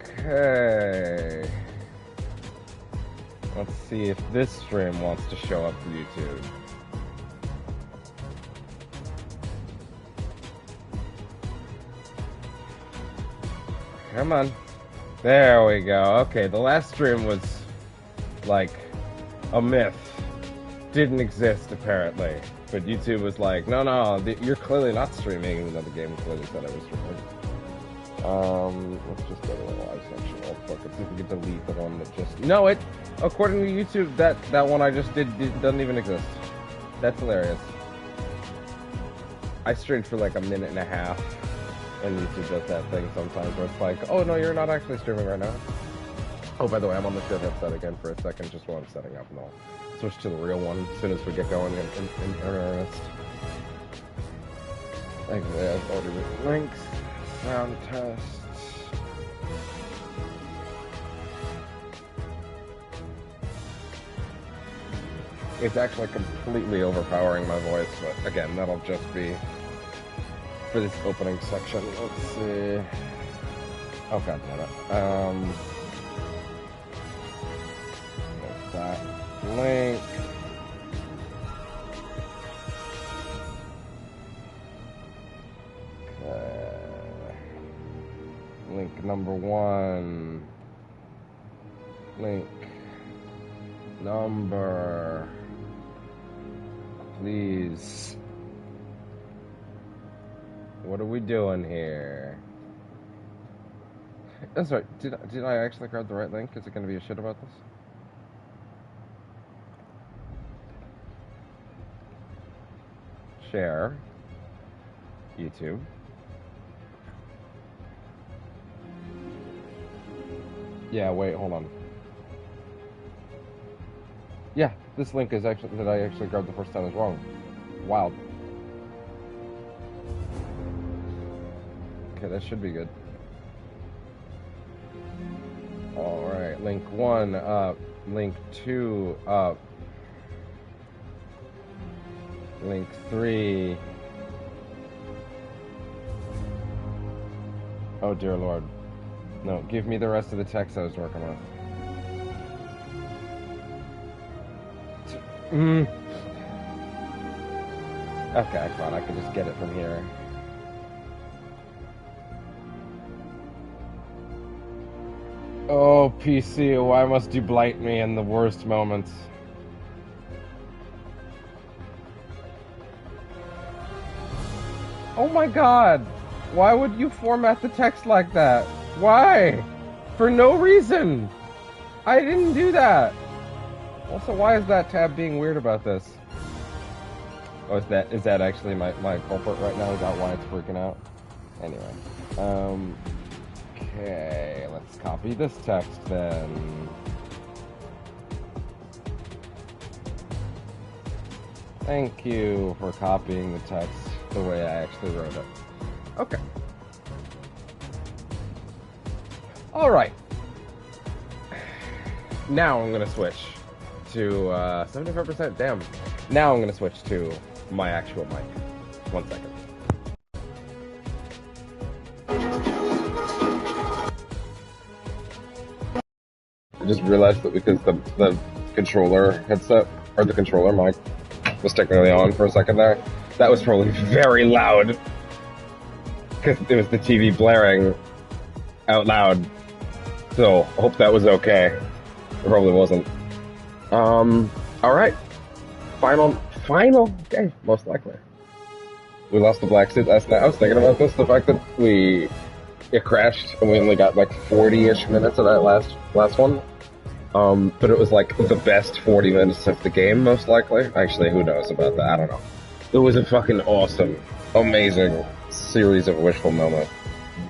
Okay. Let's see if this stream wants to show up for YouTube. Come on. There we go. Okay, the last stream was like a myth. Didn't exist apparently. But YouTube was like, no, you're clearly not streaming, even though the game clearly said I was streaming. Let's just go to the live section real quick. Let's see if we can delete the one that just... No, according to YouTube, that one I just did doesn't even exist. That's hilarious. I streamed for like a minute and a half, and YouTube does that thing sometimes where it's like, oh no, you're not actually streaming right now. Oh, by the way, I'm on the share headset again for a second, just while I'm setting up, and I'll switch to the real one as soon as we get going in earnest. Like this, order links, sound tests. It's actually completely overpowering my voice, but again, that'll just be for this opening section. Let's see. Oh, god damn it. What's that? Link. Link number 1. Link number. Please. What are we doing here? That's right. Did I actually grab the right link? Is it going to be a shit about this? Share. YouTube. Yeah, wait, hold on. Yeah, this link is actually that I actually grabbed the first time is wrong. Wild. Okay, that should be good. Alright, link 1 up, link 2 up, link 3. Oh dear Lord. No, give me the rest of the text I was working with. Okay, fine, I can just get it from here. Oh, PC, why must you blight me in the worst moments? Oh my god! Why would you format the text like that? Why? For no reason! I didn't do that! Also, why is that tab being weird about this? Oh, is that actually my culprit right now? Is that why it's freaking out? Anyway. Okay, let's copy this text then. Thank you for copying the text the way I actually wrote it. Okay. Alright. Now I'm gonna switch to 75%. Damn. Now I'm gonna switch to my actual mic. 1 second. I just realized that because the controller headset, or the controller mic, was technically on for a second there, that was probably very loud. Because it was the TV blaring out loud. So, I hope that was okay. It probably wasn't. Alright. Final day, most likely. We lost the black suit last night. I was thinking about this, the fact that it crashed and we only got like 40-ish minutes of that last one. But it was like the best 40 minutes of the game, most likely. Actually, who knows about that? I don't know. It was a fucking awesome, amazing series of wish fulfillment.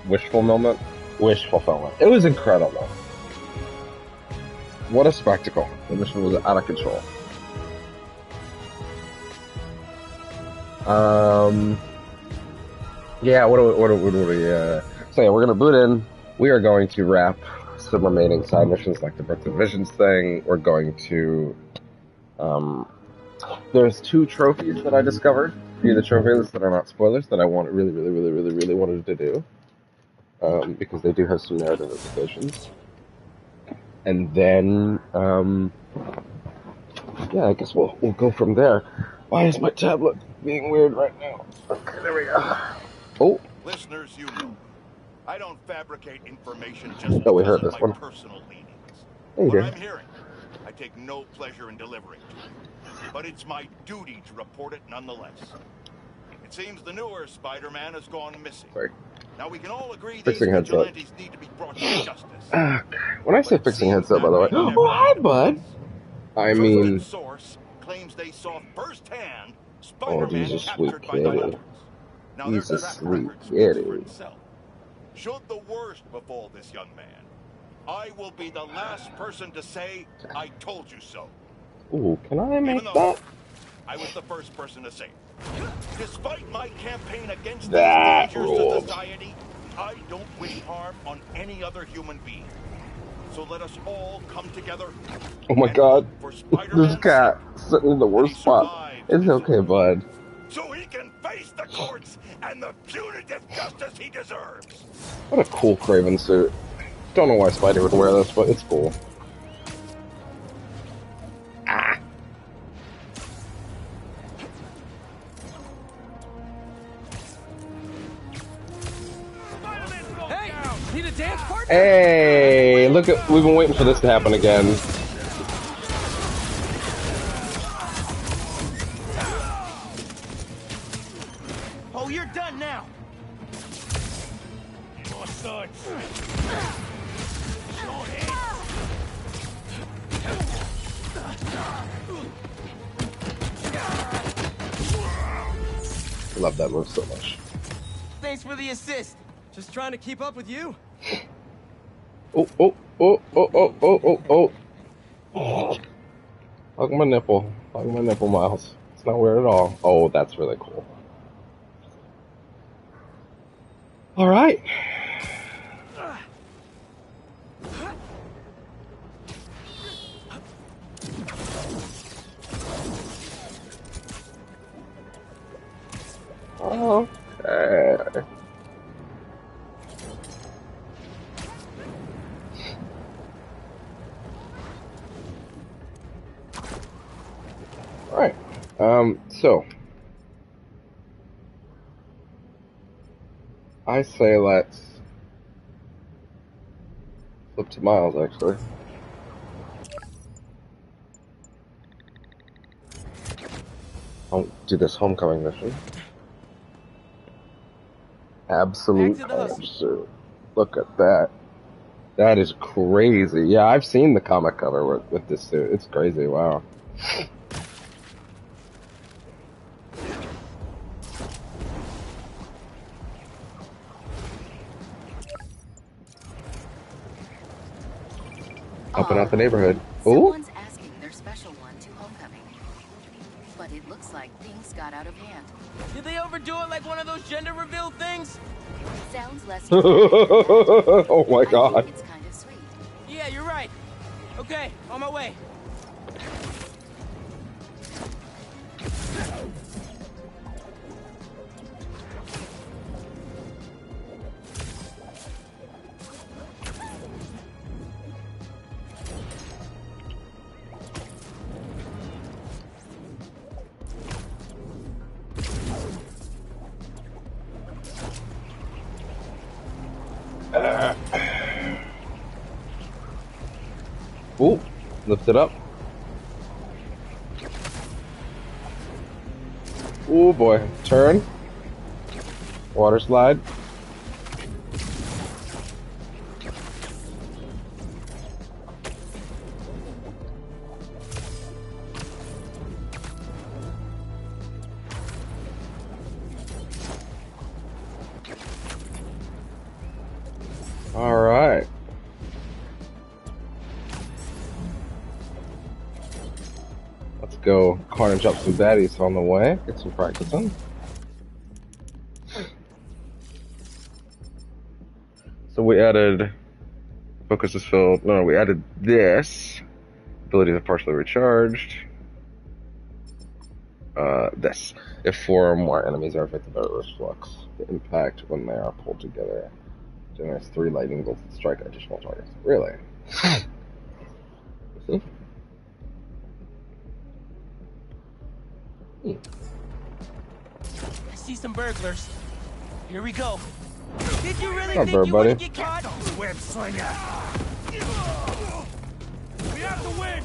Wish fulfillment? Wish fulfillment. It was incredible. What a spectacle. The mission was out of control. Yeah, what do we, so yeah, we're gonna boot in. We are going to wrap some remaining side missions like the Birth of Visions thing. We're going to, there's 2 trophies that I discovered via the trophy list that are not spoilers that I really wanted to do. because they do have some narrative implications. And then, yeah, I guess we'll go from there. Why is my tablet being weird right now? Okay, there we go. Oh, Listeners, you know, I don't fabricate information just oh, we because heard of this my one. personal leanings. Hey, you What did. I'm hearing, I take no pleasure in delivering to you. But it's my duty to report it nonetheless. It seems the newer Spider-Man has gone missing. Sorry. Now we can all agree these Fixing headset. vigilantes need to be brought to justice. When I say But it fixing seems headset, by that the way. may Oh, never hi, come to bud. pass. I Trusted mean, source claims they saw firsthand oh, Spider-Man he's a sweet captured by the kitty. hunters. Now their He's a track sweet record speaks for kitty. itself. Should the worst befall this young man, I will be the last person to say, I told you so. Ooh, can I make Even though that? I was the first person to say it. Despite my campaign against these That dangers to ruled. society, I don't wish harm on any other human being. So let us all come together. Oh my and god. hope for This Spider-Man's cat sake sitting in the that he worst spot. survives It's this okay, bud. so he can face the courts and the punitive justice he deserves. What a cool Craven suit. Don't know why Spidey would wear this, but it's cool. Ah. Hey, need a dance partner? Hey, look at, we've been waiting for this to happen again. Oh, you're done now. More swords. I love that move so much. Thanks for the assist. Just trying to keep up with you. Oh, oh, oh, oh, oh, oh, oh, oh. Hug my nipple. Hug my nipple, Miles. It's not weird at all. Oh, that's really cool. All right. Okay. All right. So I say let's flip to Miles, actually. I'll do this homecoming mission. Absolute Back to the hustle. suit. Look at that. That is crazy. Yeah, I've seen the comic cover with this suit. It's crazy. Wow. Helping out the neighborhood. Ooh. Someone's asking their special one to homecoming. But it looks like things got out of hand. Did they overdo it like one of those gender reveal things? Sounds less Oh my I god. think it's kind of sweet. Yeah, you're right. Okay, on my way. Ooh. Lift it up. Ooh boy. Turn. Water slide. All right. Let's go carnage up some baddies on the way. Get some practicing. So we added focus is filled. No, we added this. Abilities are partially recharged. This. If 4 or more enemies are affected by this flux, the impact when they are pulled together Generates 3 lightning bolts that strike additional targets. Really? See? I see some burglars. Here we go. Did you really Not think bad, you buddy. would get caught? Web slinger. We have to win.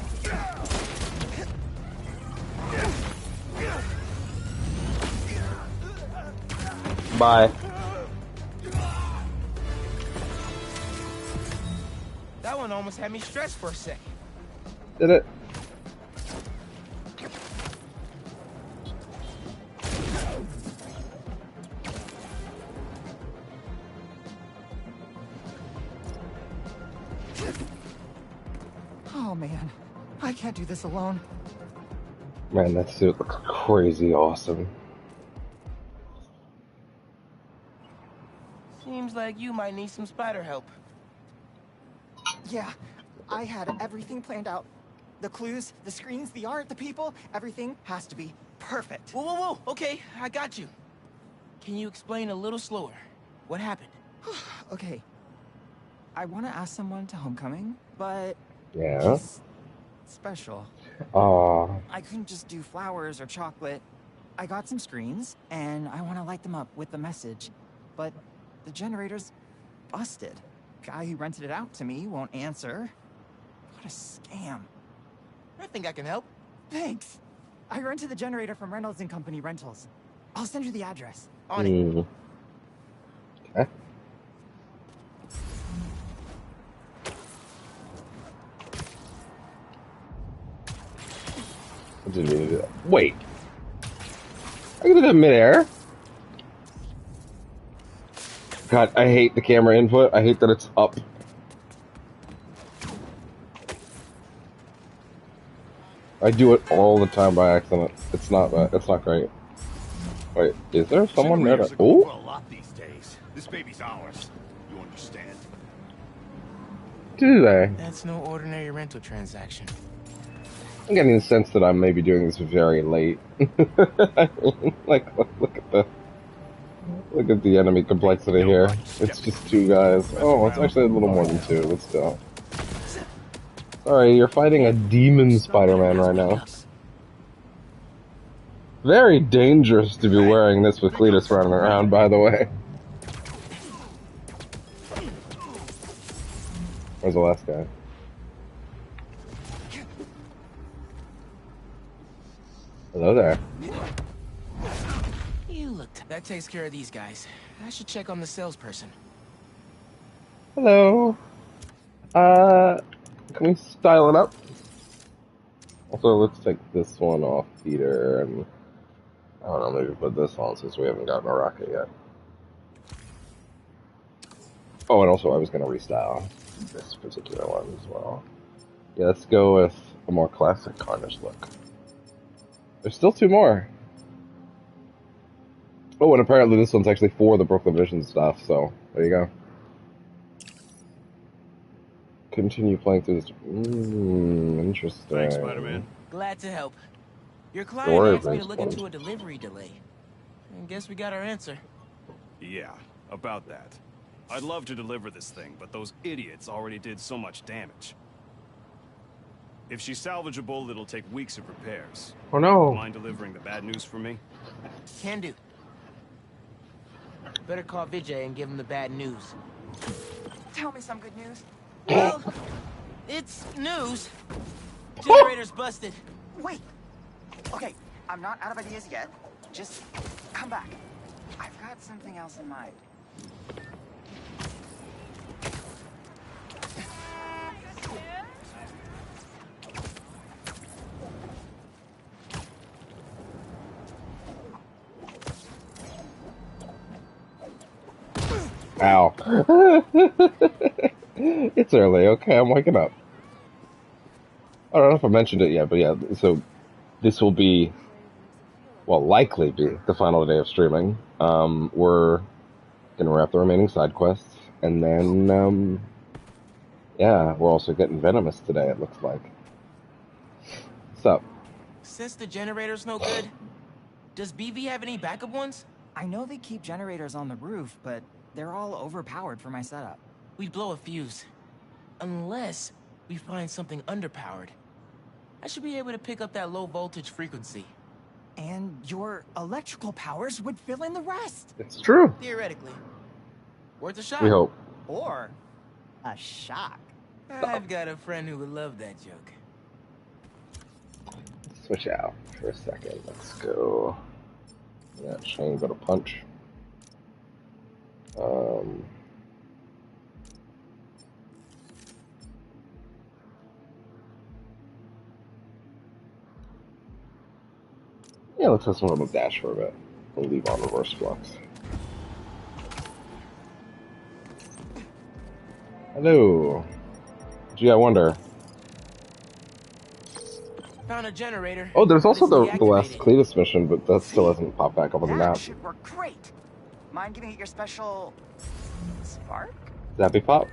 Bye. That one almost had me stressed for a second. Did it? Oh man, I can't do this alone. Man, that suit looks crazy awesome. Seems like you might need some spider help. Yeah, I had everything planned out. The clues, the screens, the art, the people, everything has to be perfect. Whoa, whoa, whoa. Okay, I got you. Can you explain a little slower? What happened? Okay, I want to ask someone to homecoming, but Yeah. she's special. Aw. I couldn't just do flowers or chocolate. I got some screens, and I want to light them up with the message, but the generator's busted. Guy who rented it out to me won't answer. What a scam. I think I can help. Thanks. I rented the generator from Reynolds and Company Rentals. I'll send you the address. On it. Okay. I didn't mean to do that. Wait. I can do that midair. God, I hate the camera input. I hate that it's up. I do it all the time by accident. It's not great. Wait, is there someone there to... Ooh. Ooh? A lot these days. This baby's ours. You understand? Do they? That's no ordinary rental transaction. I'm getting the sense that I'm maybe doing this very late. I mean, like, look at the enemy complexity here. It's just 2 guys. Oh, it's actually a little more than 2, but still. Sorry, you're fighting a demon Spider-Man right now. Very dangerous to be wearing this with Cletus running around, by the way. Where's the last guy? Hello there. You looked. That takes care of these guys. I should check on the salesperson. Hello. Can we style it up? Also, let's take this one off Peter, and I don't know, maybe put this on since we haven't gotten a rocket yet. Oh, and also I was going to restyle this particular one as well. Yeah, let's go with a more classic Carnage look. There's still 2 more. Oh, and apparently this one's actually for the Brooklyn Vision stuff, so there you go. Continue playing through this. Interesting. Thanks, Spider-Man. Glad to help. Your client Story asked me to look response. into a delivery delay. And guess we got our answer. Yeah, about that. I'd love to deliver this thing, but those idiots already did so much damage. If she's salvageable, it'll take weeks of repairs. Oh no. Mind delivering the bad news for me? Can do. Better call Vijay and give him the bad news. Tell me some good news. Well, it's news. Generator's busted. Wait. Okay, I'm not out of ideas yet. Just come back. I've got something else in mind. Ow. It's early, okay, I'm waking up. I don't know if I mentioned it yet, but yeah, so this will be, well, likely be the final day of streaming. We're gonna wrap the remaining side quests, and then, yeah, we're also getting Venomous today, it looks like. What's up? Since the generator's no good, does BV have any backup ones? I know they keep generators on the roof, but they're all overpowered for my setup. We'd blow a fuse. Unless we find something underpowered. I should be able to pick up that low voltage frequency. And your electrical powers would fill in the rest. It's true. Theoretically. Worth a shot. We hope. Or a shock. I've got a friend who would love that joke. Switch out for a second. Let's go. Yeah, chain, go to punch. Yeah, let's have some little dash for a bit. We'll leave on reverse flux. Hello. Gee, I wonder. Found a generator. Oh, there's also But it's the last deactivated. Cletus mission, but that still hasn't popped back up on the That map. should work great. Mind giving it your special spark? Zappy Pop?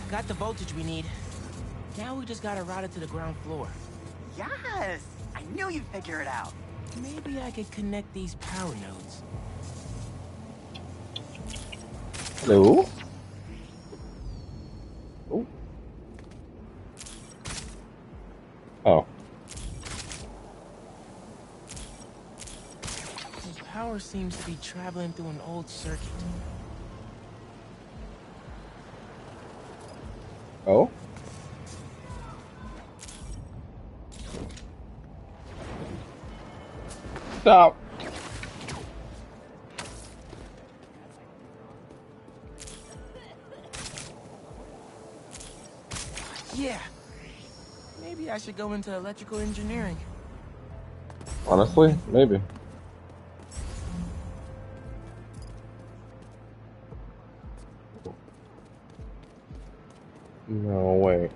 Got the voltage we need. Now we just gotta route it to the ground floor. Yes! I knew you'd figure it out. Maybe I could connect these power nodes. Hello? Oh. Oh. The power seems to be traveling through an old circuit. Oh? Stop. Yeah. Maybe I should go into electrical engineering. Honestly, maybe. No, wait.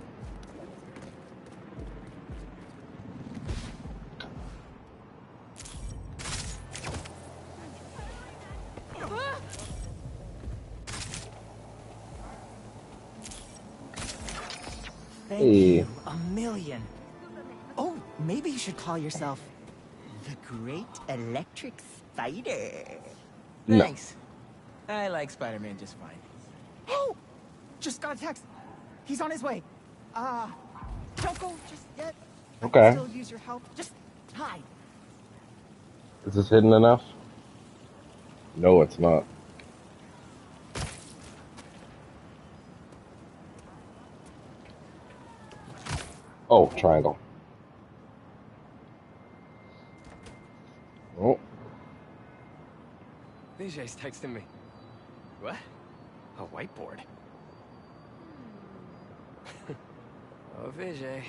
Thank Hey. you a million. Oh, maybe you should call yourself the Great Electric Spider. No. Thanks. I like Spider-Man just fine. Oh! Just got a text. He's on his way. Don't go just yet. I Okay. can still use your help. Just hide. Is this hidden enough? No, it's not. Oh, triangle. Oh, Vijay's texting me. What? A whiteboard? Oh, Vijay,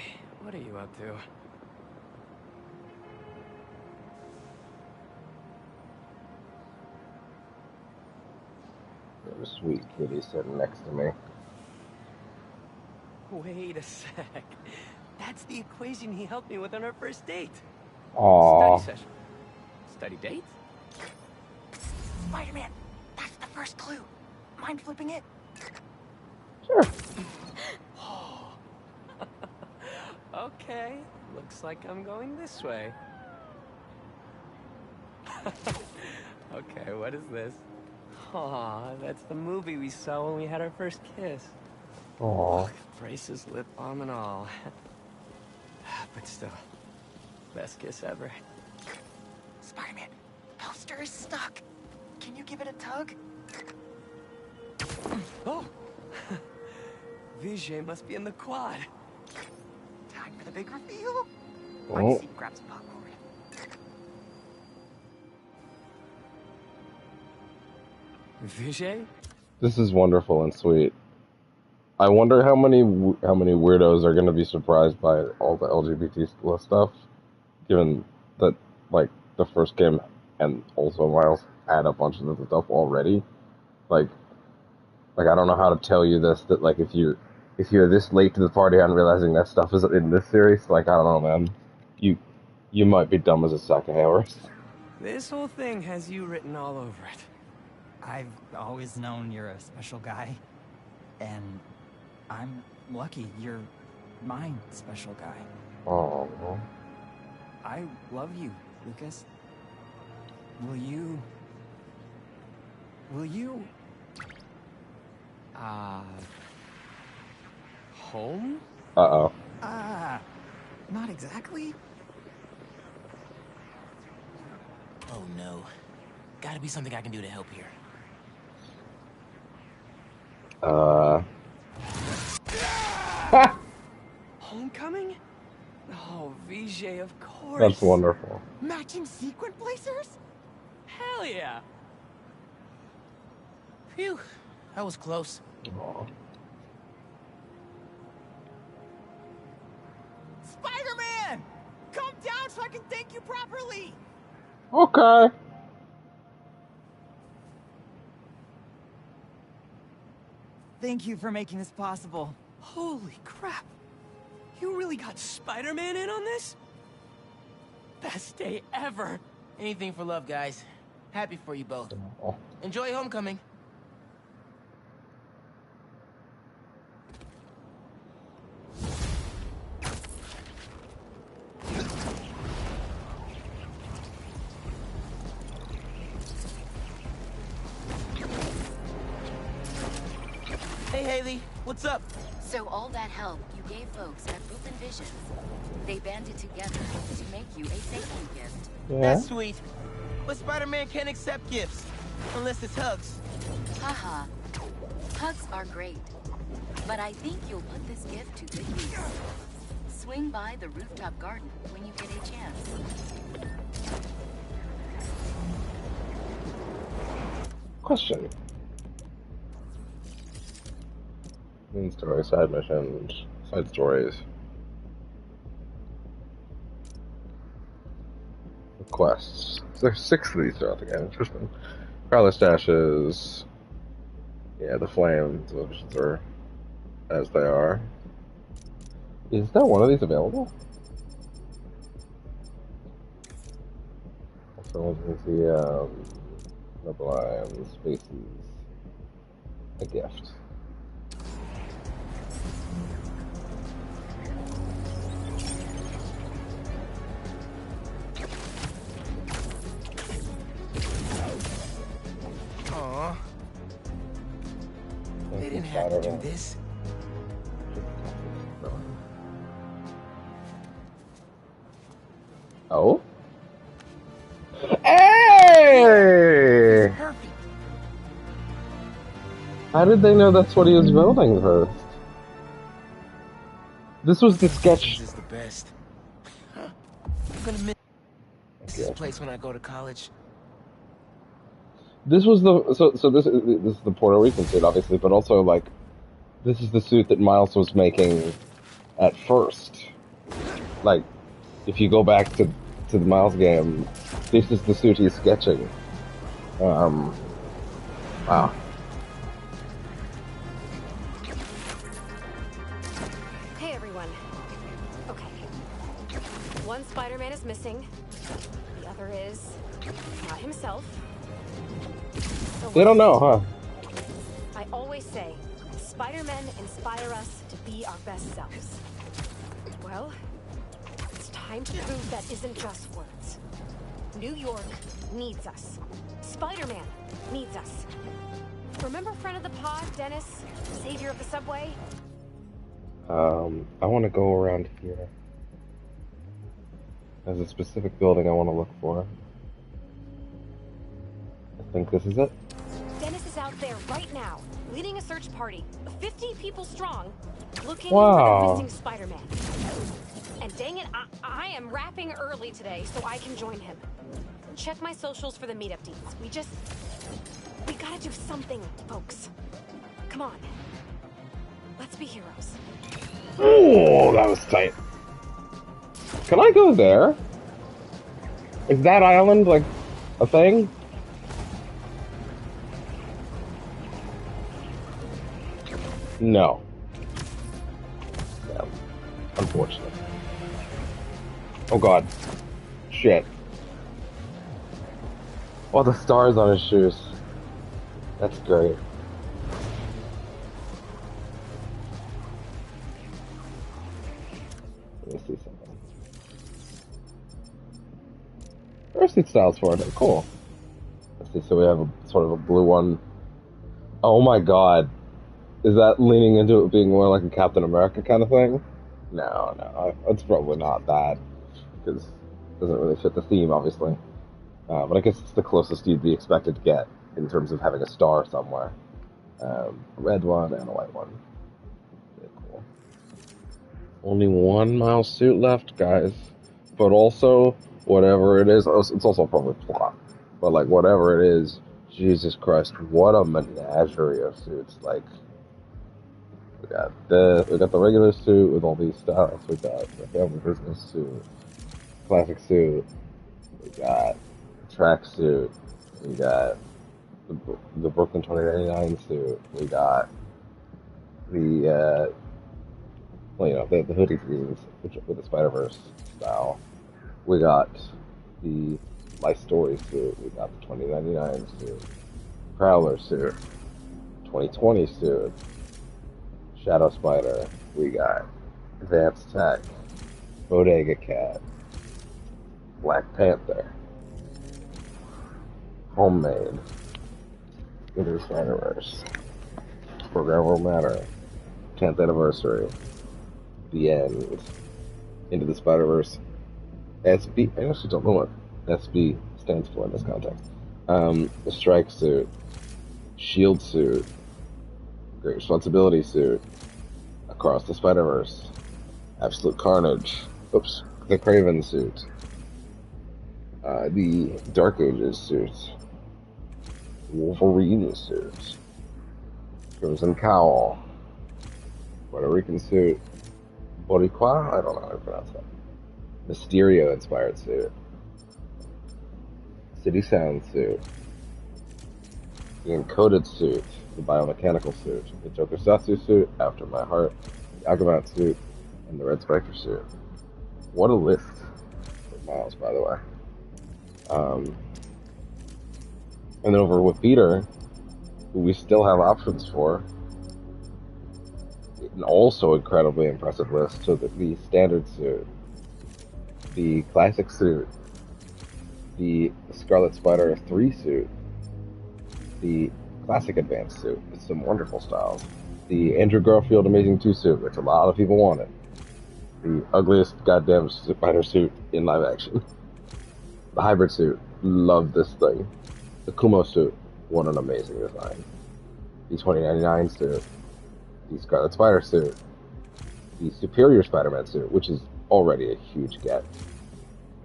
what are you up to? there's a sweet kitty sitting next to me. Wait a sec. That's the equation he helped me with on our first date. Aww. Study session. Study date? Spider-Man, that's the first clue. Mind flipping it? Sure. Okay. Looks like I'm going this way. Okay, what is this? Aw, that's the movie we saw when we had our first kiss. Aww. Braces, lip balm, and all. But still, best kiss ever. Spider-Man, the poster is stuck. Can you give it a tug? Oh! Vijay must be in the quad. Time for the big reveal. Oh. Let's see, grab some popcorn. Vijay? This is wonderful and sweet. I wonder how many weirdos are going to be surprised by all the LGBT stuff, given that like the first game and also Miles had a bunch of the stuff already. Like I don't know how to tell you this, that like if you're this late to the party on realizing that stuff is in this series, like I don't know, man, you might be dumb as a sack of hammers. This whole thing has you written all over it. I've always known you're a special guy. And I'm lucky you're my special guy. Oh, I love you, Lucas, will you... Home? Uh-oh. Not exactly. Oh no. Gotta be something I can do to help here. Homecoming? Oh, Vijay, of course. That's wonderful. Matching sequin blazers? Hell yeah. Phew. That was close. Aw. Spider-Man! Come down so I can thank you properly! Okay. Thank you for making this possible. Holy crap. You really got Spider-Man in on this? Best day ever. Anything for love, guys. Happy for you both. Aw. Enjoy homecoming. Hey, Haley. What's up? So all that help you gave folks at Open Visions, they banded together to make you a thank you gift. Yeah. That's sweet. But Spider-Man can't accept gifts. Unless it's hugs. Haha. Hugs are great. But I think you'll put this gift to good use. Swing by the rooftop garden when you get a chance. Question. Main story, side missions, side stories. Quests. So there's 6 of these throughout the game. Interesting. Careless dashes. Yeah, the flames are as they are. Is there one of these available? So let's see, the blind spaces. A gift. Aw. They didn't have to do this. Oh? Hey! Perfect. How did they know that's what he was building first? This was the sketch. This is the best. I'm gonna miss this place when I go to college. This was the so this is the Puerto Rican suit, obviously, but also like this is the suit that Miles was making at first. Like, if you go back to the Miles game, this is the suit he's sketching. Wow. Hey everyone. Okay. One Spider-Man is missing. The other is not himself. So They don't know, huh? I always say, Spider-Men inspire us to be our best selves. Well, it's time to prove that isn't just words. New York needs us. Spider-Man needs us. Remember friend of the pod, Dennis? Savior of the subway? I want to go around here. There's a specific building I want to look for. I think this is it. Dennis is out there right now, leading a search party, 50 people strong, looking Wow. for the missing Spider-Man. And dang it, I am wrapping early today so I can join him. Check my socials for the meetup deeds. We gotta do something, folks. Come on. Let's be heroes. Oh, that was tight. Can I go there? Is that island like a thing? No. Yeah, unfortunate. Oh god. Shit. Oh, the stars on his shoes. That's great. Let me see something. parachute styles for it. Cool. Let's see. So we have a sort of a blue one. Oh my god. Is that leaning into it being more like a Captain America kind of thing? No. It's probably not that. Because it doesn't really fit the theme, obviously. But I guess it's the closest you'd be expected to get in terms of having a star somewhere. A red one and a white one. Very cool. Only 1 mile suit left, guys. But also, whatever it is, it's also probably plot. But like, whatever it is, Jesus Christ, what a menagerie of suits. Like, we got the regular suit with all these styles. We got the family business suit, classic suit. We got tracksuit. We got the Brooklyn 2099 suit. We got the the hoodie greens with the Spider-Verse style. We got the Life Story suit. We got the 2099 suit, Prowler suit, 2020 suit, Shadow Spider. We got Advanced Tech, Bodega Cat, Black Panther, Homemade, Into the Spider-Verse, Program Will Matter, 10th Anniversary, The End, Into the Spider-Verse, SB. I actually don't know what SB stands for in this context. The Strike Suit, Shield Suit, Great Responsibility Suit, Across the Spider-Verse, Absolute Carnage, the Kraven Suit, the Dark Ages Suit, Wolverine Suit, Crimson Cowl, Puerto Rican Suit, Boricua? I don't know how to pronounce that. Mysterio-inspired suit, City Sound suit, the Encoded suit, the Biomechanical suit, the Tokusatsu suit, After My Heart, the Agamat suit, and the Red Spectre suit. What a list of Miles, by the way. And then over with Peter, who we still have options for, an also incredibly impressive list. So the Standard suit, the Classic suit, the Scarlet Spider 3 suit, the Classic Advanced suit with some wonderful styles, the Andrew Garfield Amazing 2 suit, which a lot of people wanted, the ugliest goddamn spider suit in live action, the Hybrid suit, love this thing, the Kumo suit, what an amazing design, the 2099 suit, the Scarlet Spider suit, the Superior Spider-Man suit, which is already a huge get,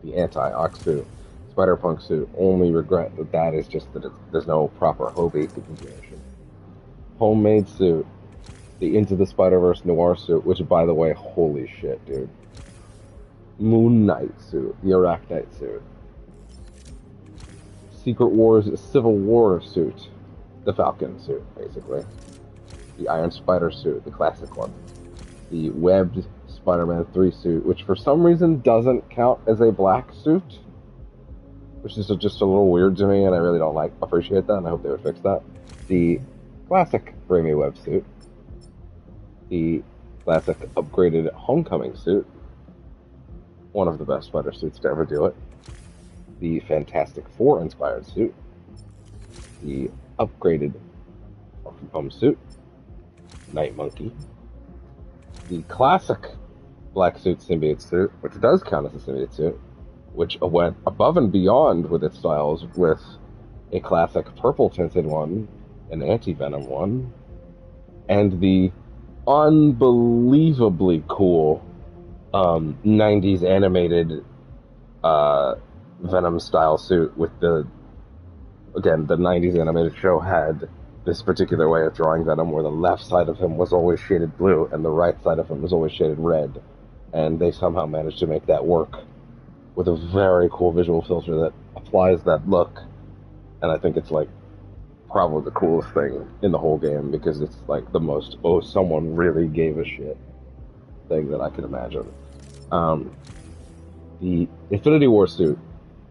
the Anti-Ox suit, Spider-Punk suit. Only regret that is just that there's no proper Hobie configuration. Homemade suit, the Into the Spider-Verse Noir suit, which, by the way, holy shit, dude. Moon Knight suit, the Arachnite suit, Secret Wars Civil War suit, the Falcon suit, basically, the Iron Spider suit, the classic one, the Webbed Spider-Man 3 suit, which for some reason doesn't count as a black suit, which is just a little weird to me, and I really don't appreciate that, and I hope they would fix that. The classic Raimi Webb suit, the classic upgraded Homecoming suit, one of the best spider suits to ever do it, the Fantastic Four inspired suit, the upgraded suit, Night Monkey, the classic black suit symbiote suit, which does count as a symbiote suit, which went above and beyond with its styles with a classic purple tinted one, an anti-venom one, and the unbelievably cool 90s animated Venom style suit with the 90s animated show had this particular way of drawing Venom where the left side of him was always shaded blue and the right side of him was always shaded red, and they somehow managed to make that work with a very cool visual filter that applies that look, and I think it's like probably the coolest thing in the whole game because it's like the most someone really gave a shit thing that I can imagine. The Infinity War suit,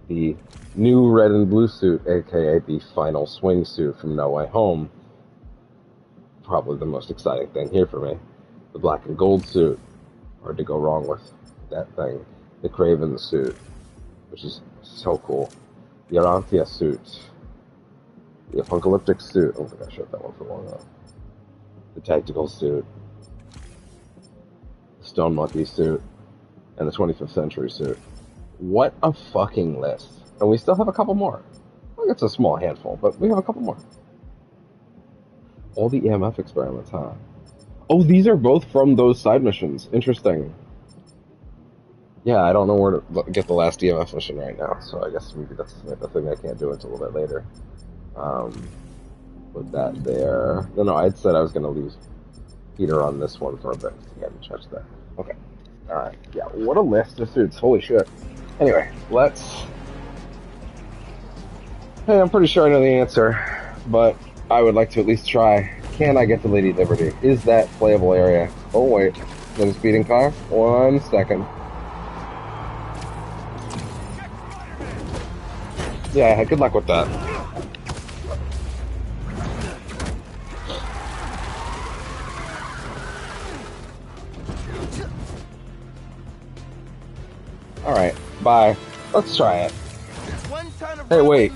the new red and blue suit, aka the final swing suit from No Way Home, probably the most exciting thing here for me. The black and gold suit, hard to go wrong with that thing. The Kraven suit, which is So cool. The Arantia suit. The apocalyptic suit. I don't think I showed that one for long enough. The tactical suit. The Stone Monkey suit. And the 25th century suit. What a fucking list. And we still have a couple more. I think it's a small handful, but we have a couple more. All the EMF experiments, huh? Oh, these are both from those side missions. Interesting. Yeah, I don't know where to get the last EMF mission right now, so I guess maybe that's the thing I can't do until a little bit later. Put that there. No, I said I was going to leave Peter on this one for a bit. I haven't touched that. Okay. Alright. Yeah, what a list of suits. Holy shit. Anyway, let's... Hey, I'm pretty sure I know the answer, but I would like to at least try. Can I get to Lady Liberty? Is that playable area? Oh, wait. There's a speeding car? 1 second. Yeah, good luck with that. Alright, bye. Let's try it. Hey, wait.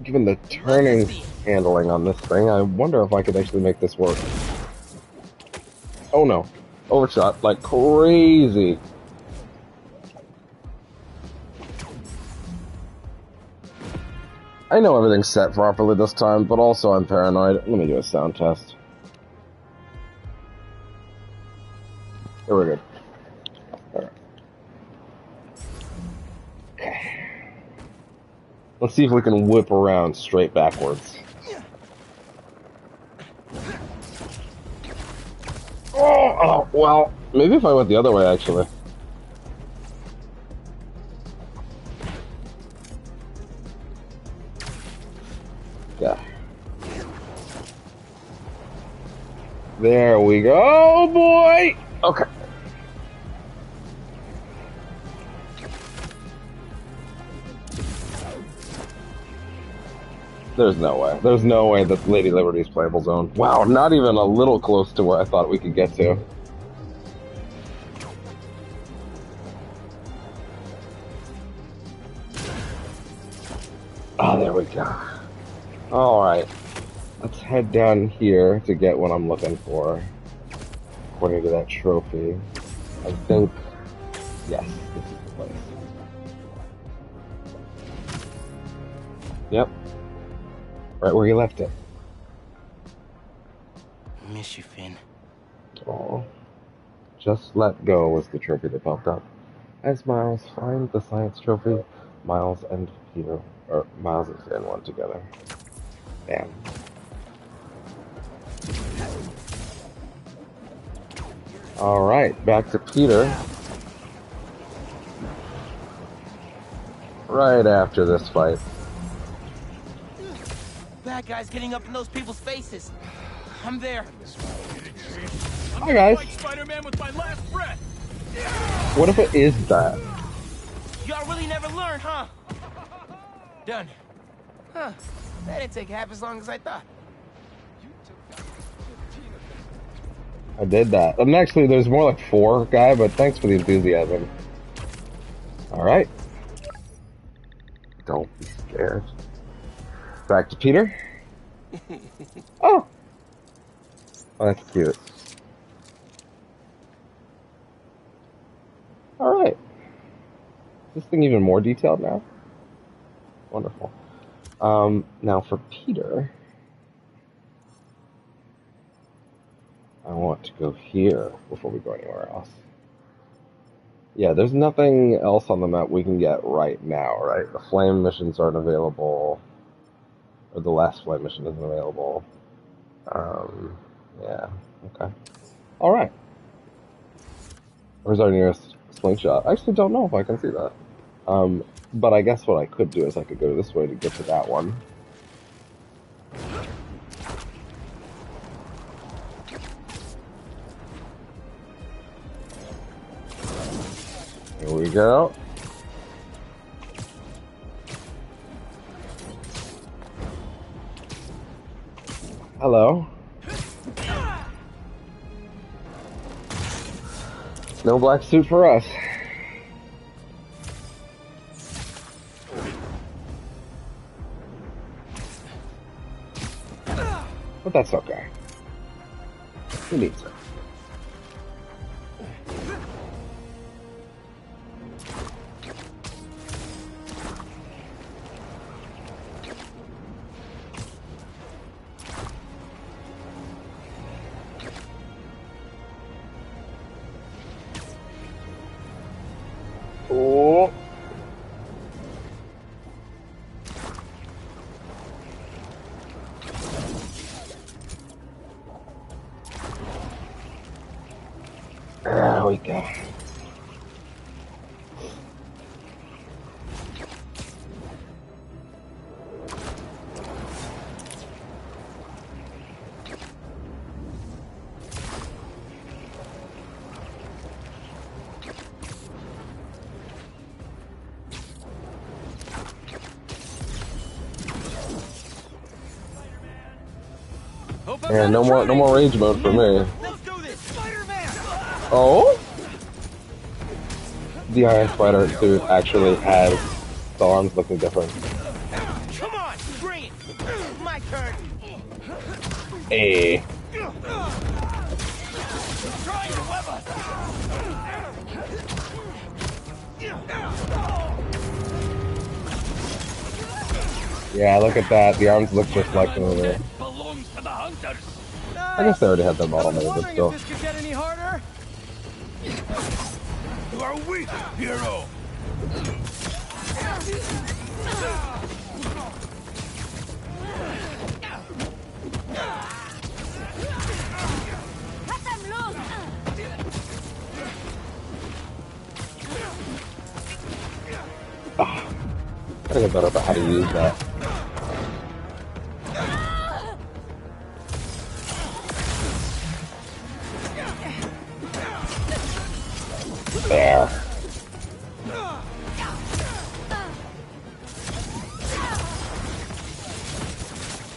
Given the turning handling on this thing, I wonder if I could actually make this work. Oh no. Overshot like crazy. I know everything's set properly this time, but also I'm paranoid. Let me do a sound test. Here we're good. Alright. Okay. Let's see if we can whip around straight backwards. Oh, well, maybe if I went the other way, actually. Yeah. There we go. Oh, boy! Okay. There's no way. There's no way that Lady Liberty's playable zone. Wow, not even a little close to where I thought we could get to. Oh, there we go. Alright. Let's head down here to get what I'm looking for. According to that trophy. I think... Yes, this is the place. Yep. Right where you left it. Miss you, Finn. Oh. Just let go was the trophy that popped up. As Miles finds the science trophy, Miles and Peter, or Miles and Finn went together. Damn. Alright, back to Peter. Right after this fight. Bad guys getting up in those people's faces. I'm there. Hi guys. Like Spider-Man with my last breath. What if it is that? Y'all really never learn, huh? Done. Huh. That didn't take half as long as I thought. I did that. And actually, there's more like 4, guy, but thanks for the enthusiasm. Alright. Don't be scared. Back to Peter. Oh! Oh, that's cute. Alright. Is this thing even more detailed now? Wonderful. Now for Peter, I want to go here before we go anywhere else. Yeah, there's nothing else on the map we can get right now, right? The flame missions aren't available. Or the last flight mission isn't available. Yeah, okay. Alright. Where's our nearest slingshot? I actually don't know if I can see that. But I guess what I could do is I could go this way to get to that one. Here we go. Hello. No black suit for us. But that's okay. Who needs it? Oh. There we go. Yeah, no more rage mode for me. Let's do this! Spider-Man! Oh? The Iron Spider suit actually has the arms looking different. Come on, bring it. My turn. Hey. Trying to web us. Yeah, look at that. The arms look just like the movie. Belongs to the hunters. I guess they already had that model made, but still. If this could get any harder. You are weak, hero. Let them loose! Gotta get better about how to use that. There.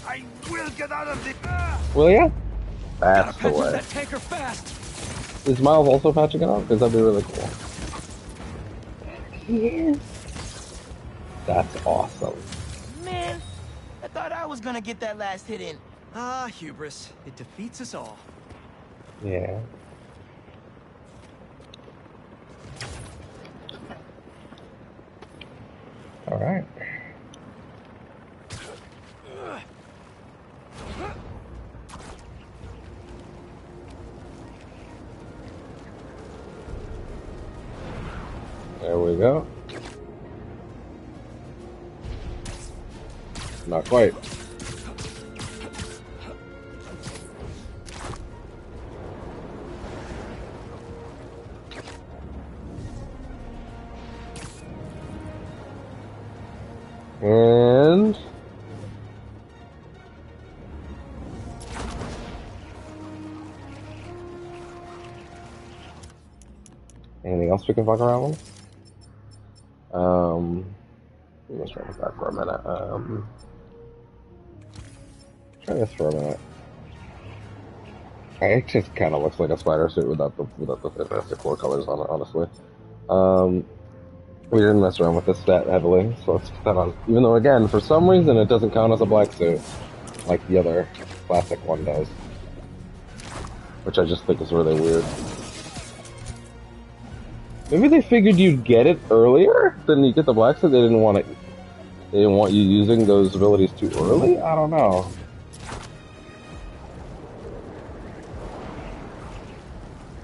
I will get out of the. Will ya? That's the Patch way. that tanker fast. Is Miles also patching it out? Because that'd be really cool. Yeah. That's awesome. Man, I thought I was gonna get that last hit in. Ah, hubris. It defeats us all. Yeah. Alright. There we go. Not quite. And anything else we can fuck around with? Let's try this out for a minute. Try this for a minute. It just kind of looks like a spider suit without the fantastic floor colors on it, honestly. We didn't mess around with this stat heavily, so let's put that on. Even though, again, for some reason, it doesn't count as a black suit, like the other classic one does. Which I just think is really weird. Maybe they figured you'd get it earlier than you get the black suit. They didn't want you using those abilities too early? I don't know.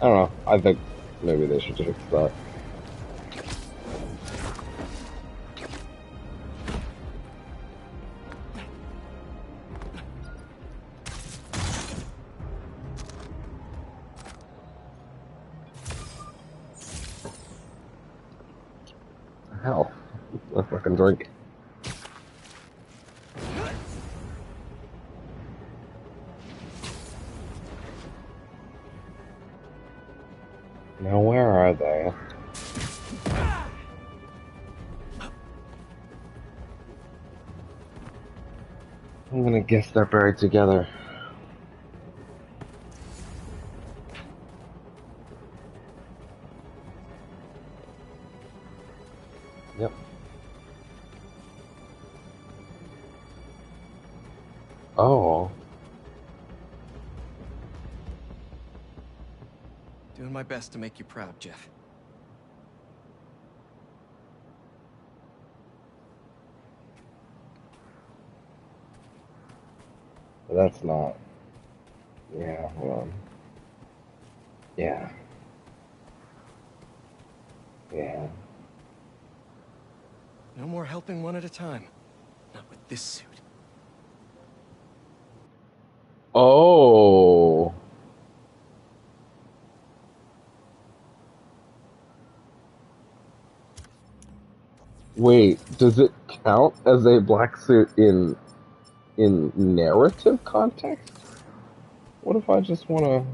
I don't know. I think maybe they should fix that. Hell, a fucking drink. Now where are they? I'm gonna guess they're buried together. Yep. Oh. Doing my best to make you proud, Jeff. But that's not. Yeah, hold on. Yeah. Yeah. No more helping one at a time. Not with this suit. Oh. Wait, does it count as a black suit in narrative context? What if I just want to...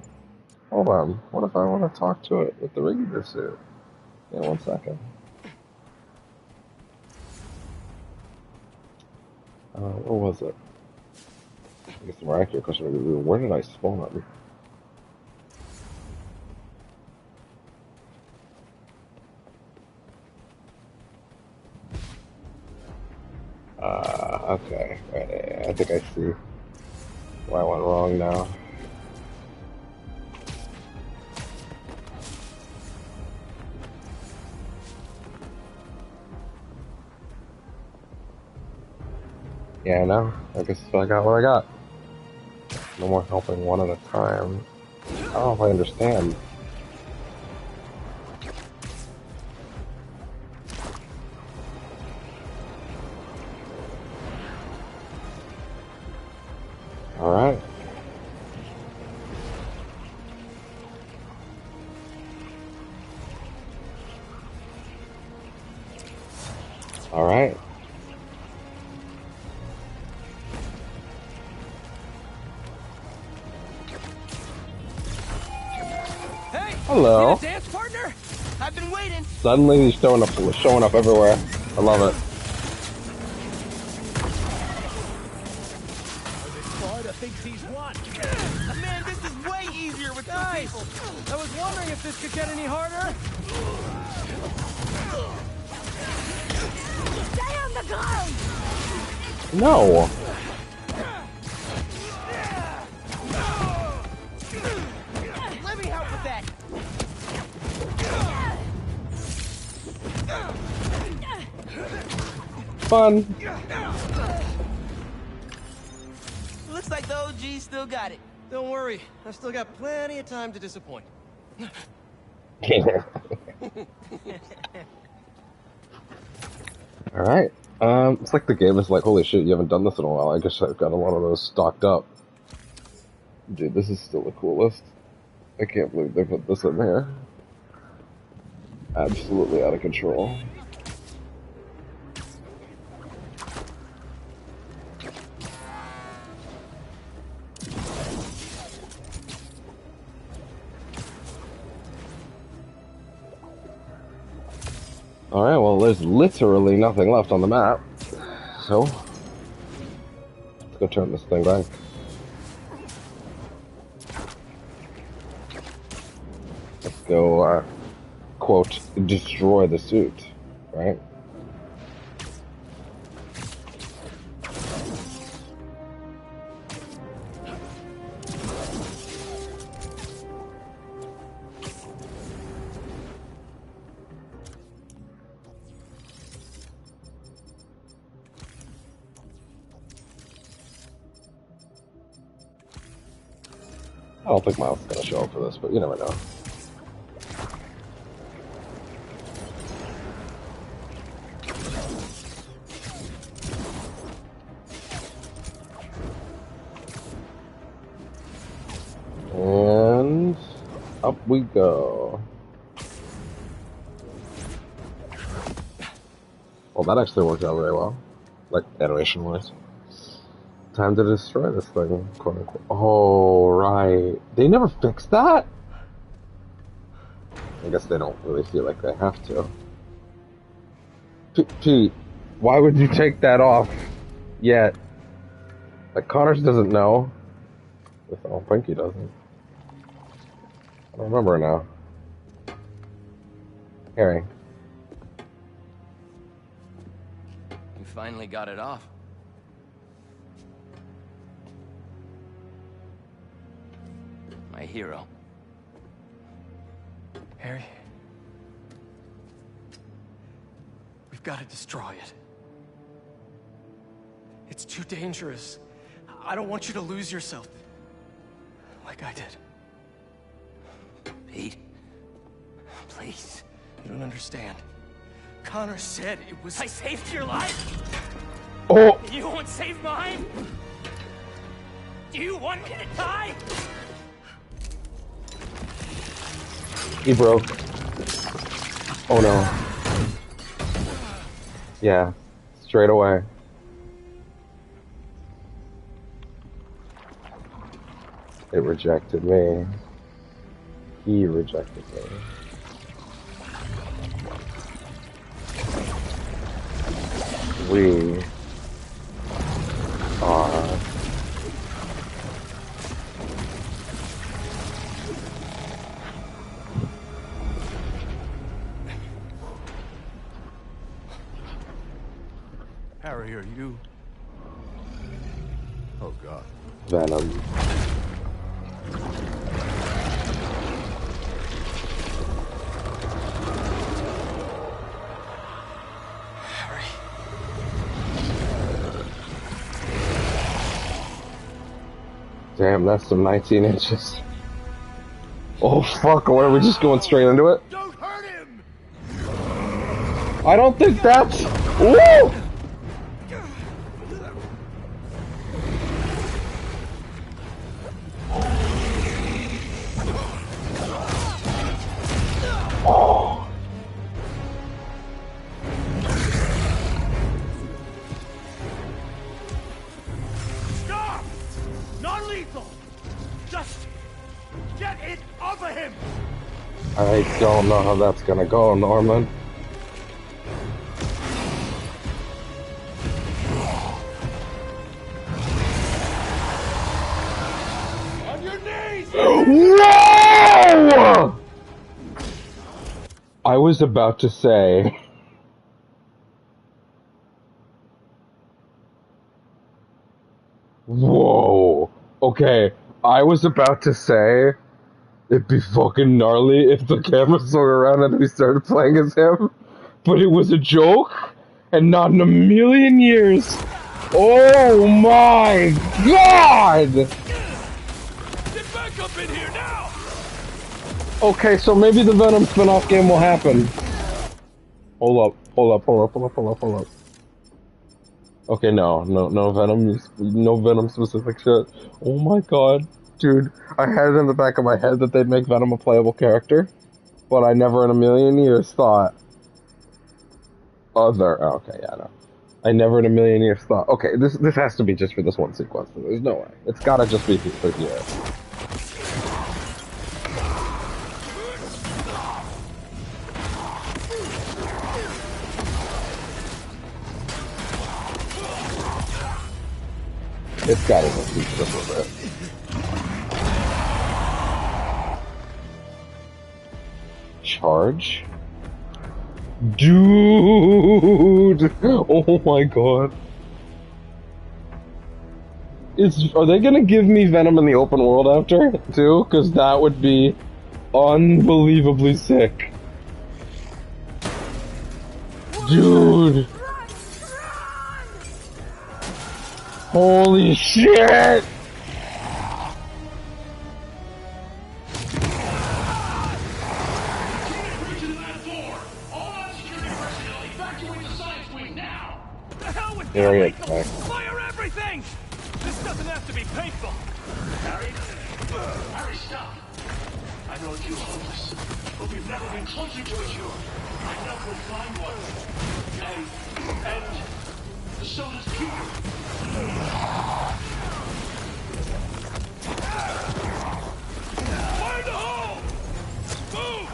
Hold on. What if I want to talk to it with the regular suit? Yeah, 1 second. Where was it? I guess the more accurate question would be, where did I spawn? Okay. Right, I think I see why I went wrong now. Yeah, no. I guess I got what I got. No more helping one at a time. I don't know if I understand. Alright. Alright. Hey! Hello. Need a dance partner? I've been waiting. Suddenly he's showing up everywhere. I love it. Florida thinks he's won. Man, this is way easier with two people. I was wondering if this could get any harder. Stay on the ground! No. Let me help with that. Fun. Looks like the OG still got it. Don't worry, I've still got plenty of time to disappoint. Alright. It's like the game is like, holy shit, you haven't done this in a while. I guess I've got a lot of those stocked up. Dude, this is still the coolest. I can't believe they put this in here. Absolutely out of control. Alright, well, there's literally nothing left on the map. So, let's go turn this thing back. Let's go, quote, destroy the suit, right? I don't think Miles is going to show up for this, but you never know. And up we go. Well, that actually worked out very well, like animation-wise. Time to destroy this thing, quote unquote. Oh, right. They never fixed that? I guess they don't really feel like they have to. Pete, why would you take that off yet? Like, Connors doesn't know. I don't think he doesn't. I don't remember now. Harry. You finally got it off. My hero. Harry, we've got to destroy it. It's too dangerous. I don't want you to lose yourself. Like I did. Pete, please. You don't understand. Connor said it was... I saved your life. Oh! You won't save mine? Do you want me to die? He broke. Oh no. Yeah. Straight away. It rejected me. He rejected me. We are Harry, are you... Oh, God. Venom. Damn, that's some 19 inches. Oh fuck, or are we just going straight into it? Don't hurt him! I don't think that's... Woo! Oh. Stop! Non-lethal! Just get it off of him! I don't know how that's gonna go, Norman. On your knees! Whoa! I was about to say... Whoa. Okay, I was about to say it'd be fucking gnarly if the camera swung around and we started playing as him, but it was a joke, and not in a million years. Oh my god! Get back up in here now! Okay, so maybe the Venom spin-off game will happen. Hold up. Okay, no Venom specific shit. Oh my god, dude. I had it in the back of my head that they'd make Venom a playable character, but I never in a million years thought okay, yeah, no. I never in a million years thought, okay, this has to be just for this one sequence. There's no way. It's gotta just be for here. It's gotta just be just a little bit. Charge? Dude! Oh my god. Are they gonna give me Venom in the open world after, too? Because that would be unbelievably sick. Dude! Holy shit! There he is. Fire everything! This doesn't have to be painful! Harry, stop! I know it feels hopeless, but we've never been closer to a cure. I know we'll find one. And so does Peter. Fire the hole! Move!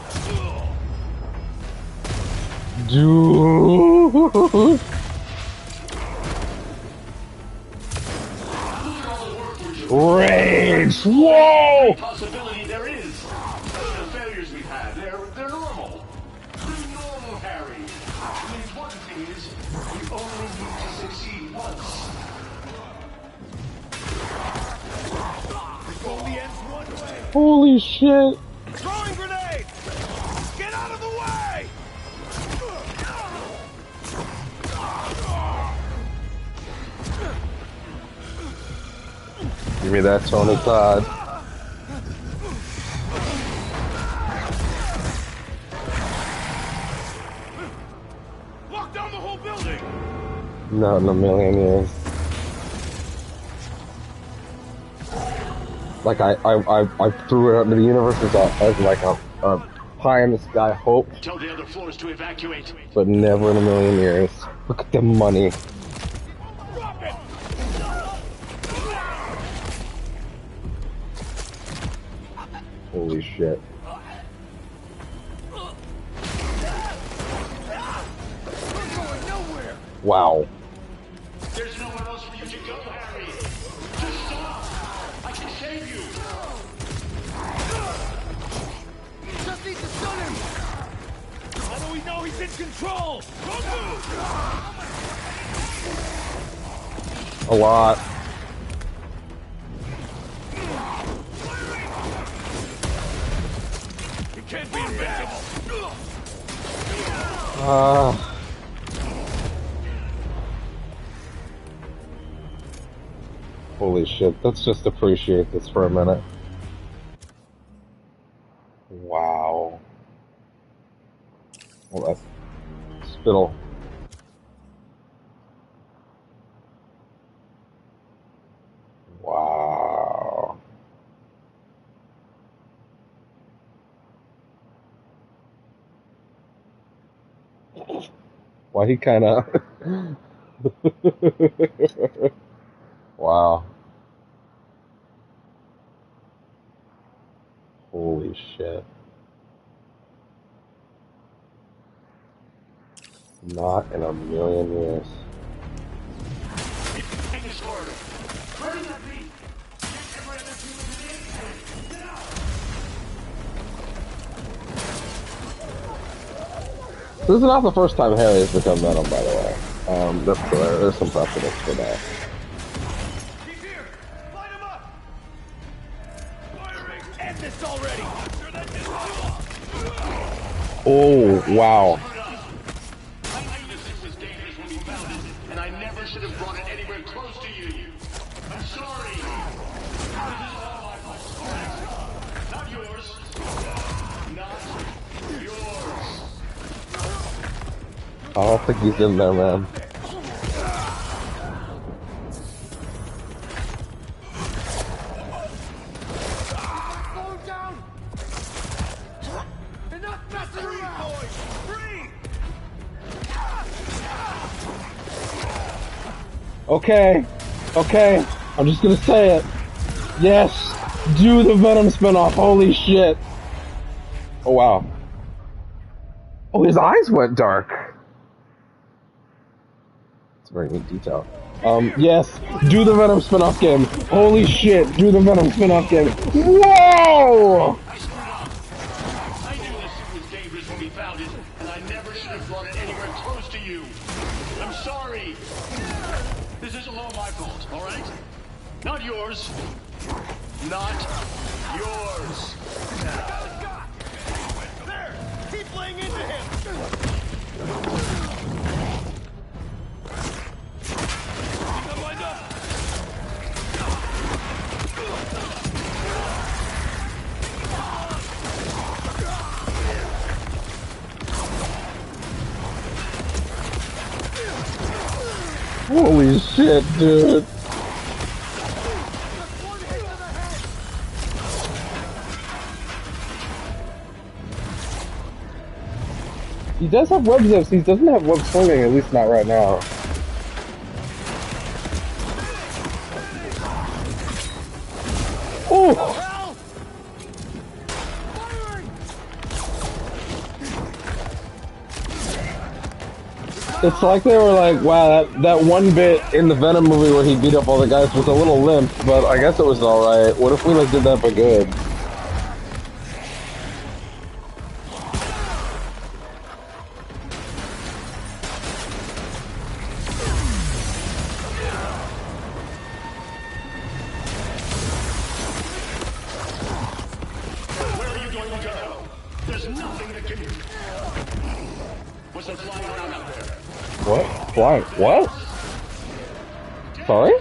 Dude! Rage! Whoa! Possibility there is. The failures we've had, they're normal. They're normal, Harry. The important thing is, we only need to succeed once. It only ends one way. Holy shit! Throwing grenade! Give me that Tony Todd. Lock down the whole building! Not in a million years. Like I threw it out into the universe as like a pie in the sky hope, Tell the other floors to evacuate. but never in a million years. Look at the money. Holy shit. Wow. There's nowhere else for you to go, Harry. Just stop. I can save you. Just need to stun him! How do we know he's in control? Don't move. A lot. He can't be invincible. Holy shit. Let's just appreciate this for a minute. Wow. Well, that's spittle. Wow. Why he kind of... Wow. Holy shit. Not in a million years. Take this corridor. Ready to be. Every other human being. Get out. This is not the first time Harry has become Venom, by the way. There's some precedence for that. He's here. Light him up. Firing. End this already. Sure that didn't Oh, wow. I knew this thing was dangerous when we found it, and I never should have brought it anywhere close to you. I'm sorry. This is all my fault, all right? Not yours. Not yours. I don't think he's in there, man. Slow down! Enough messing around! Free! Okay. Okay. I'm just gonna say it. Yes. Do the Venom spinoff. Holy shit. Oh, wow. Oh, his eyes went dark. It's a very neat detail. Yes. Do the Venom spinoff game. Holy shit. Do the Venom spinoff game. Whoa! I screwed up. I knew this thing was dangerous when we found it, and I never should have brought it anywhere close to you. I'm sorry. This isn't all my fault, all right? Not yours. Not yours. There! Keep laying into him! I'm lined up. Holy shit, dude. He does have web zips, he doesn't have web swinging, at least not right now. Oh! It's like they were like, wow, that one bit in the Venom movie where he beat up all the guys was a little limp, but I guess it was alright. What if we like did that but good? Where are you going to go? There's nothing that can... What's that flying around out there? What? Flying? What? Sorry?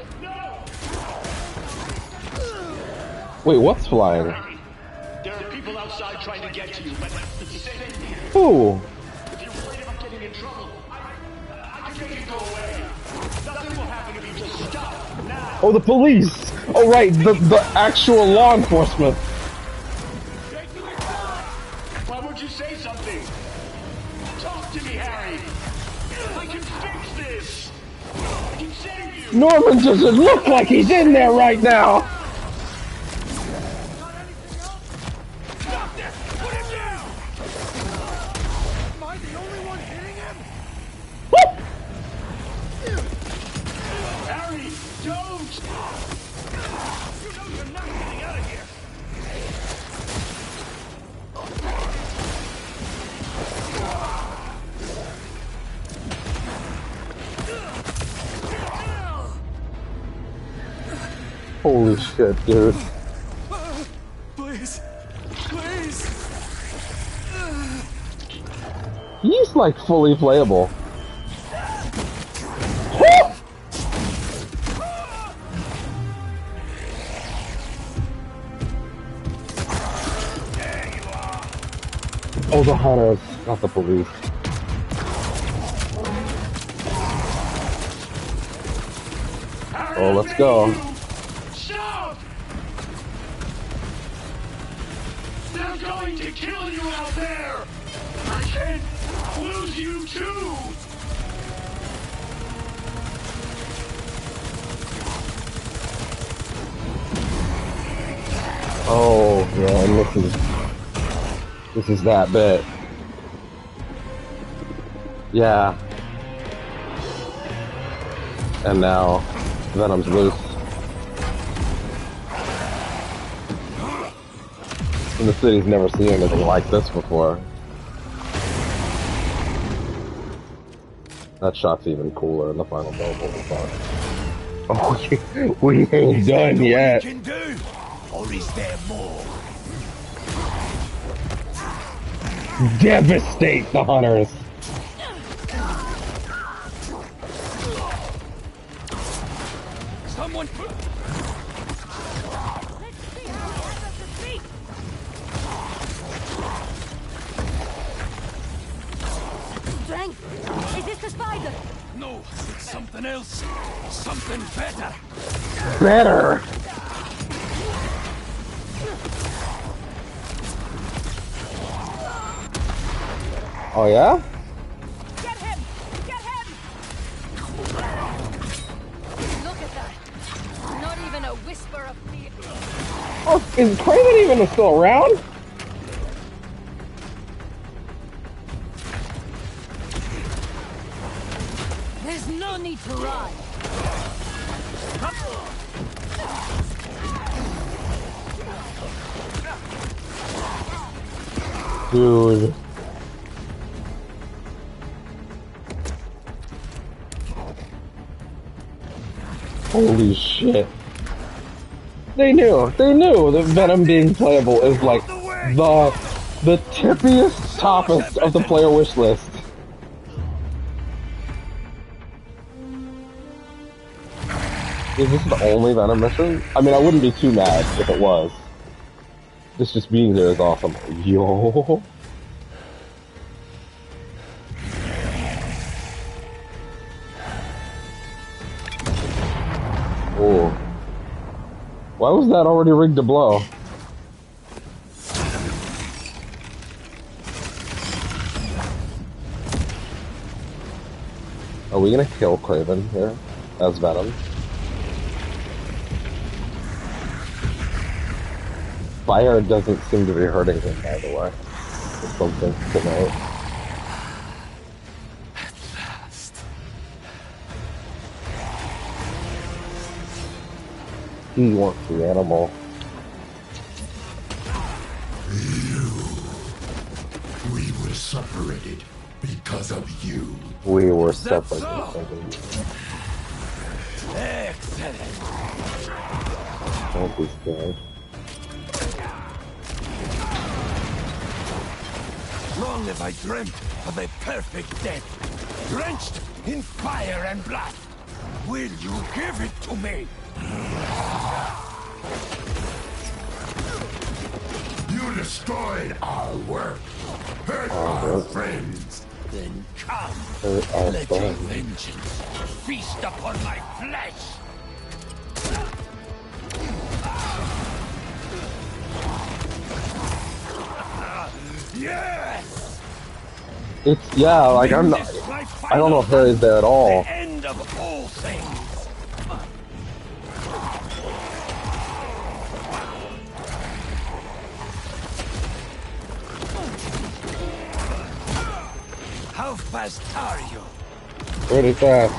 Wait, what's flying? There are people outside trying to get to you, but it's safe in here. Ooh. If you're worried about getting in trouble, I can make you go away. Nothing will happen if you just stop now. Oh, the police! Oh, right, the actual law enforcement. Why won't you say something? Talk to me, Harry. I can fix this. I can save you. Norman doesn't look like he's in there right now. Stop this! Put him down! Am I the only one hitting him? Harry, don't! You know you're not getting out of here. Holy shit, dude. Please. Please. He's like fully playable. Oh, the hunters, not the police. Oh, let's go. Stop! They're going to kill you out there! I can't lose you too! Oh, yeah, and this is that bit. Yeah. And now Venom's loose. And the city's never seen anything like this before. That shot's even cooler in the final double. Oh, we ain't done yet. Can do, or is there more? Devastate the hunters. Someone. Strength! Is this the spider? No, it's something else. Something better. Better. Oh yeah? Get him! Get him! Look at that. Not even a whisper of fear. Oh, is Craven even still around? There's no need to run. Dude. Holy shit. They knew that Venom being playable is like the tippiest, toppest of the player wish list. Is this the only Venom mission? I mean, I wouldn't be too mad if it was. This just being there is awesome. Yo. Oh. Why was that already rigged to blow? Are we gonna kill Craven here as Venom? Fire doesn't seem to be hurting him, by the way. It's something to note. He wants the animal. We were separated because of you. We were separated. Excellent. Don't be scared. Long have I dreamt of a perfect death, drenched in fire and blood. Will you give it to me? You destroyed our work, hurt our friends. Then come, Let your vengeance feast upon my flesh. Yes! It's, yeah, like, I'm not, I don't know if Harry's there at all. The end of all things. How fast are you? Pretty fast.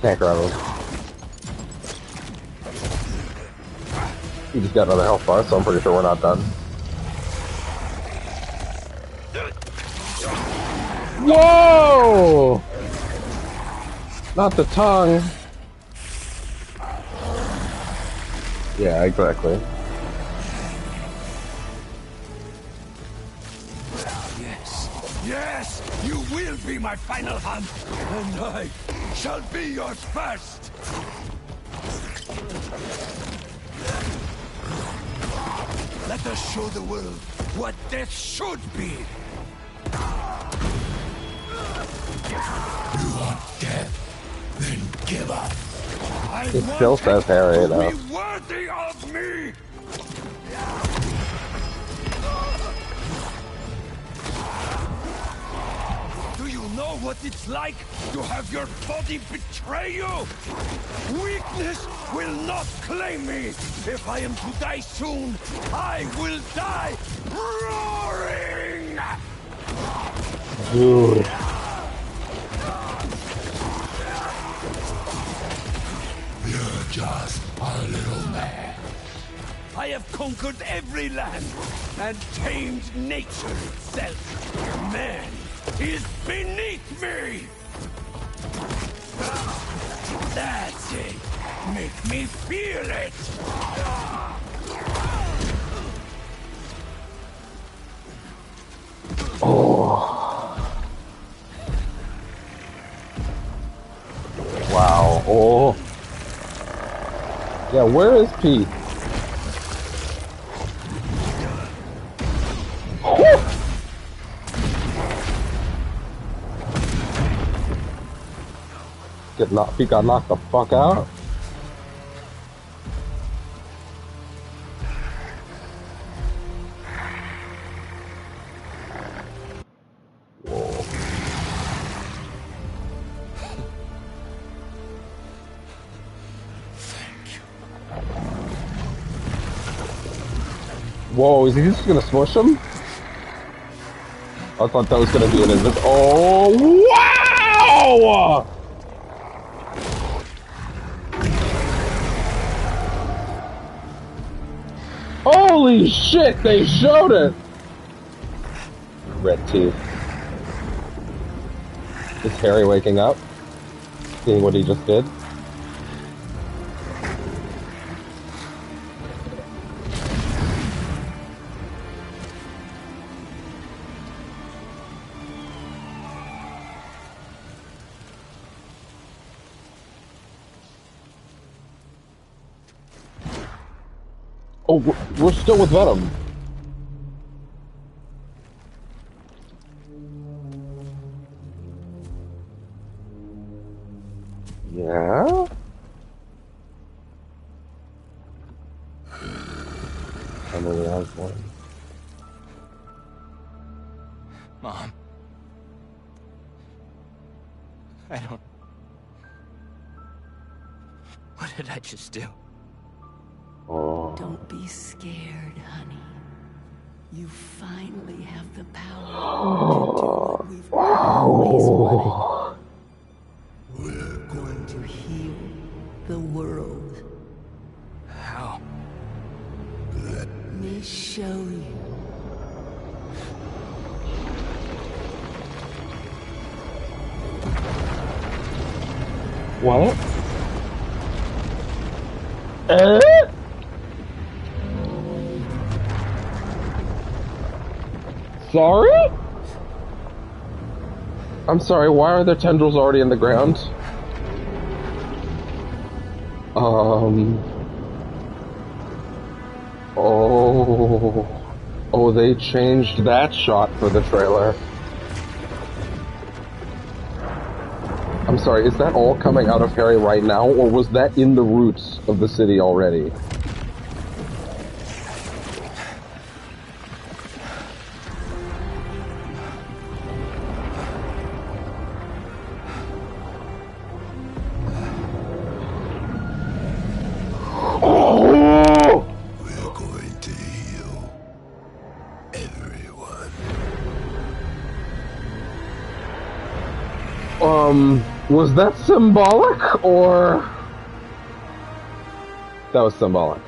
Can't grab him. He just got another health bar, so I'm pretty sure we're not done. Whoa! Not the tongue. Yeah, exactly. Yes, yes, you will be my final hunt, and I shall be yours first. Let us show the world what death should be. You want death? Then give up. It still says Harry, though. Be worthy of me. Do you know what it's like to have your body betray you? Weakness will not claim me. If I am to die soon, I will die roaring. Dude. You're just a little man. I have conquered every land and tamed nature itself. Man is beneath me. That's it. Make me feel it. Wow. Oh. Yeah, where is Pete? Pete got knocked the fuck out. Whoa, is he just gonna smush him? I thought that was gonna be an invisible. Oh, wow! Holy shit, they showed it! Red teeth. Is Harry waking up? Seeing what he just did? Oh, we're still with Venom. Yeah? Emily Osborn. Mom. I don't... What did I just do? Oh. Don't be scared, honey. You finally have the power to do what we've always wanted. We're going to heal the world. How? Let me show you. What? Sorry? I'm sorry, why are there tendrils already in the ground? Oh... Oh, they changed that shot for the trailer. I'm sorry, is that all coming out of Harry right now, or was that in the roots of the city already? Was that symbolic, or... That was symbolic.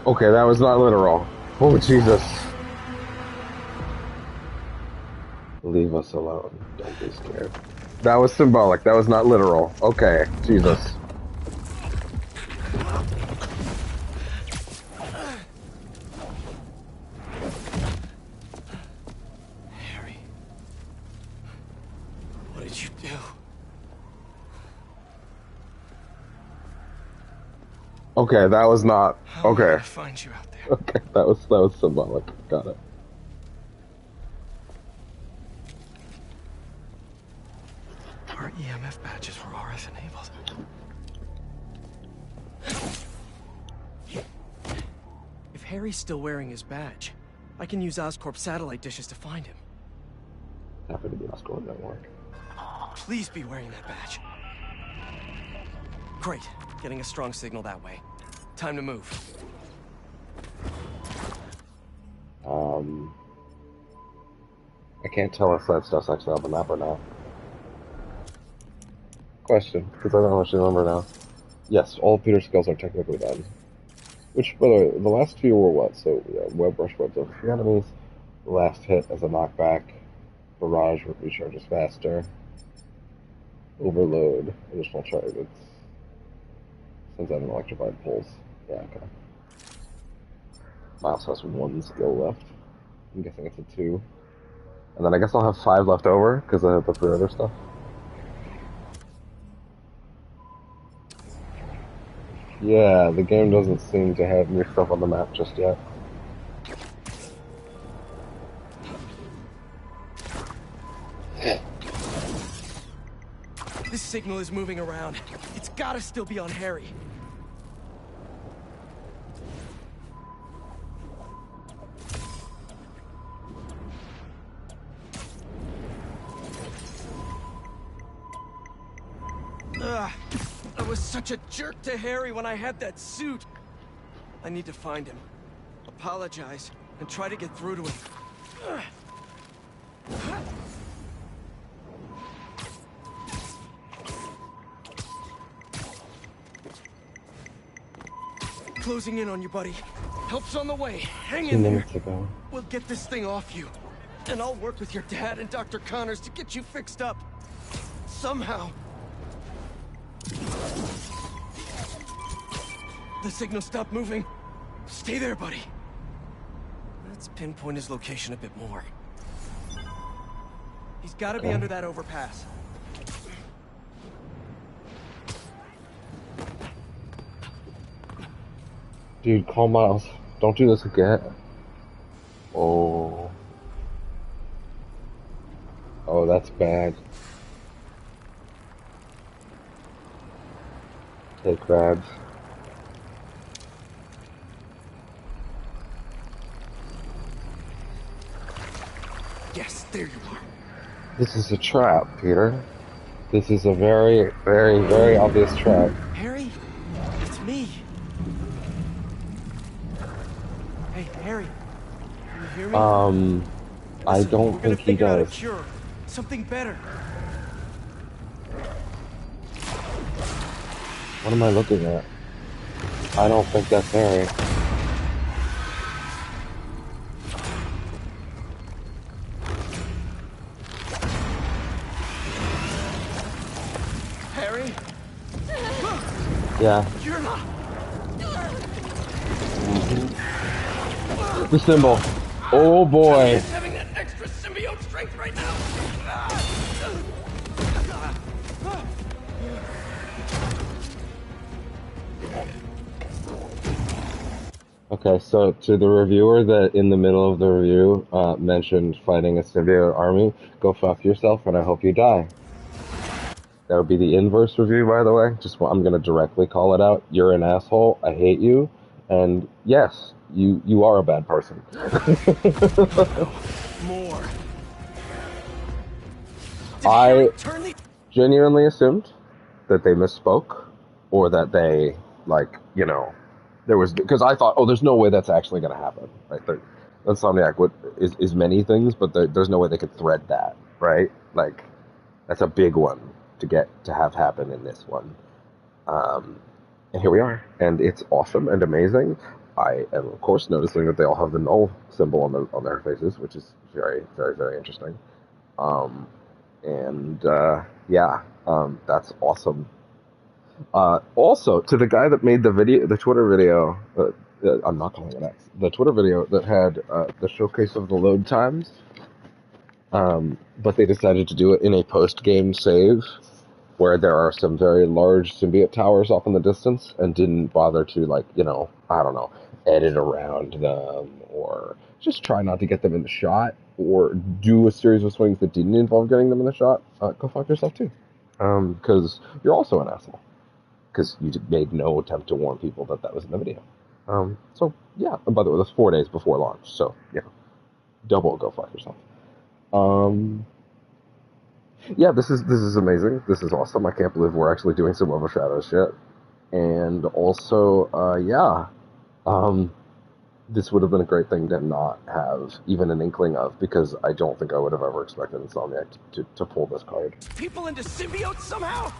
Okay, that was not literal. Oh, Jesus. Leave us alone. Don't be scared. That was symbolic. That was not literal. Okay, Jesus. Okay, that was not... Okay. I'll find you out there. Okay, that was symbolic. Got it. Our EMF badges were RF enabled. If Harry's still wearing his badge, I can use Oscorp's satellite dishes to find him. Happy to be Oscorp network. Please be wearing that badge. Great. Getting a strong signal that way. Time to move. I can't tell if that stuff's actually on the map or not. Question, because I don't actually remember now. Yes, all Peter's skills are technically done. Which, by the way, the last two were what? So, yeah, web rush webs over 3 enemies. The last hit as a knockback. Barrage recharges faster. Overload. Additional targets. Sends out an electrified pulse. Yeah, okay. Miles has 1 skill left. I'm guessing it's a 2. And then I guess I'll have 5 left over, because I have the 3 other stuff. Yeah, the game doesn't seem to have new stuff on the map just yet. This signal is moving around. It's gotta still be on Harry. Ugh, I was such a jerk to Harry when I had that suit. I need to find him, apologize, and try to get through to him. Closing in on you, buddy. Help's on the way. Hang in there. 2 minutes ago. We'll get this thing off you. And I'll work with your dad and Dr. Connors to get you fixed up. Somehow. The signal stopped moving. Stay there, buddy. Let's pinpoint his location a bit more. He's gotta be under that overpass. Dude, call Miles. Don't do this again. Oh. Oh, that's bad. Take crabs. Yes, there you are. This is a trap, Peter. This is a very, very, very obvious trap. Harry? It's me. Hey, Harry. Can you hear me? I don't think he does. Out a cure. Something better. What am I looking at? I don't think that's Harry. Harry? Yeah. You're not. The symbol. Oh boy. Having that extra symbiote strength right now. Okay, so to the reviewer that in the middle of the review mentioned fighting a symbiote army, go fuck yourself and I hope you die. That would be the inverse review, by the way. I'm gonna directly call it out. You're an asshole. I hate you. And yes, you are a bad person. More. I genuinely assumed that they misspoke, or that they there was, because I thought, oh, there's no way that's actually going to happen, right? Insomniac is many things, but there's no way they could thread that, right? Like, that's a big one to have happen in this one. And here we are, and it's awesome and amazing. I am, of course, noticing that they all have the null symbol on their faces, which is very, very, very interesting. That's awesome. Also, to the guy that made the Twitter video, I'm not calling it X, the Twitter video that had the showcase of the load times, but they decided to do it in a post-game save, where there are some very large symbiote towers off in the distance, and didn't bother to, I don't know, edit around them, or just try not to get them in the shot, or do a series of swings that didn't involve getting them in the shot. Go fuck yourself too. Because you're also an asshole. Because you made no attempt to warn people that was in the video. So, yeah. And by the way, that's 4 days before launch, so, double go fuck yourself. This is amazing. This is awesome. I can't believe we're actually doing some Overshadow shit. And also, this would have been a great thing to not have even an inkling of, because I don't think I would have ever expected Insomniac to pull this card. People into symbiotes somehow?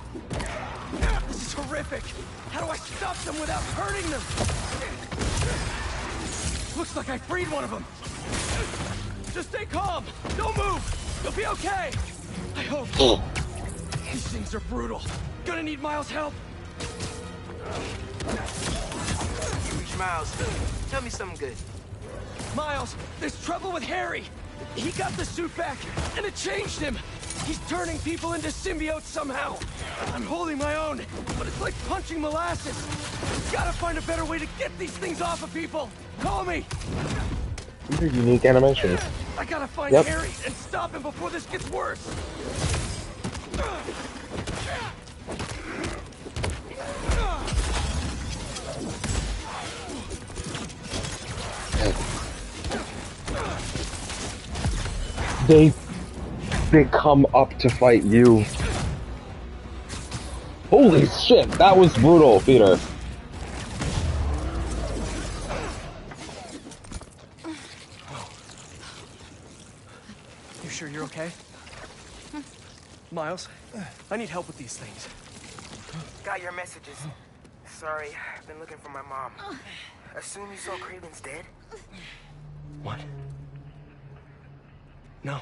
This is horrific. How do I stop them without hurting them? Looks like I freed one of them. Just stay calm. Don't move. You'll be okay. I hope. These things are brutal. Gonna need Miles' help. Miles, tell me something good. Miles, there's trouble with Harry. He got the suit back, and it changed him. He's turning people into symbiotes somehow. I'm holding my own, but it's like punching molasses. Gotta find a better way to get these things off of people. Call me. These are unique animations. I gotta find Harry and stop him before this gets worse. They come up to fight you. Holy shit, that was brutal, Peter. You sure you're okay? Miles, I need help with these things. Got your messages. Sorry, I've been looking for my mom. Assume you saw Craven's dead? What? No.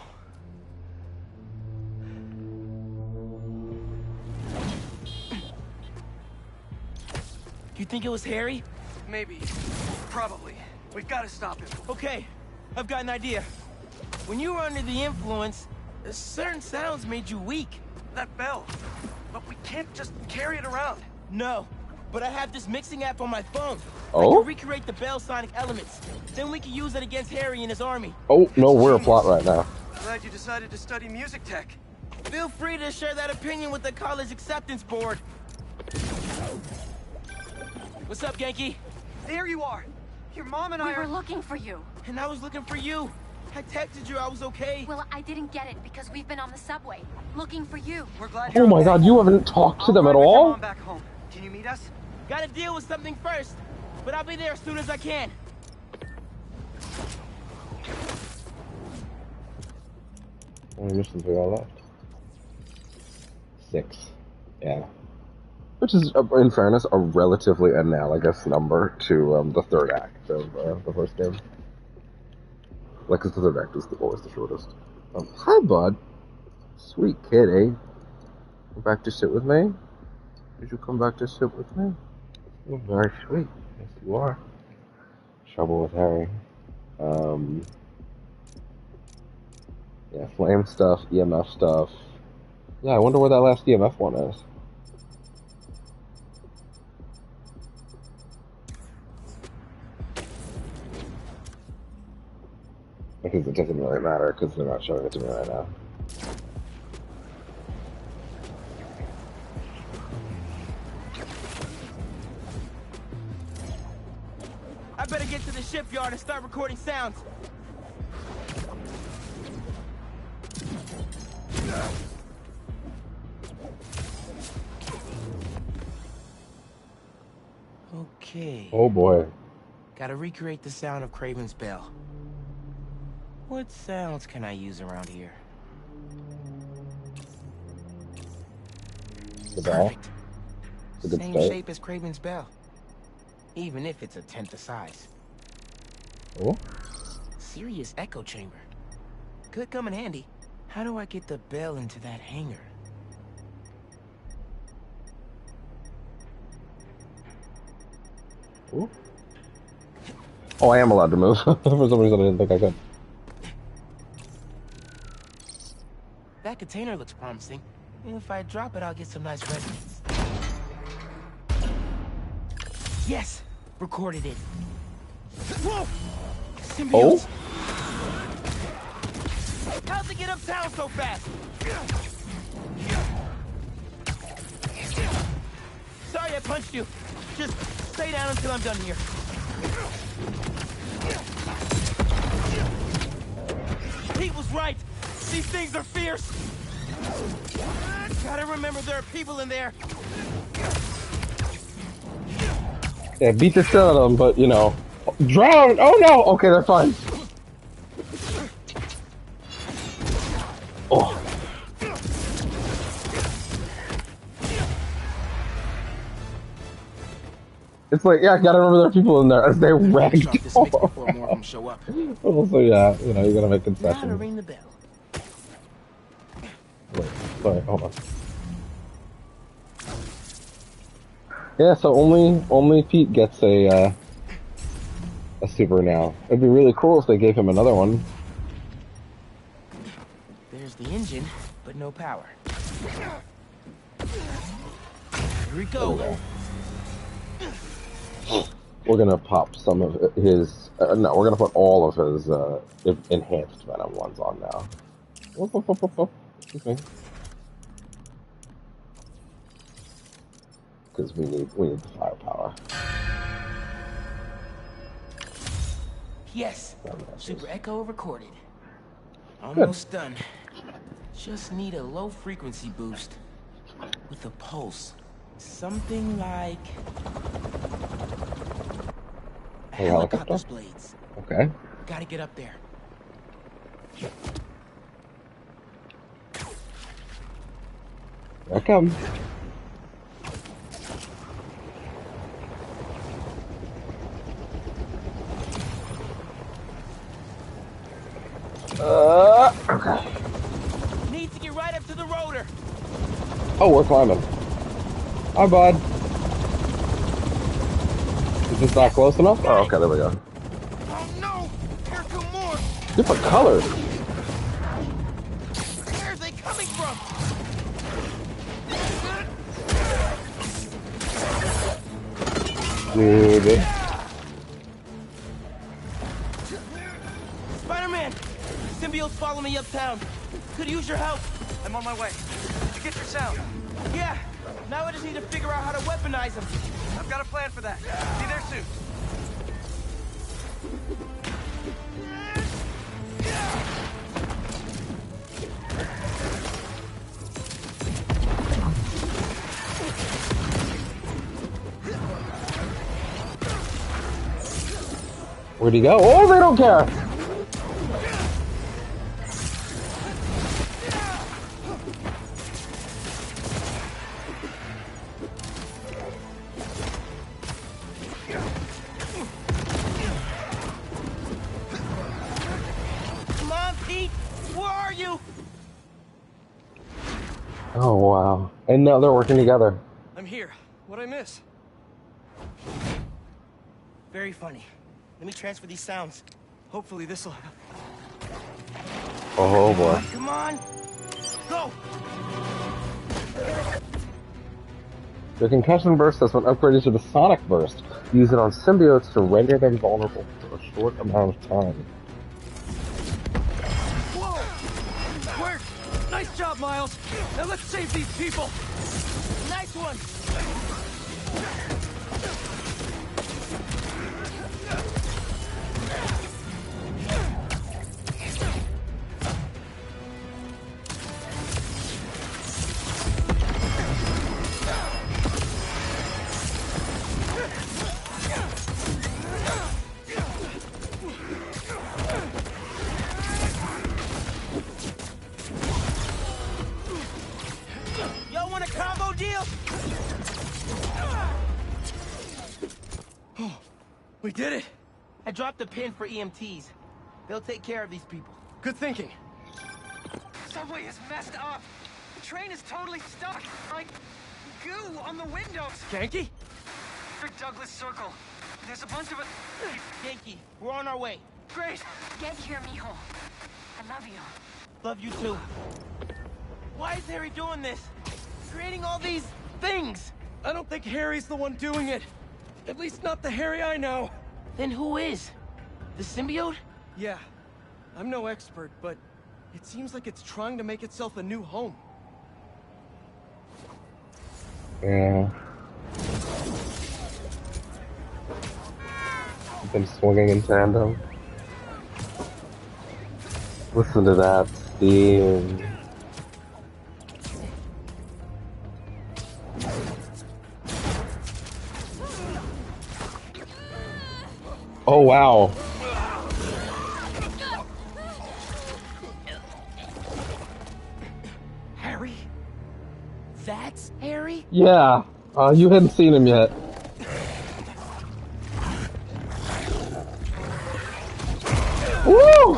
You think it was Harry? Maybe. Probably. We've got to stop him. Okay, I've got an idea. When you were under the influence, certain sounds made you weak. That bell. But we can't just carry it around. No, but I have this mixing app on my phone. Oh? I can recreate the bell sonic elements. Then we can use it against Harry and his army. Oh, no, we're a plot right now. Glad you decided to study music tech. Feel free to share that opinion with the college acceptance board. What's up, Genki? There you are. Your mom and I were looking for you. And I was looking for you. I texted you I was okay. Well, I didn't get it because we've been on the subway looking for you. We're glad Oh my god, you haven't talked to them at all? Mom back home. Can you meet us? Gotta deal with something first, but I'll be there as soon as I can. How many missions we got left? 6. Yeah. Which is, in fairness, a relatively analogous number to the third act of the first game. Like, because the third act is always the shortest. Hi, bud. Sweet kitty. Come back to sit with me? Did you come back to sit with me? You're very sweet. Yes, you are. Trouble with Harry. Yeah, flame stuff, EMF stuff. Yeah, I wonder where that last EMF one is. Because it doesn't really matter, because they're not showing it to me right now. I better get to the shipyard and start recording sounds. Okay. Oh boy. Gotta recreate the sound of Craven's bell. What sounds can I use around here? The bell. Perfect. It's a good Same start. shape as Craven's bell. Even if it's a tenth the size. Oh. Serious echo chamber. Could come in handy. How do I get the bell into that hangar? Ooh. Oh, I am allowed to move. For some reason, I didn't think I could. That container looks promising. If I drop it, I'll get some nice resonance. Yes! Recorded it. Whoa! Symbiotes! Oh? How'd they get uptown so fast? Sorry I punched you. Just stay down until I'm done here. Pete was right. These things are fierce. Gotta remember there are people in there. Yeah, beat the shit out of them, but, you know. Drown! Oh no! Okay, they're fine. Oh. It's like, yeah, I gotta remember there are people in there as they wrecked. Before more of them show up. Also, yeah, you know, you gotta make concessions. Now to ring the bell. Wait, sorry, hold on. Yeah, so only Pete gets a super now. It'd be really cool if they gave him another one. There's the engine, but no power. Here we go. We're gonna pop some of his. No, we're gonna put all of his enhanced venom ones on now. Whoop, whoop, whoop, whoop, whoop. Excuse me. Because we need the firepower. Yes. Super Echo recorded. Almost done. Just need a low frequency boost with a pulse. Something like a helicopter's blades. Okay. Gotta get up there. Here I come. Okay. Need to get right up to the rotor. Oh, we're climbing. Hi, bud. Is this not close enough? Oh, okay, there we go. Oh no! Here come more! Different colors. Where are they coming from? Dude. Spider-Man! Symbiotes follow me uptown. Could use your help. I'm on my way. Did you get your sound? Yeah. Now I just need to figure out how to weaponize them. I've got a plan for that. Be there soon. Where'd he go? Oh, they don't care. Come on, Pete! Where are you? Oh, wow. And now they're working together. I'm here. What'd I miss? Very funny. Let me transfer these sounds. Hopefully this'll... Oh boy. Come on. Go. The concussion burst has been upgraded to the sonic burst. Use it on symbiotes to render them vulnerable for a short amount of time. Whoa! Work! Nice job, Miles! Now let's save these people! Nice one. Y'all want a combo deal? Oh, we did it! I dropped a pin for EMTs. They'll take care of these people. Good thinking. Subway is messed up. The train is totally stuck. Like goo on the windows. Ganke? Douglas Circle. There's a bunch of us. Yankee, we're on our way. Great. Get here, mijo. I love you. Love you too. Why is Harry doing this? Creating all these things? I don't think Harry's the one doing it. At least not the Harry I know. Then who is? The symbiote? Yeah. I'm no expert, but it seems like it's trying to make itself a new home. Yeah. Them swinging in tandem. Listen to that steam. Oh wow. Harry? That's Harry? Yeah. You hadn't seen him yet. Woo!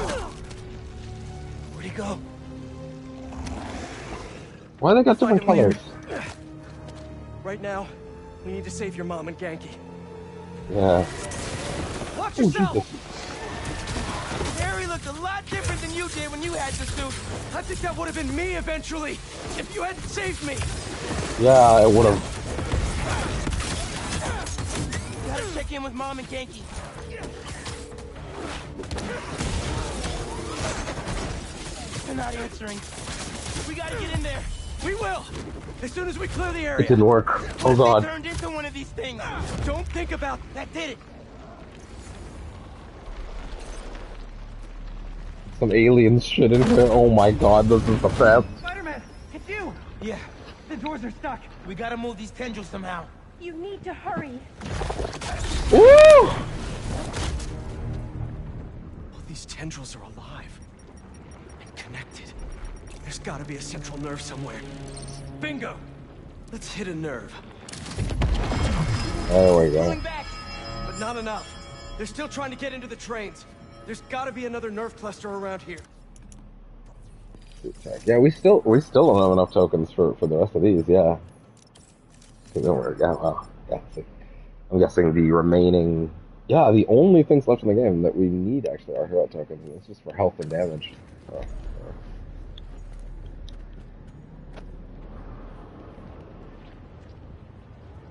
Where'd he go? Why they got different Find him colors? later. Right now, we need to save your mom and Ganke. Yeah. Watch Oh, yourself! Jesus. Harry looked a lot different than you did when you had the suit. I think that would have been me eventually, if you hadn't saved me. Yeah, it would have. Gotta check in with Mom and Ganke. They're not answering. We gotta get in there. We will! As soon as we clear the It area. didn't work. Oh They god. turned into one of these things. Don't think about That did it. Some alien shit in here. Oh my god, this is the best. Spider-Man, it's you! Yeah, the doors are stuck. We gotta move these tendrils somehow. You need to hurry. Woo! All these tendrils are alive. And connected. There's gotta be a central nerve somewhere. Bingo! Let's hit a nerve. There we go. Pulling back. But not enough. They're still trying to get into the trains. There's gotta be another nerve cluster around here. Yeah, we still don't have enough tokens for the rest of these. Yeah. Okay, don't worry. Yeah, well, yeah. See. I'm guessing the remaining. Yeah, the only things left in the game that we need actually are hero tokens, and it's just for health and damage. So,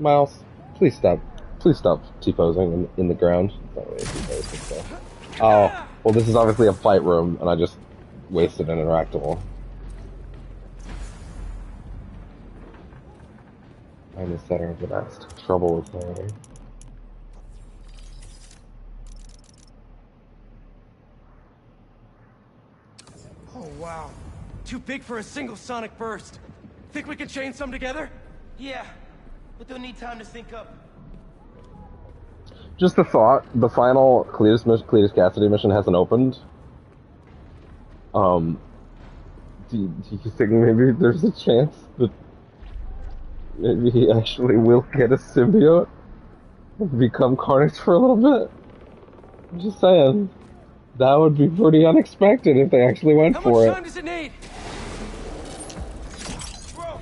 Miles, please stop T-posing in the ground. It's not really a T-pose, so. Oh, well, this is obviously a fight room, and I just wasted an interactable. I'm the center of the nest. Trouble with planning. Oh, wow. Too big for a single sonic burst. Think we can chain some together? Yeah, but they'll need time to sync up. Just a thought, the final Cletus Cassidy mission hasn't opened. Do you think maybe there's a chance that maybe he actually will get a symbiote and become Carnage for a little bit? I'm just saying, that would be pretty unexpected if they actually went How for much it. time does it need? Bro,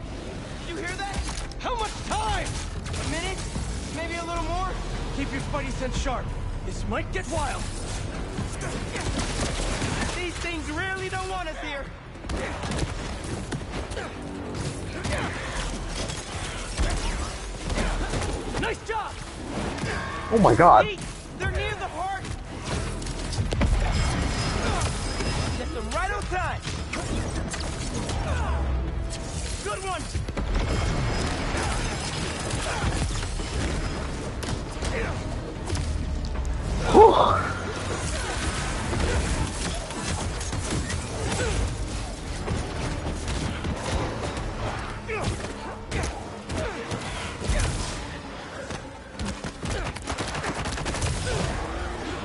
did you hear that? How much time? A minute? Maybe a little more? Keep your spidey sense sharp. This might get wild. These things really don't want us Oh my god. They're near the heart. Get them right on time. Good one.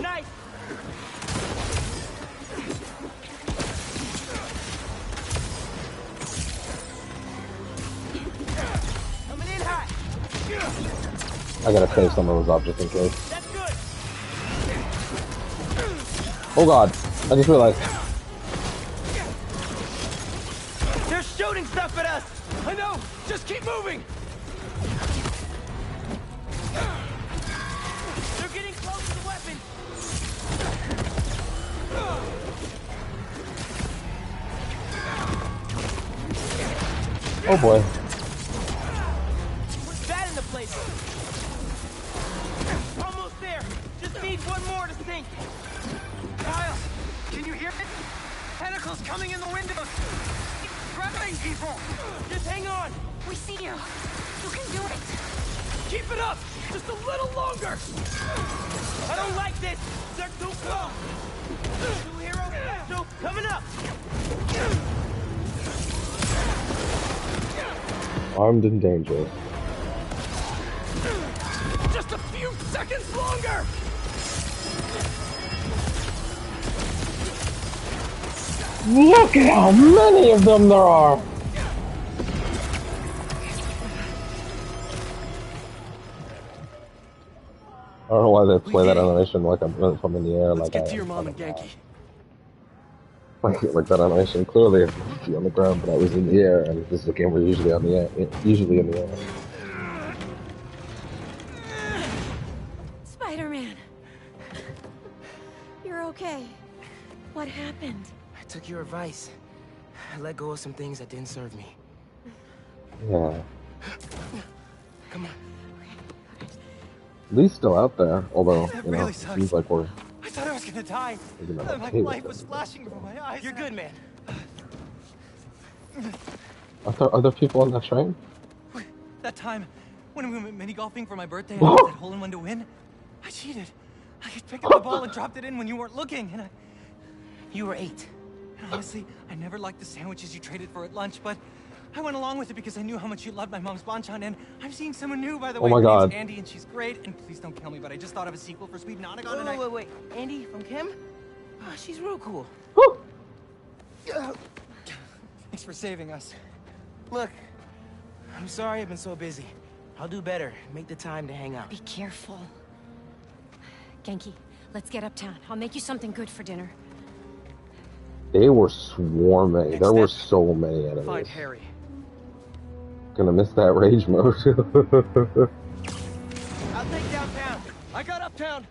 Nice. Coming in hot. I gotta save some of those up just in case. That's good. Oh god, I just realized. They're shooting stuff at us. I know. Just keep moving. They're getting close to the weapon. Oh boy. Put that in the place. Almost there. Just need one more to sink. Kyle, can you hear it? Tentacles coming in the windows. Grabbing people. Just hang on. We see you. You can do it. Keep it up. Just a little longer. I don't like this. They're too close. Two heroes special coming up. Armed and dangerous. Just a few seconds longer. Look at how many of them there are! I don't know why they play that animation like I'm from in the air. Let's like get to your mom and Genki. Like that animation. Clearly, it's on the ground, but I was in the air, and this is a game where usually on the air. Usually in the air. Spider-Man. You're okay. What happened? I took your advice. I let go of some things that didn't serve me. Yeah. Come on. At least still out there, although, That you know, really it sucks. seems like we're... I thought I was gonna die. My life was flashing before my eyes. You're good, man. Are there other people on that train? That time, when we went mini golfing for my birthday and I hit that hole-in-one to win, I cheated. I just picked up the ball and dropped it in when you weren't looking, and You were 8. And honestly, I never liked the sandwiches you traded for at lunch, but I went along with it because I knew how much you loved my mom's banchan, and I'm seeing someone new, by the way. Oh my Her name's God. Andy, and she's great, and please don't kill me, but I just thought of a sequel for Sweet Nonagon, and Wait. Andy from Kim? Oh, she's real cool. Thanks for saving us. Look, I'm sorry I've been so busy. I'll do better. Make the time to hang out. Be careful. Genki, let's get uptown. I'll make you something good for dinner. They were swarming. Next There were step, so many enemies. Find Harry. Gonna miss that rage mode. I'll take downtown. I got uptown.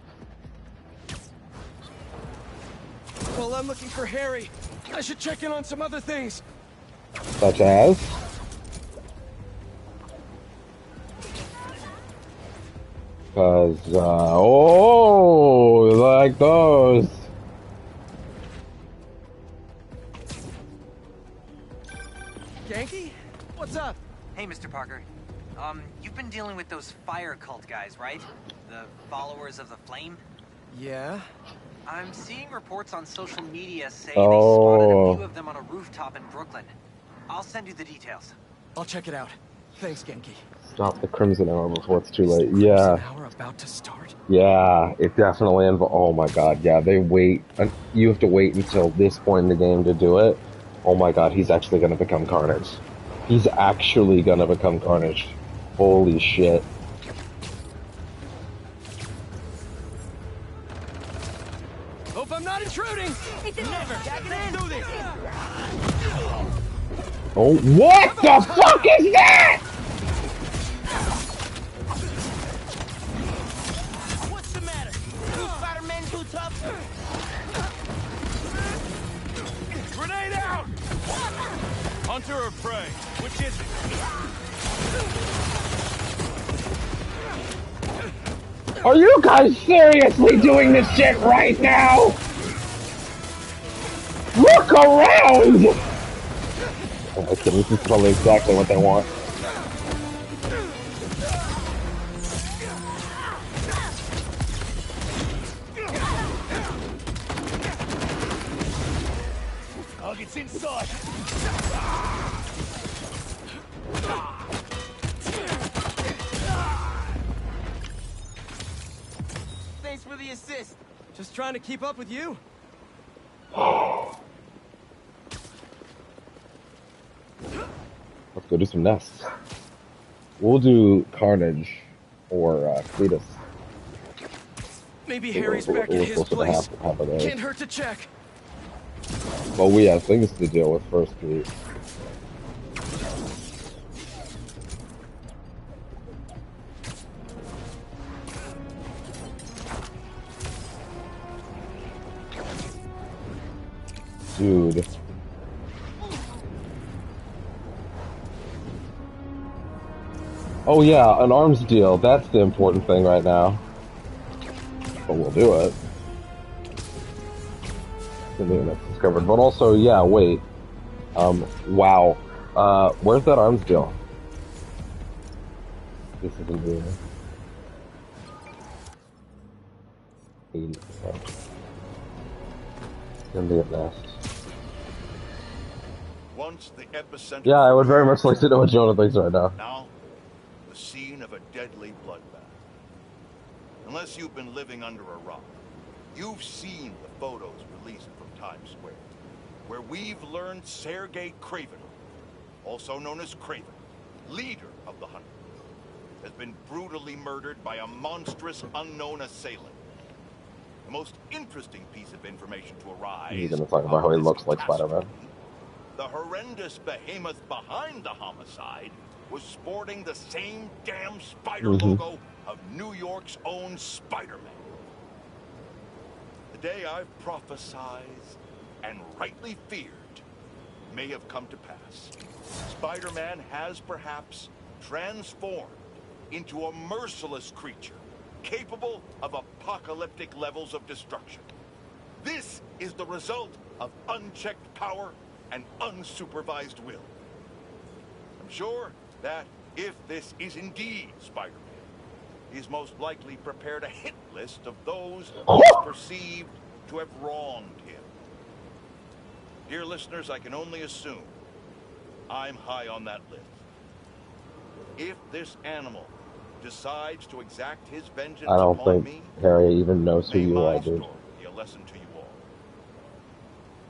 Well, I'm looking for Harry. I should check in on some other things. Such as? Cause, oh, like those. Genki? What's up? Hey, Mr. Parker. You've been dealing with those fire cult guys, right? The followers of the flame? Yeah? I'm seeing reports on social media say they spotted a few of them on a rooftop in Brooklyn. I'll send you the details. I'll check it out. Thanks, Genki. Stop the Crimson Hour before it's too late. Yeah. Hour about to start? Yeah, it definitely involves. Oh my god, yeah, they wait. You have to wait until this point in the game to do it. Oh my god, he's actually gonna become Carnage. He's actually gonna become Carnage. Holy shit. Hope I'm not intruding! Never! Let's do this! Oh, what the fuck is that?! What's the matter? You Spider-Man too tough? Grenade out! Hunter or prey? Which is it? Are you guys seriously doing this shit right now? Look around! Okay, this is probably exactly what they want. Target's inside. Thanks for the assist. Just trying to keep up with you. Let's go do some nests. We'll do Carnage or Cletus. Maybe Harry's back at his place. Can't hurt to check. Well, we have things to deal with first, Pete. Dude. Oh yeah, an arms deal. That's the important thing right now. But we'll do it. Something that's discovered. But also, yeah, wait. Wow. Where's that arms deal? This isn't here. 80%. Gonna be at last. Once the epicenter. Yeah, I would very much like to know what Jonah thinks right now. Now, the scene of a deadly bloodbath. Unless you've been living under a rock, you've seen the photos released from Times Square, where we've learned Sergei Kraven, also known as Kraven, leader of the Hunt, has been brutally murdered by a monstrous unknown assailant. The most interesting piece of information to arise. He's gonna talk about how he looks like Spider-Man. The horrendous behemoth behind the homicide was sporting the same damn spider logo of New York's own Spider-Man. The day I've prophesied and rightly feared may have come to pass. Spider-Man has perhaps transformed into a merciless creature capable of apocalyptic levels of destruction. This is the result of unchecked power and unsupervised will. I'm sure that if this is indeed Spider-Man, he's most likely prepared a hit list of those who is perceived to have wronged him. Dear listeners, I can only assume I'm high on that list. If this animal decides to exact his vengeance I don't upon think me, Harry even knows who may you my are, dude. story be a lesson to you all.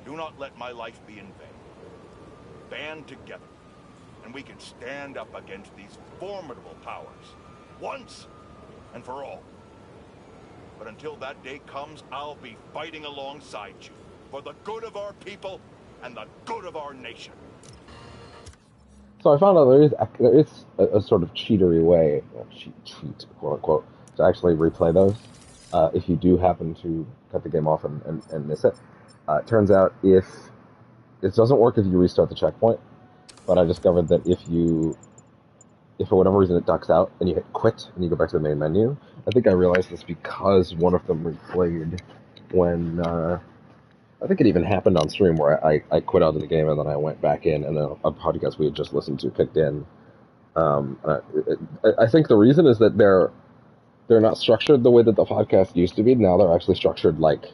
Do not let my life be in vain. Band together, and we can stand up against these formidable powers, once and for all. But until that day comes, I'll be fighting alongside you, for the good of our people and the good of our nation. So I found out there is a sort of cheatery way, cheat, quote unquote, to actually replay those. If you do happen to cut the game off and miss it. It turns out it doesn't work if you restart the checkpoint, but I discovered that if for whatever reason it ducks out and you hit quit and you go back to the main menu, I think I realized this because one of them replayed when, I think it even happened on stream where I quit out of the game and then I went back in and then a podcast we had just listened to kicked in. I think the reason is that they're not structured the way that the podcast used to be. Now they're actually structured like,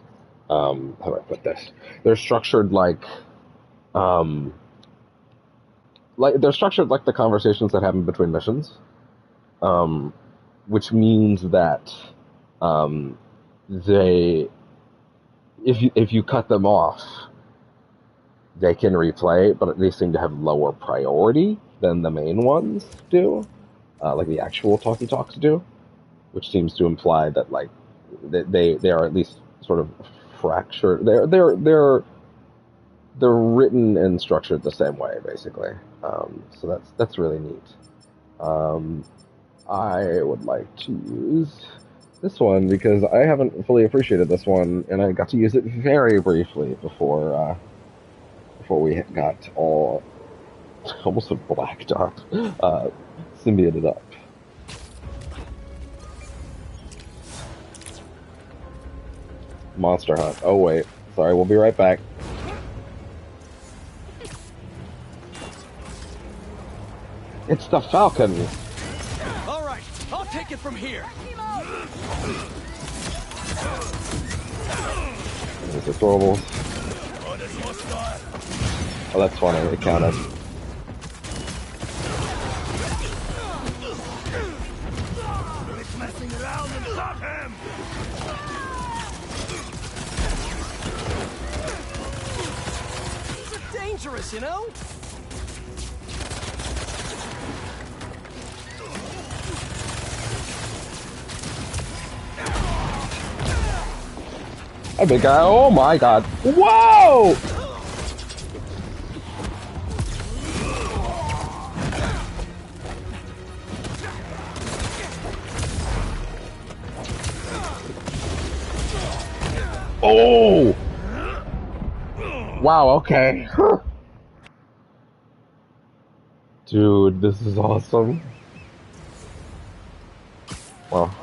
how do I put this? They're structured like they're structured like the conversations that happen between missions, which means that if you cut them off, they can replay, but they seem to have lower priority than the main ones do, like the actual talkie talks do, which seems to imply that like they are at least sort of fractured. They're written and structured the same way, basically. So that's really neat. I would like to use this one because I haven't fully appreciated this one, and I got to use it very briefly before we got all almost blacked up, symbioted up. Monster Hunt. Oh wait, sorry, we'll be right back. It's the Falcon. All right, I'll take it from here. There's the throwables. Oh, that's funny. It counted. It's messing around and stop him! These are dangerous, you know? Hey, big guy. Oh my god. Whoa! Oh! Wow, okay. Dude, this is awesome. Well,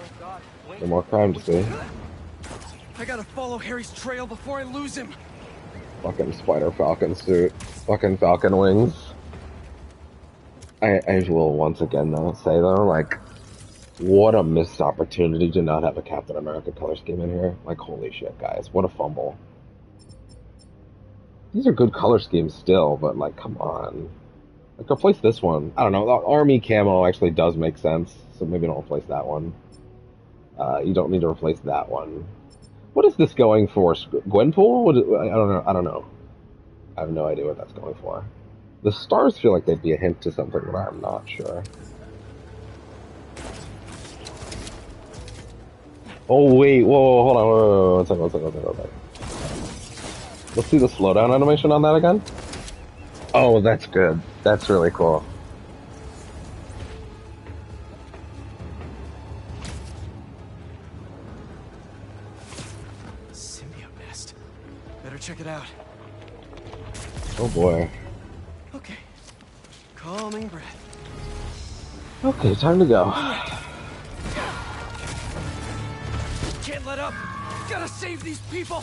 no more crime to see. I gotta follow Harry's trail before I lose him. Fucking Spider Falcon suit. Fucking Falcon wings. I will once again though say though, like, what a missed opportunity to not have a Captain America color scheme in here. Like, holy shit, guys. What a fumble. These are good color schemes still, but like, come on. Like, replace this one. I don't know, the army camo actually does make sense, so maybe don't replace that one. You don't need to replace that one. What is this going for? Gwenpool? I don't know. I don't know. I have no idea what that's going for. The stars feel like they'd be a hint to something, but I'm not sure. Oh wait, whoa, hold on, whoa, one second. Let's see the slowdown animation on that again. Oh, that's good. That's really cool. Better check it out. Oh boy. Okay. Calming breath. Okay, time to go. Can't let up. Gotta save these people.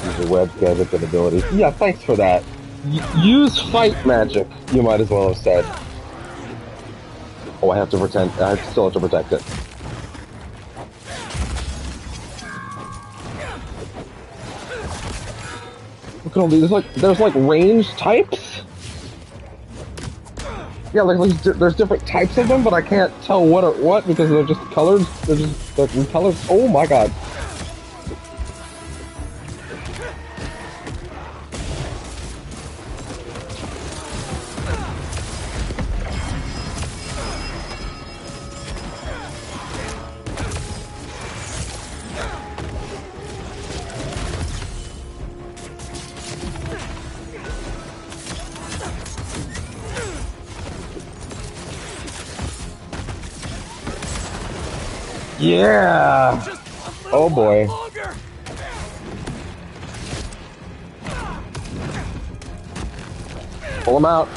Use your web gadgets and abilities. Yeah, thanks for that. Use fight magic. You might as well have said. Oh, I have to pretend. I still have to protect it. Look at all these. There's like range types. Yeah, like there's different types of them, but I can't tell what are what because they're just colors. They're colors. Oh my god. Yeah! Oh boy. Pull him out.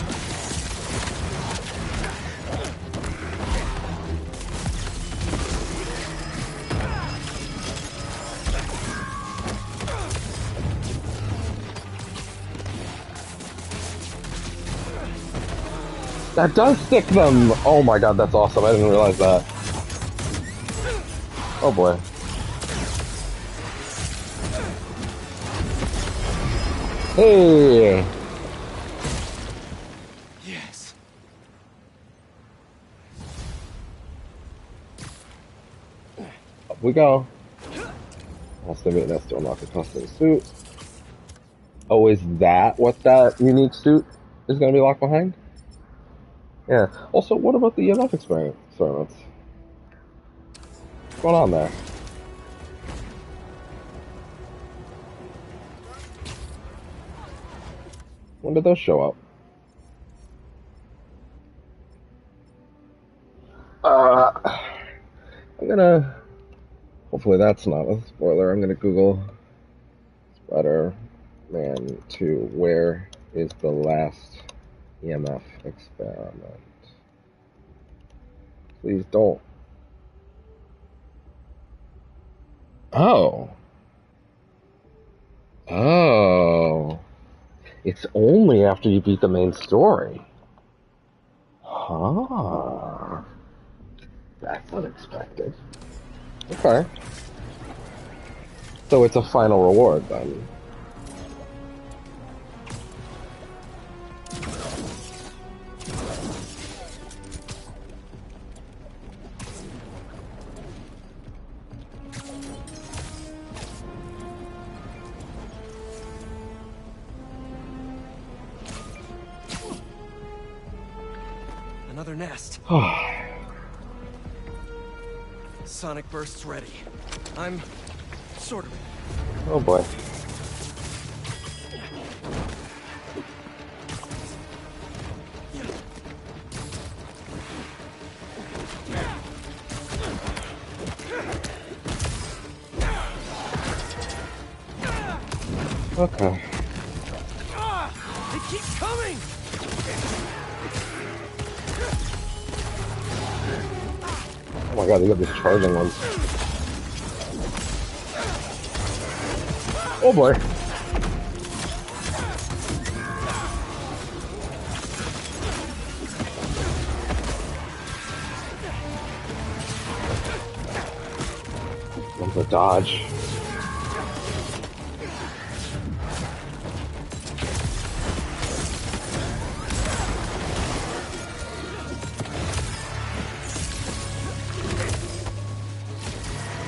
That does stick them! Oh my god, that's awesome. I didn't realize that. Oh boy. Hey! Yes. Up we go. Estimate that's to unlock a custom suit. Oh, is that what that unique suit is going to be locked behind? Yeah. Also, what about the EMF experiments? What's going on there? When did those show up? I'm gonna... Hopefully that's not a spoiler. I'm gonna Google Spider-Man 2. Where is the last EMF experiment? Please don't. Oh. Oh. It's only after you beat the main story. Huh. That's unexpected. Okay. So it's a final reward then. Another nest. Sonic burst's ready. I'm sort of. Oh boy. Okay. They keep coming! Oh my god, you got these charging ones. Oh boy. One's a dodge.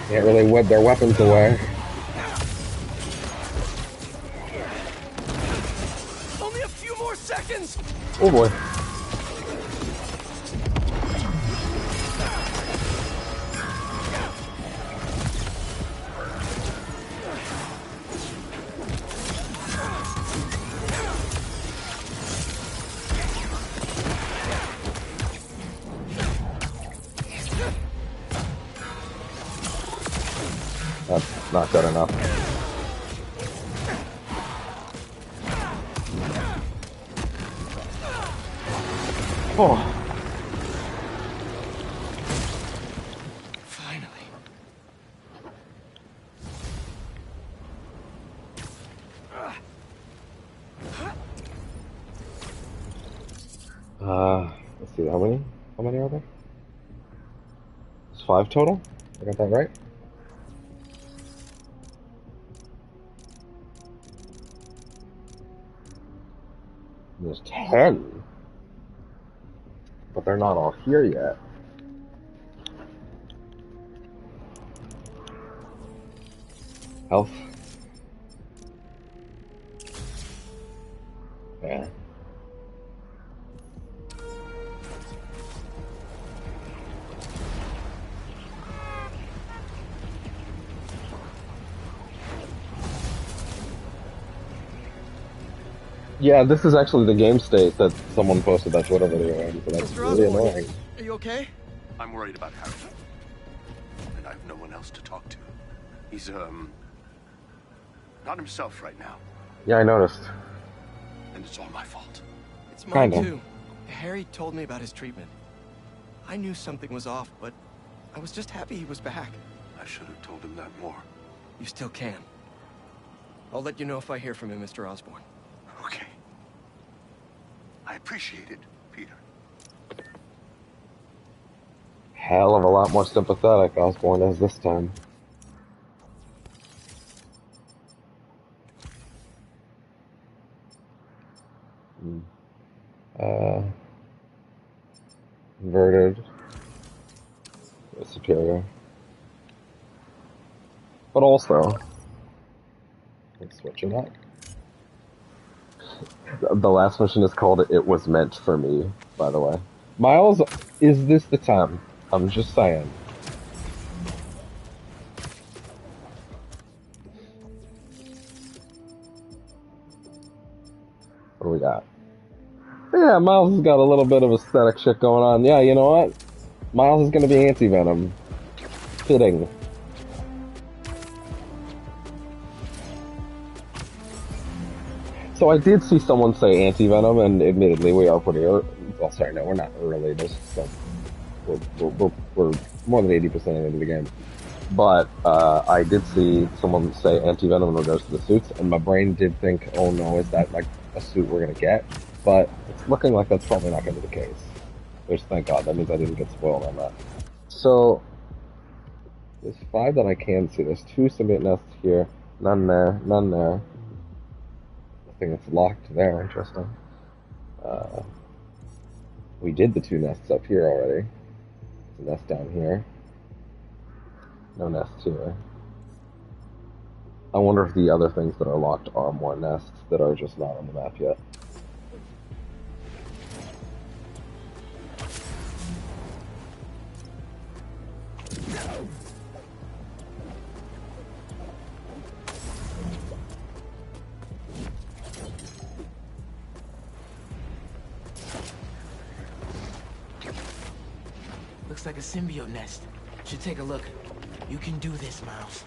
Can't really whip their weapons away. Only a few more seconds! Oh boy. That's not good enough. Oh. Finally. Let's see, how many? How many are there? It's 5 total? I got that right? There's 10. But they're not all here yet. Health. Yeah. Yeah, this is actually the game state that someone posted that Twitter video on, so that's really annoying. Are you okay? I'm worried about Harry. And I have no one else to talk to. He's, not himself right now. Yeah, I noticed. And it's all my fault. It's mine Kinda. too. Harry told me about his treatment. I knew something was off, but I was just happy he was back. I should have told him that more. You still can. I'll let you know if I hear from him, Mr. Osborn. Okay. I appreciate it, Peter. Hell of a lot more sympathetic Osborn is this time. Inverted. Superior. But also, let's switch it up. The last mission is called It Was Meant For Me, by the way. Miles, is this the time? I'm just saying. What do we got? Yeah, Miles has got a little bit of aesthetic shit going on. Yeah, you know what? Miles is gonna be anti-venom. Fitting. So I did see someone say anti-venom, and admittedly we are pretty early. Well, sorry, no, we're not early. We're more than 80% into the game. But I did see someone say anti-venom in regards to the suits, and my brain did think, oh no, is that like a suit we're gonna get? But it's looking like that's probably not gonna be the case. Which, thank God, that means I didn't get spoiled on that. So, there's 5 that I can see. There's 2 symbiote nests here, none there, none there. I think it's locked there, interesting. We did the 2 nests up here already. There's a nest down here. No nests here. I wonder if the other things that are locked are more nests that are just not on the map yet. Looks like a symbiote nest. Should take a look. You can do this, Miles.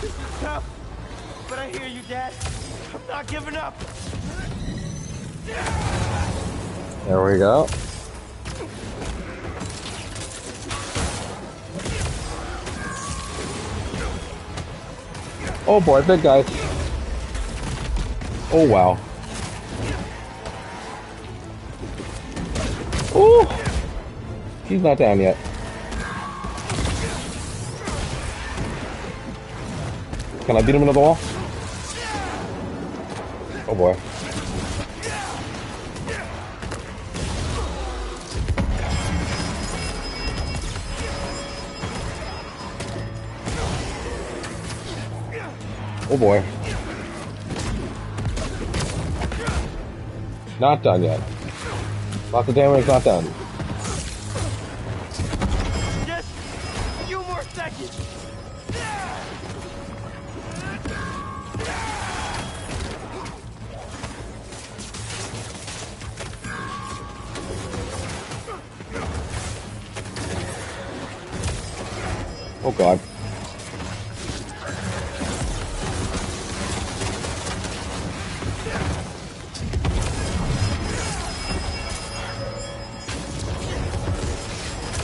This is tough, but I hear you, Dad. I'm not giving up. There we go. Oh boy, big guy. Oh wow. Ooh! He's not down yet. Can I beat him into the wall? Oh boy. Oh boy. Not done yet. Lots of damage, not done. Just a few more seconds. Oh god.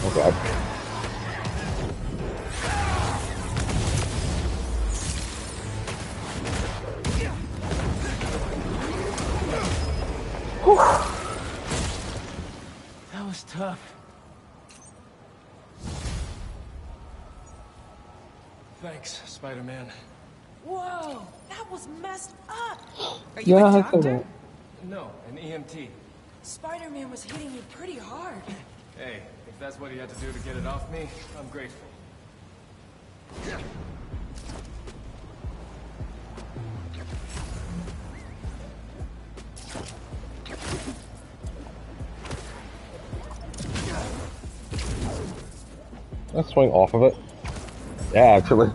Oh god. Whew. That was tough. Thanks, Spider-Man. Whoa, that was messed up. Are you a Yeah, I doctor? said that. No, an EMT. Spider-Man was hitting you pretty hard. Hey, if that's what he had to do to get it off me, I'm grateful. Let's swing off of it. Yeah, actually.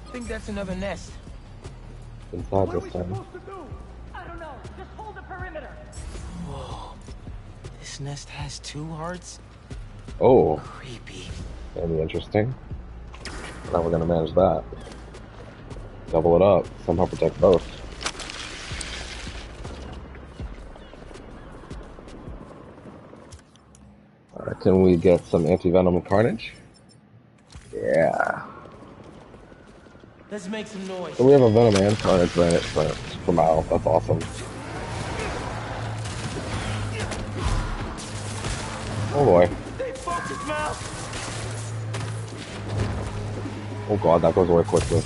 I think that's another nest. Inside this time. I don't know. Just hold the perimeter. Whoa. This nest has 2 hearts? Oh, Creepy. that'll be interesting. How we're gonna manage that. Double it up. Somehow protect both. Can we get some anti-venom carnage? Yeah. Let's make some noise. So we have a venom and carnage for Miles. That's awesome. Oh boy. Stay focused, Mal. Oh god, that goes away quickly.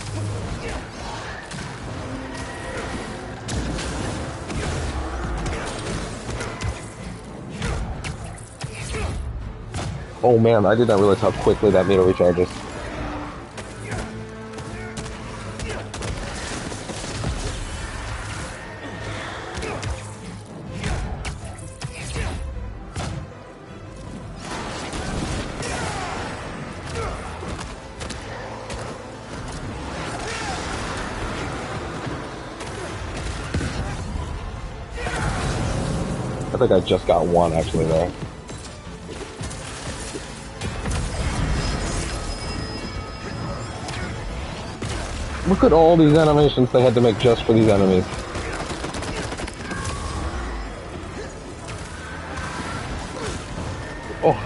Oh man, I did not realize how quickly that meter recharges. I think I just got one actually there. Look at all these animations they had to make just for these enemies. Oh.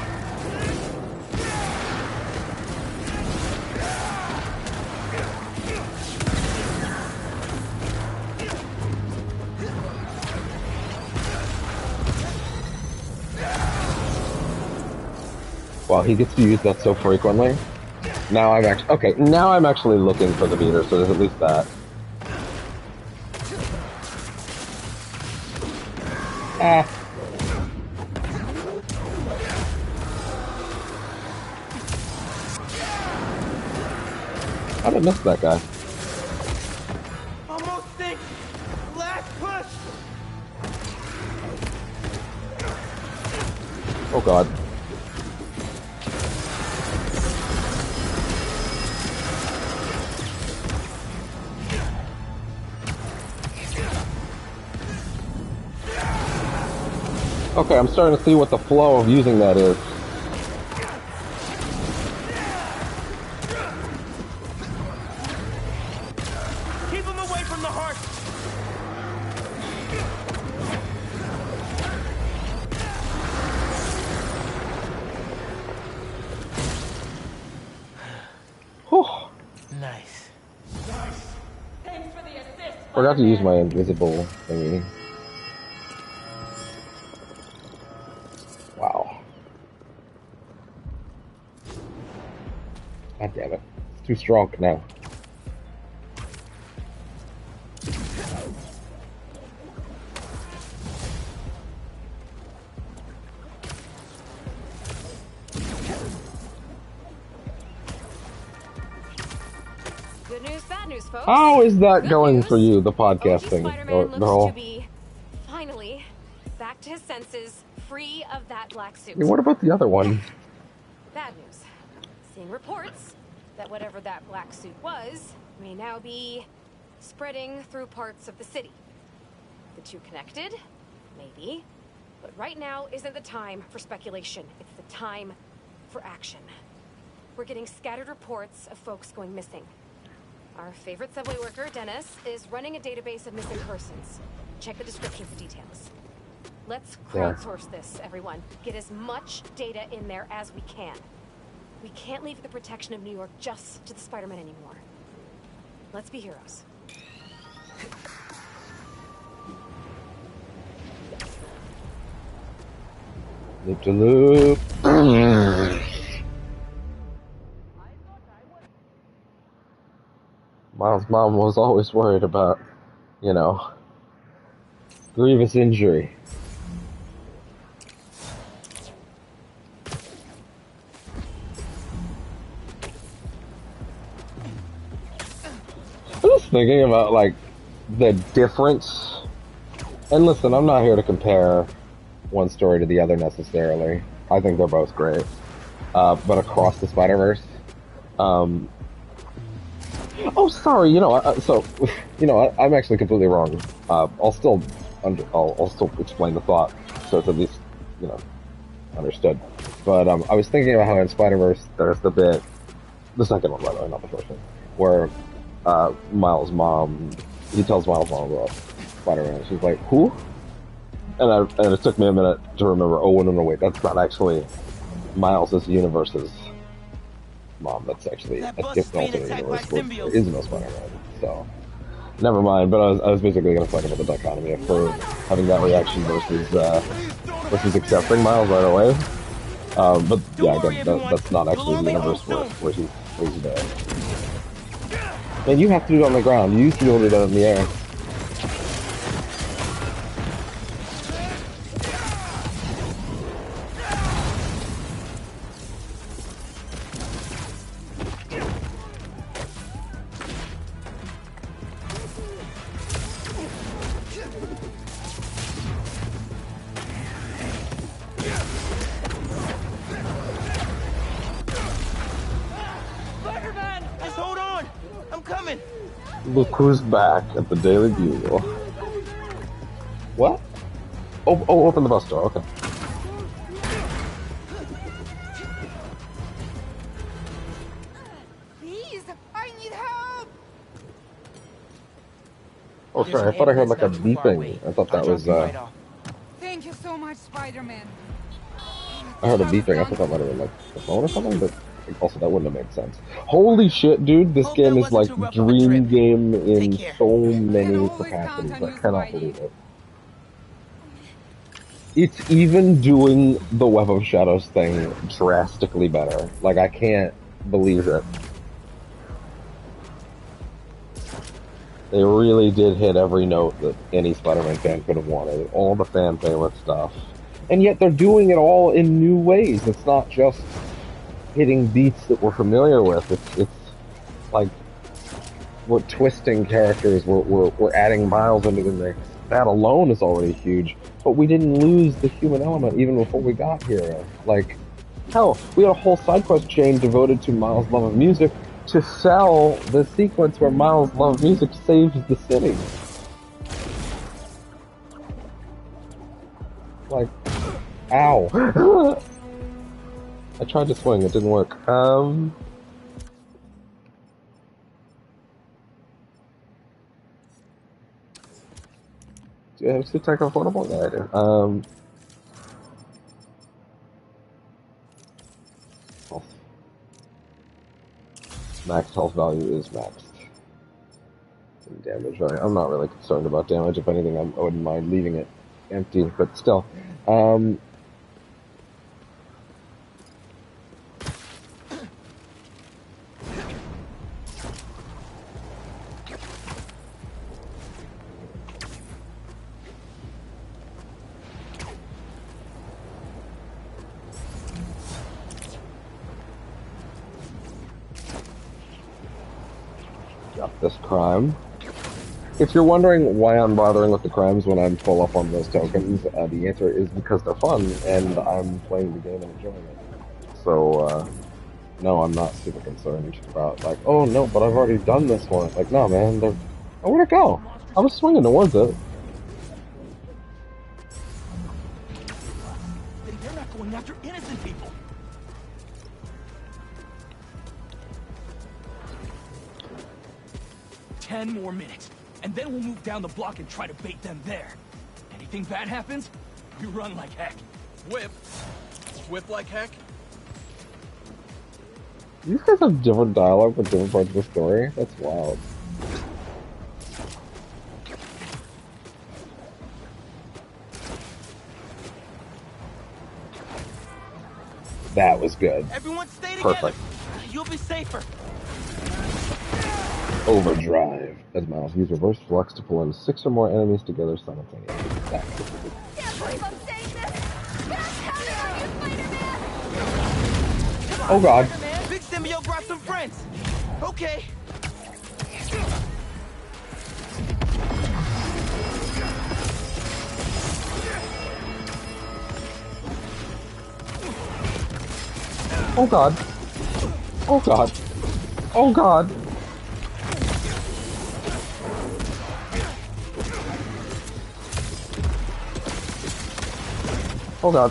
Wow, he gets to use that so frequently. Now I'm actually okay. Now I'm actually looking for the meter, so there's at least that. Ah. How did I miss that guy? Almost think. Last push. Oh god. Okay, I'm starting to see what the flow of using that is. Keep him away from the heart. Whew. Nice. Thanks for the assist. Forgot to use my invisible thingy. Wow. God damn it. It's too strong now. Good news, bad news, folks. How is that Good going news. for you, the podcast OG thing? Spider-Man looks Girl? to be finally back to his senses, free of that black suit. Yeah, what about the other one? Bad news. Seeing reports that whatever that black suit was may now be spreading through parts of the city. The two connected? Maybe. But right now isn't the time for speculation. It's the time for action. We're getting scattered reports of folks going missing. Our favorite subway worker, Dennis, is running a database of missing persons. Check the description for details. Let's crowdsource this, everyone. Get as much data in there as we can. We can't leave the protection of New York just to the Spider-Man anymore. Let's be heroes. Loop to loop. Miles' mom was always worried about, you know, grievous injury. I was thinking about, like, the difference. And listen, I'm not here to compare one story to the other necessarily. I think they're both great. But across the Spider-Verse, oh, sorry. You know, I'm actually completely wrong. I'll still explain the thought, so it's at least, you know, understood. But I was thinking about how in Spider-Verse there's the second one, by the way, not the first one, where Miles' mom, he tells Miles' mom about Spider-Man. She's like, who? And it took me a minute to remember. Oh no, wait, that's not actually Miles' universe's mom. That's actually a different alternate universe where there is no Spider-Man. So, never mind. But I was basically going to talk about the dichotomy of her having that reaction versus accepting Miles right away. But yeah, again, that's not actually the universe where he's there. And you have to do it on the ground. You used to be able to do it in the air. Spider-Man! Just hold on! I'm coming! Look who's back at the Daily Bugle. What? Oh, open the bus door, okay. Please, I need help! Oh, There's sorry, an I thought I heard ambulance like a not too far away. beeping. I thought I'll that drop was, you right off. Thank you so much, Spider-Man. I heard a beeping. I thought that might have been like the phone or something, but also that wouldn't have made sense. Holy shit, dude, this Hope game that is like wasn't too rough of a dream trip. game Take in care. so Can many always count capacities. on I you, cannot Spidey. believe it. It's even doing the Web of Shadows thing drastically better. Like, I can't believe it. They really did hit every note that any Spider-Man fan could have wanted. All the fan favorite stuff. And yet they're doing it all in new ways. It's not just hitting beats that we're familiar with. It's like we're twisting characters. We're adding Miles into the mix. That alone is already huge. But we didn't lose the human element even before we got here. Like, hell, we had a whole side quest chain devoted to Miles' love of music to sell the sequence where Miles' love of music saves the city. Like, ow. I tried to swing, it didn't work. Do you have to take affordable? Yeah, I do. Max health value is maxed. And damage value. I'm not really concerned about damage. If anything, I wouldn't mind leaving it empty, but still. Got this crime. If you're wondering why I'm bothering with the crimes when I'm full up on those tokens, the answer is because they're fun, and I'm playing the game and enjoying it. So, no, I'm not super concerned about, like, oh no, but I've already done this one. Like, no, man, where'd it go? I was swinging towards it. They're not going after innocent people. Ten more minutes, and then we'll move down the block and try to bait them there. Anything bad happens, we run like heck. Whip? Whip like heck? These guys have different dialogue for different parts of the story. That's wild. That was good. Everyone stay Perfect. together. You'll be safer. Overdrive. As Miles use reverse flux to pull in 6 or more enemies together simultaneously. That's good. Can't believe I'm saying this! But I'm counting on you, Spider-Man! Oh god. Big Symbiote brought some friends. Okay. Oh god. Oh god. Oh god. Oh god.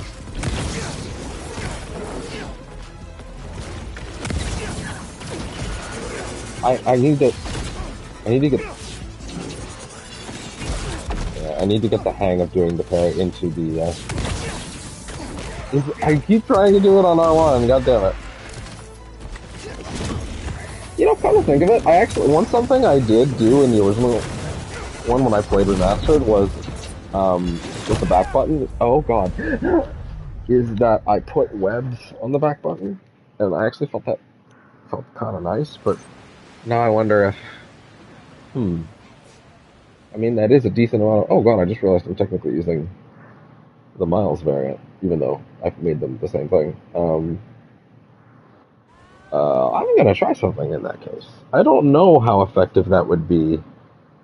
I need to get, yeah, I need to get the hang of doing the parry into the, I keep trying to do it on R1, god damn it. You know, come to think of it, I actually, something I did do in the original one when I played Remastered was, with the back button, oh god, is that I put webs on the back button, and I actually felt kind of nice, but now I wonder if, I mean, that is a decent amount of, oh god, I just realized I'm technically using the Miles variant, even though I've made them the same thing. I'm gonna try something in that case. I don't know how effective that would be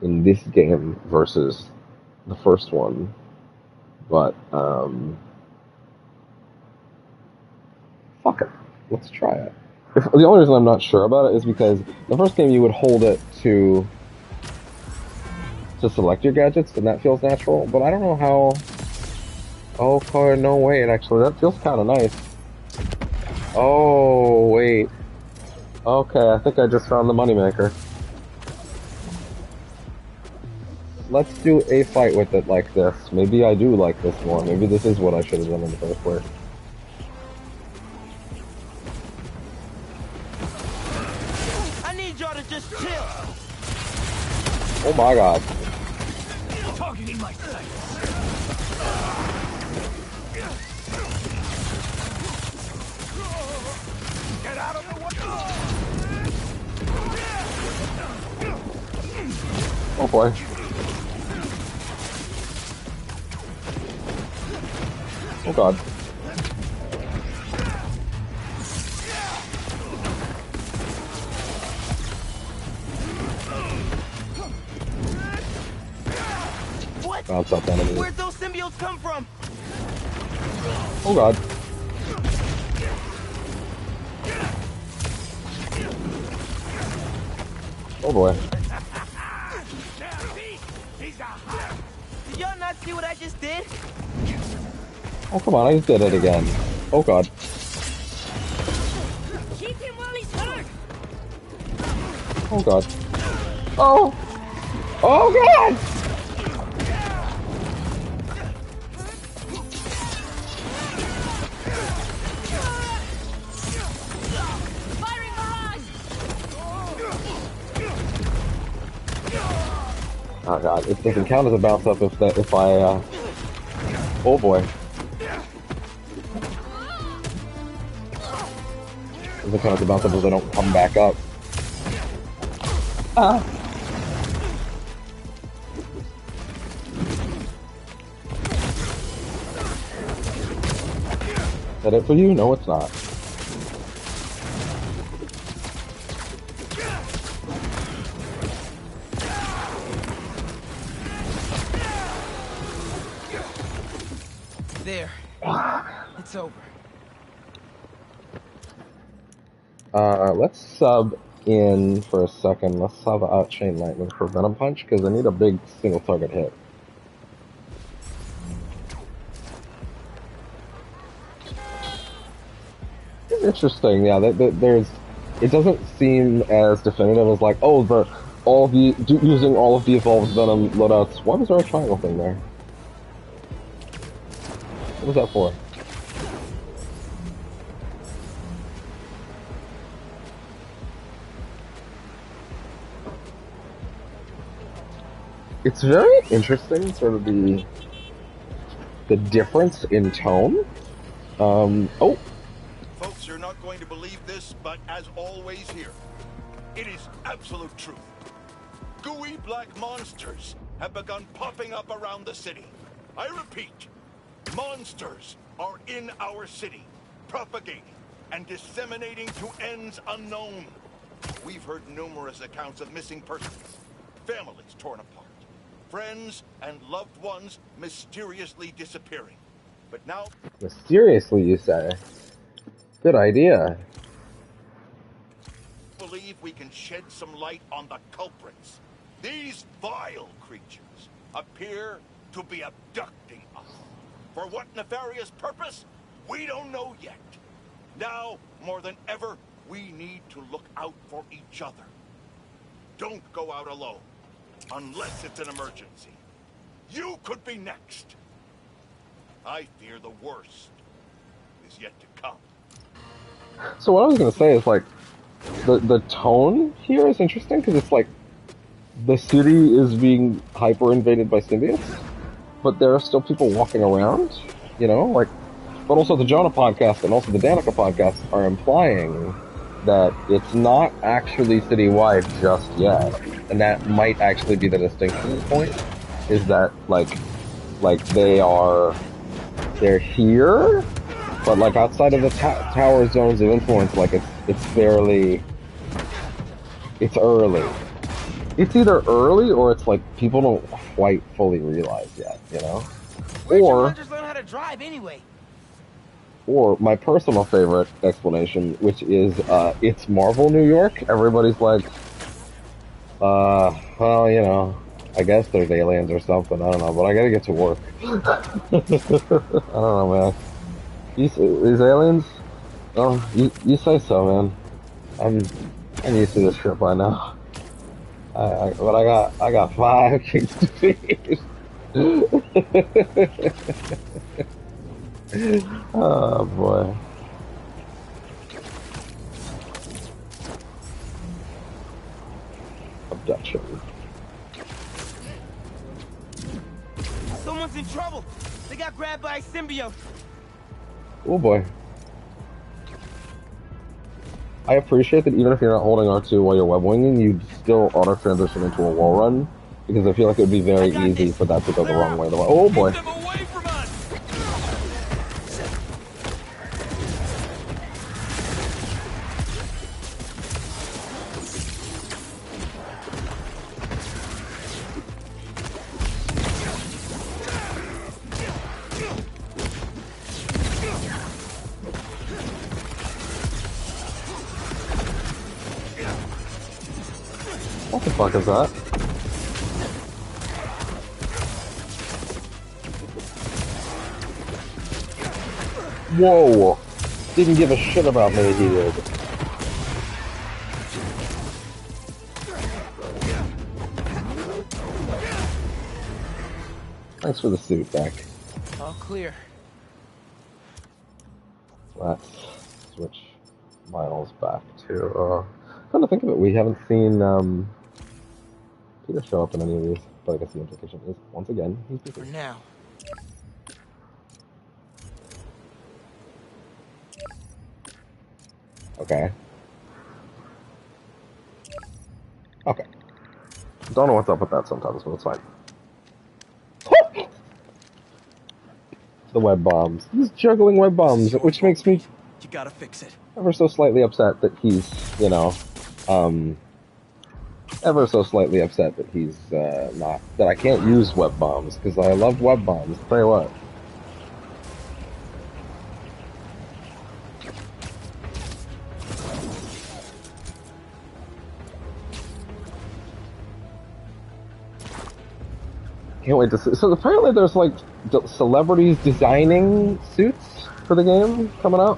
in this game versus the first one, but, fuck it. Let's try it. The only reason I'm not sure about it is because the first game you would hold it to select your gadgets, and that feels natural, but I don't know how... Oh, no, wait, actually, that feels kind of nice. Oh, wait. Okay, I think I just found the moneymaker. let's do a fight with it like this. Maybe I do like this more. Maybe this is what I should have done in the first place. I need y'all to just chill. Oh my god. Targeting my sights. Get out of the way! Oh boy. Oh god. What? Bounce up enemies. Where'd those symbiotes come from? Oh god. Oh boy. Did y'all not see what I just did? Oh come on, I just did it again. Oh god. Keep him while he's hurt. Oh god. Oh! Oh god! Firing barrage. Oh god, it can count as a bounce up if I oh boy. It can count as a bounce up if they don't come back up. Ah. Is that it for you? No, it's not. There. It's over. Let's sub in for a second. Let's sub out Chain Lightning for Venom Punch, because I need a big single target hit. Interesting, yeah, there's... It doesn't seem as definitive as like, oh, using all of the evolved Venom loadouts. Why was there a triangle thing there? What was that for? It's very interesting, sort of the difference in tone. Oh. Folks, you're not going to believe this, but as always here, it is absolute truth. Gooey black monsters have begun popping up around the city. I repeat, monsters are in our city, propagating and disseminating to ends unknown. We've heard numerous accounts of missing persons, families torn apart, friends and loved ones mysteriously disappearing. But now... Mysteriously, you say? Good idea. I believe we can shed some light on the culprits. These vile creatures appear to be abducting us. For what nefarious purpose? We don't know yet. Now, more than ever, we need to look out for each other. Don't go out alone, unless it's an emergency. You could be next. I fear the worst is yet to come. So what I was gonna say is, like, the tone here is interesting, because it's like, the city is being hyper-invaded by symbiotes, but there are still people walking around, you know, like, but also the Jonah podcast and also the Danica podcast are implying that it's not actually citywide just yet, and that might actually be the distinction point, is that, like they're here, but like outside of the tower zones of influence, like it's fairly, it's early. It's either early or it's like people don't quite fully realize yet, you know? Where'd you just learn how to drive anyway? Or my personal favorite explanation, which is, it's Marvel New York. Everybody's like, well, you know, I guess there's aliens or something, I don't know, but I gotta get to work. I don't know, man. These aliens? Oh, you say so, man. I'm used to this shit by now. But I got 5 kings to feed. Oh boy. Abduction. Someone's in trouble. They got grabbed by a symbiote. Oh boy. I appreciate that even if you're not holding R2 while you're web winging, you still auto transition into a wall run, because I feel like it would be very easy for that to go the wrong way. Oh boy. What the fuck is that? Whoa! Didn't give a shit about me, he did. Thanks for the suit back. All clear. Let's switch Miles back to, come to think of it, we haven't seen, Peter show up in any of these, but I guess the implication is, once again, he's busy. For now. Okay. Okay. Don't know what's up with that sometimes, but it's fine. The web bombs. He's juggling web bombs, which makes me You gotta fix it. ever so slightly upset that he's, you know, ever so slightly upset that he's, not, that I can't use web bombs, because I love web bombs, I'll tell you what. Can't wait to see. So apparently there's like celebrities designing suits for the game coming out.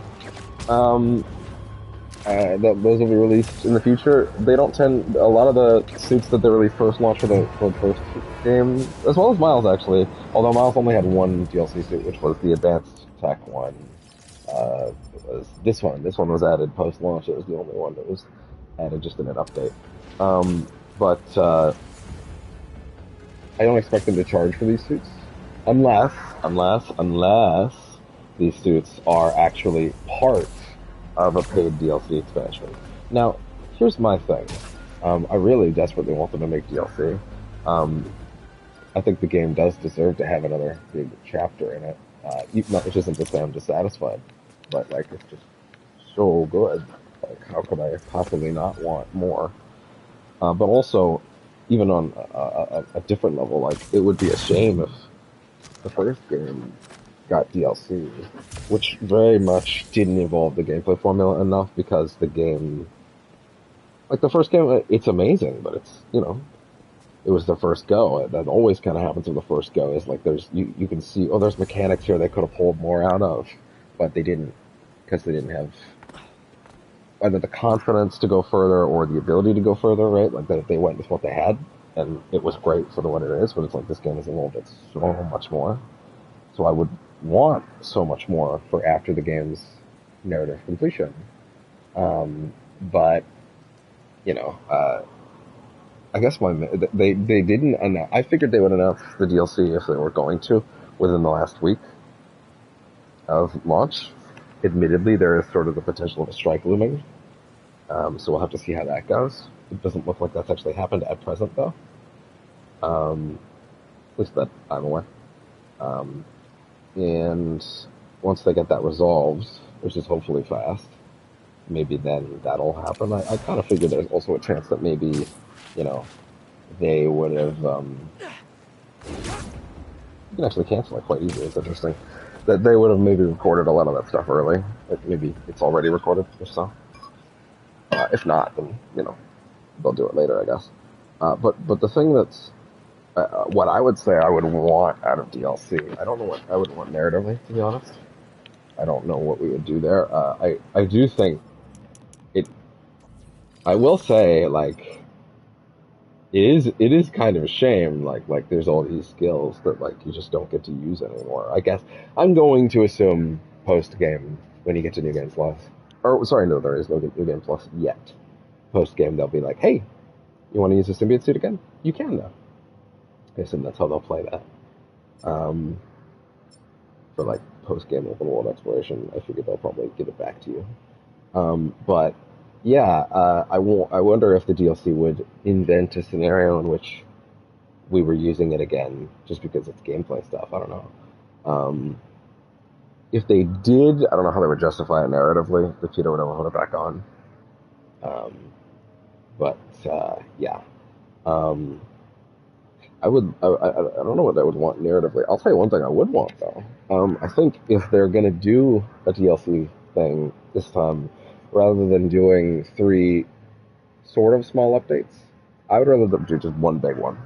That those will be released in the future. They don't tend, a lot of the suits that they released post launch for the first game, as well as Miles actually. Although Miles only had one DLC suit, which was the advanced tech one. It was this one. This one was added post launch. It was the only one that was added just in an update. But I don't expect them to charge for these suits, unless these suits are actually part of a paid DLC expansion. Now, here's my thing. I really desperately want them to make DLC. I think the game does deserve to have another big chapter in it. Which isn't to say I'm dissatisfied, but like it's just so good. Like, how could I possibly not want more? But also, even on a different level, like, it would be a shame if the first game got DLC, which very much didn't evolve the gameplay formula enough, because the game, like the first game, it's amazing, but it's, you know, it was the first go. That always kind of happens with the first go, is like you can see, oh, there's mechanics here they could have pulled more out of, but they didn't, because they didn't have either the confidence to go further or the ability to go further, right? Like, they went with what they had, and it was great for what it is, but it's like, this game is evolved it so much more. So I would want so much more for after the game's narrative completion. But, you know, I guess they didn't announce, I figured they would announce the DLC if they were going to within the last week of launch. Admittedly, there is sort of the potential of a strike looming. So we'll have to see how that goes. It doesn't look like that's actually happened at present, though. At least that I'm aware. And once they get that resolved, which is hopefully fast, maybe then that'll happen. I kind of figured there's also a chance that maybe, you know, they would have, you can actually cancel it quite easily, it's interesting. That they would have maybe recorded a lot of that stuff early. Maybe it's already recorded, if so. If not, then, you know, they'll do it later, I guess. But the thing that's, what I would say I would want out of DLC, I don't know what I would want narratively, to be honest. I don't know what we would do there. I do think I will say, like, it is kind of a shame. Like there's all these skills that like you just don't get to use anymore. I guess I'm going to assume post game when you get to New Game Plus. Or sorry, no, there is no New Game Plus yet. Post game, they'll be like, hey, you want to use the symbiote suit again? You can now. I assume that's how they'll play that. For like post game open world exploration, I figure they'll probably give it back to you. But yeah, I wonder if the DLC would invent a scenario in which we were using it again, just because it's gameplay stuff. I don't know. If they did, I don't know how they would justify it narratively. The Peter would ever put it back on. But yeah, um, I would. I don't know what I would want narratively. I'll tell you one thing I would want though. I think if they're gonna do a DLC thing this time, rather than doing 3 sort of small updates, I would rather them do just one big one.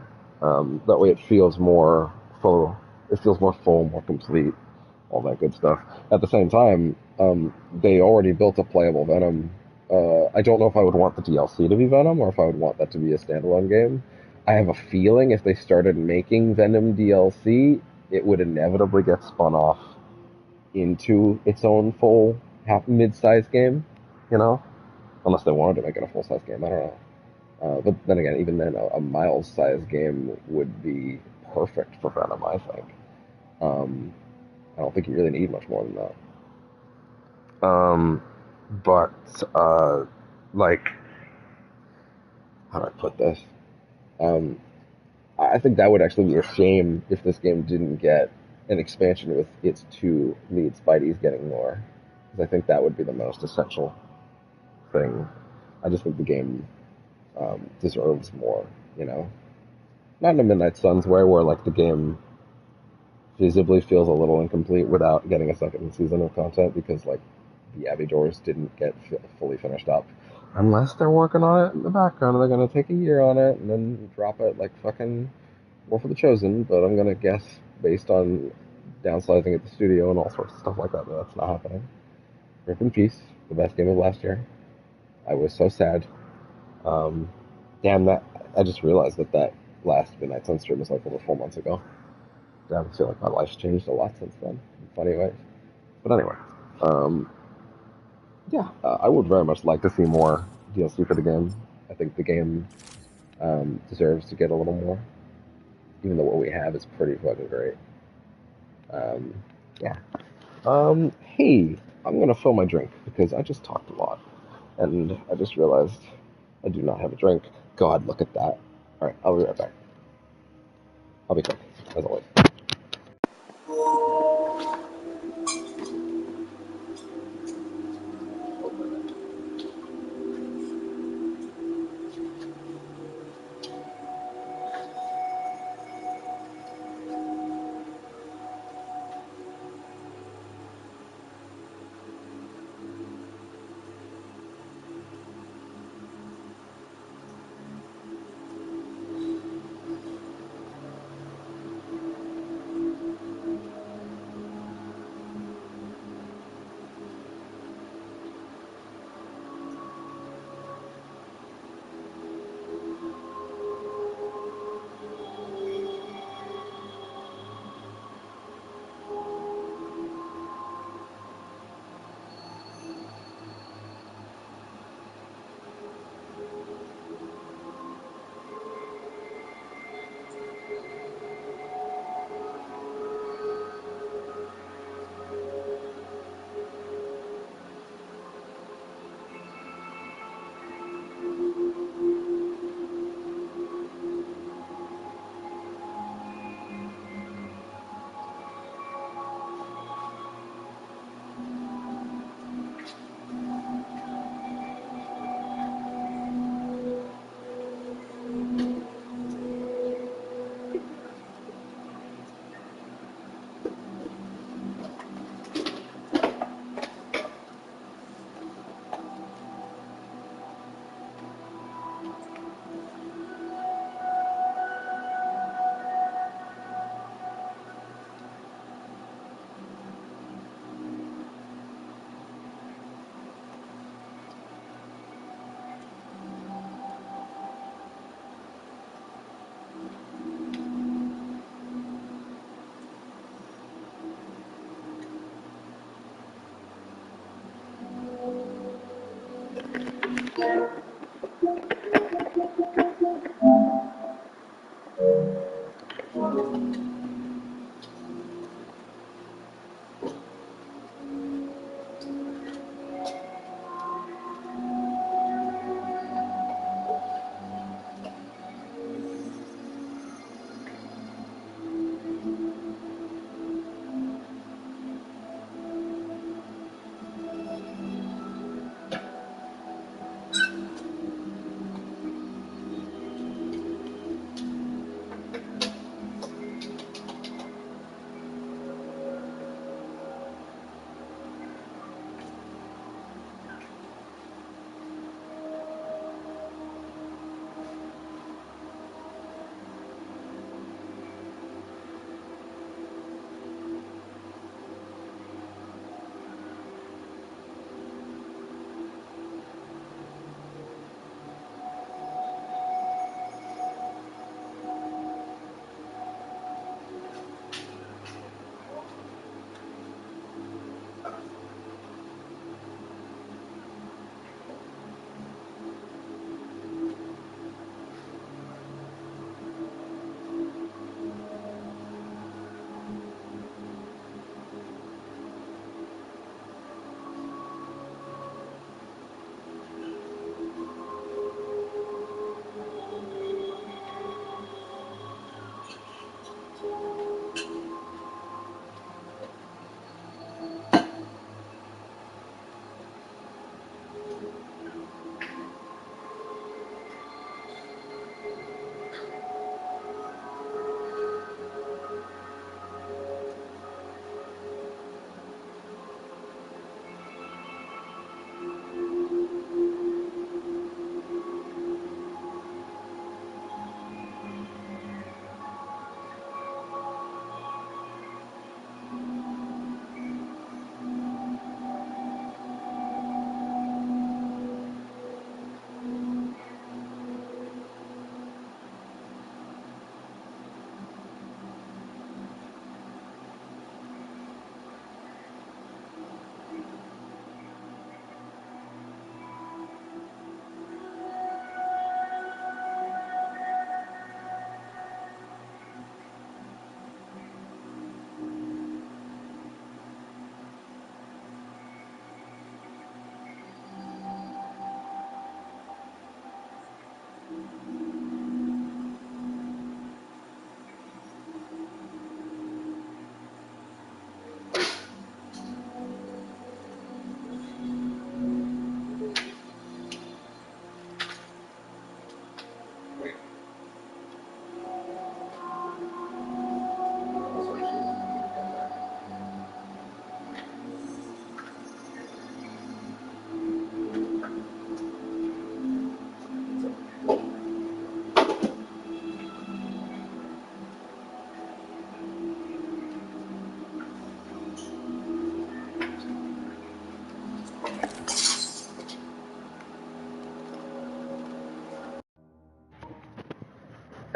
That way, it feels more full. It feels more full, more complete, all that good stuff. At the same time, they already built a playable Venom. I don't know if I would want the DLC to be Venom or if I would want that to be a standalone game. I have a feeling if they started making Venom DLC, it would inevitably get spun off into its own full mid-sized game, you know? Unless they wanted to make it a full-size game, I don't know. But then again, even then, a Miles-sized game would be perfect for Venom, I think. I don't think you really need much more than that. But, like, how do I put this? I think that would actually be a shame if this game didn't get an expansion with its 2 lead Spideys getting more. Because I think that would be the most essential thing. I just think the game deserves more, you know? Not in a Midnight Suns way, where like the game visibly feels a little incomplete without getting a second season of content, because like the Abbey Doors didn't get fully finished up. Unless they're working on it in the background, and they're gonna take a year on it and then drop it like fucking War for the Chosen. But I'm gonna guess, based on downsizing at the studio and all sorts of stuff like that, that's not happening. Rip in peace, the best game of last year. I was so sad. Damn, that I just realized that last Midnight Sun stream was like over 4 months ago. Damn, I feel like my life's changed a lot since then, in funny ways. But anyway, yeah, I would very much like to see more DLC for the game. I think the game deserves to get a little more, even though what we have is pretty fucking great. Yeah. Hey, I'm gonna fill my drink because I just talked a lot, and I just realized I do not have a drink. God, look at that. All right, I'll be right back. I'll be quick, as always.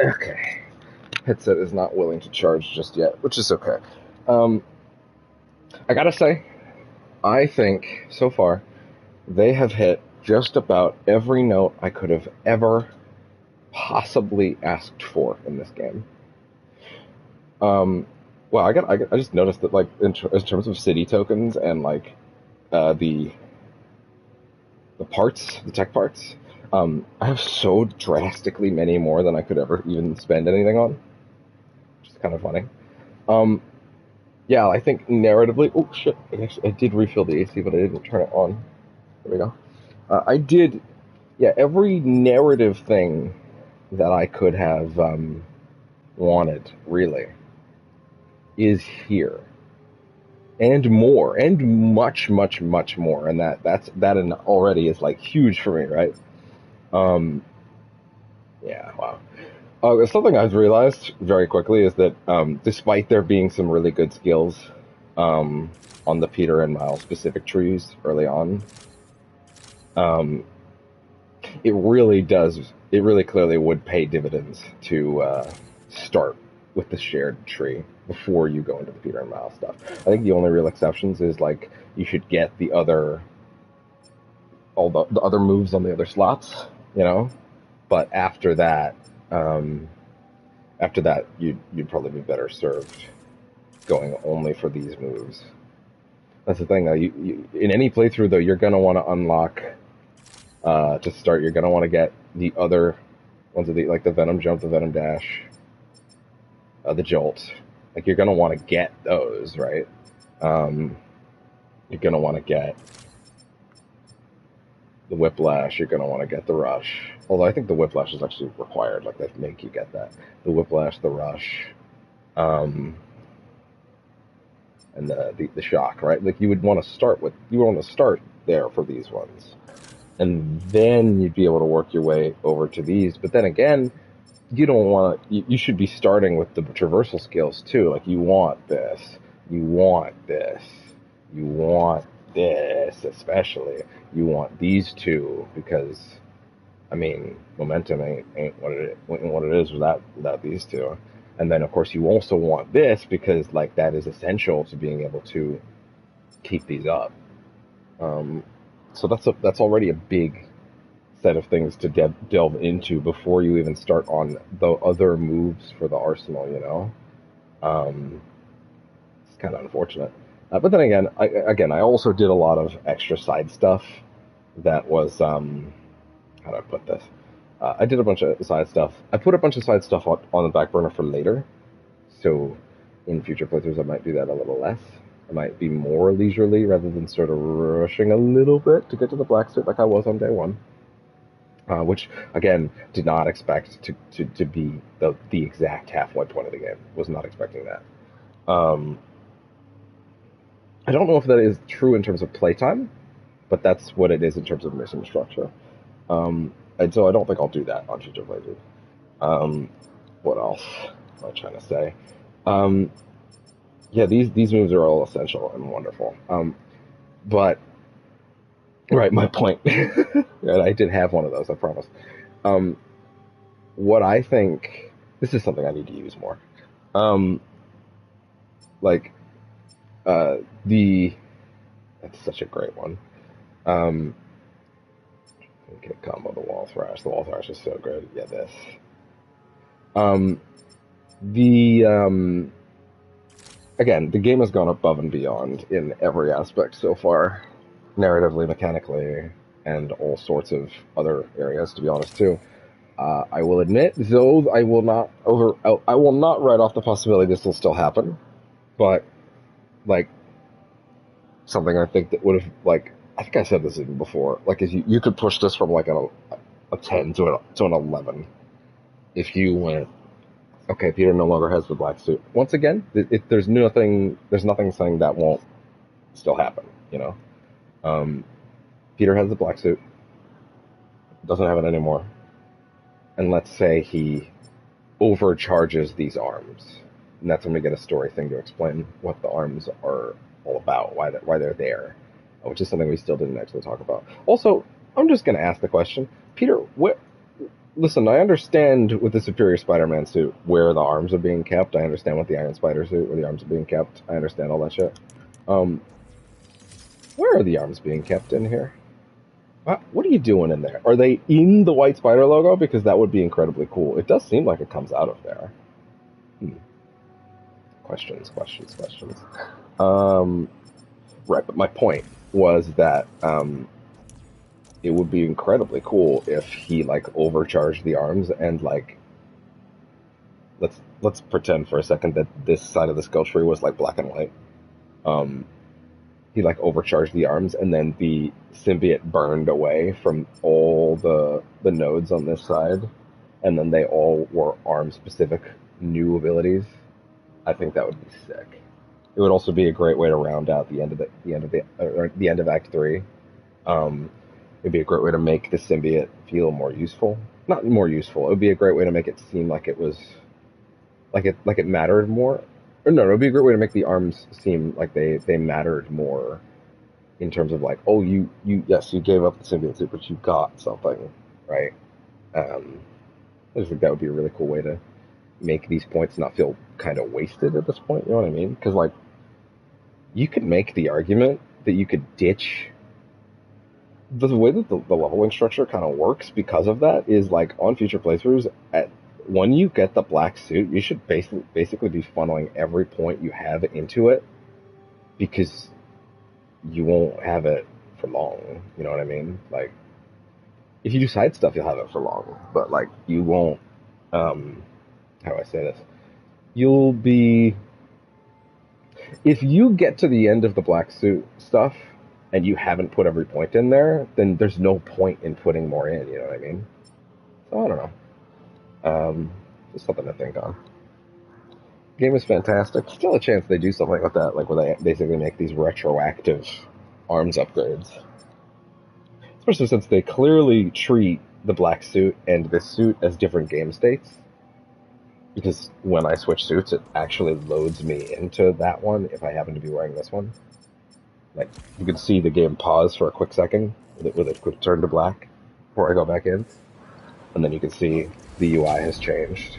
Okay. Headset is not willing to charge just yet, which is okay. I gotta say, I think, so far, they have hit just about every note I could have ever possibly asked for in this game. Well, I just noticed that, like, in terms of city tokens and, like, the parts, the tech parts, I have so drastically many more than I could ever even spend anything on, which is kind of funny. Yeah, I think narratively, oh shit, I did refill the AC, but I didn't turn it on. There we go. I did, yeah, every narrative thing that I could have wanted, really, is here. And more, and much, much, much more, and that already is like huge for me, right? Yeah, wow. Something I've realized very quickly is that despite there being some really good skills on the Peter and Miles specific trees early on, it really clearly would pay dividends to start with the shared tree before you go into the Peter and Miles stuff. I think the only real exceptions is, like, you should get the other all the other moves on the other slots, you know. But after that, you'd probably be better served going only for these moves. That's the thing, though. In any playthrough, though, you're gonna want to unlock to start. You're gonna want to get the other ones of the like the Venom Jump, the Venom Dash, the Jolt. Like you're gonna want to get those, right? You're gonna want to get the Whiplash. You're gonna want to get the Rush. Although I think the Whiplash is actually required. Like they make you get that. The Whiplash, the Rush. And the shock, right? Like you would want to start there for these ones, and then you'd be able to work your way over to these. But then again, you don't want you should be starting with the traversal skills too. Like you want this, you want this, you want this, especially you want these two because I mean momentum ain't what it is without these two. And then, of course, you also want this because, like, that is essential to being able to keep these up. So that's already a big set of things to delve into before you even start on the other moves for the arsenal. You know, it's kind of unfortunate. But then again, I also did a lot of extra side stuff that was how do I put this? I did a bunch of side stuff. I put a bunch of side stuff on the back burner for later. So in future playthroughs, I might do that a little less. I might be more leisurely rather than sort of rushing a little bit to get to the black suit like I was on day one. Which, again, did not expect to be the exact halfway point of the game. Was not expecting that. I don't know if that is true in terms of playtime, but that's what it is in terms of mission structure. And so I don't think I'll do that on future playthroughs. What else am I trying to say? Yeah, these moves are all essential and wonderful. But right, my point. And I did have one of those, I promise. What I think this is something I need to use more. That's such a great one. Okay, combo the wall thrash. The wall thrash is so good. Yeah, this. Again, the game has gone above and beyond in every aspect so far, narratively, mechanically, and all sorts of other areas. To be honest, too, I will admit, though, I will not write off the possibility this will still happen, but like something I think that would have I think I said this even before. Like, is you could push this from like a 10 to an 11 if you went. Okay, Peter no longer has the black suit. Once again, there's nothing saying that won't still happen, you know? Peter has the black suit, doesn't have it anymore, and let's say he overcharges these arms, and that's when we get a story thing to explain what the arms are all about, why they're there, which is something we still didn't actually talk about. Also, I'm just going to ask the question, Peter, listen, I understand with the Superior Spider-Man suit where the arms are being kept. I understand with the Iron Spider suit where the arms are being kept. I understand all that shit. Where are the arms being kept in here? What are you doing in there? Are they in the White Spider logo? Because that would be incredibly cool. It does seem like it comes out of there. Questions. Right, but my point was that it would be incredibly cool if he overcharged the arms and let's pretend for a second that this side of the skill tree was black and white. He overcharged the arms and then the symbiote burned away from all the nodes on this side, and then they all were arm specific new abilities. I think that would be sick. It would also be a great way to round out the end of Act 3. It'd be a great way to make the symbiote feel more useful. Not more useful. It would be a great way to make it seem like it was, like it mattered more. Or no, it would be a great way to make the arms seem like they mattered more, in terms of oh, you gave up the symbiote suit, but you got something, right? I just think that would be a really cool way to make these points not feel kind of wasted at this point. You know what I mean? Because you could make the argument that you could ditch the way that the leveling structure kind of works because of that is like on future playthroughs, when you get the black suit, you should basically be funneling every point you have into it, because you won't have it for long. You know what I mean? Like, if you do side stuff, you'll have it for long, but like you won't. How do I say this? You'll be, if you get to the end of the black suit stuff and you haven't put every point in there, then there's no point in putting more in. You know what I mean? So I don't know. Just something to think on. Game is fantastic. Still a chance they do something like that, like where they basically make these retroactive arms upgrades. Especially since they clearly treat the black suit and this suit as different game states. Because when I switch suits, it actually loads me into that one if I happen to be wearing this one. Like, you can see the game pause for a quick second with a quick turn to black before I go back in. And then you can see the UI has changed.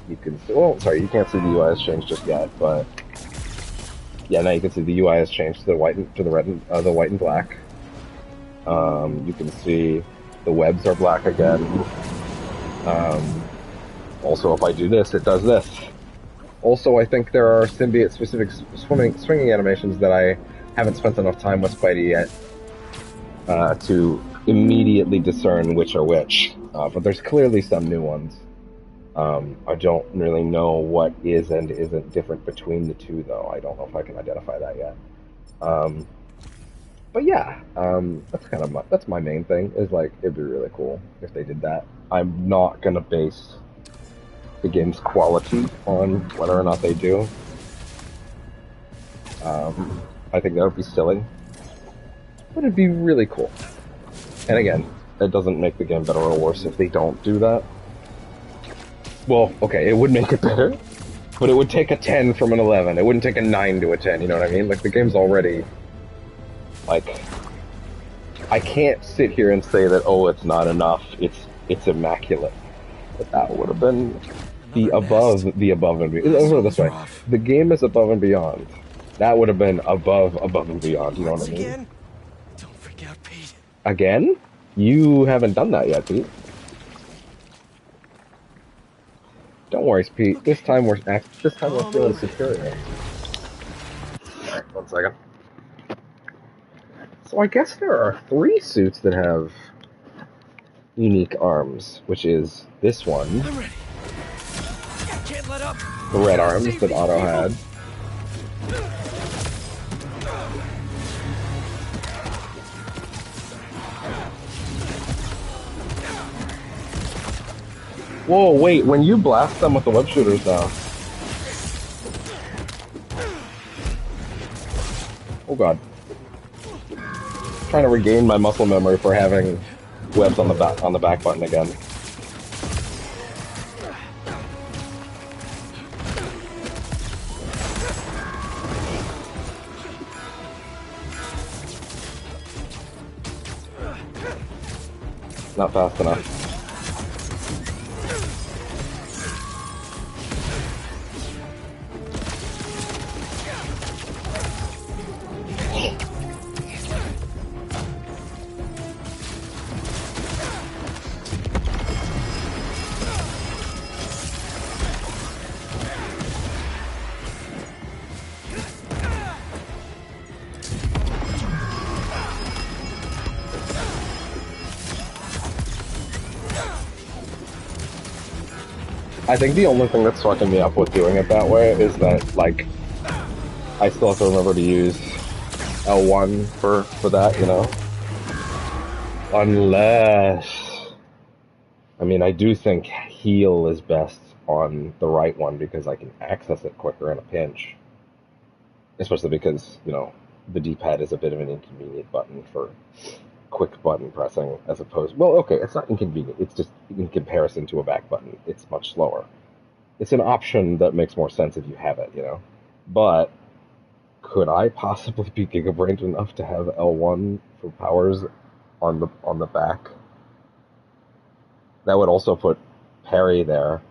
You can see, well, sorry, you can't see the UI has changed just yet, but yeah, now you can see the UI has changed to the white and to the red and the white and black. You can see the webs are black again. Also, if I do this, it does this. Also, I think there are symbiote-specific swinging animations that I haven't spent enough time with Spidey yet to immediately discern which are which. But there's clearly some new ones. I don't really know what is and isn't different between the two, though. I don't know if I can identify that yet. But yeah, that's my main thing. Is like, it'd be really cool if they did that. I'm not gonna base the game's quality on whether or not they do. I think that would be silly, but it'd be really cool. And again, it doesn't make the game better or worse if they don't do that. Well, okay, it would make it better, but it would take a 10 from an 11. It wouldn't take a 9 to a 10, you know what I mean? Like, the game's already, like, I can't sit here and say that, oh, it's not enough, it's immaculate. But that would have been the above and beyond. Let's put it this way. The game is above and beyond. That would have been above and beyond, you know what I mean? Again? Don't freak out, Pete. Again? You haven't done that yet, Pete. Don't worry, Pete. Okay. This time we're feeling superior. Alright, 1 second. So I guess there are 3 suits that have unique arms, which is this one. I'm ready. Can't let up. The red arms that Otto had. Whoa, wait, when you blast them with the web shooters now. Oh god. Trying to regain my muscle memory for having webs on the back button again. Not fast enough. I think the only thing that's fucking me up with doing it that way is that, like, I still have to remember to use L1 for that, you know? Unless... I mean, I do think heal is best on the right one because I can access it quicker in a pinch. Especially because, you know, the D-pad is a bit of an inconvenient button for quick button pressing as opposed... Well, okay, it's not inconvenient. It's just in comparison to a back button, it's much slower. It's an option that makes more sense if you have it, you know? But could I possibly be gigabrained enough to have L1 for powers on the back? That would also put parry there,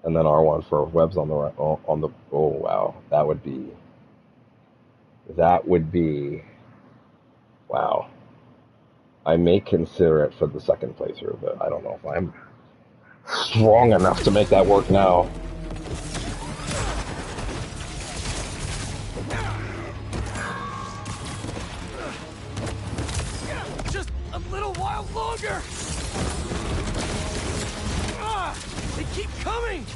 and then R1 for webs on the right. Oh wow, that would be wow. I may consider it for the second playthrough, but I don't know if I'm strong enough to make that work now. Just a little while longer! Ah! They keep coming!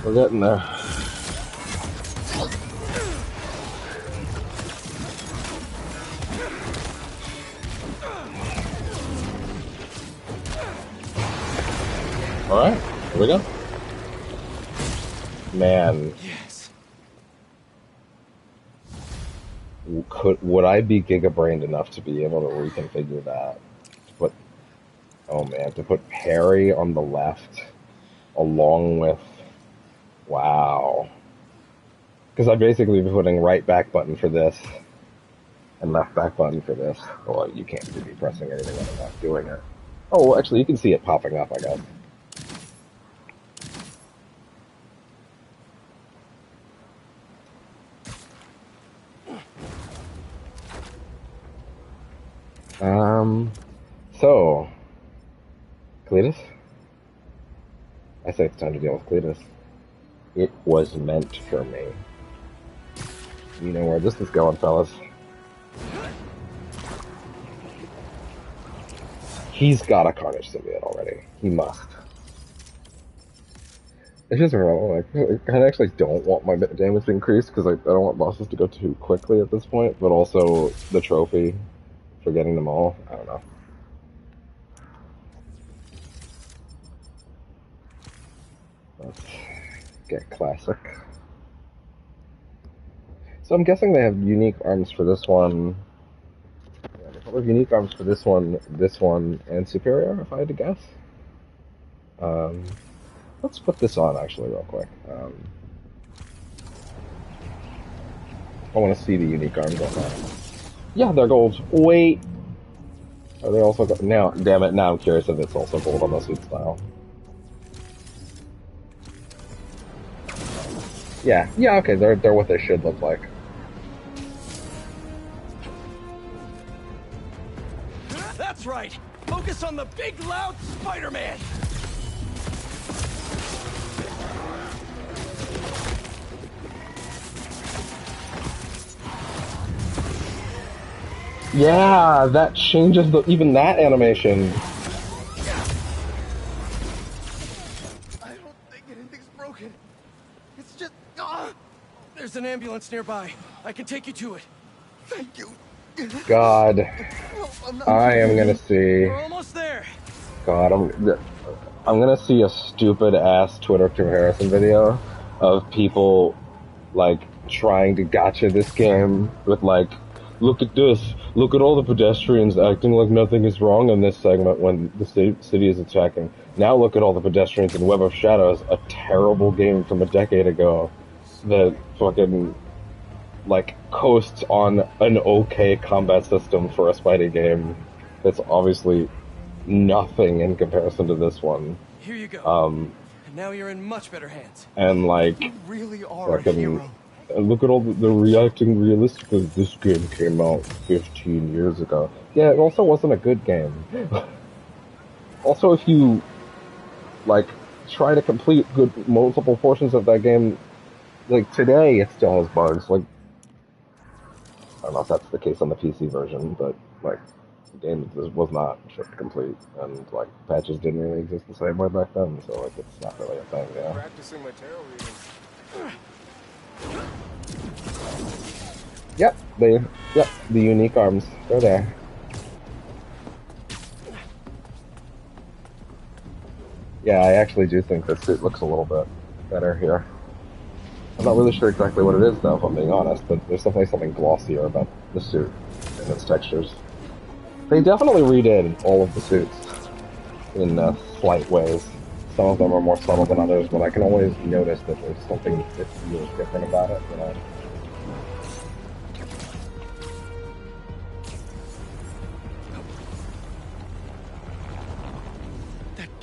We're getting there. Alright, here we go. Man. Yes. Would I be giga-brained enough to be able to reconfigure that? To put, oh man, to put Harry on the left along with, wow. Because I'd basically be putting right back button for this and left back button for this. Well, you can't see me pressing anything when I'm not doing it. Oh, well, actually, you can see it popping up, I guess. So, Cletus? I say it's time to deal with Cletus. It was meant for me. You know where this is going, fellas. He's got a Carnage symbiote already. He must. It's just wrong. Like, I actually don't want my damage to increase because I don't want bosses to go too quickly at this point, but also the trophy for getting them all. I don't know. Let's get classic. So I'm guessing they have unique arms for this one. Yeah, they probably have unique arms for this one, and Superior, if I had to guess. Let's put this on actually real quick. I want to see the unique arms on that. Yeah, they're gold. Wait. Are they also gold? Now, damn it, now I'm curious if it's also gold on the suit style. Yeah, okay, they're what they should look like. That's right! Focus on the big, loud Spider-Man! Yeah, that changes even that animation. I don't think anything's broken. It's just... There's an ambulance nearby. I can take you to it. Thank you. God. I am gonna see... We're almost there. God, I'm gonna see a stupid-ass Twitter comparison video of people, like, trying to gotcha this game with, like, look at this. Look at all the pedestrians acting like nothing is wrong in this segment when the city is attacking. Now look at all the pedestrians in Web of Shadows, a terrible game from a decade ago that fucking, like, coasts on an okay combat system for a Spidey game that's obviously nothing in comparison to this one. Here you go. And now you're in much better hands. And, like, you really are a hero. And look at all the reacting realistically. This game came out 15 years ago. Yeah, it also wasn't a good game. Also, if you, like, try to complete multiple portions of that game, like, today it still has bugs. Like, I don't know if that's the case on the PC version, but, like, the game was not shipped complete, and, like, patches didn't really exist the same way back then, so, like, it's not really a thing, yeah. Practicing my tarot readings. Yep, the unique arms. They're there. Yeah, I actually do think this suit looks a little bit better here. I'm not really sure exactly what it is, though, if I'm being honest, but there's definitely something glossier about the suit and its textures. They definitely redid all of the suits in slight ways. Some of them are more subtle than others, but I can always notice that there's something that feels different about it, you know?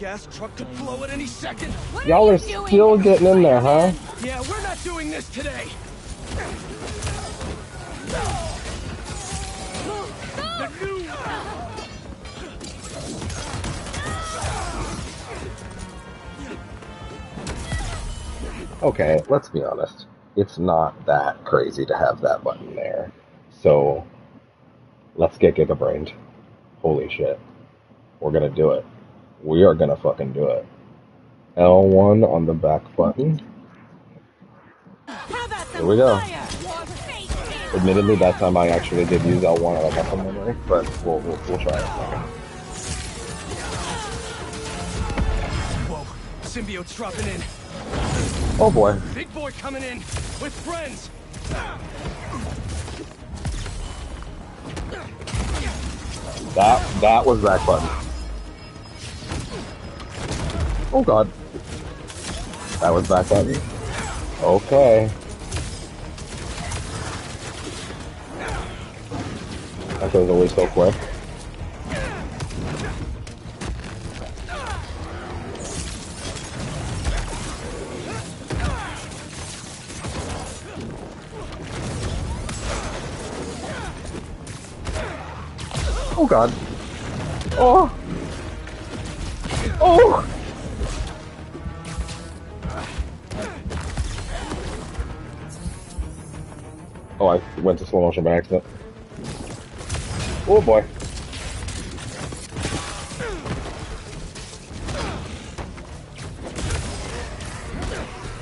gas truck could blow at any second. Y'all are still getting in there, huh? Yeah, we're not doing this today. Okay, let's be honest. It's not that crazy to have that button there. So, let's get giga-brained. Holy shit. We're gonna do it. We are gonna fucking do it. L1 on the back button. Here we go. Admittedly, that time I actually did use L1 out of muscle memory, but we'll try it. Whoa, symbiote's dropping in. Oh boy. Big boy coming in with friends. That was back button. Oh god. That was back button. Okay. That goes away so quick. Oh god. Oh. Oh. Oh, I went to slow motion by accident. Oh boy.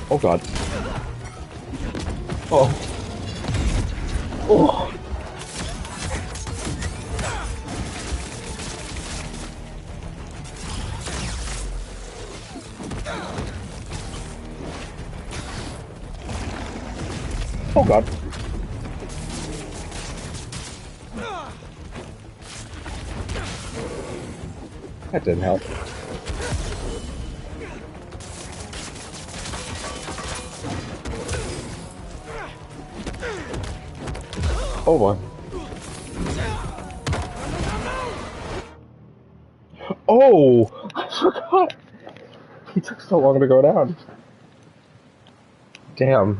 Oh god. Oh. Oh. Oh god. That didn't help. Oh boy. Oh! I forgot! He took so long to go down. Damn.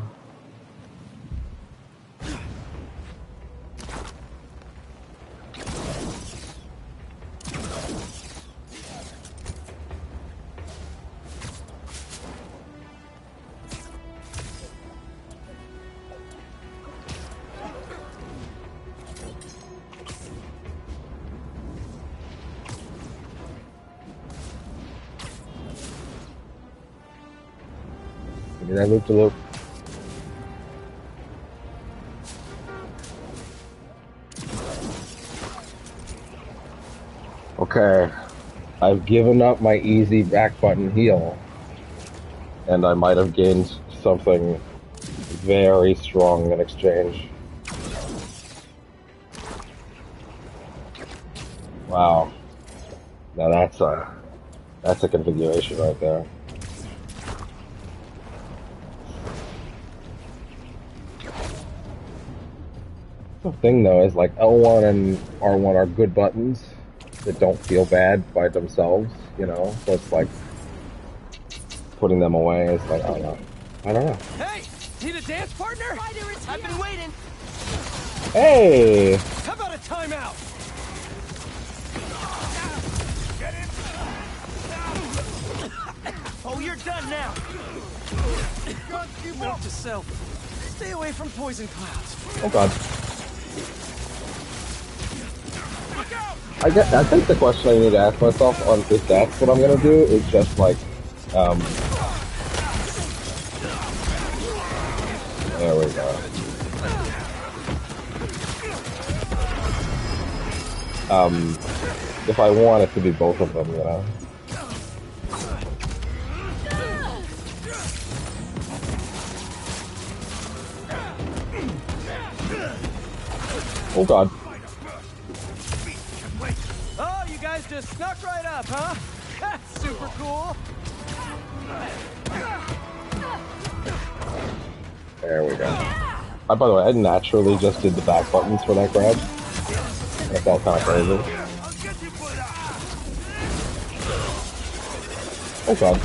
Give me that loop to loop. Okay. I've given up my easy back button heal. And I might have gained something very strong in exchange. Wow. Now that's a configuration right there. The thing though is like L1 and R1 are good buttons that don't feel bad by themselves, you know? So it's like putting them away is like, I don't know. Hey, need a dance partner? I've been waiting. Hey! How about a timeout? Get in. Oh, you're done now. Note to self: stay away from poison clouds. Oh god. I think the question I need to ask myself on if that's what I'm gonna do is just like, there we go. If I want it to be both of them, you know? Oh god. Oh, you guys just snuck right up, huh? That's super cool. There we go. By the way, I naturally just did the back buttons for that grab. That felt kind of crazy. Oh god.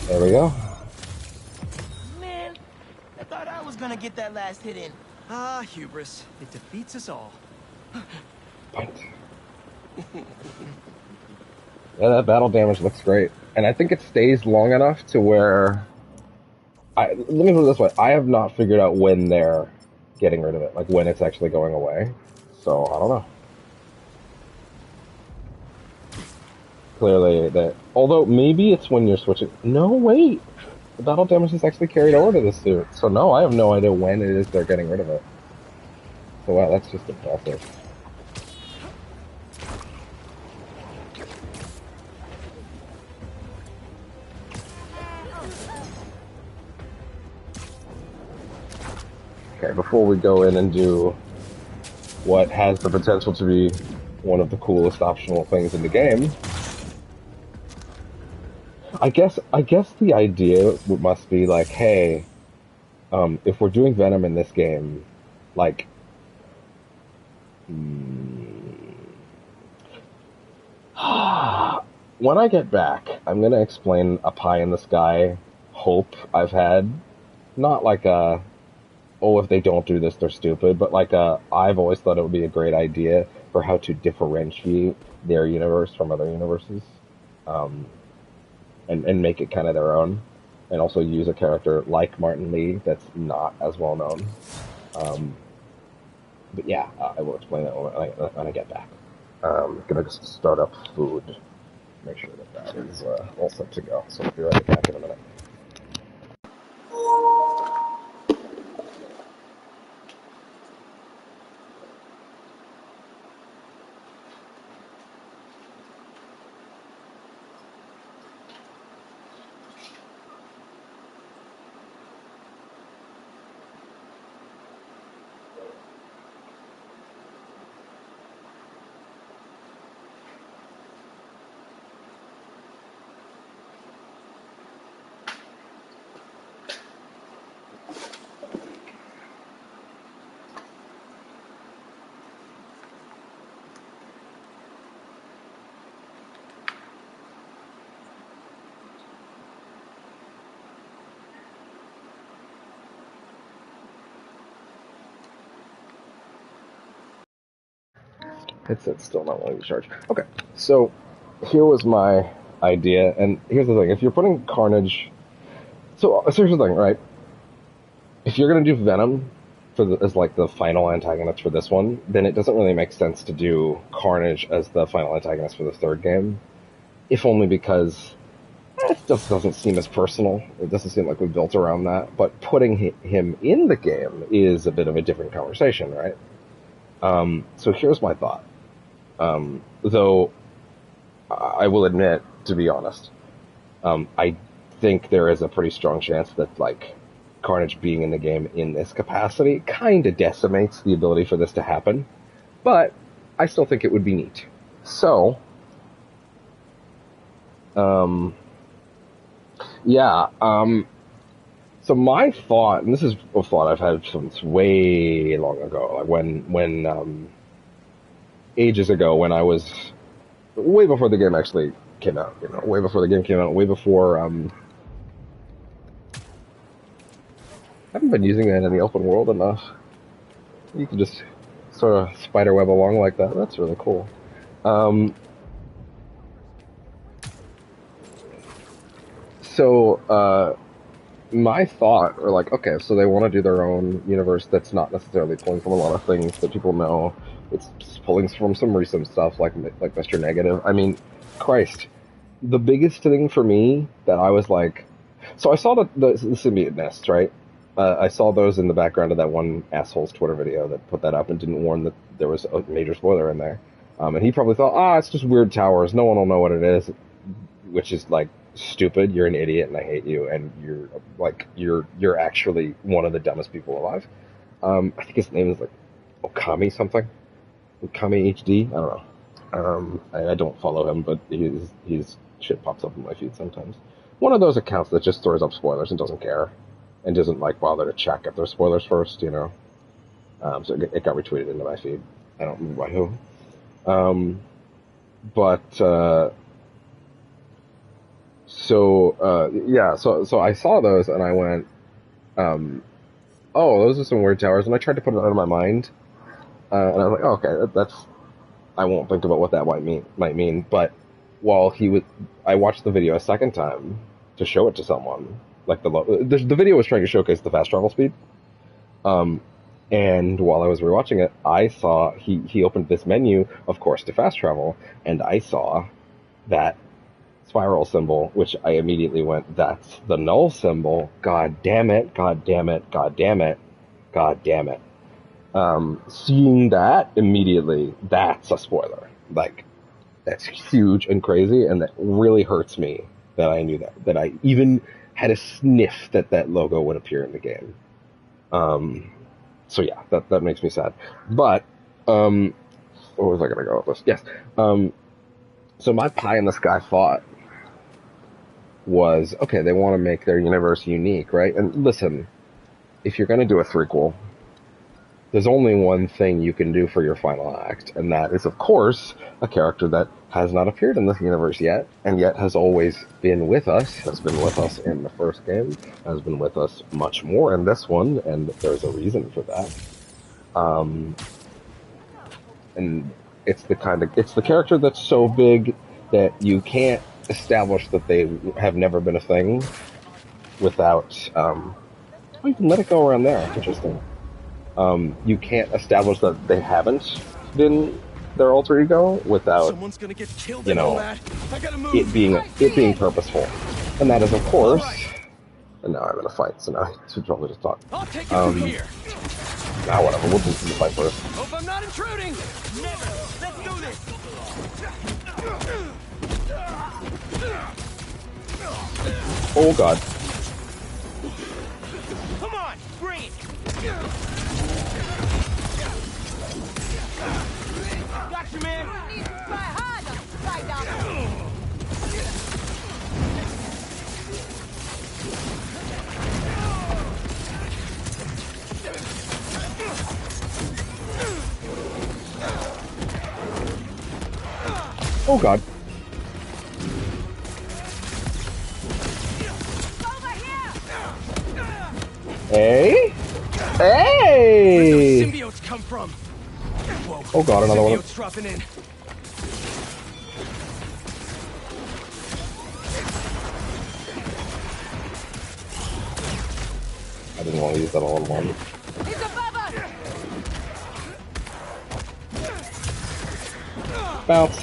There we go. Man, I thought I was gonna get that last hit in. Ah, hubris. It defeats us all. Yeah, that battle damage looks great. And I think it stays long enough to where... let me put it this way. I have not figured out when they're getting rid of it. Like, when it's actually going away. So, I don't know. Clearly, that... Although, maybe it's when you're switching... No, wait! The battle damage is actually carried over to the suit. So, no, I have no idea when it is they're getting rid of it. So, wow, that's just impressive. Okay, before we go in and do what has the potential to be one of the coolest optional things in the game, I guess the idea must be like, hey, if we're doing Venom in this game, like, when I get back, I'm gonna explain a pie in the sky hope I've had, not like a, oh, if they don't do this, they're stupid, but like I've always thought it would be a great idea for how to differentiate their universe from other universes, and make it kind of their own, and also use a character like Martin Lee that's not as well known. But yeah, I will explain that when I get back. Gonna just start up food, make sure that is all set to go. So I'll be right back in a minute. Headset's still not letting me charge. Okay, so here was my idea, and here's the thing: if you're putting Carnage, so here's the thing, right? If you're gonna do Venom as like the final antagonist for this one, then it doesn't really make sense to do Carnage as the final antagonist for the third game, if only because it just doesn't seem as personal. It doesn't seem like we built around that. But putting him in the game is a bit of a different conversation, right? So here's my thought. Though I will admit, to be honest, I think there is a pretty strong chance that like Carnage being in the game in this capacity kind of decimates the ability for this to happen. But I still think it would be neat. So, yeah. So my thought, and this is a thought I've had since way long ago, like when ages ago, when I was way before the game actually came out, way before the game came out, way before, I haven't been using that in the open world enough. You can just sort of spiderweb along like that. That's really cool. My thought, or like, okay, so they want to do their own universe that's not necessarily pulling from a lot of things that people know. It's just pulling from some recent stuff like Mr. Negative. I mean, Christ. The biggest thing for me that I was like... So I saw the symbiote nests, right? I saw those in the background of that one asshole's Twitter video that put that up and didn't warn that there was a major spoiler in there. And he probably thought, it's just weird towers. No one will know what it is. Which is, like, stupid. You're an idiot and I hate you. And you're actually one of the dumbest people alive. I think his name is, like, Okami something, Okami HD. I don't know. I don't follow him, but he's shit pops up in my feed sometimes. One of those accounts that just throws up spoilers and doesn't care, and doesn't like bother to check if there's spoilers first, you know. So it got retweeted into my feed. I don't remember by who. So I saw those and I went, oh, those are some weird towers, and I tried to put it out of my mind, and I was like, oh, okay, that's I won't think about what that might mean. But while I watched the video a second time to show it to someone. Like the video was trying to showcase the fast travel speed. And while I was rewatching it, I saw he opened this menu, of course, to fast travel, and I saw that spiral symbol, which I immediately went, that's the null symbol. God damn it! God damn it! God damn it! God damn it! Seeing that immediately, that's a spoiler. Like, that's huge and crazy, and that really hurts me that I knew that I even had a sniff that logo would appear in the game. So yeah, that makes me sad. But, where was I gonna go with this? Yes. So my pie in the sky thought was, okay, they want to make their universe unique, right? And listen, if you're gonna do a threequel, there's only one thing you can do for your final act, and that is, of course, a character that has not appeared in this universe yet, and yet has always been with us, has been with us in the first game, has been with us much more in this one, and there's a reason for that. And it's the character that's so big that you can't establish that they have never been a thing without, you can let it go around there, interesting. You can't establish that they haven't been their alter ego without, you know, it being purposeful, and that is, of course. And now I'm in a fight, so now I should probably just talk. Now whatever, we'll just do the fight first. Hope I'm not intruding. Never. Let's do this. Oh god. Come on, bring it. Got you, man. Try harder. Try down. Oh god. Hey? Hey! Where do symbiotes come from? Whoa. Oh god, another one. Symbiotes dropping in. I didn't want to use that all in one. He's above us! Bounce.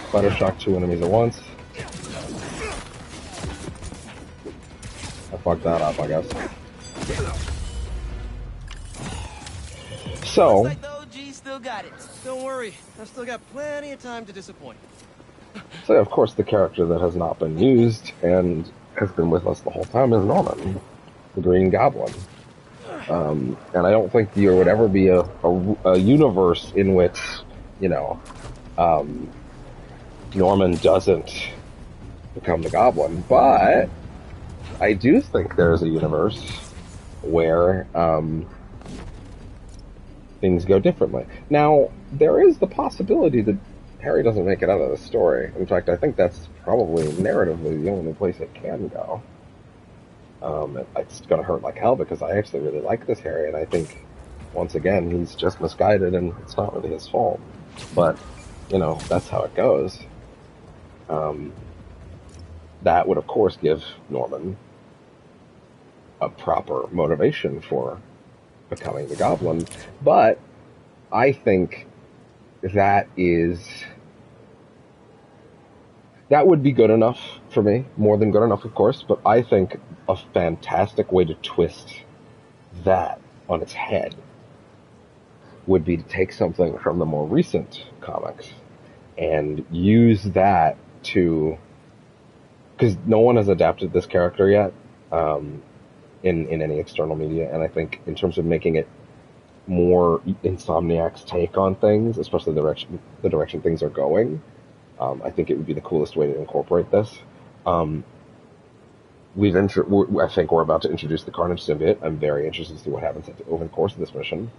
Spider shock 2 enemies at once. I fucked that up, I guess. So. Looks like the OG still got it. Don't worry, I've still got plenty of time to disappoint. So of course the character that has not been used and has been with us the whole time is Norman, the Green Goblin. And I don't think there would ever be a universe in which, you know, Norman doesn't become the Goblin, but I do think there's a universe where things go differently. Now, there is the possibility that Harry doesn't make it out of the story. In fact, I think that's probably narratively the only place it can go. It's going to hurt like hell because I actually really like this Harry, and I think, once again, he's just misguided and it's not really his fault. But, you know, that's how it goes. That would, of course, give Norman a proper motivation for becoming the Goblin, but I think that would be good enough for me, more than good enough, of course, but I think a fantastic way to twist that on its head would be to take something from the more recent comics and use that to, because no one has adapted this character yet, in any external media, and I think in terms of making it more Insomniac's take on things, especially the direction things are going. I think it would be the coolest way to incorporate this. I think we're about to introduce the Carnage symbiote. I'm very interested to see what happens over the course of this mission.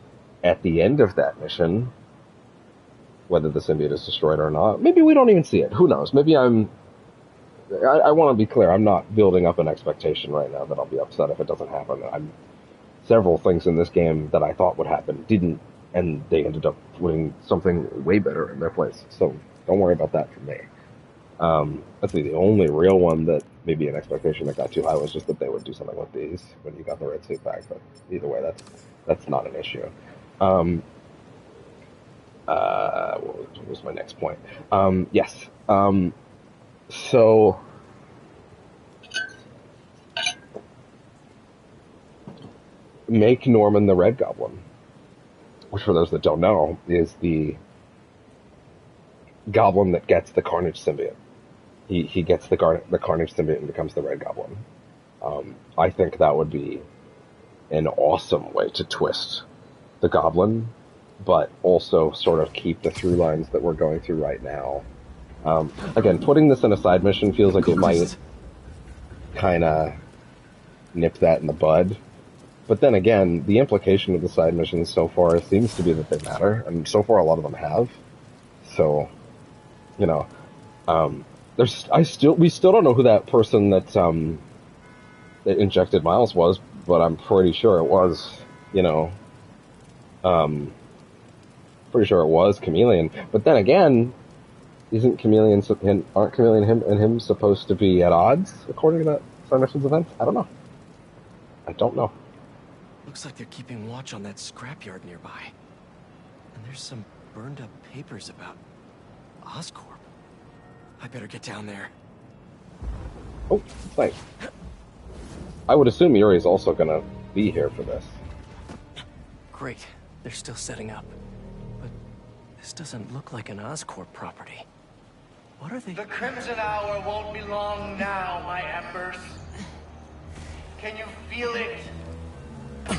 At the end of that mission, whether the symbiote is destroyed or not, maybe we don't even see it. Who knows? Maybe I want to be clear. I'm not building up an expectation right now that I'll be upset if it doesn't happen. Several things in this game that I thought would happen didn't, and they ended up putting something way better in their place. So don't worry about that for me. That's the only real one that maybe an expectation that got too high was just that they would do something with these when you got the red suit back. But either way, that's not an issue. What was my next point? Yes. So make Norman the Red Goblin, which for those that don't know is the goblin that gets the Carnage symbiote. He gets the Carnage symbiote and becomes the Red Goblin. I think that would be an awesome way to twist the Goblin, but also sort of keep the through lines that we're going through right now. Again, putting this in a side mission feels like it might kind of nip that in the bud. But then again, the implication of the side missions so far seems to be that they matter, and so far a lot of them have. So, you know, we still don't know who that person that injected Miles was, but I'm pretty sure it was, pretty sure it was Chameleon. But then again, aren't Chameleon and him supposed to be at odds according to that side missions event? I don't know. Looks like they're keeping watch on that scrapyard nearby. And there's some burned up papers about Oscorp. I better get down there. Oh, thanks. I would assume Yuri's also gonna be here for this. Great. They're still setting up. But this doesn't look like an Oscorp property. What are they... The Crimson Hour won't be long now, my embers. Can you feel it? The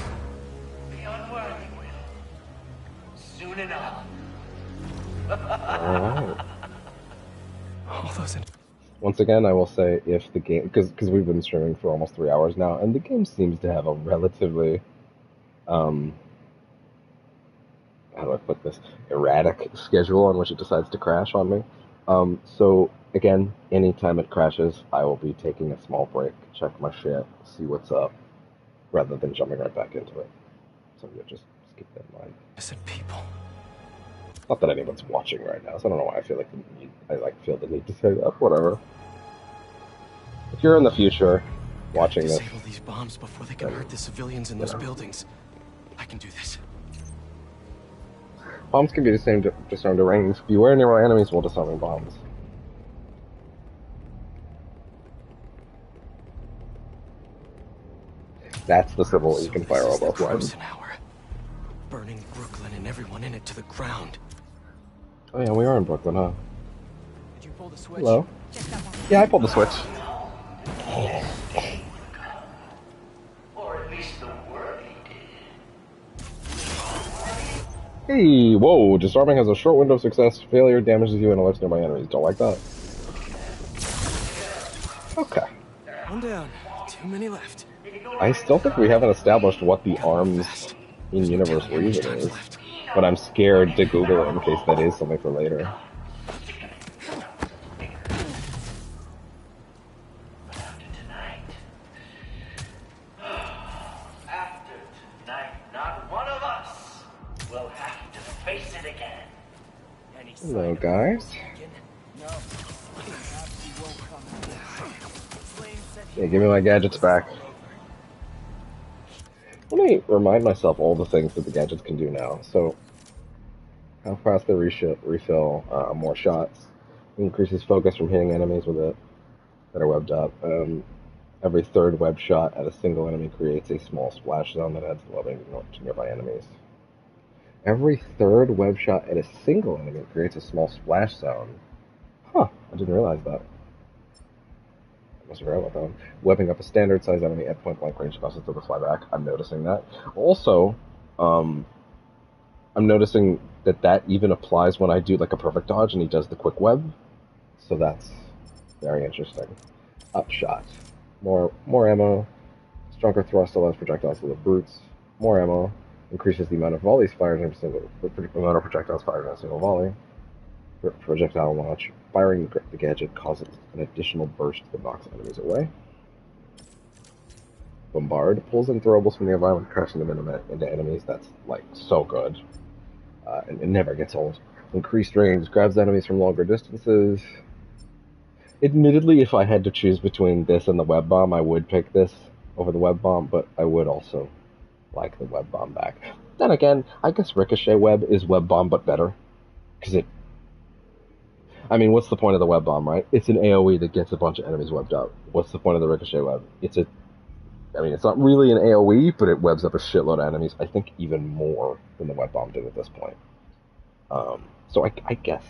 unworthy will. Soon enough. Alright. All those Once again, I will say if the game... Because we've been streaming for almost 3 hours now, and the game seems to have a relatively... how do I put this? Erratic schedule on which it decides to crash on me. So, again, anytime it crashes, I will be taking a small break, check my shit, see what's up, rather than jumping right back into it. So yeah, just keep that in mind. Innocent people. Not that anyone's watching right now, so I don't know why I feel feel the need to say that. Whatever. If you're in the future watching this, disable these bombs before they can hurt the civilians in those buildings. I can do this. Bombs can be disarmed to range. Beware nearby enemies while disarming bombs. That's the symbol you can fire all both ways. Burning Brooklyn and everyone in it to the ground. Oh yeah, we are in Brooklyn, huh? Did you pull the switch? Hello? Yeah, I pulled the switch. Or at least the worthy did. Hey, whoa, disarming has a short window of success. Failure damages you and alerts nearby enemies. Don't like that. Okay. One down. Too many left. I still think we haven't established what the arms in-universe reason is, but I'm scared to Google it in case that is something for later. After tonight, not one of us will have to face it again. Hello, guys. Yeah, give me my gadgets back. Let me remind myself all the things that the gadgets can do now. So, how fast they refill, more shots, increases focus from hitting enemies with it that are webbed up. Every third web shot at a single enemy creates a small splash zone that adds webbing to nearby enemies. Every third web shot at a single enemy creates a small splash zone. Huh, I didn't realize that. I must have forgot about that one. Webbing up a standard size enemy at point blank range causes them to fly back. I'm noticing that. Also, I'm noticing that even applies when I do like a perfect dodge and he does the quick web. So that's very interesting. Upshot. More ammo. Stronger thrust allows projectiles to the brutes. More ammo. Increases the amount of volleys fired in a single amount of projectiles fired in a single volley. Projectile launch. Firing the gadget causes an additional burst that knocks enemies away. Bombard pulls in throwables from the environment, crashing them into enemies. That's like so good. And it never gets old. Increased range grabs enemies from longer distances. Admittedly, if I had to choose between this and the web bomb, I would pick this over the web bomb, but I would also like the web bomb back. Then again, I guess Ricochet Web is web bomb but better. Because I mean, what's the point of the web bomb, right? It's an AoE that gets a bunch of enemies webbed up. What's the point of the Ricochet Web? It's not really an AoE, but it webs up a shitload of enemies. I think even more than the web bomb did at this point. So I guess,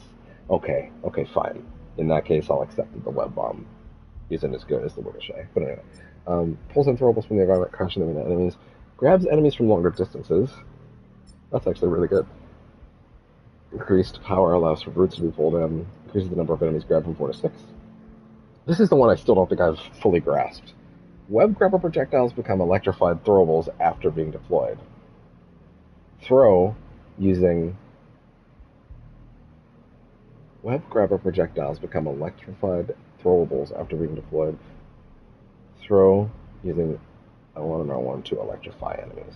okay, fine. In that case, I'll accept that the web bomb isn't as good as the Ricochet. But anyway, pulls in throwables from the environment, crashing them into enemies. Grabs enemies from longer distances. That's actually really good. Increased power allows for brutes to be pulled in. Increases the number of enemies grabbed from 4 to 6. This is the one I still don't think I've fully grasped. Web grabber projectiles become electrified throwables after being deployed. Web grabber projectiles become electrified throwables after being deployed. Throw using L1 to electrify enemies.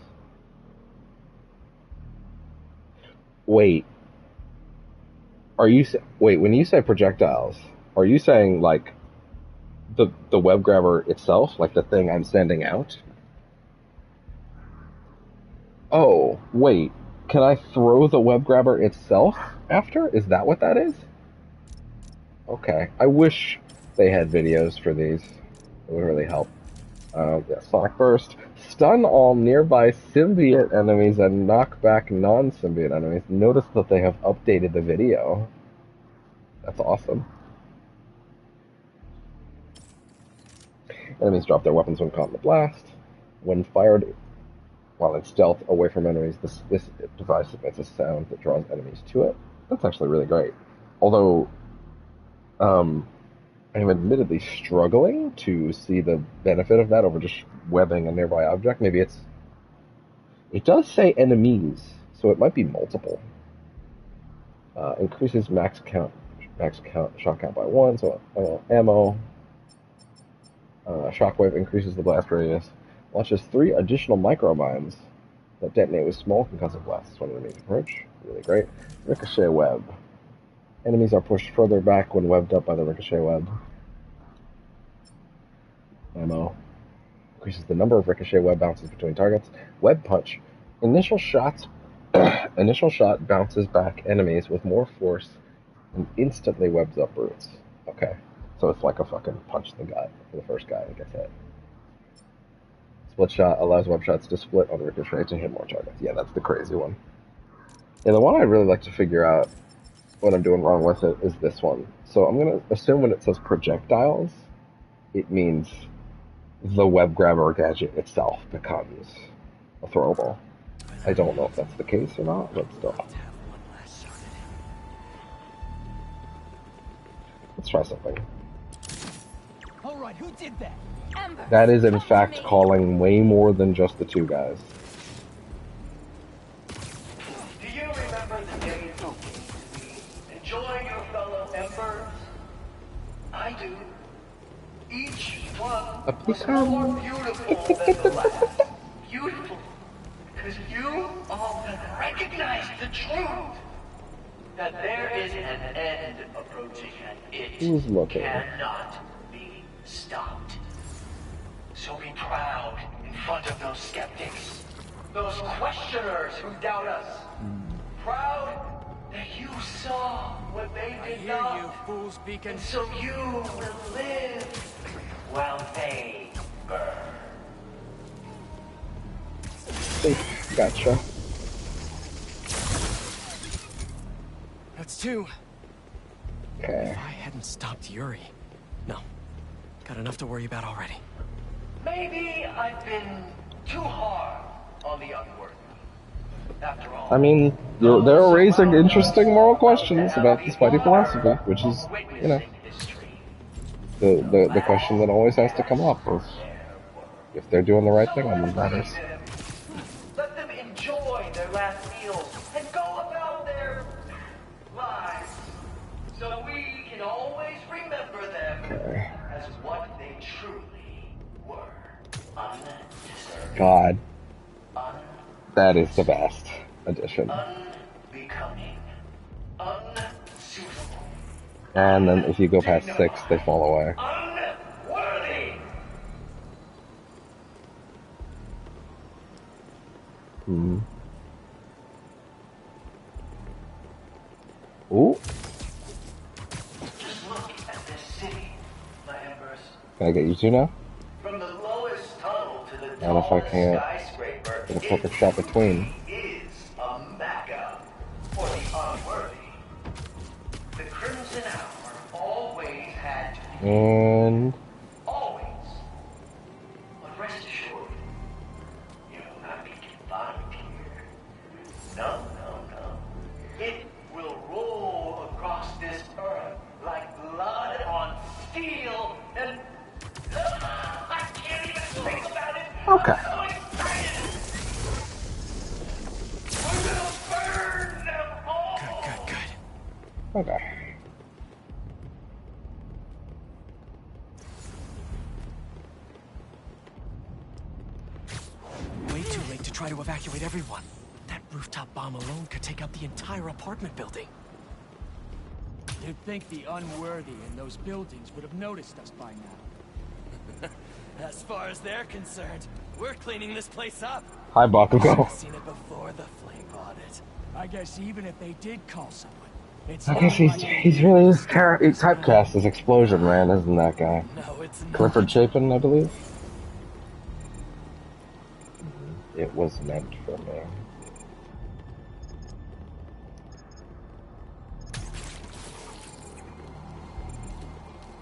Wait, when you say projectiles, are you saying like the web grabber itself, like the thing I'm sending out? Oh, wait, can I throw the web grabber itself after? Is that what that is? Okay, I wish they had videos for these. It would really help. Yeah, Sonic Burst. Stun all nearby symbiote enemies and knock back non-symbiote enemies. Notice that they have updated the video. That's awesome. Enemies drop their weapons when caught in the blast. When fired while in stealth away from enemies, this device emits a sound that draws enemies to it. That's actually really great. Although, I am admittedly struggling to see the benefit of that over just webbing a nearby object. Maybe it does say enemies, so it might be multiple. Increases max shot count by 1, so ammo. Shockwave increases the blast radius. Launches 3 additional micromines that detonate with small concussive blasts when enemies approach. Really great. Ricochet Web. Enemies are pushed further back when webbed up by the Ricochet Web. Ammo. Increases the number of Ricochet Web bounces between targets. Web Punch. Initial shot bounces back enemies with more force and instantly webs up brutes. Okay. So it's like a fucking punch in the gut for the first guy that gets hit. Split shot allows web shots to split on ricochet to hit more targets. Yeah, that's the crazy one. Yeah, the one I'd really like to figure out what I'm doing wrong with it is this one. So I'm going to assume when it says projectiles, it means the web grabber gadget itself becomes a throwable. I don't know if that's the case or not, but still. Let's try something. Alright, who did that? That is in fact calling way more than just the 2 guys. Do you remember the days of enjoying your fellow embers? I do. Each one was more beautiful than the last. Beautiful. Because you all have recognized the truth. That there is an end approaching and it cannot be stopped. So be proud in front of those skeptics, those questioners who doubt us. Proud that you saw what they did not. You fools beacon. And so you will live while they burn. Gotcha. That's 2. Okay. If I hadn't stopped Yuri. No. Got enough to worry about already. Maybe I've been too hard on the unworthy. I mean, they're raising interesting moral questions about the Spidey philosophy, which is, you know, the question that always has to come up is if they're doing the right thing on these matters. Let them enjoy their last meals and go about their lives, so we can always remember them as what they truly were. God, that is the best addition. Unbecoming, unsuitable, And then if you go past 6, they fall away. unworthy. Hmm. Ooh. Just look at this city, my embers. Can I get you two now? From the lowest tunnel to the And if I tallest can't skyscraper, get a perfect shot between. is a mecca for the unworthy. The Crimson Hour always had to be. And Always. But rest assured, you will not be confined here. No, no, no. It will roll across this earth like blood on steel, and I can't even think about it. Okay. I'm so excited. We're gonna burn them all. Good. Okay. Way too late to try to evacuate everyone. That rooftop bomb alone could take out the entire apartment building. You'd think the unworthy in those buildings would have noticed us by now. As far as they're concerned, we're cleaning this place up. Hi, Bakugo. I've seen it before the flame audit. I guess even if they did call someone, it's I guess he's really his typecast as Explosion Man, isn't that guy? No, it's not. Clifford Chapin, I believe. It was meant for me.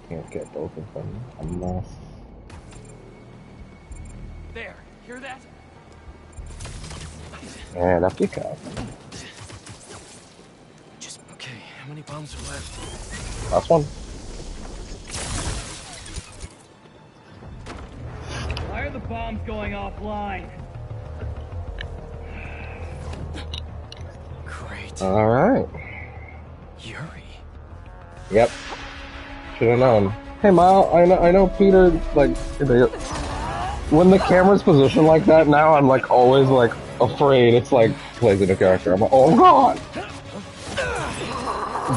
Can't get both of them unless. There, hear that? And up you go. Just okay. How many bombs are left? Last one. Why are the bombs going offline? Great. All right. Yuri. Yep. Should have known. Hey, Mal. I know Peter. Like, when the camera's positioned like that, now I'm like always like afraid. It's like plays in a character. I'm like, oh god.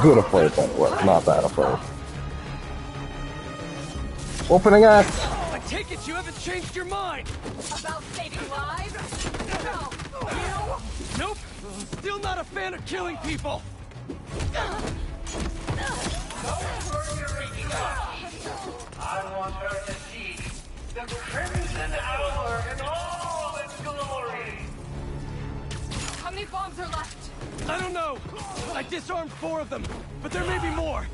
Good afraid, by the way. Not that afraid. Opening act. I take it you haven't changed your mind. About saving lives? No. You? Nope. Still not a fan of killing people. I want her to see the Crimson Hour in all its glory. How many bombs are left? I don't know. I disarmed 4 of them, but there may be more.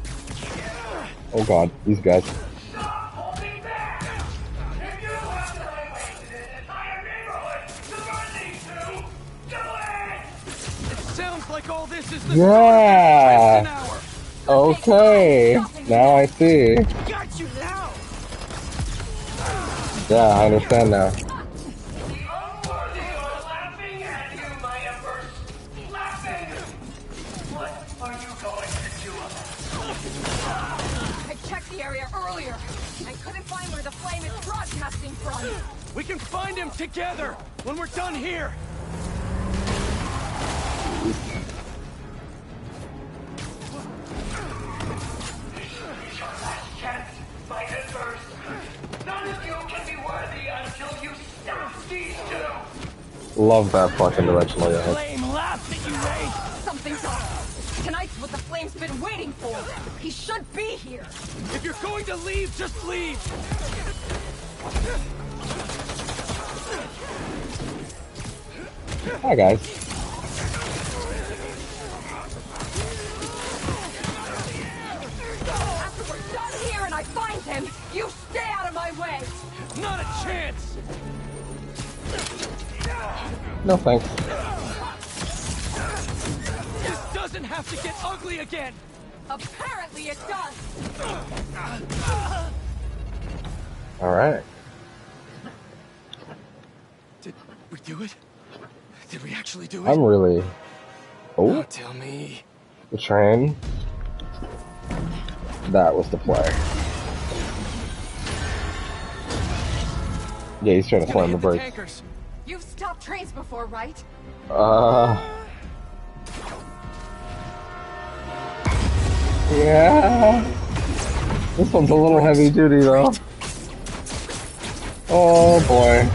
Oh god, these guys. Stop holding back! If you have the right way to this entire neighborhood to run these two, do it! It sounds like all this is the Yeah. start of the Crimson Hour. Okay. Now I see. Got you now. Yeah, I understand now. The unworthy are laughing at you, my embers. Laughing! What are you going to do about it? I checked the area earlier. I couldn't find where the flame is broadcasting from. We can find him together when we're done here. It's your last chance, my embers. None of you can be worthy until you stop these two. Love that fucking directional, yeah. Flame laughed at you, Ray. Something's off. Tonight's what the flame's been waiting for. He should be here. If you're going to leave, just leave. Hi, guys. After we're done here and I find him, you stay out of my way. Not a chance. No thanks. doesn't have to get ugly again! Apparently it does! Alright. Did we do it? Did we actually do it? I'm really... Oh, Oh, tell me. the train. That was the play. Yeah, he's trying to slam the brakes. Tankers. You've stopped trains before, right? Yeah. This one's a little heavy duty though. Oh boy.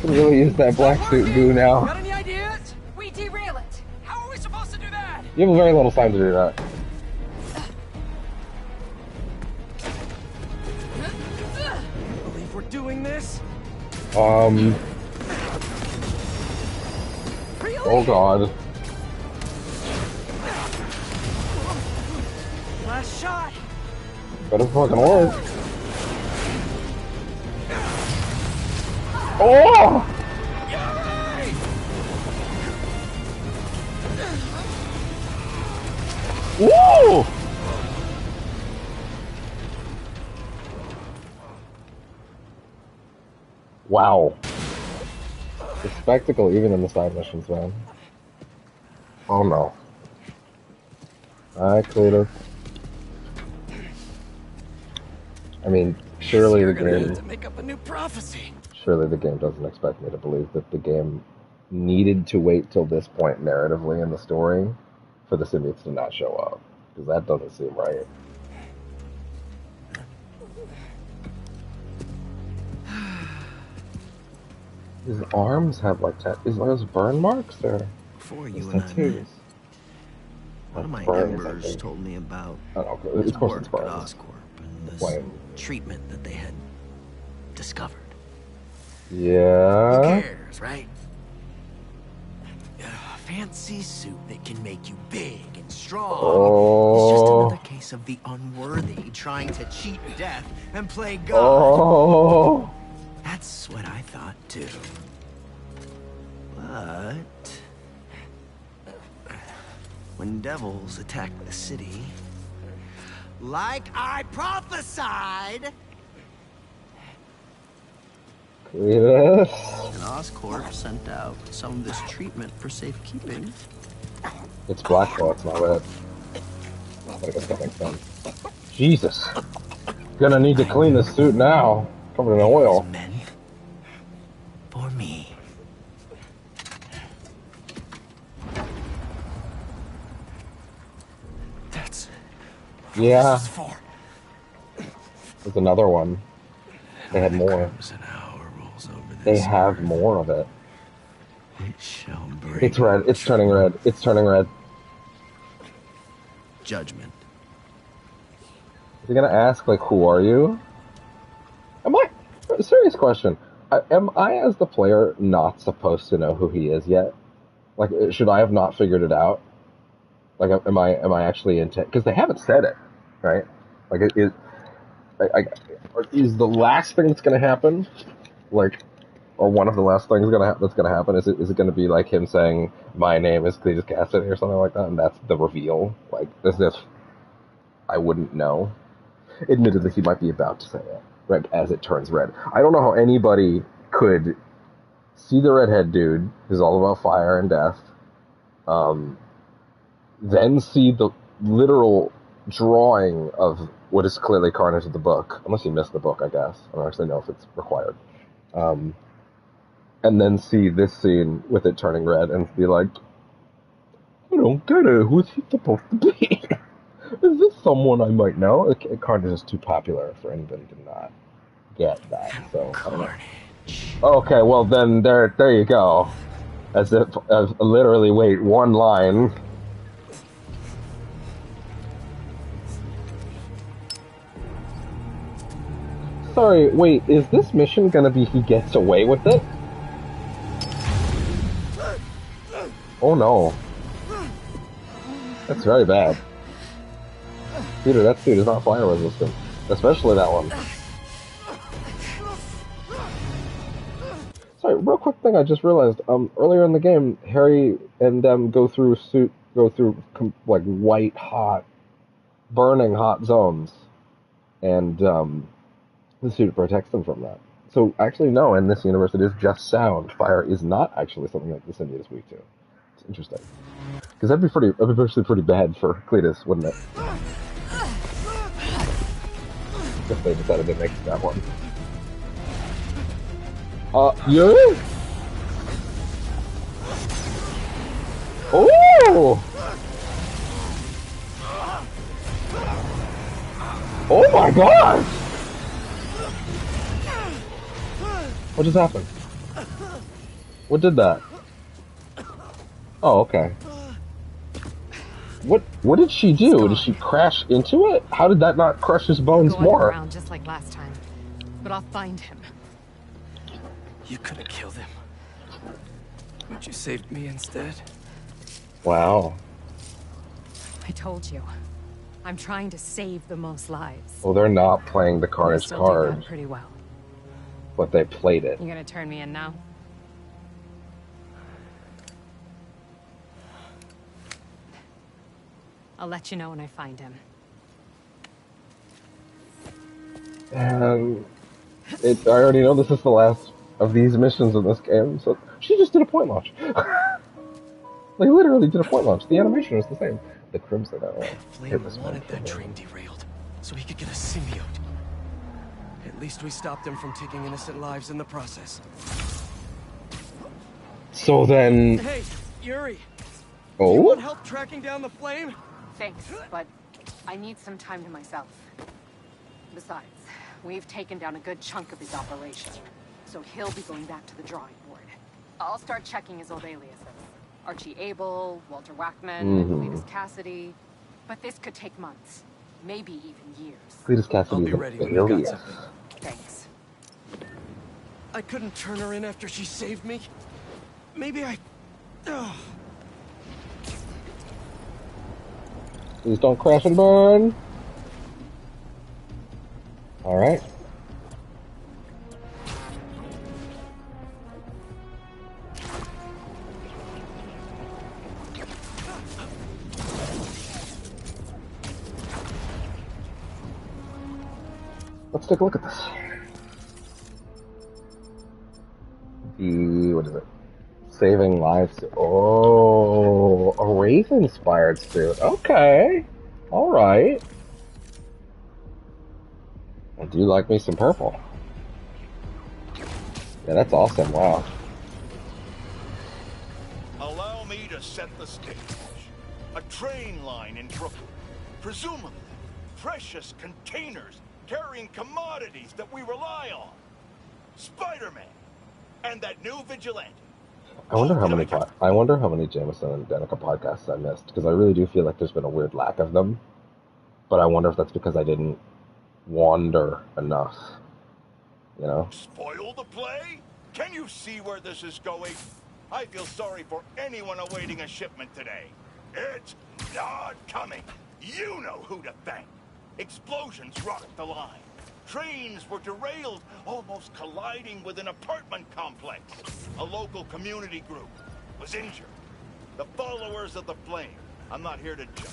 Could really use that black suit goo now. Got any ideas? We derail it. How are we supposed to do that? You have very little time to do that. Believe we're doing this? Oh god. Last shot. Better fucking work. Oh! Woo! Wow. The spectacle even in the side missions, man. Oh no. I could've. I mean, surely the game... To make up a new prophecy. Surely the game doesn't expect me to believe that the game needed to wait till this point narratively in the story for the symbiotes to not show up. Because that doesn't seem right. His arms have like is those burn marks or before you and I met, one of my members told me about his work at Oscorp and this treatment that they had discovered. Yeah. Who cares, right? A fancy suit that can make you big and strong. It's just another case of the unworthy trying to cheat death and play God. Oh. That's what I thought too. But when devils attack the city, like I prophesied, Yes. and Oscorp sent out some of this treatment for safekeeping. It's black though, it's not red. I guess that makes sense. Jesus. Gonna need to clean this suit now. Covered in oil. Meant for me. That's yeah. There's another one. They had more. They have more of it. It shall bring. It's red. It's turning red. It's turning red. Judgment. Is he gonna ask like, "Who are you?" Am I? Serious question. Am I, as the player, not supposed to know who he is yet? Like, should I have not figured it out? Like, am I actually intent? Because they haven't said it, right? Like, is the last thing that's gonna happen, like, or one of the last things that's gonna happen? Is it gonna be like him saying, "My name is Cletus Cassidy" or something like that, and that's the reveal? Like, as if I wouldn't know. Admittedly, he might be about to say it, right, as it turns red. I don't know how anybody could see the redhead dude, who's all about fire and death, then see the literal drawing of what is clearly Carnage of the book, unless you missed the book, I guess. I don't actually know if it's required. And then see this scene with it turning red and be like, I don't get it, who's he supposed to be? Is this someone I might know? Carnage is too popular for anybody to not get that, so I don't know. Okay, well then there you go. As literally, wait, one line. Sorry, wait, is this mission gonna be he gets away with it? Oh no. That's very bad. Peter, that suit is not fire resistant. Especially that one. Sorry, real quick thing I just realized. Earlier in the game, Harry and them go through suit go through like white hot, burning hot zones, and the suit protects them from that. So actually, no. In this universe, it is just sound. Fire is not actually something that the symbiote is weak to. It's interesting because that'd be actually pretty bad for Cletus, wouldn't it? If they decided to make that one. Yeah. Oh! Oh my God! What just happened? What did that? Oh, okay. What did she do? Did she crash into it? How did that not crush his bones Going more? around just like last time, but I'll find him. You could have killed him. But you saved me instead. Wow. I told you. I'm trying to save the most lives. Well, they're not playing the I Carnage still do card, that pretty well. but they played it. You gonna turn me in now? I'll let you know when I find him. I already know this is the last of these missions in this game, so she just did a point launch. Like, literally did a point launch. The animation was the same. The Crimson Arrow. Flame wanted that train derailed, so he could get a symbiote. At least we stopped him from taking innocent lives in the process. So then... Hey, Yuri! Oh? You want help tracking down the flame? Thanks, but I need some time to myself. Besides, we've taken down a good chunk of his operation, so he'll be going back to the drawing board. I'll start checking his old aliases. Archie Abel, Walter Wackman, Cletus Cassidy. But this could take months, maybe even years. Cletus Cassidy is an alias. Thanks. I couldn't turn her in after she saved me. Maybe I... Please don't crash and burn. Alright. Let's take a look at this. What is it? Saving lives. Oh, a Wraith-inspired suit. Okay. Alright. I do like me some purple. Yeah, that's awesome. Wow. Allow me to set the stage. A train line in Brooklyn. Presumably, precious containers carrying commodities that we rely on. Spider-Man and that new vigilante. I wonder how many Jameson and Danica podcasts I missed, because I really do feel like there's been a weird lack of them. But I wonder if that's because I didn't wander enough. You know? Spoil the play? Can you see where this is going? I feel sorry for anyone awaiting a shipment today. It's not coming. You know who to thank. Explosions rocked the line. Trains were derailed, almost colliding with an apartment complex. A local community group was injured. The followers of the Flame, I'm not here to judge.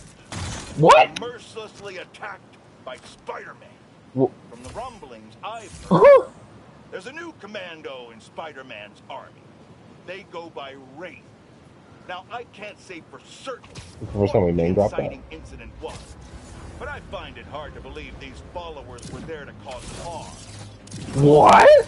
What? Mercilessly attacked by Spider-Man. Well, from the rumblings I've heard, there's a new commando in Spider-Man's army. They go by Wraith. Now, I can't say for certain First time we name dropped that. incident was, but I find it hard to believe these followers were there to cause harm. What?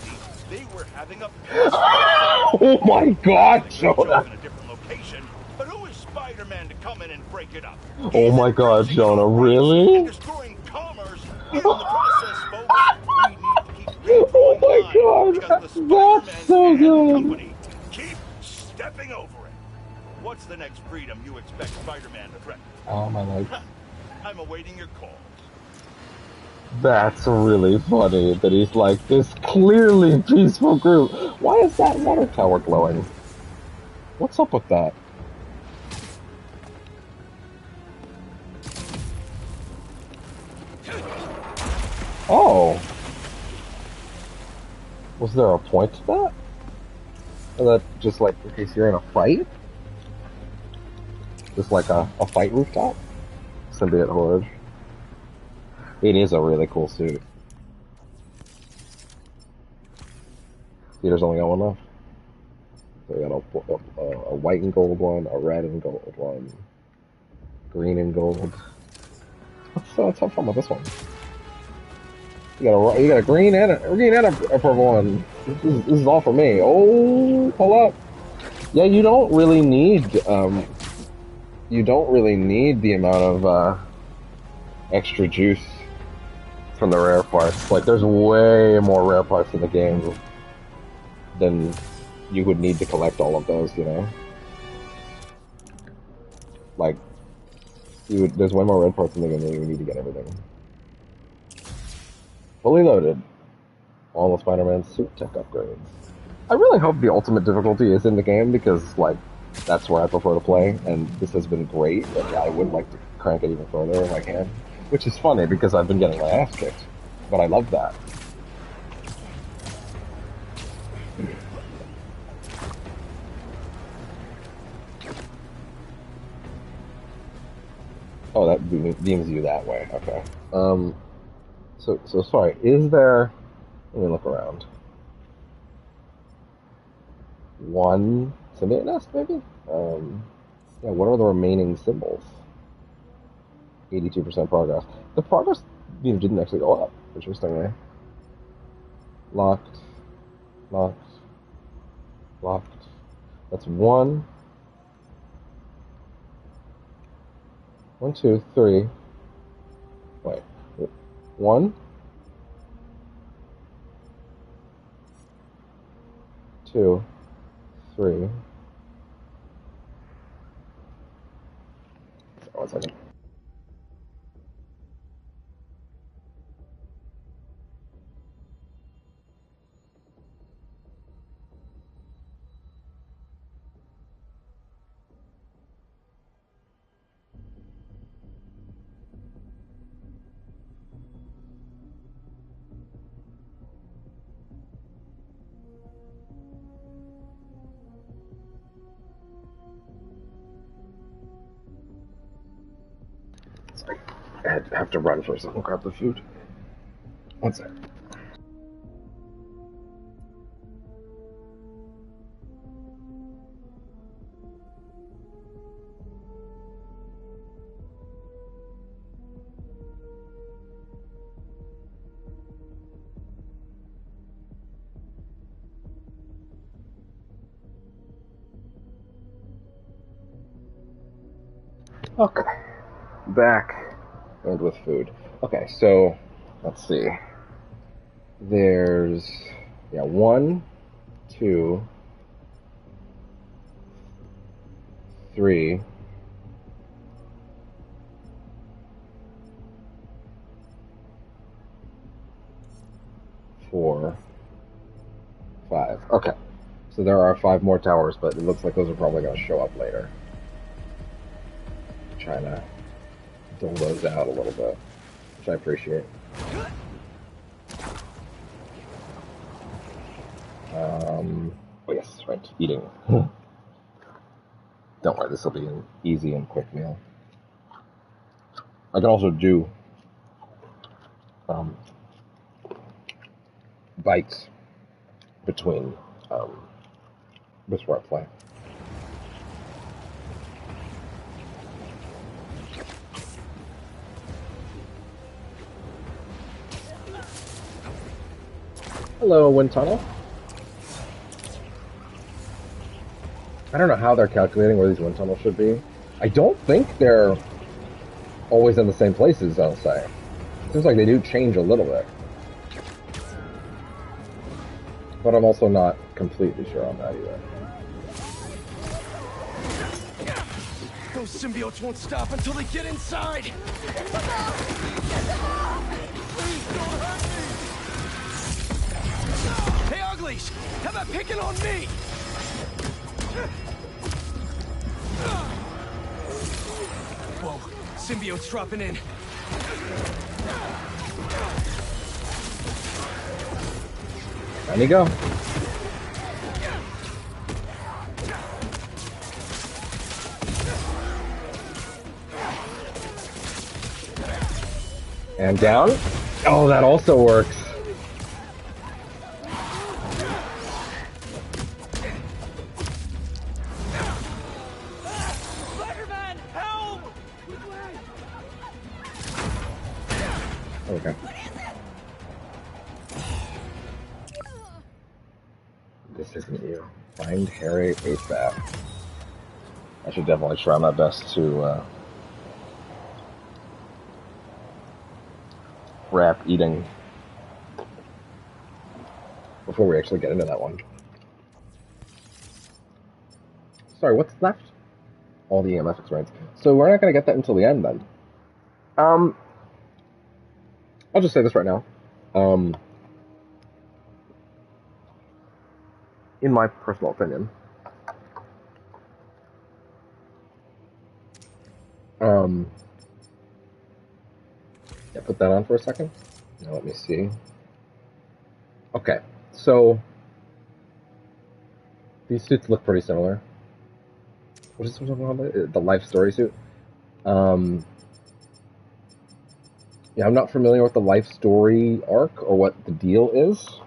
They were having a Oh my God, Jonah! in a different location, but who is Spider-Man to come in and break it up? Oh my God, Jonah, really? Destroying commerce in the process, folks. We need to keep Oh my God, that's so good. Keep stepping over it. What's the next freedom you expect Spider-Man to threaten? Oh my life. I'm awaiting your call. That's really funny that he's like this clearly peaceful group. Why is that water tower glowing? What's up with that? Oh. Was there a point to that? Or that just like in case you're in a fight? Just like a fight rooftop? Symbiote Horde. It is a really cool suit. There's only got one left. So we got a white and gold one, a red and gold one, green and gold. Let's have fun with this one. You got a green and a purple one. This is all for me. Oh, pull up. Yeah, you don't really need the amount of extra juice from the rare parts. Like, there's way more rare parts in the game than you would need to collect all of those, you know? Like, there's way more red parts in the game than you would need to get everything. Fully loaded. All the Spider-Man suit tech upgrades. I really hope the ultimate difficulty is in the game because, like, that's where I prefer to play, and this has been great, but I would like to crank it even further if I can. Which is funny because I've been getting my ass kicked, but I love that. Oh, that beams you that way. Okay. So sorry. Is there? Let me look around. One symbiote nest, maybe. Yeah. What are the remaining symbols? 82% progress. The progress didn't actually go up. Interestingly. Locked. Locked. Locked. That's 1, 1, 2, 3. Wait. 1, 2, 3. Oh, 1 second. Sorry. I have to run for a second, grab the food. 1 second. Okay. Back and with food. Okay, so let's see. There's 1, 2, 3, 4, 5. Okay. So there are 5 more towers, but it looks like those are probably going to show up later. Trying to dull those out a little bit, which I appreciate. Oh yes, right, eating. Don't worry, this will be an easy and quick meal. I can also do bites between before I play. Hello, wind tunnel. I don't know how they're calculating where these wind tunnels should be. I don't think they're always in the same places, I'll say. Seems like they do change a little bit. But I'm also not completely sure on that either. Those symbiotes won't stop until they get inside! Please don't hurt me! Hey, Uglies! How about picking on me? Whoa, symbiotes dropping in. There you go. And down. Oh, that also works. Spider-Man, help! Okay. This isn't you. Find Harry ASAP. I should definitely try my best to wrap eating before we actually get into that one. Sorry, what's left? All the EMF experience. So we're not going to get that until the end then. I'll just say this right now. In my personal opinion, yeah, put that on for a second. Now let me see. Okay, so these suits look pretty similar. What is the life story suit? Yeah, I'm not familiar with the life story arc or what the deal is.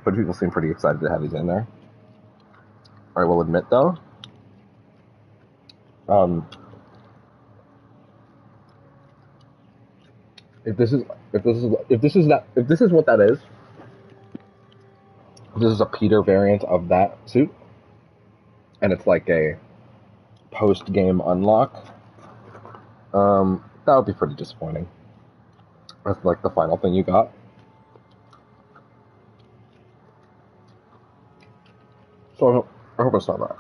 But people seem pretty excited to have these in there. I will admit though, if this is what that is, this is a Peter variant of that suit, and it's like a post-game unlock. That would be pretty disappointing. That's like the final thing you got. So I hope it's not that.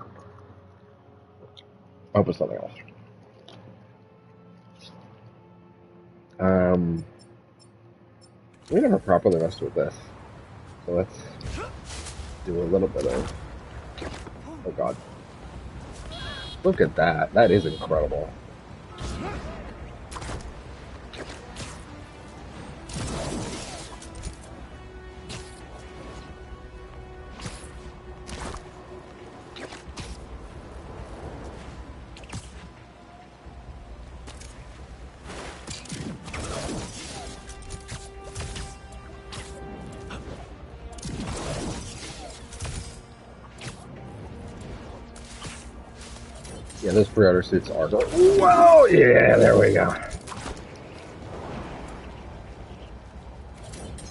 I hope it's something else. We never properly messed with this, so let's do a little bit of. Oh god! Look at that. That is incredible. Yeah, those pre-order suits are. Whoa! Yeah, there we go.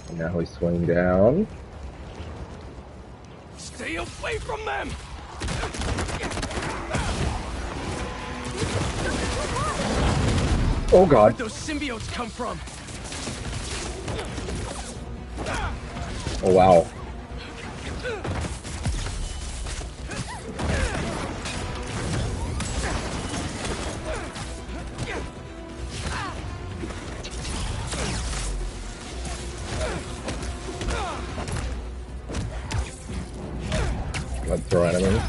And now we swing down. Stay away from them! Oh god. Where'd those symbiotes come from? Oh wow. Let's throw enemies.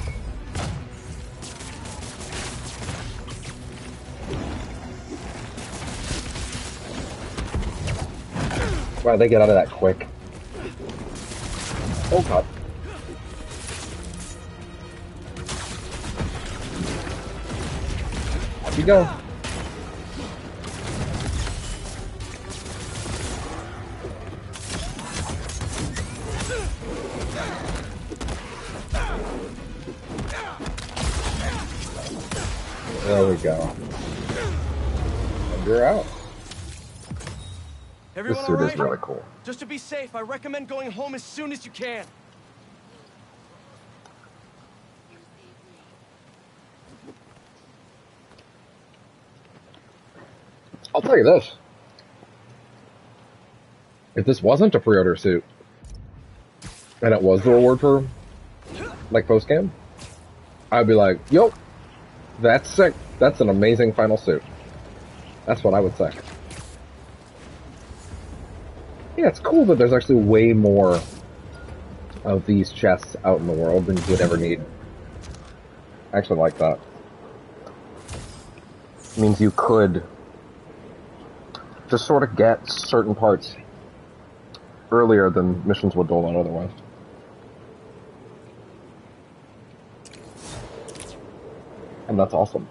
Wow, they get out of that quick. Oh god. Up you go. There we go. And you're out. Everyone This suit all right? is really cool. Just to be safe, I recommend going home as soon as you can. I'll tell you this. If this wasn't a pre-order suit, and it was the reward for, like, post-game, I'd be like, yo, that's sick. That's an amazing final suit. That's what I would say. Yeah, it's cool that there's actually way more of these chests out in the world than you would ever need. I actually like that. It means you could just sort of get certain parts earlier than missions would dole out otherwise. And that's awesome.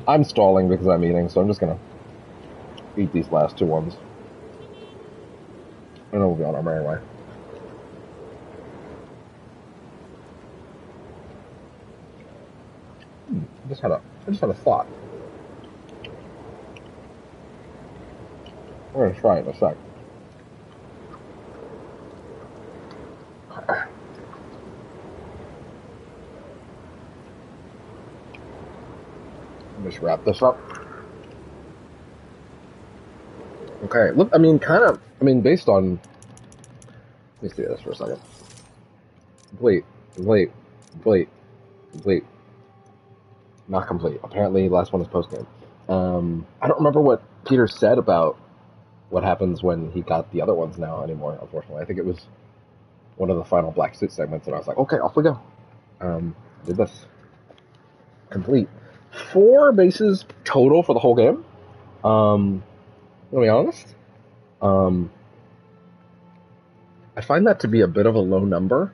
I'm stalling because I'm eating, so I'm just gonna eat these last two ones. And then we'll be on our merry way. I just had a thought. We're gonna try it in a sec. Just wrap this up. Okay, look, based on... Let me see this for a second. Complete. Not complete. Apparently, last one is post-game. I don't remember what Peter said about what happens when he got the other ones now anymore, unfortunately. I think it was one of the final black suit segments, and I was like, okay, off we go. Did this. Complete. 4 bases total for the whole game. To be honest, I find that to be a bit of a low number,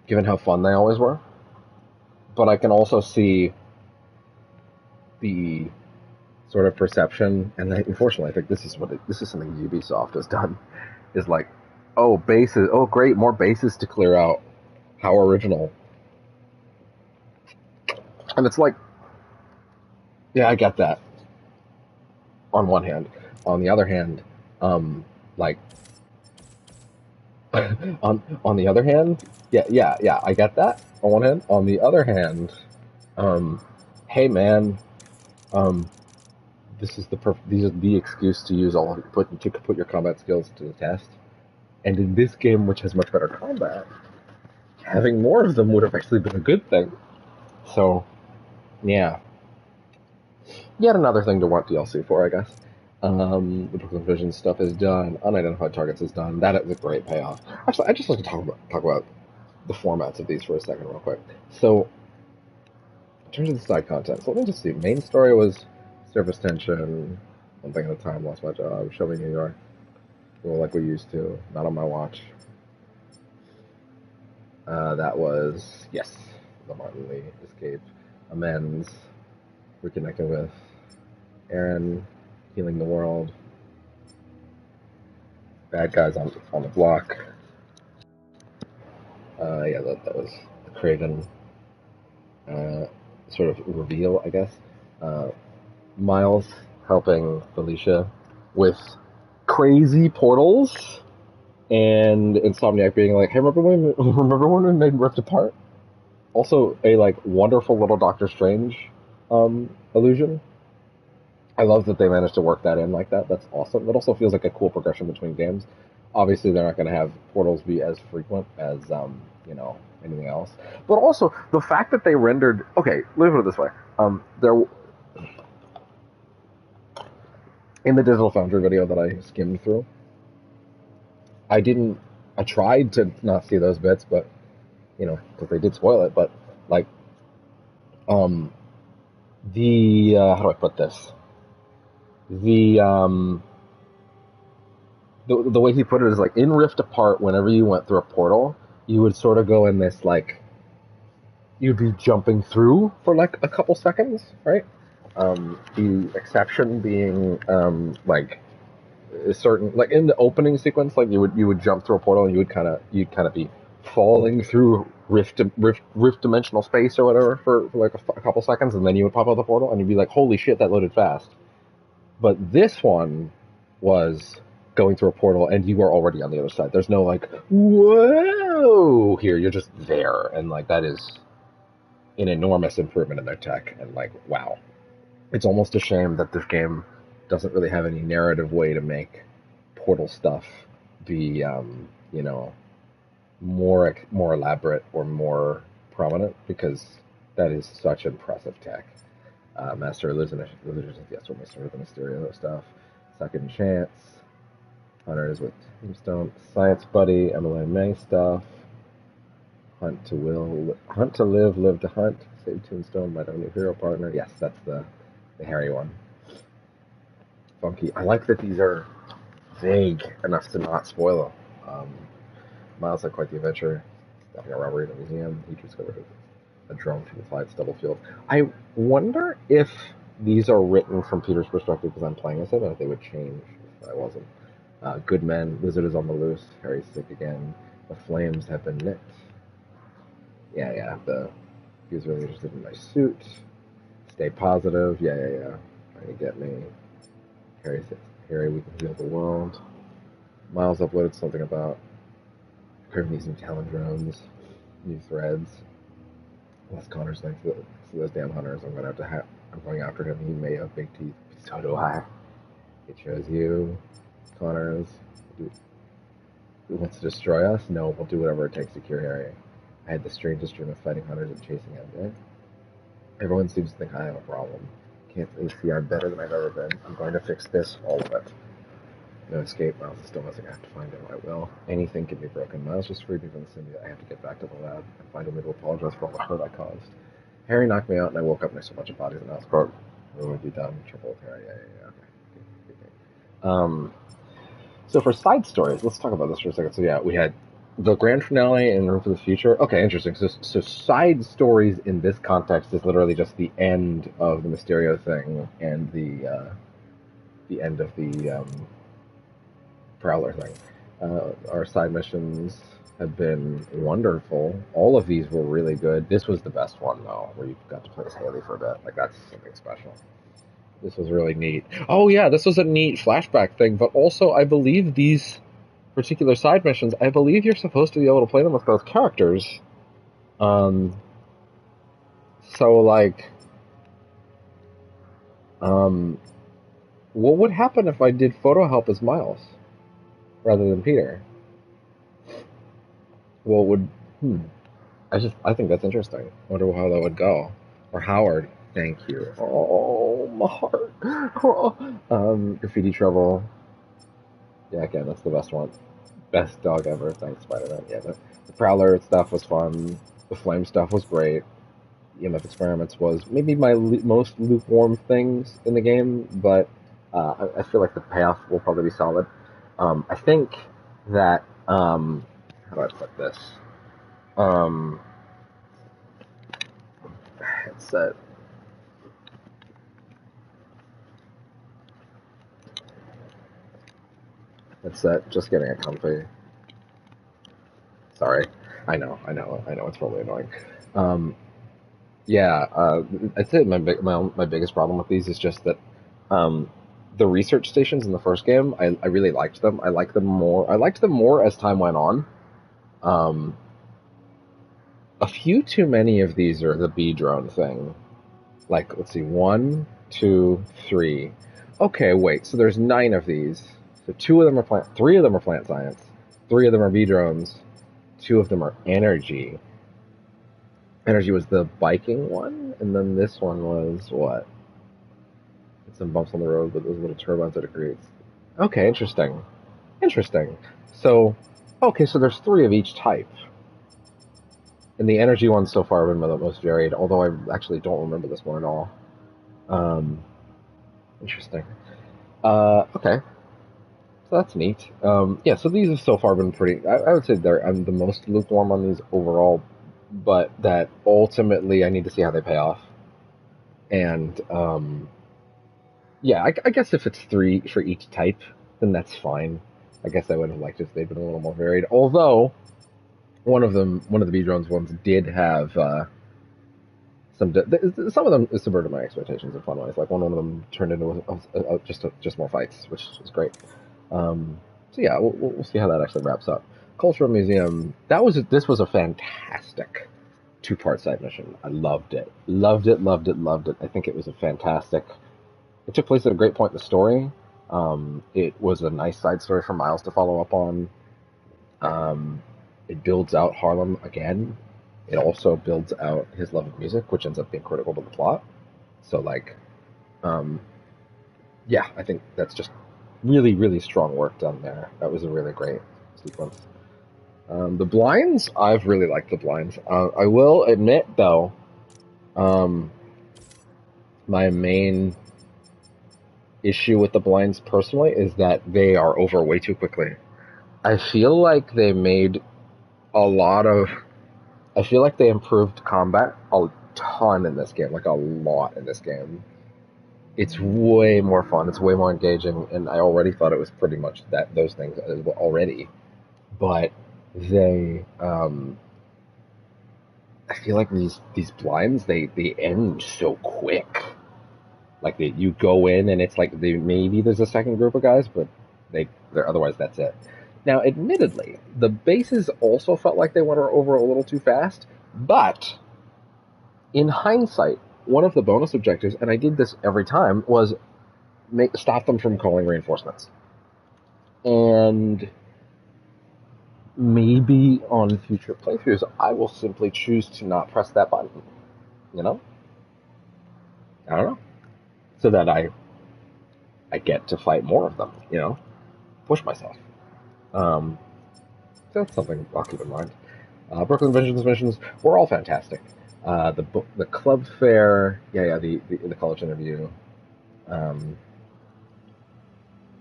given how fun they always were. But I can also see the sort of perception, and unfortunately, I think this is something Ubisoft has done, is like, oh, bases, oh great, more bases to clear out. How original. And it's like, yeah, I get that. On one hand. On the other hand, like, on the other hand, yeah, I get that. On one hand. On the other hand, hey man, these are the excuse to use all of put your combat skills to the test. And in this game, which has much better combat, having more of them would have actually been a good thing. So, yeah. Yet another thing to want DLC for, I guess. The Brooklyn Vision stuff is done. Unidentified targets is done. That is a great payoff. Actually, I just like to talk about the formats of these for a second, real quick. So, in terms of the side content, so let me just see. Main story was surface tension, one thing at a time, lost my job, show me New York. Well, like we used to, not on my watch. That was, yes, the Martin Lee escape. Amends, reconnecting with Aaron, healing the world. Bad guys on the block. Yeah, that was the Craven sort of reveal, I guess. Miles helping Felicia with crazy portals, and Insomniac being like, "Hey, remember when we made Rift Apart?" Also, a like wonderful little Doctor Strange illusion. I love that they managed to work that in like that. That's awesome. It also feels like a cool progression between games. Obviously, they're not going to have portals be as frequent as anything else. But also the fact that they rendered. Okay, let me put it this way. There in the Digital Foundry video that I skimmed through, I tried to not see those bits, but because they did spoil it. But like, how do I put this? The way he put it is like in Rift Apart, whenever you went through a portal, you would sort of go in this like you'd be jumping through for like a couple seconds, right? The exception being like a certain like in the opening sequence, like you would jump through a portal and you'd kind of be falling through rift dimensional space or whatever for like a couple seconds, and then you would pop out the portal and you'd be like, holy shit, that loaded fast. But this one was going through a portal and you are already on the other side. There's no like, whoa, here, you're just there. And like, that is an enormous improvement in their tech. And like, wow. It's almost a shame that this game doesn't really have any narrative way to make portal stuff be, more elaborate or more prominent, because that is such impressive tech. Master Illusionist, yes, or Master of the Mysterio stuff. Second Chance, Hunters with Tombstone, Science Buddy, Emily May stuff. Hunt to live, live to hunt. Save Tombstone, my new hero partner. Yes, that's the Harry one. Funky. I like that these are vague enough to not spoil them. Miles had quite the adventure. Stopping a robbery at a museum. He discovered a drone from the side double field. I wonder if these are written from Peter's perspective because I'm playing as him, and if they would change if I wasn't. Good men, Lizard is on the loose, Harry's sick again, the flames have been lit. Yeah, he was really interested in my suit. Stay positive, yeah. Trying to get me. Harry, we can heal the world. Miles uploaded something about Kirby needs new talent drones, new threads. Unless Connor's linked to those damn hunters, I'm going after him. He may have big teeth. So do I. It shows you, Connors. Who wants to destroy us? No, we'll do whatever it takes to cure Harry. I had the strangest dream of fighting hunters and chasing MJ. Everyone seems to think I have a problem. Can't they see I'm better than I've ever been? I'm going to fix this, all of it. No escape. Miles is still missing. I have to find him. I will. Anything can be broken. Miles just freed me from the symbiote. I have to get back to the lab and find a way to apologize for all the hurt I caused. Harry knocked me out, and I woke up next to a bunch of bodies in Oscorp. We would be done. Trouble with Harry. Yeah. Okay. So for side stories, let's talk about this for a second. So yeah, we had the grand finale and Room for the Future. Okay, interesting. So side stories in this context is literally just the end of the Mysterio thing and the end of the Prowler thing. Our side missions have been wonderful. All of these were really good. This was the best one though, where you got to play as Haley for a bit. Like that's something special. This was really neat. Oh yeah, this was a neat flashback thing, but also I believe these particular side missions, I believe you're supposed to be able to play them with both characters. So like, what would happen if I did photo help as Miles rather than Peter? What would, I think that's interesting. I wonder how that would go. Or Howard, thank you. Oh, my heart. Graffiti Trouble. Yeah, again, that's the best one. Best dog ever. Thanks, Spider-Man. Yeah, the Prowler stuff was fun. The Flame stuff was great. EMF Experiments was maybe my most lukewarm things in the game, but I feel like the payoff will probably be solid. I think that, how do I put this? Headset. Headset, just getting it comfy. Sorry. I know, it's probably annoying. I'd say my biggest problem with these is just that the research stations in the first game, I really liked them. I liked them more as time went on. A few too many of these are the bee drone thing. Like, let's see, 1, 2, 3. Okay, wait, so there's 9 of these. So 3 of them are plant science, 3 of them are bee drones, 2 of them are energy. Energy was the biking one, and then this one was what? Some bumps on the road with those little turbines that it creates. Okay, interesting. So there's 3 of each type. And the energy ones so far have been the most varied, although I actually don't remember this one at all. Interesting. Okay. So that's neat. So these have so far been pretty... I would say I'm the most lukewarm on these overall, but that ultimately I need to see how they pay off. And, I guess if it's 3 for each type, then that's fine. I guess I would have liked if they'd been a little more varied. Although, one of the bee drones ones did have some of them subverted my expectations in fun ways. Like one of them turned into just more fights, which is great. We'll see how that actually wraps up. Cultural Museum. This was a fantastic 2-part side mission. I loved it. I think it was a fantastic. It took place at a great point in the story. It was a nice side story for Miles to follow up on. It builds out Harlem again. It also builds out his love of music, which ends up being critical to the plot. So, I think that's just really, really strong work done there. That was a really great sequence. The blinds, I've really liked the blinds. I will admit, though, my main issue with the blinds personally is that they are over way too quickly. I feel like they made a lot of I feel like they improved combat a ton in this game, like a lot in this game. It's way more fun. It's way more engaging, and I already thought it was pretty much those things already. But they, I feel like these blinds they end so quick. Like you go in and it's like maybe there's a second group of guys, but they're otherwise that's it. Now, admittedly, the bases also felt like they went over a little too fast, but in hindsight, one of the bonus objectives, and I did this every time, was stop them from calling reinforcements. And maybe on future playthroughs, I will simply choose to not press that button. You know? I don't know. So that I get to fight more of them, you know? Push myself. So that's something I'll keep in mind. Brooklyn Vengeance missions were all fantastic. The club fair, the college interview, the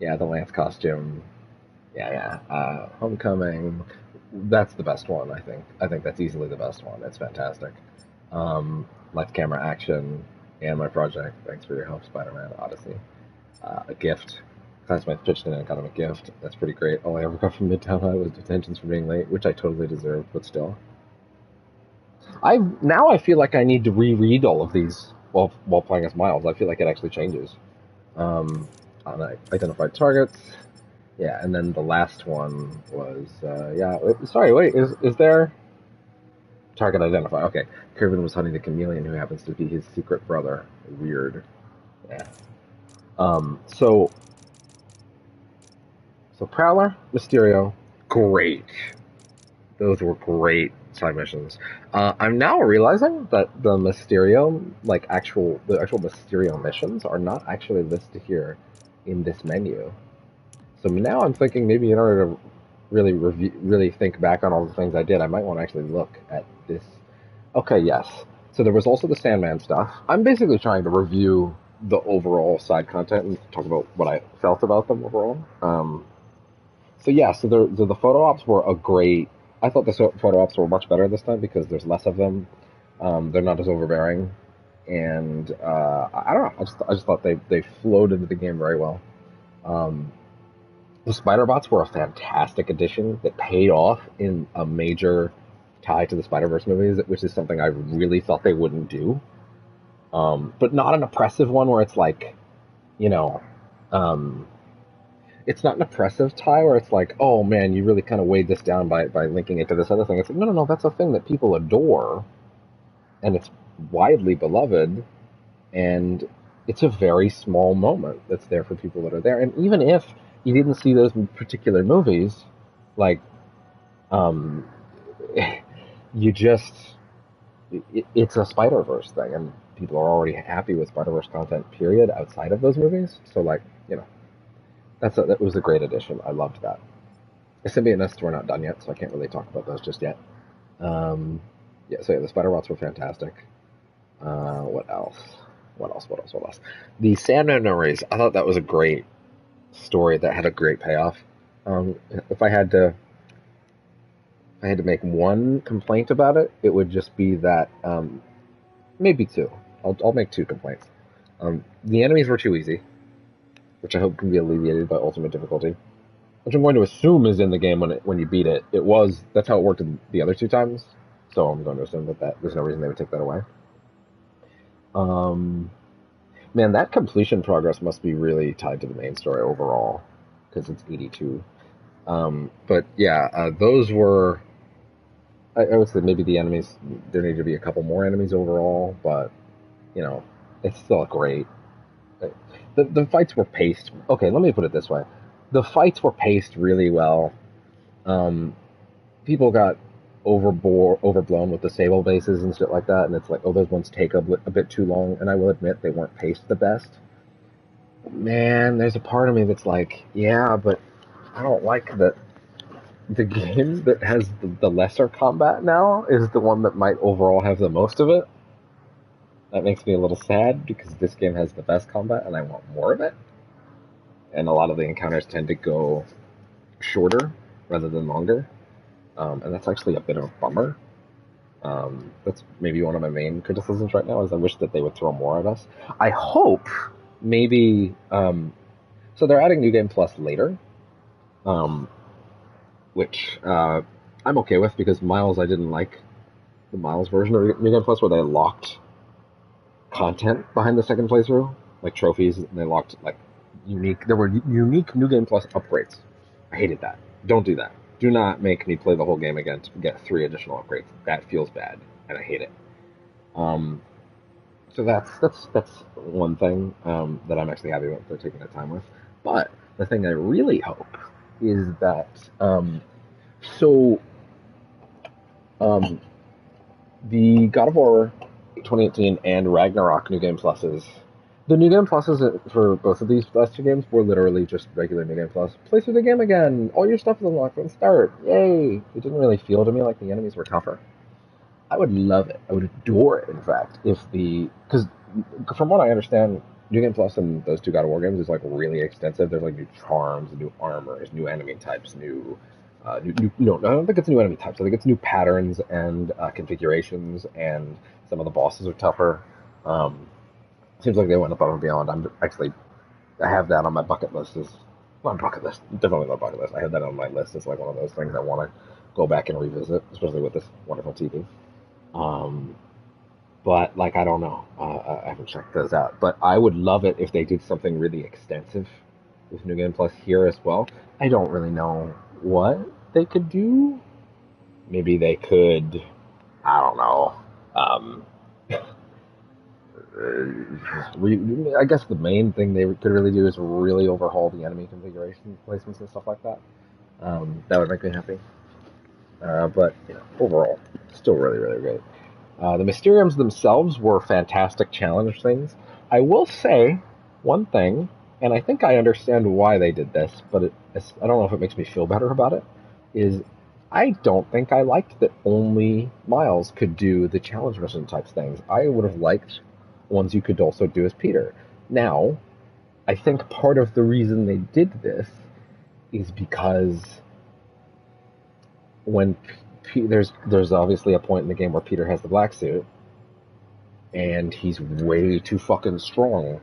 Lance costume, Homecoming. That's the best one, I think. I think that's easily the best one. It's fantastic. Lights, camera, action, and my project. Thanks for your help, Spider-Man Odyssey. A gift. Classmates pitched in and got him a gift. That's pretty great. All I ever got from Midtown High was detentions for being late, which I totally deserved, but still. I feel like I need to reread all of these while playing as Miles. I feel like it actually changes. On identified targets. Yeah, and then the last one was sorry, wait, is there target identified? Okay. Kervin was hunting the chameleon who happens to be his secret brother. Weird. Yeah. So Prowler, Mysterio, great. Those were great side missions. I'm now realizing that the Mysterio, the actual Mysterio missions, are not actually listed here in this menu. So now I'm thinking maybe in order to really think back on all the things I did, I might want to actually look at this. Okay, yes. So there was also the Sandman stuff. I'm basically trying to review the overall side content and talk about what I felt about them overall. So the photo ops were a great. I thought the photo ops were much better this time because there's less of them. They're not as overbearing, and I don't know. I just thought they flowed into the game very well. The Spider Bots were a fantastic addition that paid off in a major tie to the Spider-Verse movies, which is something I really thought they wouldn't do. But not an oppressive one where it's like, it's not an oppressive tie where it's like, oh man, you really kind of weighed this down by linking it to this other thing. It's like, no, that's a thing that people adore, and it's widely beloved, and it's a very small moment that's there for people that are there. And even if you didn't see those particular movies, it's a Spider-Verse thing, and people are already happy with Spider-Verse content, period, outside of those movies. So, that was a great addition. I loved that. The Symbiote Nests were not done yet, so I can't really talk about those just yet. The Spider-Bots were fantastic. What else? The Sandman Memories. I thought that was a great story that had a great payoff. If I had to make one complaint about it, it would just be that maybe two. I'll make two complaints. The enemies were too easy, which I hope can be alleviated by ultimate difficulty, which I'm going to assume is in the game when you beat it. That's how it worked in the other two times, so I'm going to assume that there's no reason they would take that away. Man, that completion progress must be really tied to the main story overall, because it's 82. But yeah, those were. I would say maybe the enemies. There need to be a couple more enemies overall, but it's still great. The fights were paced. Okay, let me put it this way: the fights were paced really well. People got overblown with the Sable bases and shit like that, and it's like, oh, those ones take a bit too long, and I will admit they weren't paced the best. Man, there's a part of me that's like, yeah, but I don't like that the game that has the lesser combat now is the one that might overall have the most of it. That makes me a little sad, because this game has the best combat, and I want more of it. And a lot of the encounters tend to go shorter rather than longer. And that's actually a bit of a bummer. That's maybe one of my main criticisms right now, is I wish that they would throw more at us. I hope maybe, so they're adding New Game Plus later, which I'm okay with, because Miles, I didn't like the Miles version of New Game Plus where they locked content behind the second playthrough, like trophies, and they locked like there were unique New Game Plus upgrades. I hated that. Don't do that. Do not make me play the whole game again to get 3 additional upgrades. That feels bad, and I hate it. So that's one thing that I'm actually happy with. They're taking their time with. But the thing I really hope is that the God of War 2018 and Ragnarok New Game Pluses. The New Game Pluses for both of these last 2 games were literally just regular New Game Plus. Play through the game again. All your stuff is unlocked from the start. Yay! It didn't really feel to me like the enemies were tougher. I would love it. I would adore it, in fact, because from what I understand, New Game Plus and those 2 God of War games is like really extensive. There's like new charms, new armors, new enemy types, no, I don't think it's new enemy types. I think it's new patterns and configurations, and some of the bosses are tougher. Seems like they went above and beyond. I have that on my bucket list. Definitely not bucket list. I have that on my list. It's like one of those things I want to go back and revisit, especially with this wonderful TV. But like, I don't know. I haven't checked those out. But I would love it if they did something really extensive with New Game Plus here as well. I don't really know what they could do. Maybe they could, I don't know. I guess the main thing they could really do is really overhaul the enemy configuration placements and stuff like that. That would make me happy. But overall, still really, really great. The Mysteriums themselves were fantastic challenge things. I will say one thing, and I think I understand why they did this, but I don't know if it makes me feel better about it, is I don't think I liked that only Miles could do the challenge mission types things. I would have liked ones you could also do as Peter. Now, I think part of the reason they did this is because when there's obviously a point in the game where Peter has the black suit, and he's way too fucking strong,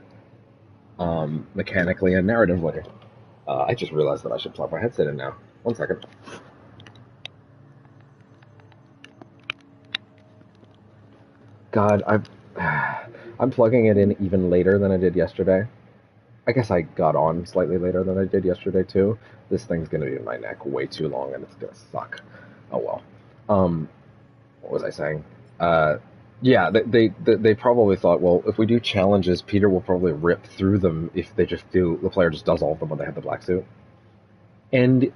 mechanically and narratively. I just realized that I should plug my headset in now. 1 second. God, I'm plugging it in even later than I did yesterday. I guess I got on slightly later than I did yesterday too. This thing's gonna be in my neck way too long, and it's gonna suck. Oh well. What was I saying? Yeah, they probably thought, well, if we do challenges, Peter will probably rip through them if the player just does all of them when they have the black suit. And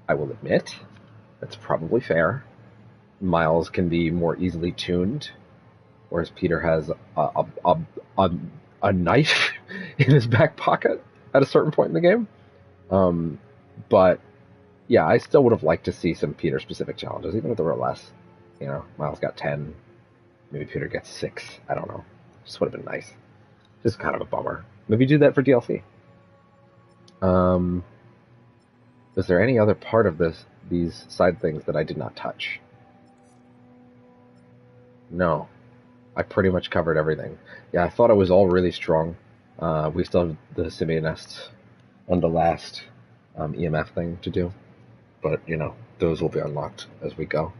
I will admit, that's probably fair. Miles can be more easily tuned, whereas Peter has a knife in his back pocket at a certain point in the game. But yeah, I still would have liked to see some Peter-specific challenges, even if there were less. Miles got 10. Maybe Peter gets 6. I don't know. Just would have been nice. Just kind of a bummer. Maybe do that for DLC. Is there any other part of these side things that I did not touch? No. I pretty much covered everything. Yeah, I thought it was all really strong. We still have the Simian Nests and the last EMF thing to do. But, those will be unlocked as we go.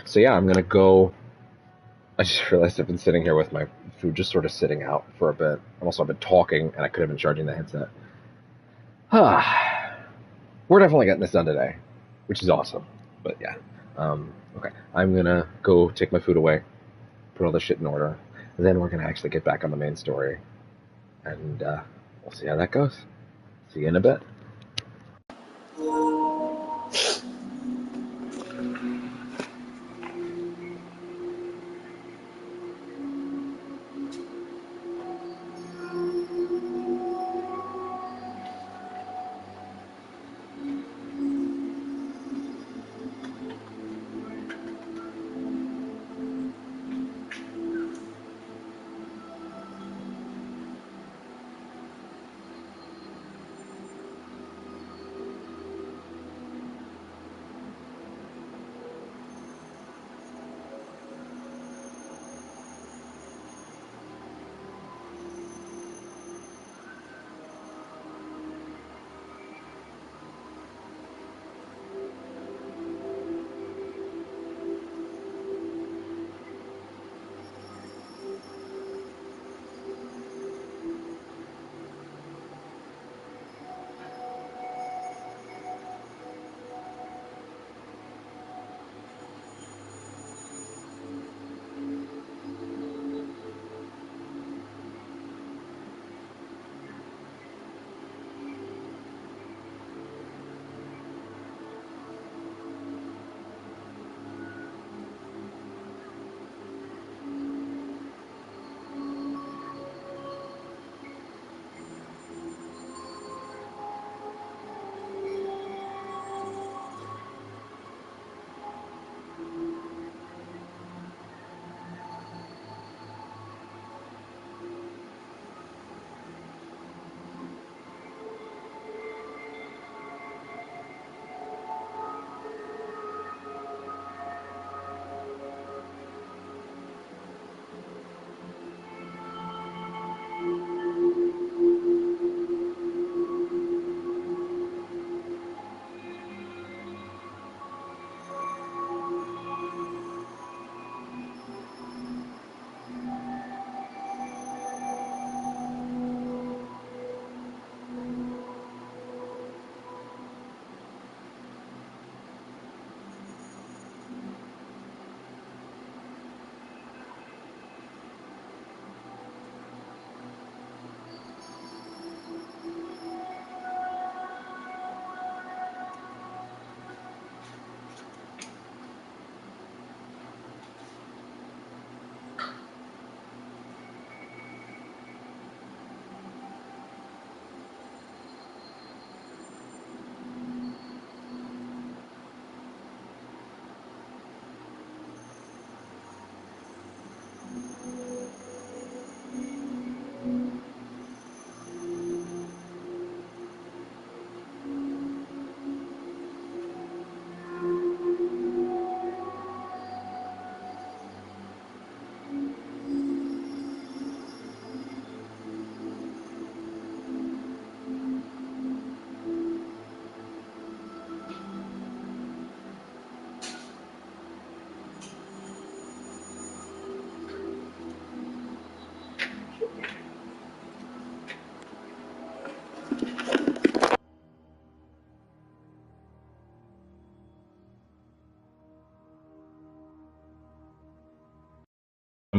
So yeah, I'm gonna go. I just realized I've been sitting here with my food just sort of sitting out for a bit. Also, I've been talking, and I could have been charging the headset. We're definitely getting this done today, which is awesome. But yeah, okay. I'm gonna go take my food away, put all this shit in order, and then we're gonna actually get back on the main story, and we'll see how that goes. See you in a bit.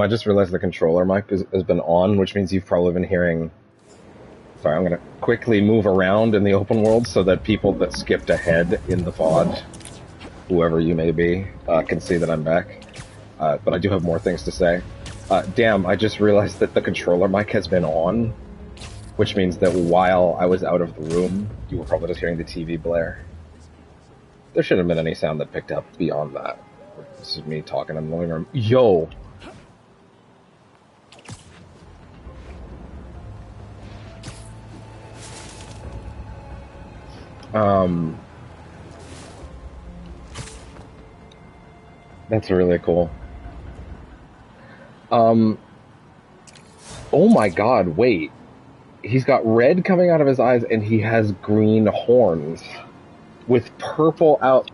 I just realized the controller mic has been on, which means you've probably been hearing... Sorry, I'm going to quickly move around in the open world so that people that skipped ahead in the VOD, whoever you may be, can see that I'm back. But I do have more things to say. Damn, I just realized that the controller mic has been on, which means that while I was out of the room, you were probably just hearing the TV blare. There shouldn't have been any sound that picked up beyond that. This is me talking in the living room. Yo! That's really cool. Oh my god, wait. He's got red coming out of his eyes and he has green horns with purple out.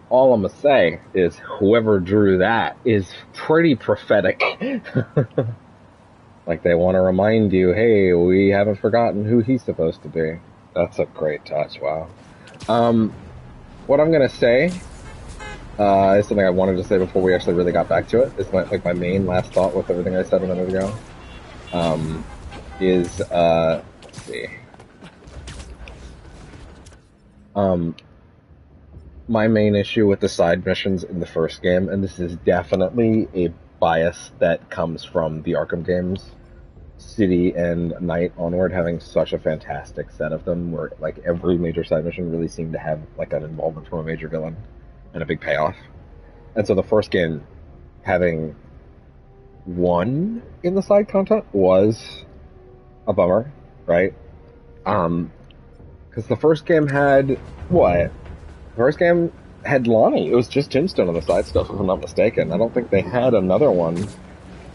All I'm gonna say is whoever drew that is pretty prophetic. Like they want to remind you, hey, we haven't forgotten who he's supposed to be. That's a great touch, wow. What I'm gonna say is something I wanted to say before we actually really got back to it. It's my main last thought with everything I said a minute ago. Let's see. My main issue with the side missions in the first game, and this is definitely a bias that comes from the Arkham games, City and Night onward having such a fantastic set of them, where like every major side mission really seemed to have like an involvement from a major villain and a big payoff. And so the first game having one in the side content was a bummer, right? Because the first game had what? The first game had Lonnie. It was just Tombstone on the side stuff, if I'm not mistaken. I don't think they had another one.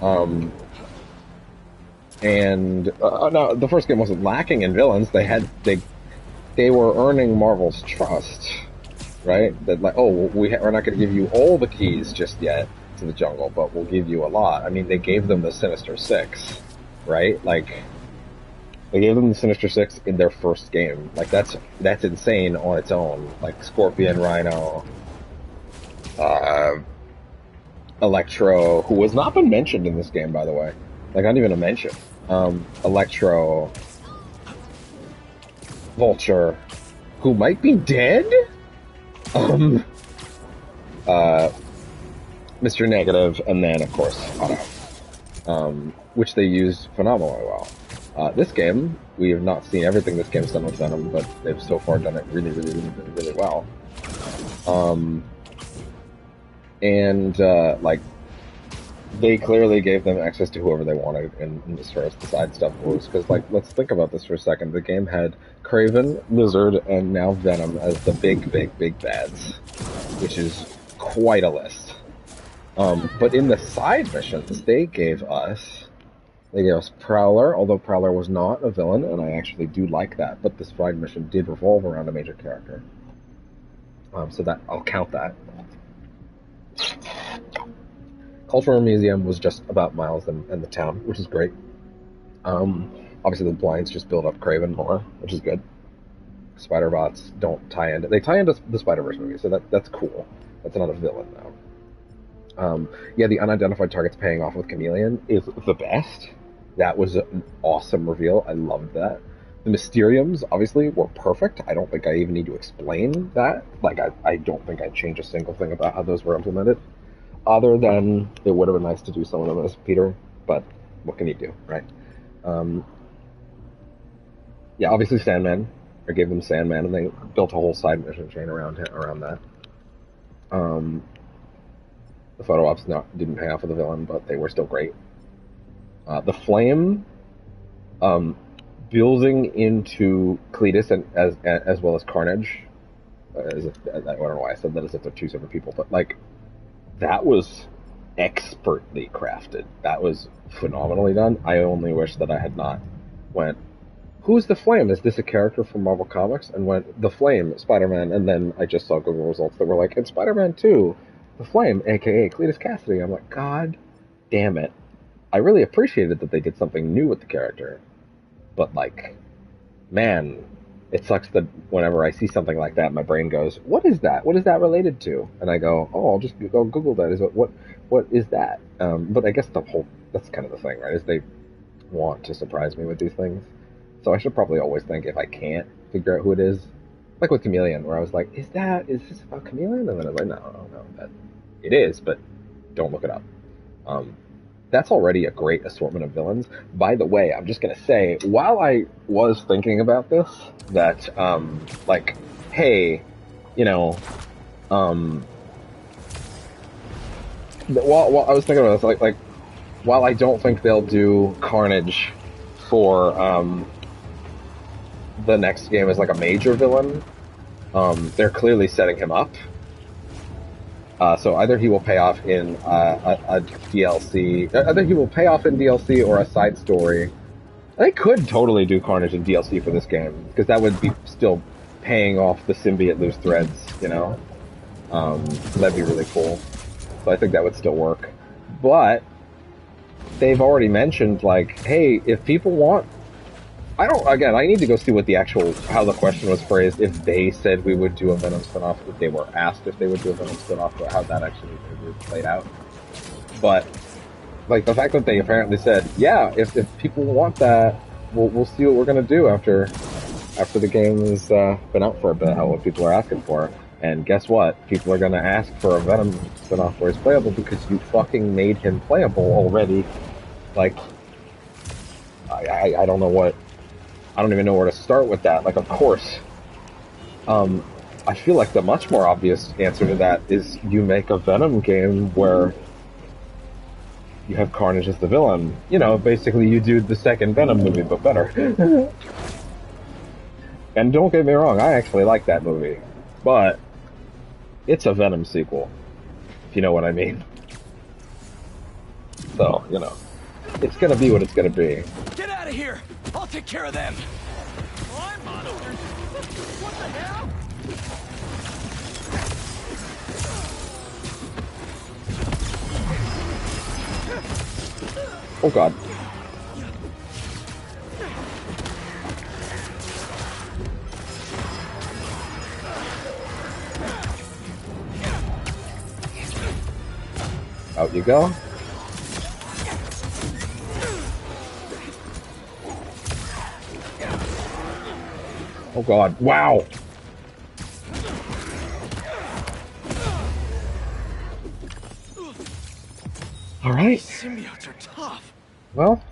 No, the first game wasn't lacking in villains. They were earning Marvel's trust, right? That like, we're not going to give you all the keys just yet to the jungle, but we'll give you a lot. I mean, they gave them the Sinister Six, right? Like, they gave them the Sinister Six in their first game. Like, that's insane on its own. Like, Scorpion, Rhino, Electro, who has not been mentioned in this game, by the way. Like, not even a mention. Electro, Vulture, who might be dead? Mr. Negative, and then, of course, Otto. Which they used phenomenally well. This game, we have not seen everything this game's done with Venom, but they've so far done it really, really, really, really, really well. Like, they clearly gave them access to whoever they wanted in as far as the side stuff was, because, like, let's think about this for a second. The game had Kraven, Lizard, and now Venom as the big, big, big bads, which is quite a list. But in the side missions, they gave us Prowler, although Prowler was not a villain, and I actually do like that, but this side mission did revolve around a major character. So that, I'll count that. Cultural Museum was just about Miles and the town, which is great. Obviously the blinds just build up Kraven more, which is good. Spider-Bots don't tie into... They tie into the Spider-Verse movie, so that's cool. That's not a villain, though. The unidentified targets paying off with Chameleon is the best. That was an awesome reveal. I loved that. The Mysteriums, obviously, were perfect. I don't think I even need to explain that. Like, I don't think I'd change a single thing about how those were implemented. Other than, it would have been nice to do some of them as Peter, but what can you do, right? Obviously Sandman. I gave them Sandman, and they built a whole side mission chain around that. The photo ops didn't pay off for the villain, but they were still great. The Flame, building into Cletus and as well as Carnage. I don't know why I said that as if they're two separate people, but like, that was expertly crafted. That was phenomenally done. I only wish that I had not went, who's the Flame? Is this a character from Marvel Comics? And went, the Flame, Spider-Man, and then I just saw Google results that were like, it's Spider-Man 2, the Flame, aka Cletus Cassidy. I'm like, god damn it. I really appreciated that they did something new with the character. But like, man, it sucks that whenever I see something like that, my brain goes, "What is that? What is that related to?" And I go, "Oh, I'll just go Google that. Is what is that?" But I guess that's kind of the thing, right? Is they want to surprise me with these things. So I should probably always think if I can't figure out who it is, like with Chameleon, where I was like, is this about Chameleon? And then I was like, no, that it is, but don't look it up. That's already a great assortment of villains. By the way, I'm just gonna say, while I was thinking about this, that like, hey, you know, while I was thinking about this, like, while I don't think they'll do Carnage for the next game as like a major villain, they're clearly setting him up. So either he will pay off in a DLC, either he will pay off in DLC or a side story. They could totally do Carnage in DLC for this game, because that would be still paying off the symbiote loose threads, you know? That'd be really cool. So I think that would still work. But they've already mentioned, like, hey, if people want... I need to go see what how the question was phrased, if they said we would do a Venom spinoff, if they were asked if they would do a Venom spinoff, but how that actually played out. But, like, the fact that they apparently said, yeah, if people want that, we'll see what we're gonna do after the game's been out for a bit, what people are asking for. And guess what? People are gonna ask for a Venom spinoff where he's playable because you fucking made him playable already. Like, I don't know what... I don't even know where to start with that. Like, of course, I feel like the much more obvious answer to that is you make a Venom game where you have Carnage as the villain. You know, basically you do the second Venom movie, but better. And don't get me wrong, I actually like that movie. But it's a Venom sequel, if you know what I mean. So, you know, it's gonna be what it's gonna be. Get out of here! I'll take care of them! Climb monsters! What the hell? Oh god. Out you go. Oh god, wow! Alright. Symbiotes are tough. Well,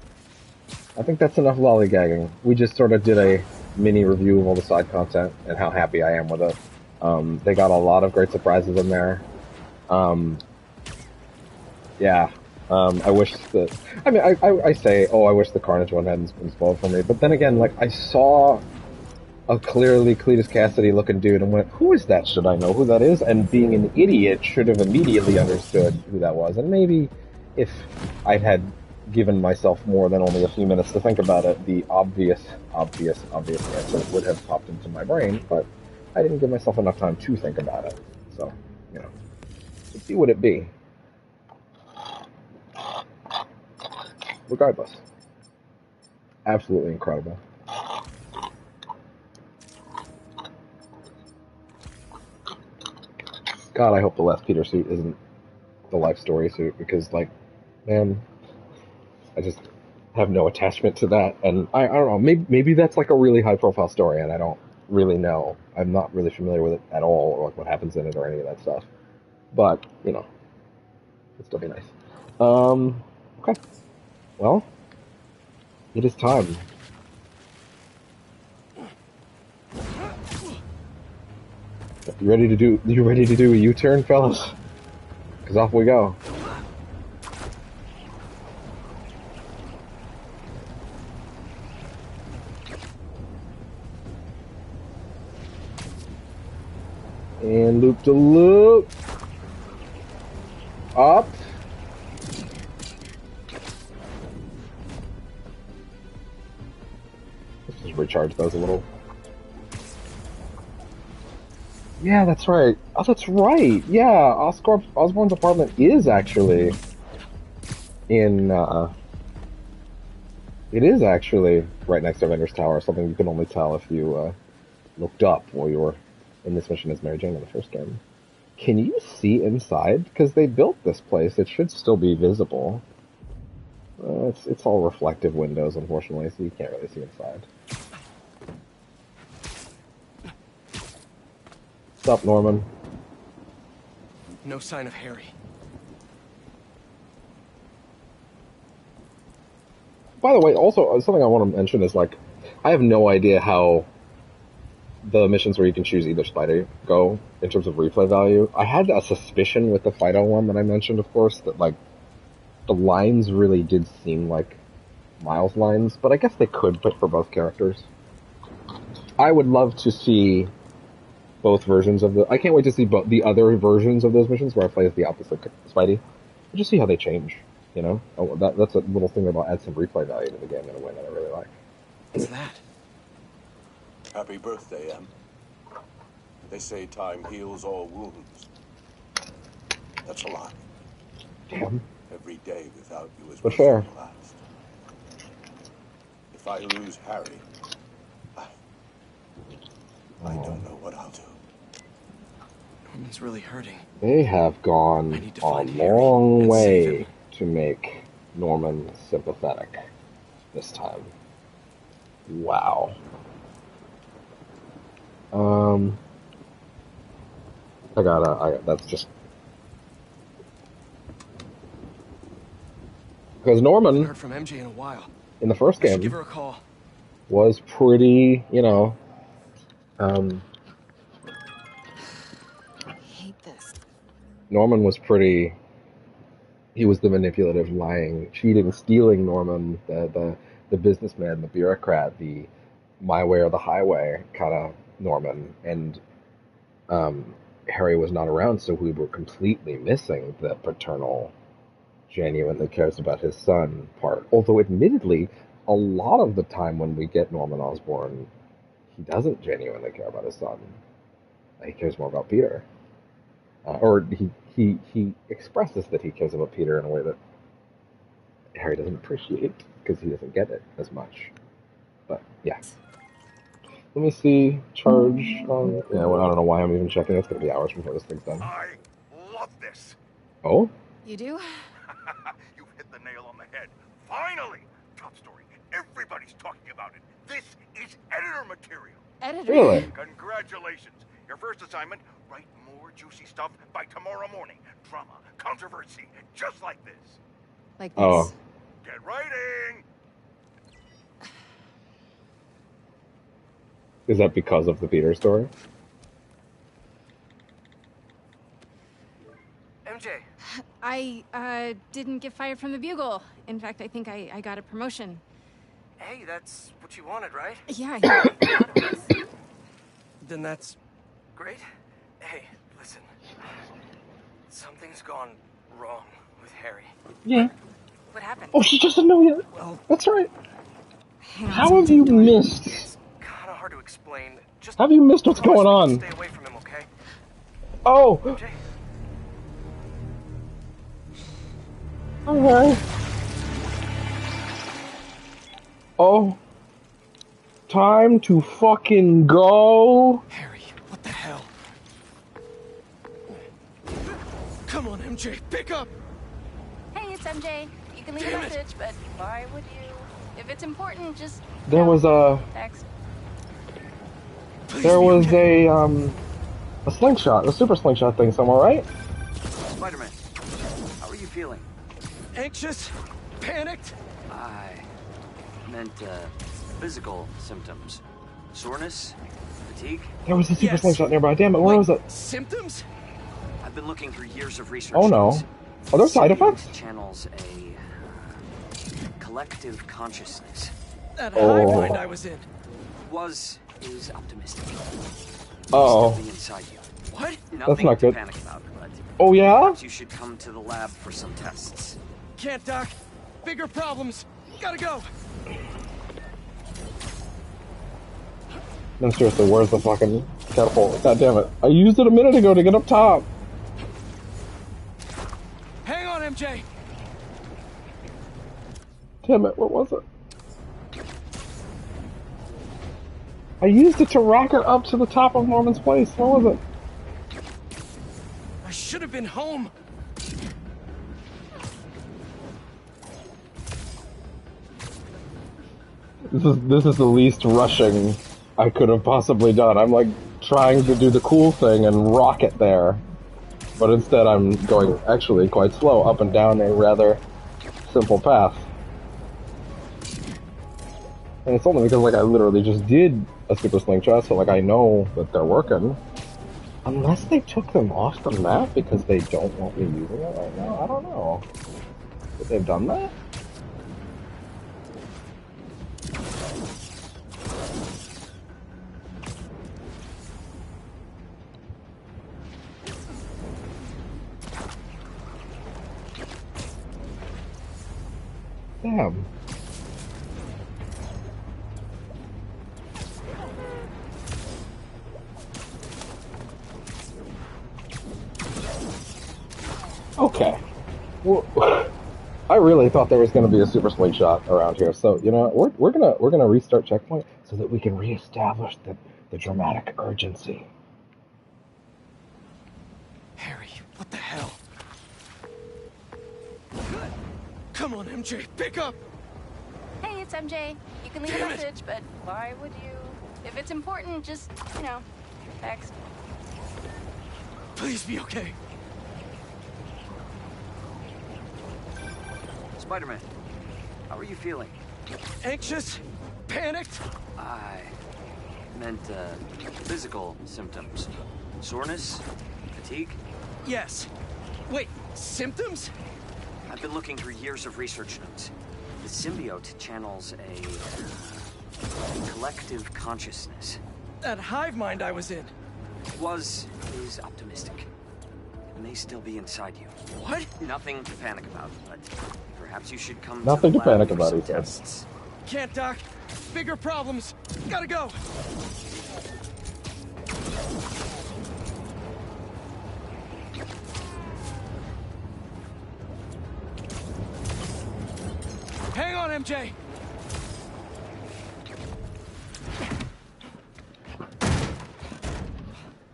I think that's enough lollygagging. We just sort of did a mini review of all the side content and how happy I am with it. They got a lot of great surprises in there. Yeah. I wish that... I mean, I say, I wish the Carnage one hadn't been spoiled for me, but then again, like, I saw a clearly Cletus Cassidy looking dude and went, who is that? Should I know who that is? And being an idiot, should have immediately understood who that was. And maybe if I'd had given myself more than only a few minutes to think about it, the obvious answer would have popped into my brain, but I didn't give myself enough time to think about it. So, you know, let's see what it be. Regardless, absolutely incredible. God, I hope the last Peter suit isn't the life story suit, because, like, man, I just have no attachment to that, and I don't know, maybe that's like a really high-profile story, and I don't really know. I'm not really familiar with it at all, or like what happens in it, or any of that stuff. But, you know, it'd still be nice. Okay. Well, it is time. You ready to do a U-turn, fellas? Because off we go. And loop to loop. Up. Let's just recharge those a little. Yeah, that's right. Oh, that's right. Yeah, Osborn's apartment is actually in, it is actually right next to Avengers Tower, something you can only tell if you looked up while you were in this mission as Mary Jane in the first game. Can you see inside? Because they built this place. It should still be visible. It's all reflective windows, unfortunately, so you can't really see inside. What's up, Norman? No sign of Harry. By the way, also, something I want to mention is, like, I have no idea how the missions where you can choose either spider go in terms of replay value. I had a suspicion with the Fido one that I mentioned, of course, that, like, the lines really did seem like Miles lines, but I guess they could put for both characters. I would love to see both versions of the... I can't wait to see the other versions of those missions where I play as the opposite Spidey. Just see how they change, you know? That's a little thing that'll add some replay value to the game in a way that I really like. What's that? Happy birthday, Em. They say time heals all wounds. That's a lie. Damn. Every day without you is But fair. last. If I lose Harry, I don't know what I'll do. Norman's really hurting. They have gone a long way to make Norman sympathetic this time. Wow. That's just... Because Norman, I haven't heard from MJ in a while. In the first game, give her a call. Was pretty, you know, I hate this. Norman was pretty... He was the manipulative, lying, cheating, stealing Norman, the businessman, the bureaucrat, the my way or the highway kind of Norman. And Harry was not around, so we were completely missing the paternal, genuinely cares about his son part. Although, admittedly, a lot of the time when we get Norman Osborn, he doesn't genuinely care about his son. He cares more about Peter. Or he expresses that he cares about Peter in a way that Harry doesn't appreciate, because he doesn't get it as much. But, yeah. Let me see. Charge. Yeah, well, I don't know why I'm even checking. It's going to be hours before this thing's done. I love this. Oh? You do? You've hit the nail on the head. Finally! Top story. Everybody's talking about it. This is editor material. Editor? Really? Congratulations. Your first assignment, write more juicy stuff by tomorrow morning. Drama, controversy, just like this. Like this? Oh. Get writing! Is that because of the Peter story? MJ. I didn't get fired from the Bugle. In fact, I think I got a promotion. Hey, that's what you wanted, right? Yeah. Then that's great. Hey, listen. Something's gone wrong with Harry. Yeah. What happened? Oh, she just didn't know yet. Well, that's right. Hang on, How have you missed? It's kind of hard to explain. Just Have you missed what's going on? Stay away from him, okay? Oh. MJ. Okay. Oh. Time to fucking go. Harry, what the hell? Come on, MJ, pick up! Hey, it's MJ. You can leave a message, but why would you? If it's important, just There was a... text. There was a slingshot, a super slingshot thing somewhere, right? Spider-Man, how are you feeling? Anxious? Panicked? I meant, physical symptoms. Soreness? Fatigue? There was a super slingshot nearby. Damn it, where was it? Symptoms? I've been looking through years of research. Oh no. Are there side effects? Channels a collective consciousness. That hive mind I was in. Is optimistic. Uh-oh. Something inside you. What? That's not good. To panic about, but oh yeah? perhaps you should come to the lab for some tests. Can't, Doc. Bigger problems. Gotta go. No, seriously, where's the fucking catapult? God damn it. I used it a minute ago to get up top. Hang on, MJ. Damn it, what was it? I used it to rock her up to the top of Norman's place. What was it? I should have been home. This is the least rushing I could have possibly done. I'm like trying to do the cool thing and rock it there. But instead I'm going actually quite slow up and down a rather simple path. And it's only because like I literally just did a super slingshot, so like I know that they're working. Unless they took them off the map because they don't want me using it right now, I don't know. But they've done that? Damn. Okay. Well, I really thought there was going to be a super slingshot around here, so you know what? We're gonna restart checkpoint so that we can reestablish the dramatic urgency. Harry, what the hell? Come on, MJ, pick up! Hey, it's MJ. You can leave a message, but why would you? If it's important, just, you know, text. Please be okay. Spider-Man, how are you feeling? Anxious? Panicked? I meant, physical symptoms. Soreness? Fatigue? Yes. Wait, symptoms? I've been looking through years of research notes. The symbiote channels a collective consciousness. That hive mind I was in. Is optimistic. It may still be inside you. What? Nothing to panic about, but perhaps you should come Nothing to to the lab panic for about, some he said. tests. Can't, Doc. Bigger problems. Gotta go. Hang on, MJ.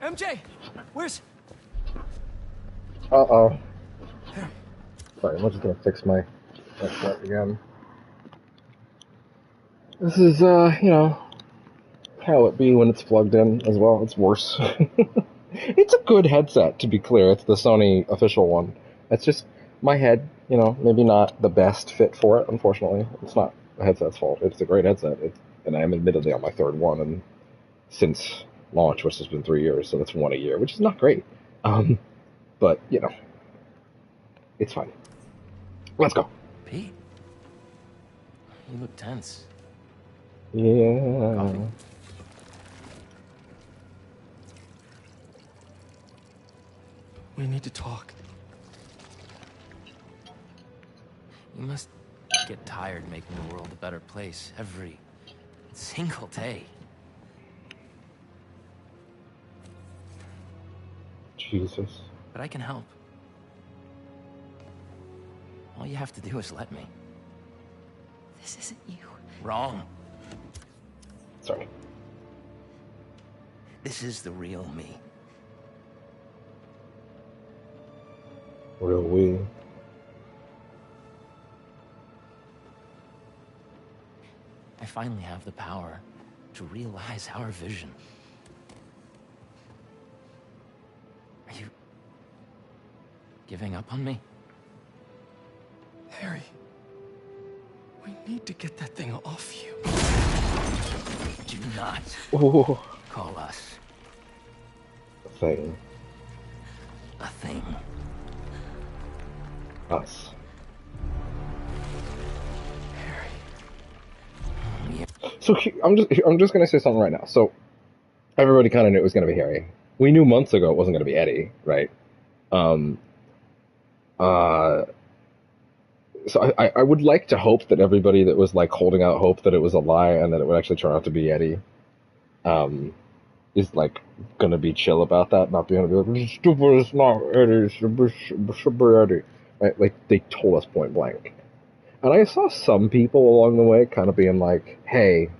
MJ, where's... Uh-oh. Sorry, I'm just gonna fix my headset again. This is, you know, how it be when it's plugged in as well. It's worse. It's a good headset, to be clear. It's the Sony official one. It's just my head, you know, maybe not the best fit for it, unfortunately. It's not the headset's fault. It's a great headset. And I am admittedly on my third one, and since launch, which has been 3 years, so that's one a year, which is not great. But, you know, it's fine. Let's go. Pete? You look tense. Yeah. Coffee? We need to talk. You must get tired making the world a better place every single day. Jesus. But I can help. All you have to do is let me. This isn't you. Wrong. Sorry. This is the real me. Real we. I finally have the power to realize our vision. Are you giving up on me? Harry, we need to get that thing off you. Do not Ooh. call us Thing. a thing. Us. So I'm just gonna say something right now. So everybody kind of knew it was gonna be Harry. We knew months ago it wasn't gonna be Eddie, right? So I would like to hope that everybody that was like holding out hope that it was a lie and that it would actually turn out to be Eddie, is like gonna be chill about that, not being gonna be like, stupid, it's not Eddie, it's Eddie, right? Like they told us point blank. And I saw some people along the way kind of being like, hey,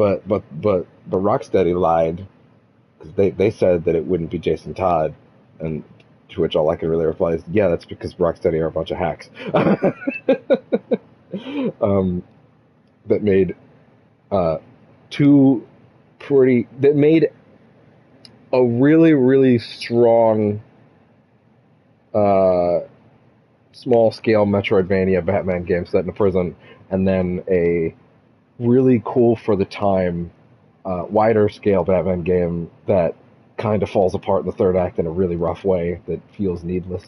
but Rocksteady lied. They said that it wouldn't be Jason Todd, and to which all I could really reply is, yeah, that's because Rocksteady are a bunch of hacks. That made that made a really, really strong small-scale Metroidvania Batman game set in a prison, and then a really cool for the time wider-scale Batman game that kind of falls apart in the third act in a really rough way that feels needless.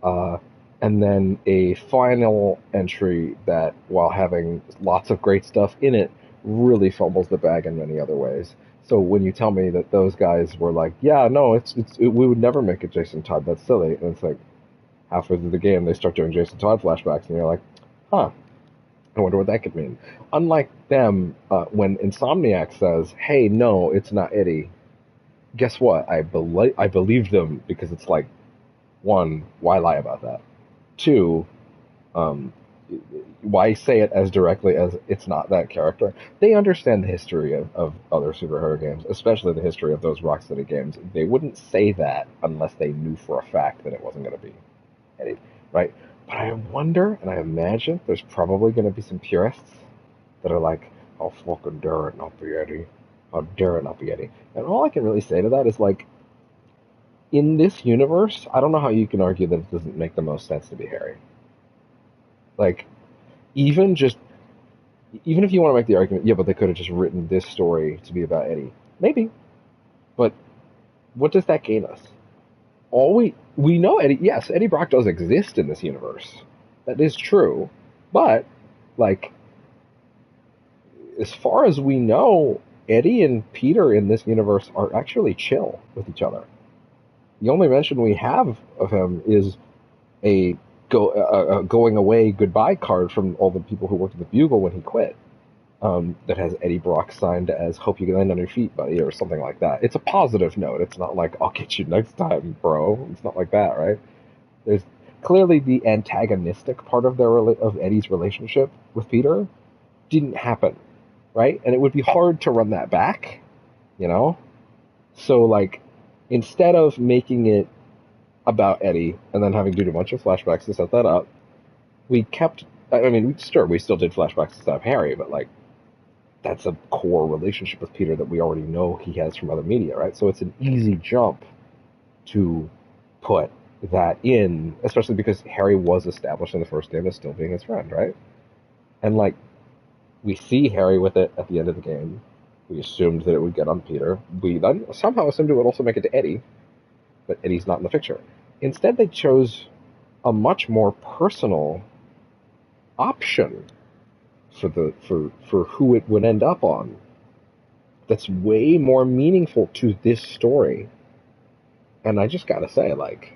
And then a final entry that, while having lots of great stuff in it, really fumbles the bag in many other ways. So when you tell me that those guys were like, yeah, no, we would never make it Jason Todd, that's silly, and it's like, halfway through the game, they start doing Jason Todd flashbacks, and you're like, huh, I wonder what that could mean. Unlike them, when Insomniac says, hey, no, it's not Eddie, guess what? I believe them, because it's like, one, why lie about that? Two, why say it as directly as it's not that character? They understand the history of other superhero games, especially the history of those Rocksteady games. They wouldn't say that unless they knew for a fact that it wasn't going to be Eddie, right? But I wonder, and I imagine, there's probably going to be some purists that are like, how fucking dare it not be Eddie? How dare it not be Eddie? And all I can really say to that is, like, in this universe, I don't know how you can argue that it doesn't make the most sense to be Harry. Like, even if you want to make the argument, yeah, but they could have just written this story to be about Eddie. Maybe. But what does that gain us? We know Eddie Brock does exist in this universe. That is true. But, like, as far as we know, Eddie and Peter in this universe are actually chill with each other. The only mention we have of him is a going away goodbye card from all the people who worked at the Bugle when he quit. That has Eddie Brock signed as "Hope you can land on your feet, buddy," or something like that. It's a positive note. It's not like "I'll get you next time, bro." It's not like that, right? There's clearly the antagonistic part of of Eddie's relationship with Peter didn't happen, right? And it would be hard to run that back, you know. So, like, instead of making it about Eddie and then having to do a bunch of flashbacks to set that up, we kept. I mean, sure, we still did flashbacks to set up Harry, but like, that's a core relationship with Peter that we already know he has from other media, right? So it's an easy jump to put that in, especially because Harry was established in the first game as still being his friend, right? And, like, we see Harry with it at the end of the game. We assumed that it would get on Peter. We then somehow assumed it would also make it to Eddie, but Eddie's not in the picture. Instead, they chose a much more personal option for who it would end up on. That's way more meaningful to this story. And I just gotta say, like,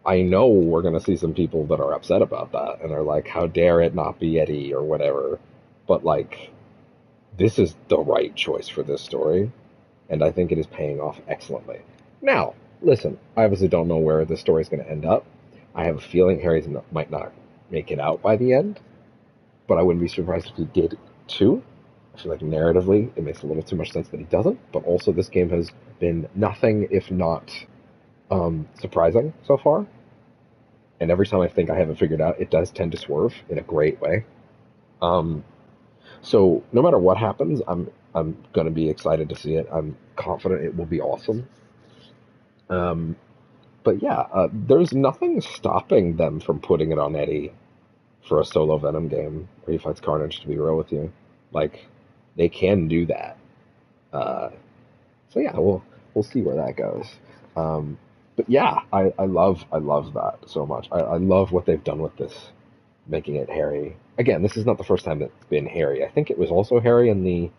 I know we're gonna see some people that are upset about that and are like, how dare it not be Eddie or whatever. But, like, this is the right choice for this story, and I think it is paying off excellently. Now, listen, I obviously don't know where this story is going to end up. I have a feeling Harry might not make it out by the end, but I wouldn't be surprised if he did too. I feel like narratively it makes a little too much sense that he doesn't, but also this game has been nothing if not surprising so far. And every time I think I have it figured out, it does tend to swerve in a great way. So no matter what happens, I'm going to be excited to see it. I'm confident it will be awesome. But yeah, there's nothing stopping them from putting it on Eddie for a solo Venom game where he fights Carnage, to be real with you. Like, they can do that. So yeah, we'll see where that goes. But yeah, I love that so much. I love what they've done with this, making it Harry. Again, this is not the first time it's been Harry. I think it was also Harry in the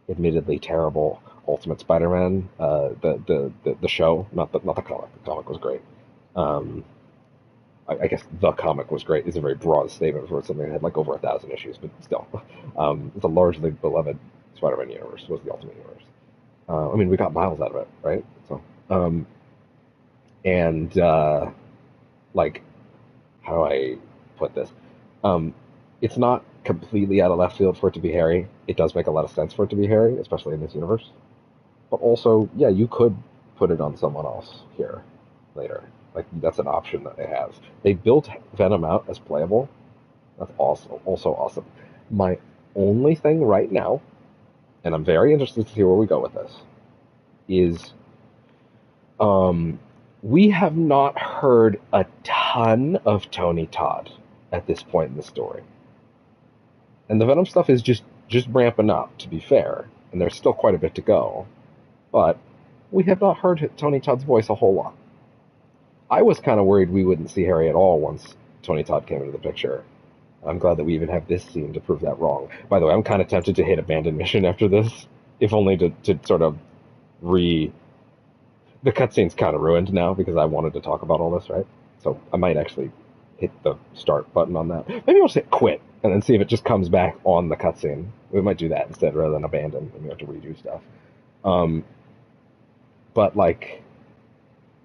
admittedly terrible Ultimate Spider-Man, the show, not the comic. The comic was great. I guess the comic was great. It's a very broad statement for something that had like over 1,000 issues, but still, it's a largely beloved Spider-Man universe. Was the Ultimate Universe. I mean, we got Miles out of it, right? So, like, how do I put this? It's not completely out of left field for it to be Harry. It does make a lot of sense for it to be Harry, especially in this universe. But also, yeah, you could put it on someone else here later. Like, that's an option that they have. They built Venom out as playable. That's also awesome. My only thing right now, and I'm very interested to see where we go with this, is we have not heard a ton of Tony Todd at this point in the story. And the Venom stuff is just ramping up, to be fair. And there's still quite a bit to go. But we have not heard Tony Todd's voice a whole lot. I was kind of worried we wouldn't see Harry at all once Tony Todd came into the picture. I'm glad that we even have this scene to prove that wrong. By the way, I'm kind of tempted to hit Abandoned Mission after this, if only to sort of The cutscene's kind of ruined now because I wanted to talk about all this, right? So I might actually hit the start button on that. Maybe I'll just hit quit and then see if it just comes back on the cutscene. We might do that instead rather than abandon and we have to redo stuff. But like,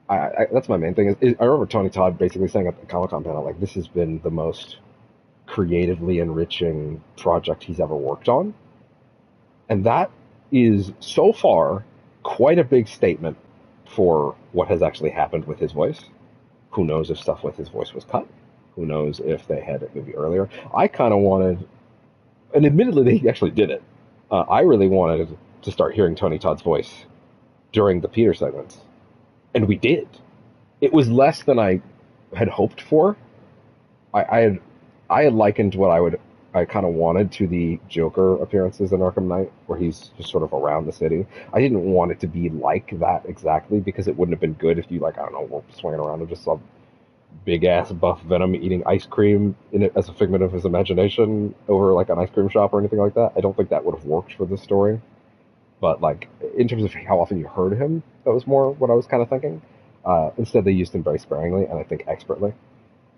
I that's my main thing. I remember Tony Todd basically saying at the Comic-Con panel, like, this has been the most creatively enriching project he's ever worked on. And that is, so far, quite a big statement for what has actually happened with his voice. Who knows if stuff with his voice was cut? Who knows if they had it maybe earlier? I kind of wanted, and admittedly they actually did it, I really wanted to start hearing Tony Todd's voice during the Peter segments. And we did. It was less than I had hoped for. I had likened what I kind of wanted to the Joker appearances in Arkham Knight, where he's just sort of around the city. I didn't want it to be like that exactly, because it wouldn't have been good if you, like, I don't know, were swinging around and just saw big-ass buff Venom eating ice cream in it as a figment of his imagination over, like, an ice cream shop or anything like that. I don't think that would have worked for this story. But, like, in terms of how often you heard him, that was more what I was kind of thinking. Instead, they used him very sparingly, and I think expertly.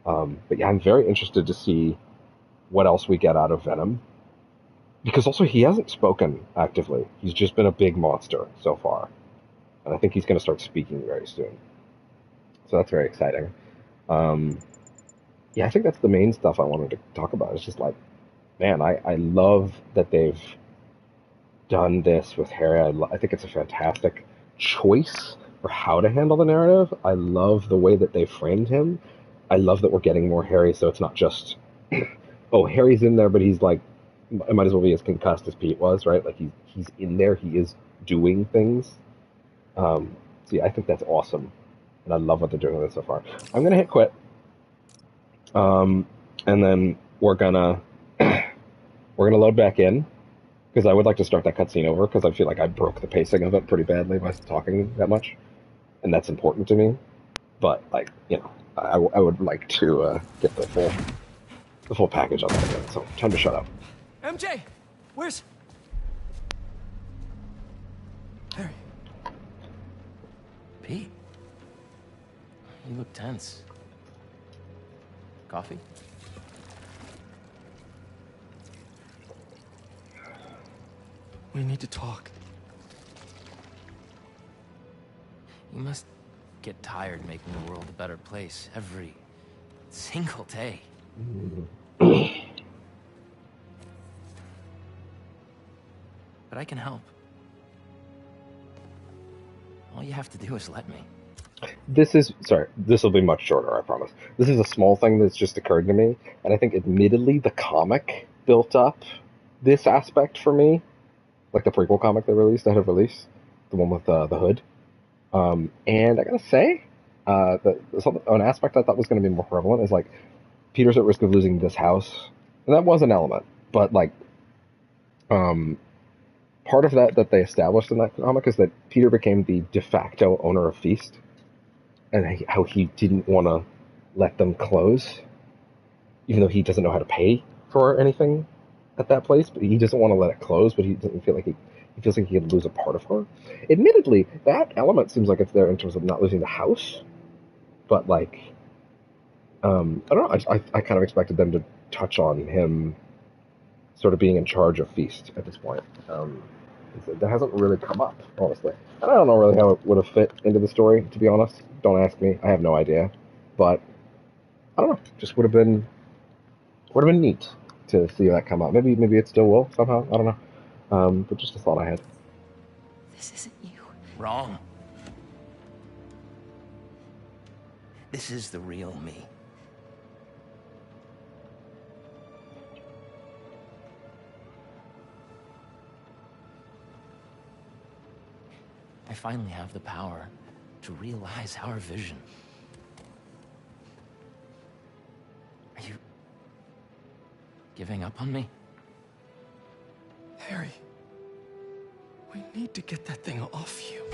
But yeah, I'm very interested to see what else we get out of Venom. Because also, he hasn't spoken actively. He's just been a big monster so far. And I think he's going to start speaking very soon. So that's very exciting. Yeah, I think that's the main stuff I wanted to talk about. It's just like, man, I love that they've done this with Harry. I think it's a fantastic choice for how to handle the narrative. I love the way that they framed him. I love that we're getting more Harry, so it's not just, oh, Harry's in there, but he's like, it might as well be as concussed as Pete was, right? Like, he's in there, he is doing things. So yeah, I think that's awesome. And I love what they're doing with it so far. I'm going to hit quit. And then we're gonna load back in, because I would like to start that cutscene over, because I feel like I broke the pacing of it pretty badly by talking that much, and that's important to me. But, like, you know, I would like to get the full package on that again. So time to shut up. MJ, where's Harry? Pete, you look tense. Coffee? We need to talk. You must get tired making the world a better place every single day. But I can help. All you have to do is let me. This will be much shorter, I promise. This is a small thing that's just occurred to me, and I think admittedly the comic built up this aspect for me. Like the prequel comic they released, ahead of release, the one with the hood. And I gotta say, an aspect I thought was going to be more prevalent is, like, Peter's at risk of losing this house, and that was an element. But, like, part of that they established in that comic is that Peter became the de facto owner of Feast, and how he didn't want to let them close, even though he doesn't know how to pay for anything at that place, but he doesn't want to let it close, but he doesn't feel like he feels like he could lose a part of her. Admittedly, that element seems like it's there in terms of not losing the house, but, like, I don't know, I kind of expected them to touch on him sort of being in charge of Feast at this point. That hasn't really come up, honestly. And I don't know really how it would have fit into the story, to be honest. Don't ask me. I have no idea. But, I don't know, just would have been neat. to see that come out. Maybe it still will somehow. I don't know. But just a thought I had. This isn't you. Wrong. This is the real me. I finally have the power to realize our vision. Are you giving up on me? Harry, we need to get that thing off you.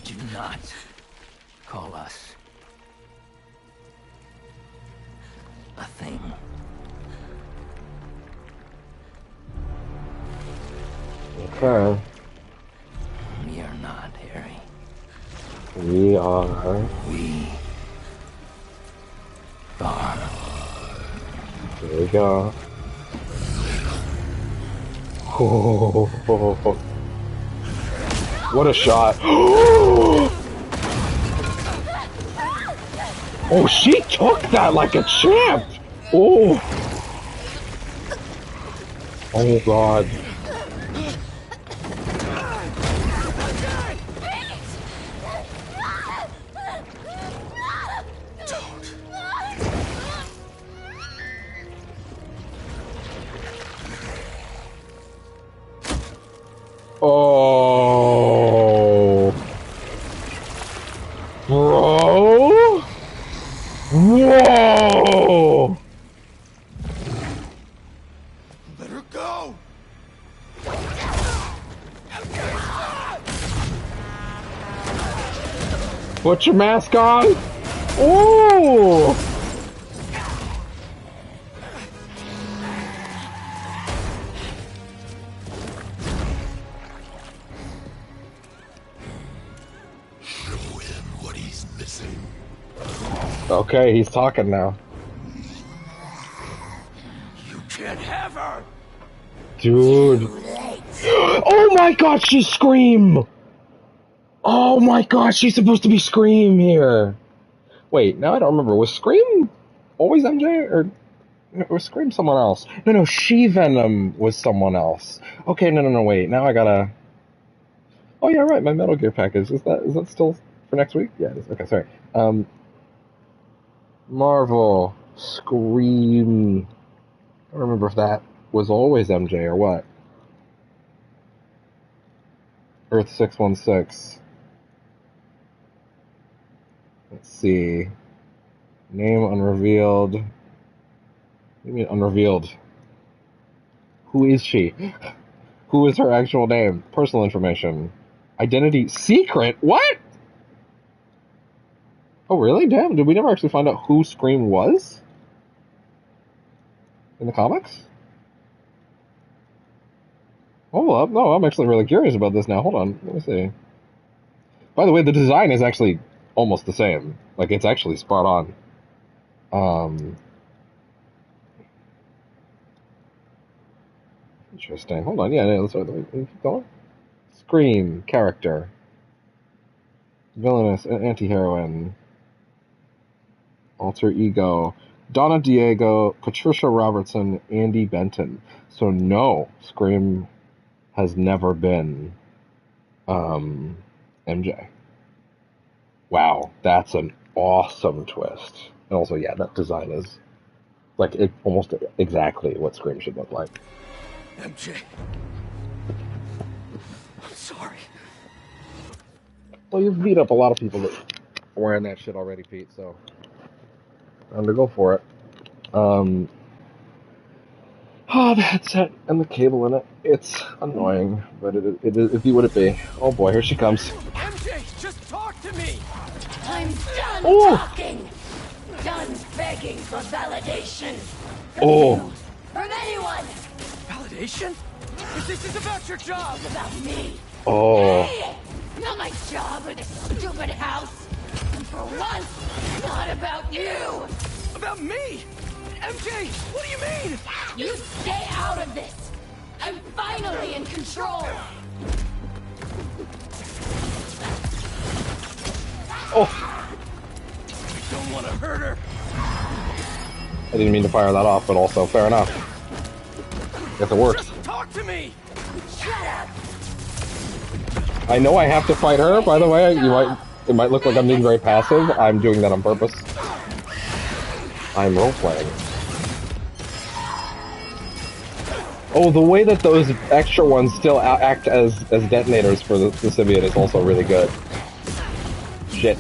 Do not call us a thing. Okay. We are not, Harry. We are. We are. There we go. Oh, what a shot. Oh, she took that like a champ. Oh. Oh, God. Oh, bro! Whoa! Let her go! Put your mask on! Oh! Okay, he's talking now. You can't have her! Dude. Oh my god, she's Scream! Oh my god, she's supposed to be Scream here. Wait, now I don't remember. Was Scream always MJ? Or was Scream someone else? No, She-Venom was someone else. Okay, no, wait. Now I gotta... Oh yeah, right, my Metal Gear package. Is that still for next week? Yeah, it is. Okay, sorry. Marvel, Scream. I don't remember if that was always MJ or what. Earth 616. Let's see. Name unrevealed. What do you mean unrevealed? Who is she? Who is her actual name? Personal information. Identity secret? What? Oh, really? Damn, did we never actually find out who Scream was? In the comics? Hold up. No, I'm actually really curious about this now. Hold on. Let me see. By the way, the design is actually almost the same. Like, it's actually spot on. Interesting. Hold on. Yeah, let's keep going. Scream. Character. Villainous. Anti-heroine. Alter ego. Donna Diego, Patricia Robertson, Andy Benton. So no, Scream has never been MJ. Wow, that's an awesome twist. And also, yeah, that design is like almost exactly what Scream should look like. MJ. I'm sorry. Well, you've beat up a lot of people that are wearing that shit already, Pete, so time to go for it. The headset and the cable in it. It's annoying, but it be what it be. Oh boy, here she comes. MJ, just talk to me! I'm done talking! Done begging for validation! From anyone! Validation? But this is about your job! It's about me! Oh. Hey! Not my job or this stupid house! And for once, not about you! About me? MJ, what do you mean? You stay out of this! I'm finally in control! Oh! I don't want to hurt her! I didn't mean to fire that off, but also fair enough. Guess it works. Just talk to me. Shut up. I know I have to fight her, by the way. It might look like I'm being very passive. I'm doing that on purpose. I'm role-playing. Oh, the way that those extra ones still act as detonators for the symbiote is also really good. Shit.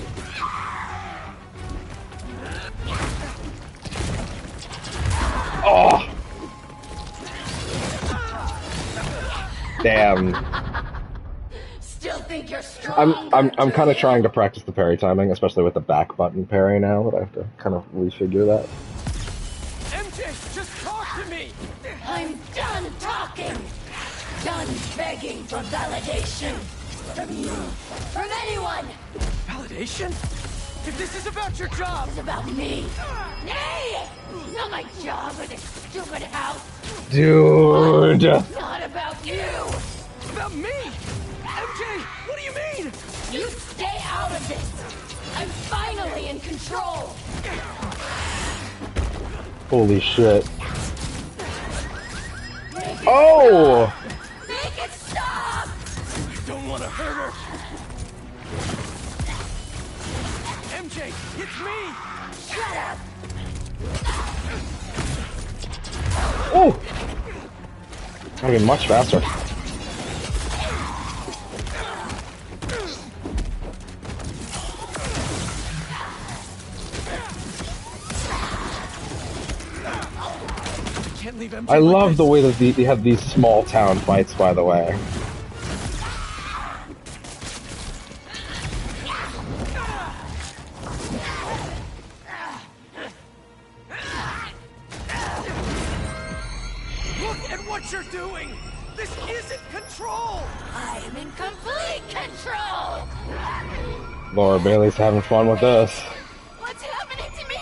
Oh! Damn. Still think you're strong? I'm kind of trying to practice the parry timing, especially with the back button parry now, but I have to kind of refigure that. MJ, just talk to me! I'm done talking! Done begging for validation! From you! From anyone! Validation? If this is about your job! It's about me! Nay! Not my job or this stupid house! Dude! Not about you! About me? MJ, what do you mean? You stay out of this! I'm finally in control! Holy shit. Oh! Make it stop! I don't want to hurt her! MJ, it's me! Shut up! Oh! Gotta be much faster. Can't leave MJ I love like the way that they have these small town fights, by the way. Look at what you're doing! This isn't control! I am in complete control! Laura Bailey's having fun with this. What's happening to me?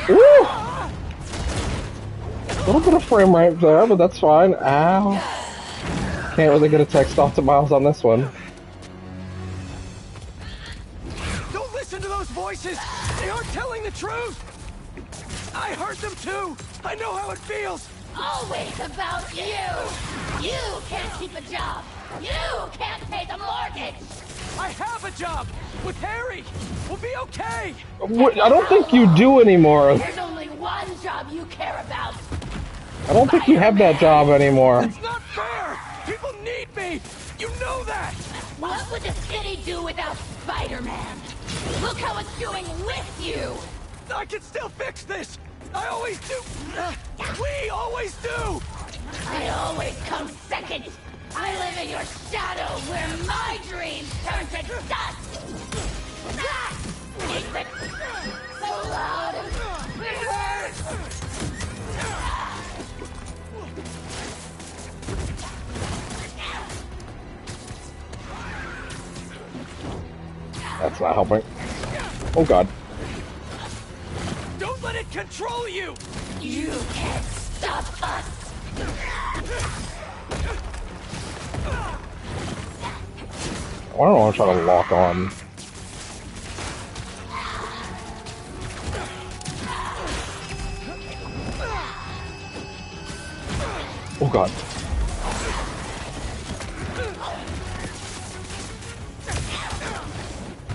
Woo! A little bit of frame rate there, but that's fine. Ow. Can't really get a text off to Miles on this one. Don't listen to those voices! They aren't telling the truth! I heard them too! I know how it feels! Always about you! You can't keep a job! You can't pay the mortgage! I have a job! With Harry! We'll be okay! I don't think you do anymore. There's only one job you care about! I don't think you have that job anymore. It's not fair! People need me! You know that! What would the city do without Spider-Man? Look how it's doing with you! I can still fix this! I always do! We always do! I always come second! I live in your shadow where my dreams turn to dust! Ah! Is it so loud? It hurts! That's not helping. Oh god. Don't let it control you! You can't stop us! I don't want to try to lock on. Oh god.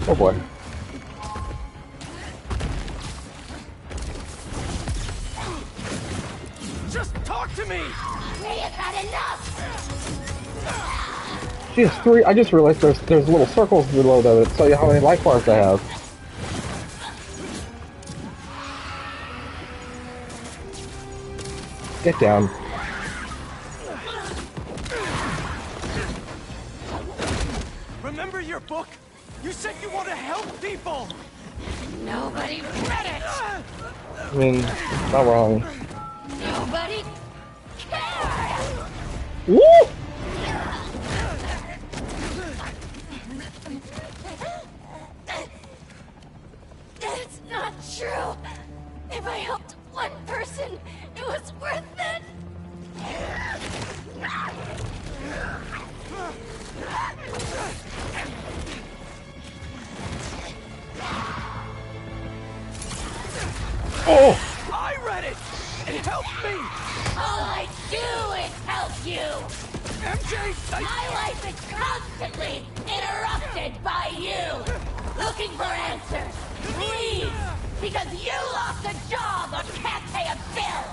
Oh boy. Just talk to me! We have had enough! She has 3. I just realized there's little circles below that that tell you how many life bars I have. Get down. Remember your book? You said you want to help people! Nobody read it! I mean, not wrong. Nobody cared! Woo! That's not true! If I helped one person, it was worth it! Oh! I read it! It helped me! All I do is help you! MJ, My life is constantly interrupted by you! Looking for answers! Please! Because you lost a job or can't pay a bill!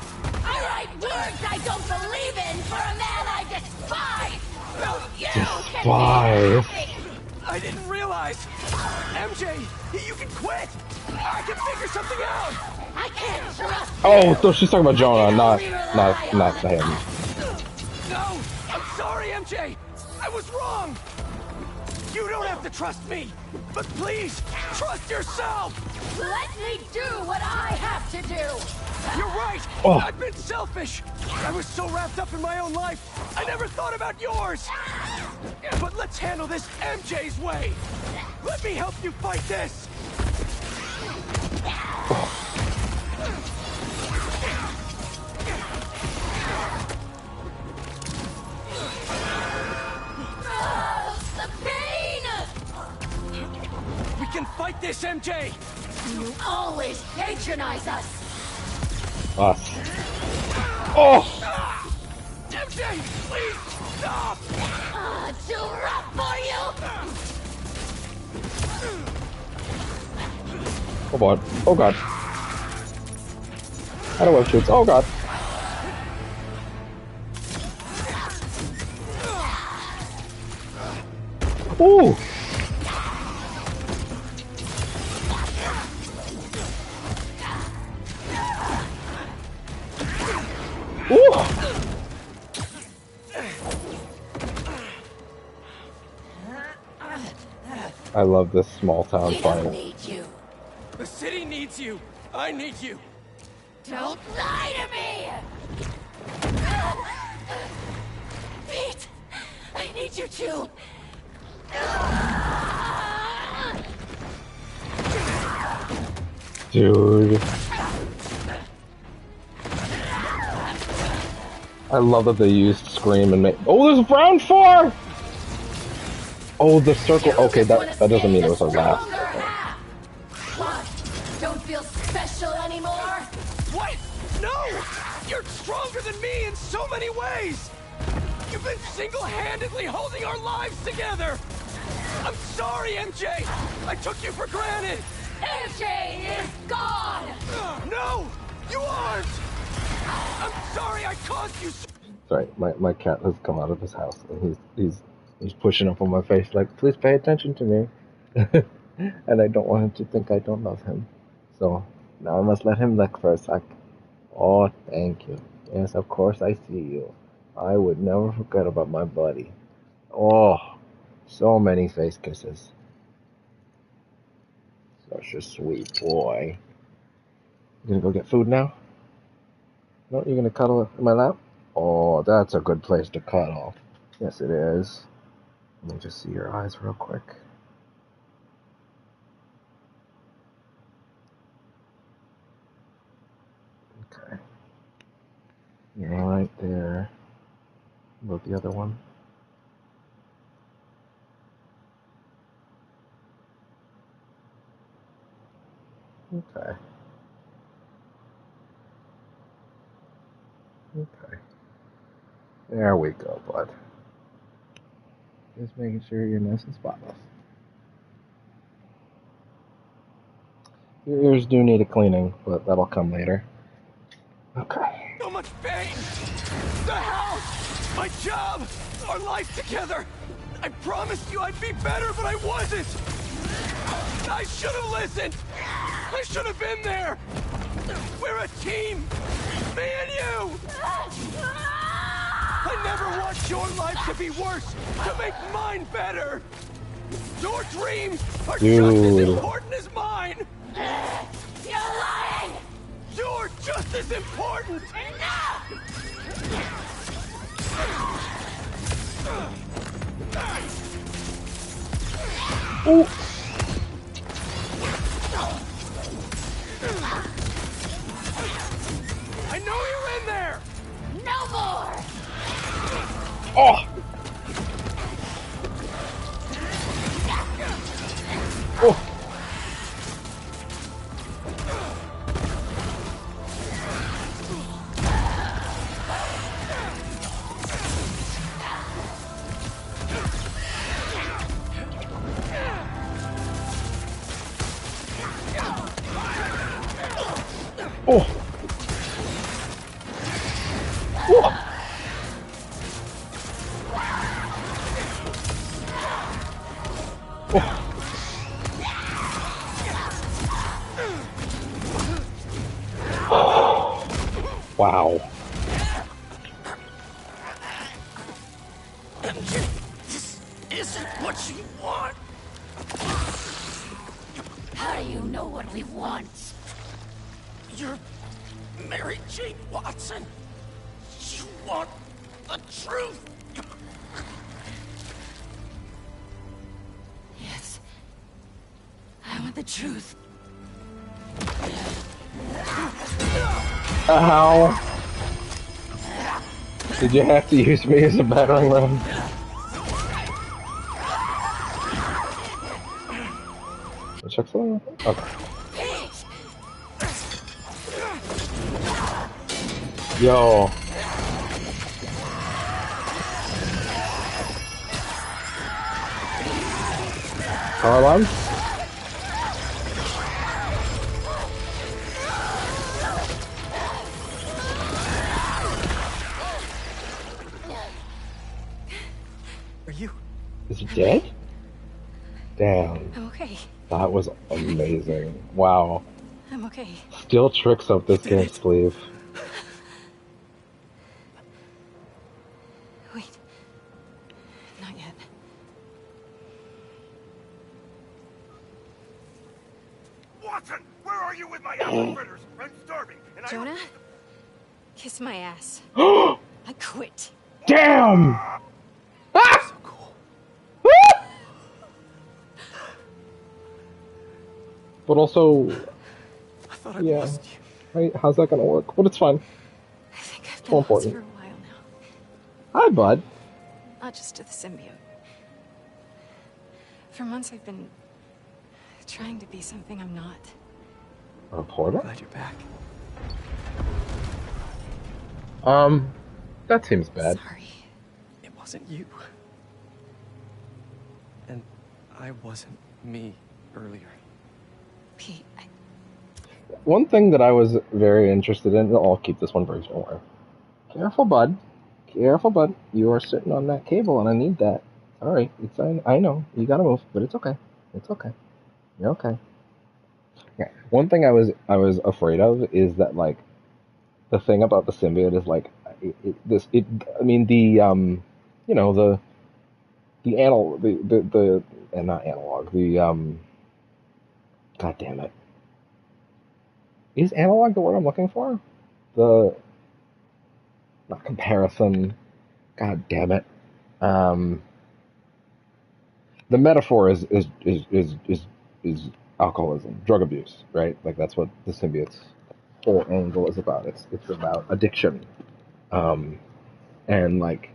I write words I don't believe in for a man I despise! So you can be happy! I didn't realize! MJ, you can quit! I can figure something out! I can't trust you! Oh, so she's talking about Jonah, not him. No! I'm sorry, MJ! I was wrong! You don't have to trust me! But please, trust yourself! Let me do what I have to do! You're right! Oh. I've been selfish! I was so wrapped up in my own life, I never thought about yours! But let's handle this MJ's way! Let me help you fight this! The pain! We can fight this, MJ! You always patronize us! Us. Oh! MJ, please stop! Too rough for you! Oh god. Oh god. How do I shoot? Oh god. Ooh! Ooh! I love this small town fight. The city needs you! I need you! Don't lie to me! Pete! I need you too! Dude. I love that they used Scream and make. Oh, there's round 4! Oh, the circle. Okay, that doesn't mean it was our last. What? Don't feel special anymore? What? No! You're stronger than me in so many ways! You've been single-handedly holding our lives together! I'm sorry, MJ! I took you for granted! MJ is gone! No! You aren't! I'm sorry I caused you so— Sorry, my cat has come out of his house and he's pushing up on my face like, please pay attention to me. And I don't want him to think I don't love him. So now I must let him lick for a sec. Oh, thank you. Yes, of course I see you. I would never forget about my buddy. Oh, so many face kisses. Such a sweet boy. You gonna go get food now? No, you're gonna cuddle in my lap? Oh, that's a good place to cuddle. Yes, it is. Let me just see your eyes real quick. Okay. You're right there. About the other one. Okay. Okay. There we go, bud. Just making sure you're nice and spotless. Your ears do need a cleaning, but that'll come later. Okay. so much pain! The house! My job! Our life together! I promised you I'd be better, but I wasn't! I should have listened! I should have been there! We're a team! Me and you! I never want your life to be worse, to make mine better! Your dreams are just as important as mine! You're lying! You're just as important! Enough! Ooh. I know you're in there! No more! Oh! Oh! Oh! Oh! Oh. Wow. This isn't what you want. How do you know what we want? You're Mary Jane Watson. You want the truth. Yes. I want the truth. Ow. Did you have to use me as a battering ram? Check something? Okay. Yo. Car alarm? Are you? Is he dead? Damn. I'm okay. That was amazing. Wow. I'm okay. Still tricks up this game's sleeve. Wait. Not yet. Watson, where are you with my apple fritters? I'm starving, and Jonah? Kiss my ass. I quit. Damn! Ah! So cool. But also, I thought I yeah, lost you. right? How's that gonna work? But it's fine. I think I've It's been more lost important. for a while now. Hi, bud. Not just to the symbiote. For months I've been trying to be something I'm not. A reporter? Glad you're back. That seems bad. Sorry. It wasn't you. And I wasn't me earlier. Pete, One thing that I was very interested in, I'll keep this one brief, don't worry. Careful, bud. Careful, bud. You are sitting on that cable, and I need that. Alright, it's I know. You gotta move, but it's okay. It's okay. You're okay. Yeah. One thing I was afraid of is that, like, the thing about the symbiote is, like, I mean, you know, not analog, god damn it. Is analog the word I'm looking for? Not comparison, god damn it. The metaphor is alcoholism, drug abuse, right? Like, that's what the symbiote's whole angle is about. It's about addiction. And, like,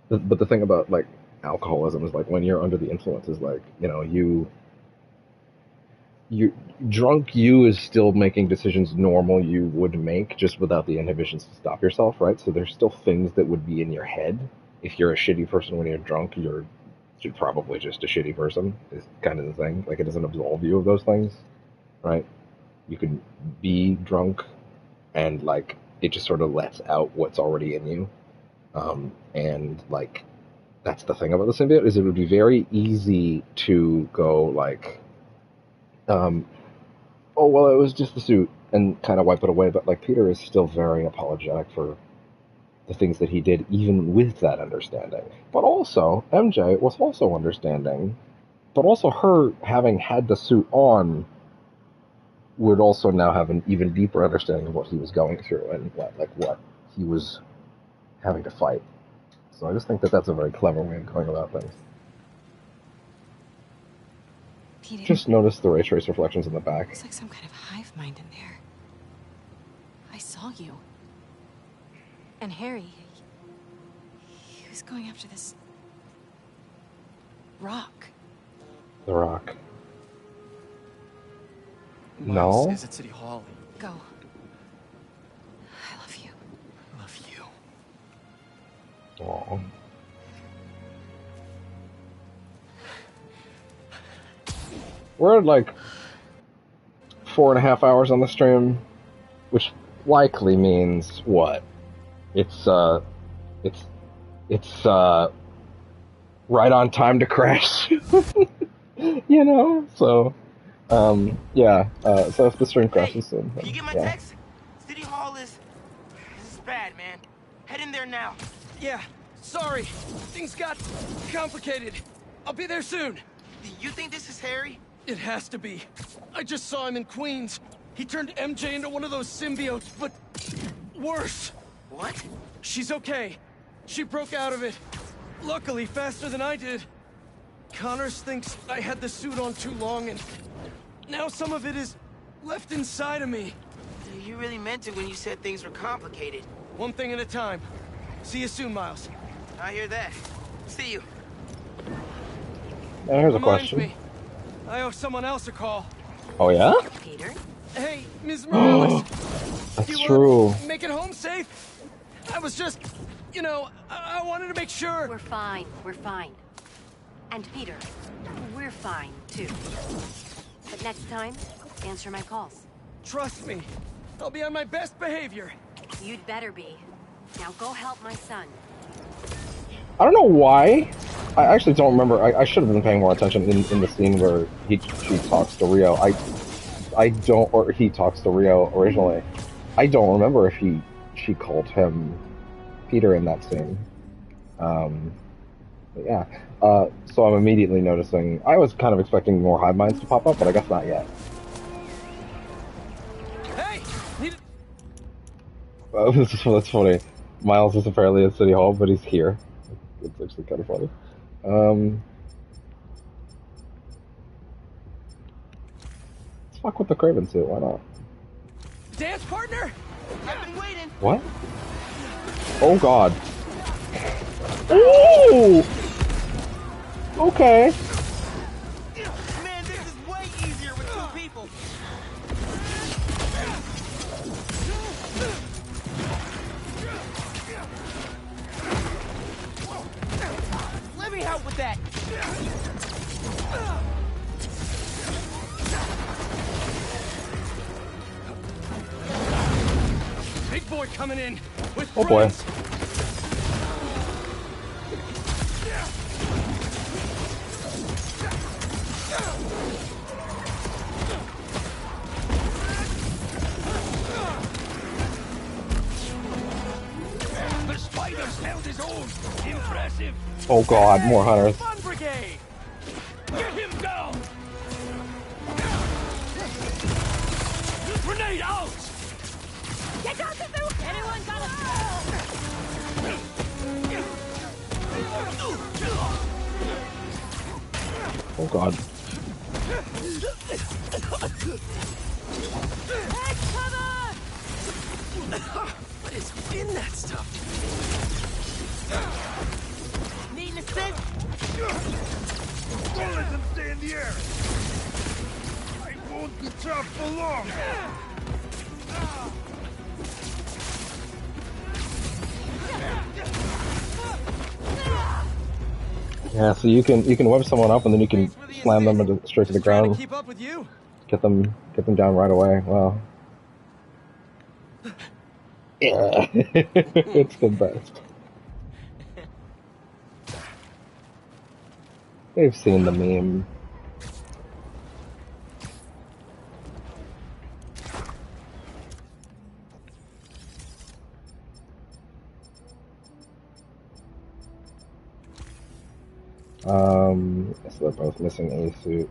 but the thing about, like, alcoholism is, like, when you're under the influence is, like, you know, drunk you is still making decisions normal you would make, just without the inhibitions to stop yourself, right? So there's still things that would be in your head. If you're a shitty person when you're drunk, you're probably just a shitty person, is kind of the thing. Like, it doesn't absolve you of those things, right? You can be drunk and, like, it just sort of lets out what's already in you. And, like, that's the thing about the symbiote, is it would be very easy to go, like, oh, well, it was just the suit, and kind of wipe it away. But, like, Peter is still very apologetic for the things that he did, even with that understanding. But also, MJ was also understanding, but also her having had the suit on would also now have an even deeper understanding of what he was going through and what he was having to fight. So I just think that that's a very clever way of going about things. Pete, Just notice the ray trace reflections in the back. looks like some kind of hive mind in there. I saw you. And Harry, he was going after this rock. The rock. Miles No? is at City Hall. Go. I love you. I love you. Aww. We're at, like, 4.5 hours on the stream. which likely means what? It's right on time to crash. You know, so yeah. So if the stream crashes soon, You get my yeah. text? City Hall is bad, man. Head in there now. Yeah, sorry. Things got complicated. I'll be there soon. You think this is Harry? It has to be. I just saw him in Queens. He turned MJ into one of those symbiotes, but worse. What? She's okay. She broke out of it. Luckily, faster than I did. Connors thinks I had the suit on too long, and now some of it is left inside of me. You really meant it when you said things were complicated. One thing at a time. See you soon, Miles. I hear that. See you. Here's a Reminds question. me, I owe someone else a call. Oh yeah? Peter? Hey, Ms. Morales. That's you, true. Make it home safe? I was just, you know, I wanted to make sure. We're fine. We're fine. And Peter, we're fine, too. But next time, answer my calls. Trust me. I'll be on my best behavior. You'd better be. Now go help my son. I don't know why. I actually don't remember. I should have been paying more attention in the scene where she talks to Rio. I don't, or he talks to Rio originally. I don't remember if she called him Peter in that scene. But yeah. So I'm immediately noticing. I was kind of expecting more hive minds to pop up, but I guess not yet. Hey! That's funny. Miles is apparently at City Hall, but he's here. It's actually kind of funny. Let's fuck with the Craven suit. Why not? Dance partner? I've been waiting. What? Oh God. Ooh. Okay. Man, this is way easier with two people. Let me help with that. Big boy coming in with Oh boy. friends. The spider's held his own. Impressive. Oh God, more hunters. Fun brigade. Get him down. Grenade out. Get out of there! Anyone got a Oh God. What is in that stuff? Need an assist? Don't let them stay in the air. I won't be trapped for long. Yeah, so you can web someone up and then you can slam them straight to the ground. Keep up with you. Get them down right away. Wow. Yeah, it's the best. They've seen the meme. So they're both missing a suit.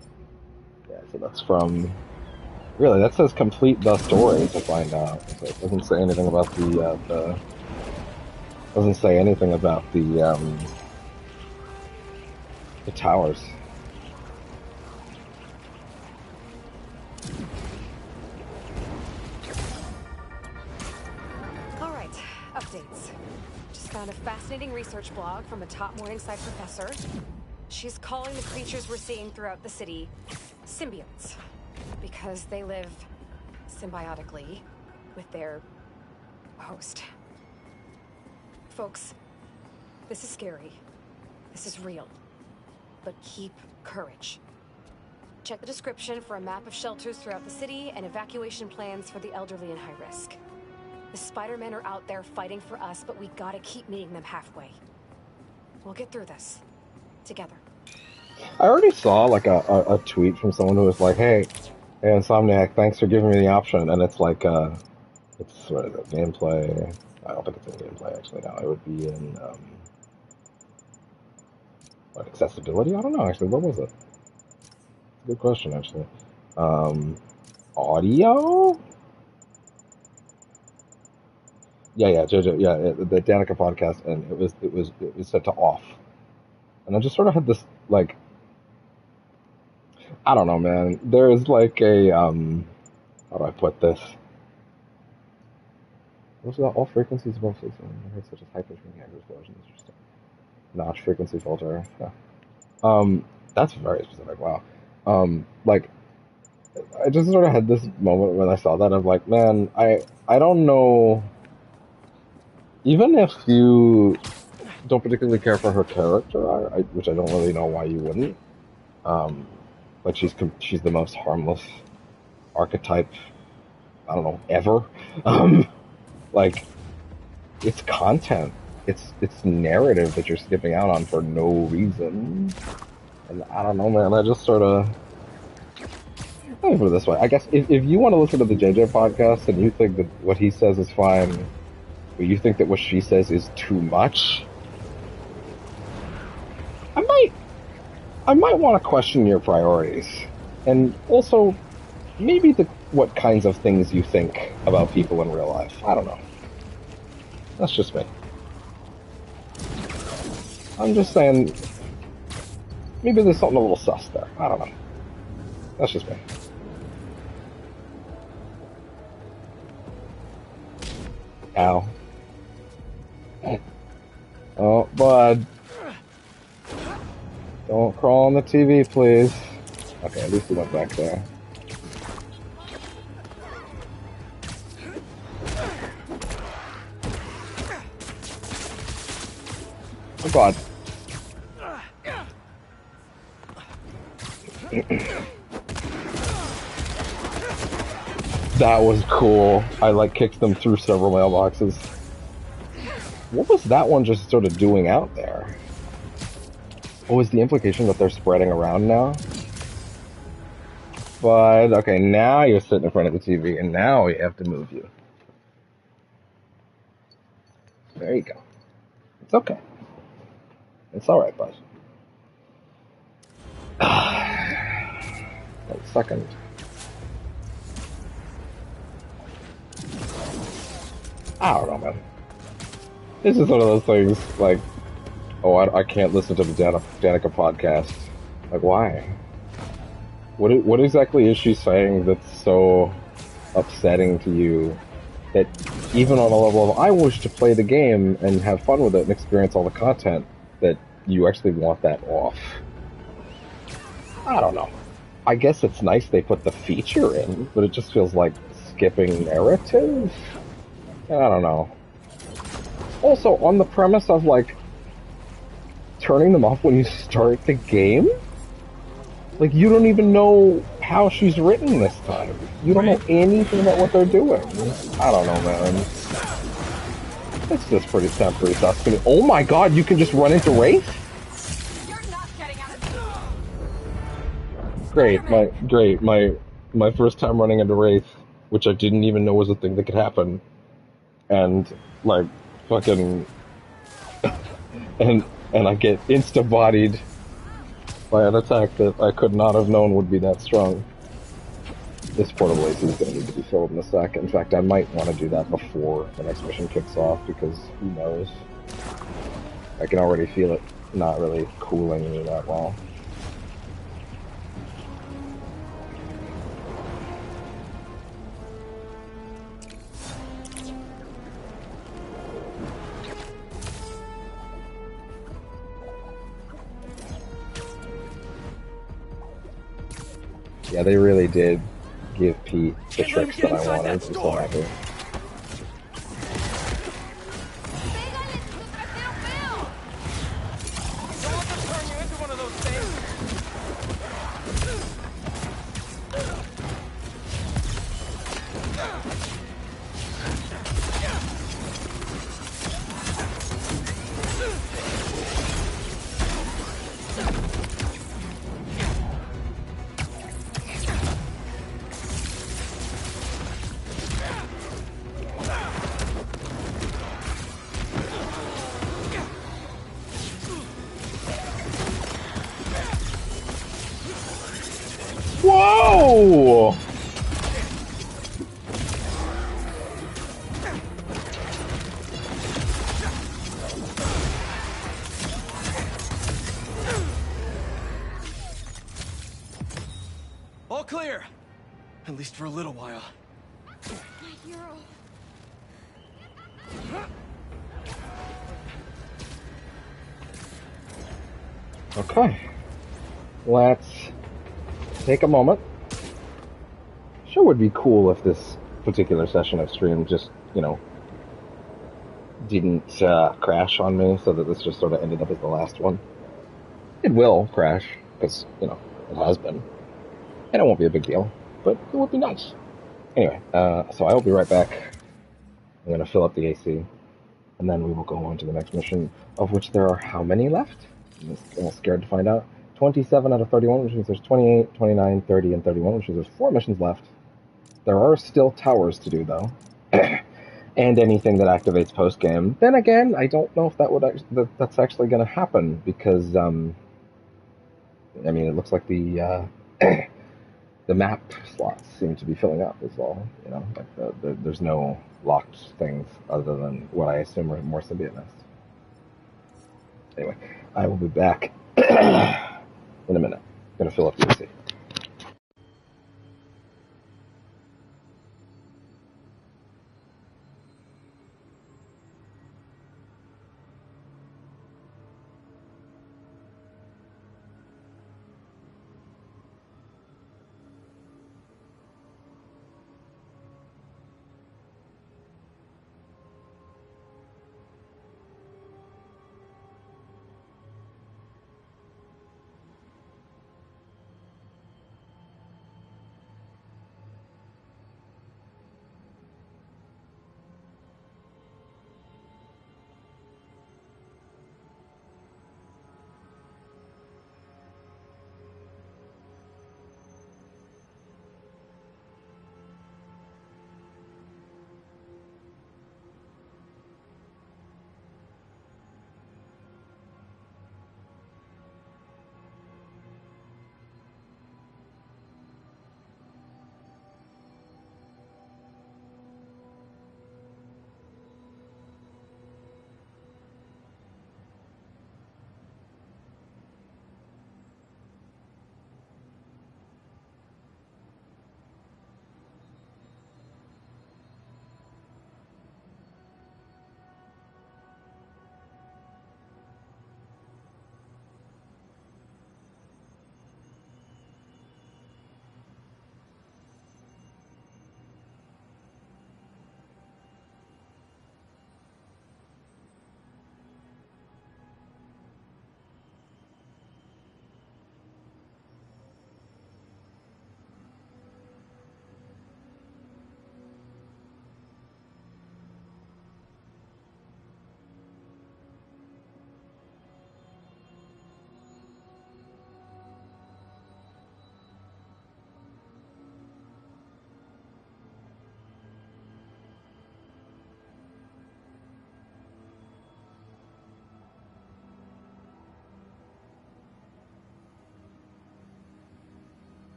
Yeah, so that's from. Really, that says complete the story to find out. So it doesn't say anything about the. Doesn't say anything about the towers. All right, updates. Just found a fascinating research blog from a top Morningside professor. She's calling the creatures we're seeing throughout the city symbiotes, because they live symbiotically with their host. Folks, this is scary. This is real. But keep courage. Check the description for a map of shelters throughout the city and evacuation plans for the elderly and high risk. The Spider-Men are out there fighting for us, but we gotta keep meeting them halfway. We'll get through this. Together. I already saw like a tweet from someone who was like, hey, Insomniac, thanks for giving me the option. And it's like, it's, what is it, gameplay? I don't think it's in gameplay, actually, now. It would be in, what, accessibility? I don't know, actually. What was it? Good question, actually. Audio? Yeah, JoJo, the Danica podcast, and it was set to off. And I just sort of had this, like, I don't know, man. There's like a, how do I put this? What's that? All frequencies above 600 Hz, such as high pitch and explosions. Interesting. Notch frequency filter. Yeah. That's very specific. Wow. Like, I just sort of had this moment when I saw that of like, man, I don't know. Even if you don't particularly care for her character, which I don't really know why you wouldn't. Like she's the most harmless archetype, I don't know, ever. Like, it's content. It's narrative that you're skipping out on for no reason. And I don't know, man. I just sort of... Let me put it this way. I guess if you want to listen to the JJ podcast and you think that what he says is fine, but you think that what she says is too much, I might want to question your priorities. And also, maybe what kinds of things you think about people in real life. I don't know. That's just me. I'm just saying, maybe there's something a little sus there. I don't know. That's just me. Ow. Oh, bud. Don't crawl on the TV, please. Okay, at least he went back there. Oh, God. That was cool. I, like, kicked them through several mailboxes. What was that one just sort of doing out there? Oh, is the implication that they're spreading around now? But, okay, now you're sitting in front of the TV, and now we have to move you. There you go. It's okay. It's alright, bud. Wait a second. I don't know, man. This is one of those things, like, oh, I can't listen to the Danica podcast. Like, why? What exactly is she saying that's so upsetting to you that even on a level of, I wish to play the game and have fun with it and experience all the content, that you actually want that off? I don't know. I guess it's nice they put the feature in, but it just feels like skipping narrative? I don't know. Also, on the premise of, like, turning them off when you start the game? Like, you don't even know how she's written this time. You don't know anything about what they're doing. I don't know, man. It's just pretty sus to me. Oh my god, you can just run into Wraith? Great, my first time running into Wraith, which I didn't even know was a thing that could happen. And, like, fucking... and I get insta-bodied by an attack that I could not have known would be that strong. This portable AC is going to need to be filled in a sec. In fact, I might want to do that before the next mission kicks off, because who knows? I can already feel it not really cooling me that well. Yeah, they really did give Pete the tricks that I wanted. I'm so happy. Whoa! All clear. At least for a little while. My hero. Okay. Let's take a moment. Sure would be cool if this particular session of stream just, you know, didn't crash on me so that this just sort of ended up as the last one. It will crash, because, you know, it has been. And it won't be a big deal, but it would be nice. Anyway, so I will be right back. I'm going to fill up the AC, and then we will go on to the next mission, of which there are how many left? I'm scared to find out. 27 out of 31, which means there's 28, 29, 30, and 31, which means there's 4 missions left. There are still towers to do, though. And anything that activates post-game. Then again, I don't know if that's actually going to happen, because, I mean, it looks like the map slots seem to be filling up as well. You know, like there's no locked things other than what I assume are more symbiote nests. Anyway, I will be back in a minute. I'm going to fill up the AC.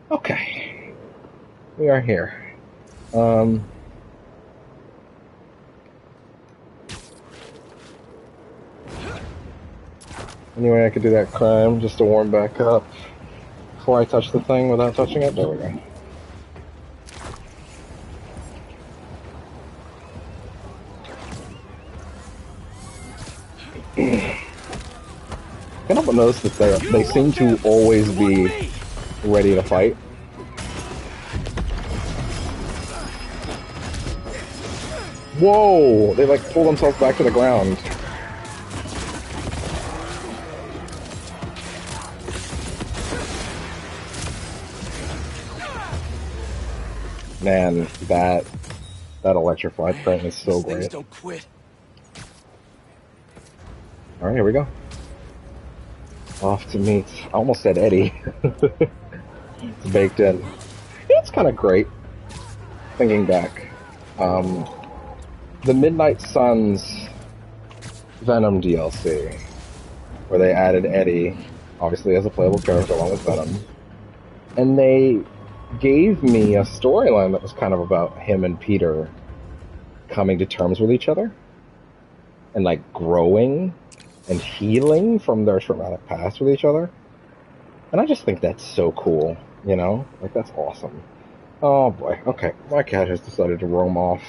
Okay. We are here. Anyway, I could do that crime just to warm back up before I touch the thing without touching it. There we go. I can't notice that they seem to always be ready to fight. Whoa! They like pull themselves back to the ground. Man, that electrified thing is so great. Don't quit. All right, here we go. Off to meet. I almost said Eddie. It's baked in. It's kind of great. Thinking back, the Midnight Suns Venom DLC, where they added Eddie, obviously as a playable character along with Venom, and they gave me a storyline that was kind of about him and Peter coming to terms with each other and like growing and healing from their traumatic past with each other. And I just think that's so cool, you know? Like, that's awesome. Oh boy, okay. My cat has decided to roam off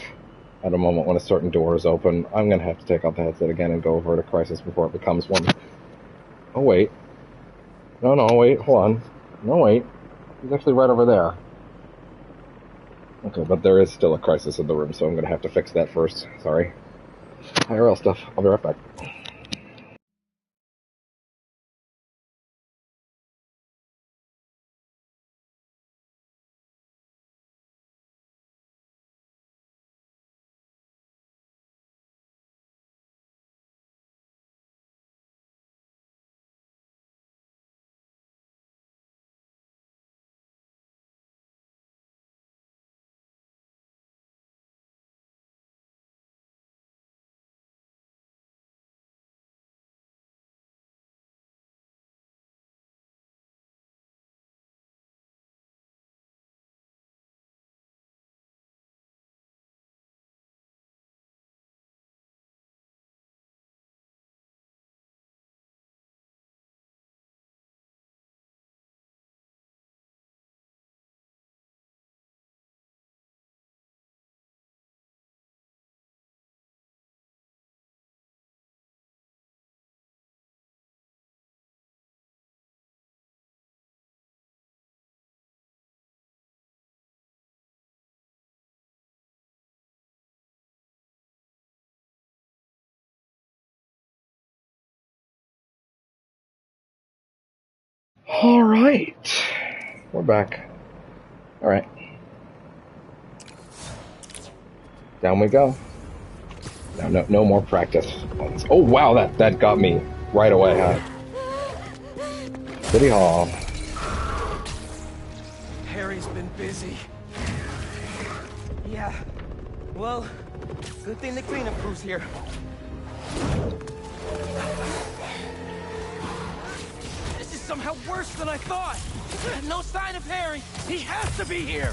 at a moment when a certain door is open. I'm gonna have to take out the headset again and go over to Crisis before it becomes one. Oh wait. No, wait, hold on. No, wait. He's actually right over there. Okay, but there is still a Crisis in the room, so I'm gonna have to fix that first. Sorry. IRL stuff. I'll be right back. Alright. We're back. Alright. Down we go. No more practice. Oh wow, that got me right away, huh? City Hall. Harry's been busy. Yeah. Well, good thing the cleanup crew's here. This is somehow worse than I thought. No sign of Harry. He has to be here.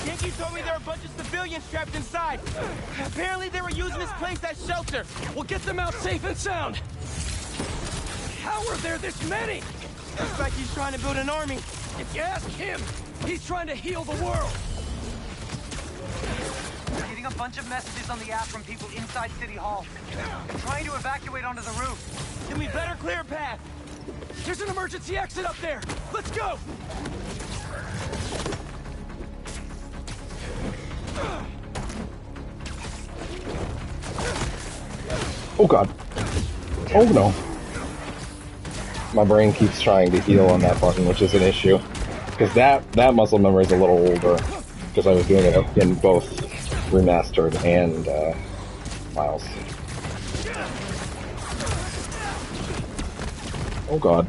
Yankee told me there were a bunch of civilians trapped inside. Apparently they were using this place as shelter. We'll get them out safe and sound. How are there this many? Looks like he's trying to build an army. If you ask him, he's trying to heal the world. Getting a bunch of messages on the app from people inside City Hall. They're trying to evacuate onto the roof. Then we better clear a path. There's an emergency exit up there. Let's go! Oh god. Oh no. My brain keeps trying to heal on that button, which is an issue. Because that muscle memory is a little older. Because I was doing it in both Remastered and Miles. Oh god.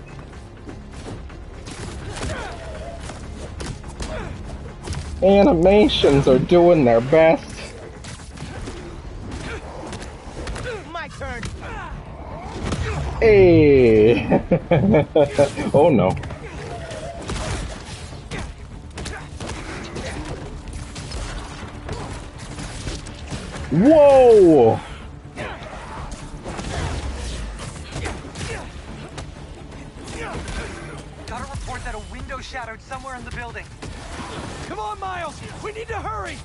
Animations are doing their best. My turn. Hey! Oh no. Whoa! Got a report that a window shattered somewhere in the building. Come on, Miles! We need to hurry!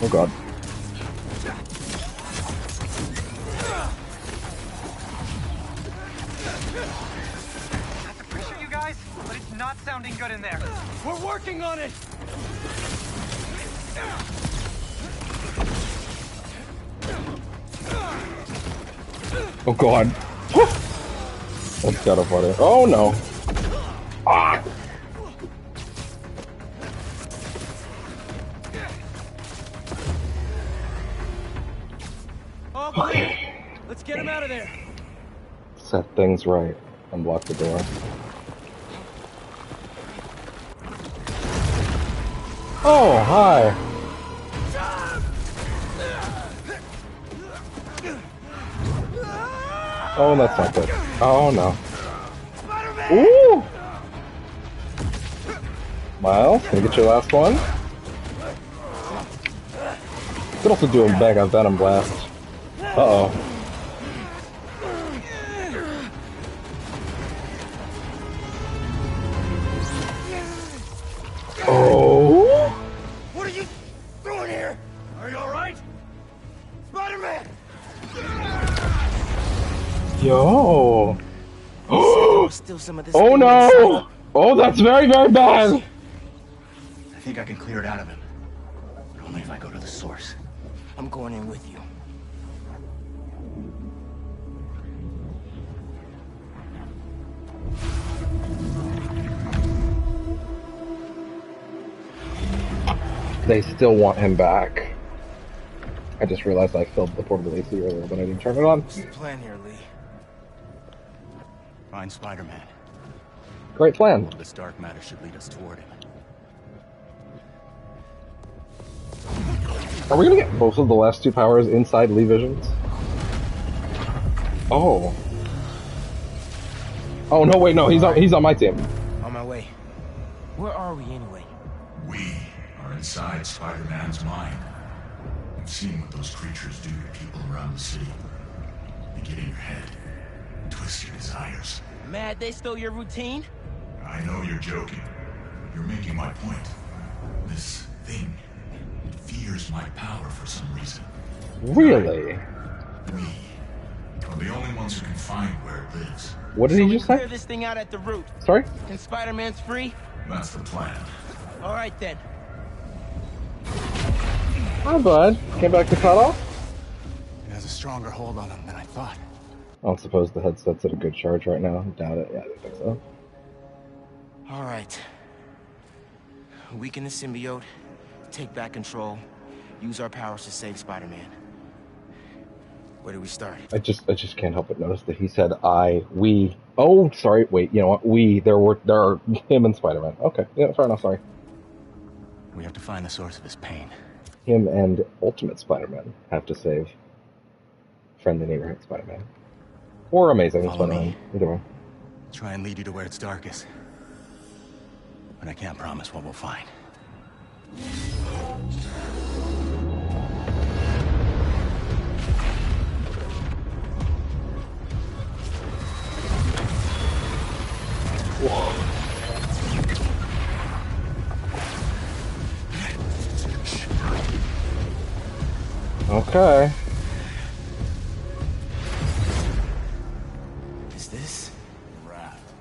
Oh god. Not to pressure you guys, but it's not sounding good in there. We're working on it! Oh god. That's gotta funny. Oh no. Ah. Okay. Let's get him out of there. Set things right. Unblock the door. Oh, hi. Oh, that's not good. Oh no. Ooh! Miles, can you get your last one? Could also do a Mega Venom Blast. Uh-oh. Oh! What are you doing here? Are you alright? Spider-Man! Yo! Still some of this Oh thing no! Oh, that's very, very bad! I think I can clear it out of him. But only if I go to the source. I'm going in with you. They still want him back. I just realized I filled the portable AC earlier, but I didn't turn it on. What's the plan here, Lee? Find Spider-Man. Great plan. This dark matter should lead us toward him. Are we gonna get both of the last two powers inside Lee Visions? Oh. Oh no! Wait, no. He's on my team. On my way. Where are we anyway? We are inside Spider-Man's mind. I've seen what those creatures do to people around the city. They get in your head, twist your desires. Mad they stole your routine? I know you're joking. You're making my point. This thing, it fears my power for some reason. Really? We are the only ones who can find where it lives. What did he just say? Clear this thing out at the root. Sorry? And Spider-Man's free? That's the plan. All right then. Hi, bud. Came back to cut off? It has a stronger hold on him than I thought. I don't suppose the headset's at a good charge right now. Doubt it. Yeah, I don't think so. All right. Weaken the symbiote, take back control, use our powers to save Spider-Man. Where do we start? I just can't help but notice that he said we. Oh, sorry. Wait. You know what? There are him and Spider-Man. Okay. Yeah, fair enough. Sorry. We have to find the source of his pain. Him and Ultimate Spider-Man have to save Friendly Neighborhood Spider-Man. Or Amazing Spider-Man. Either one. Try and lead you to where it's darkest. But I can't promise what we'll find. Okay. Is this? Raft.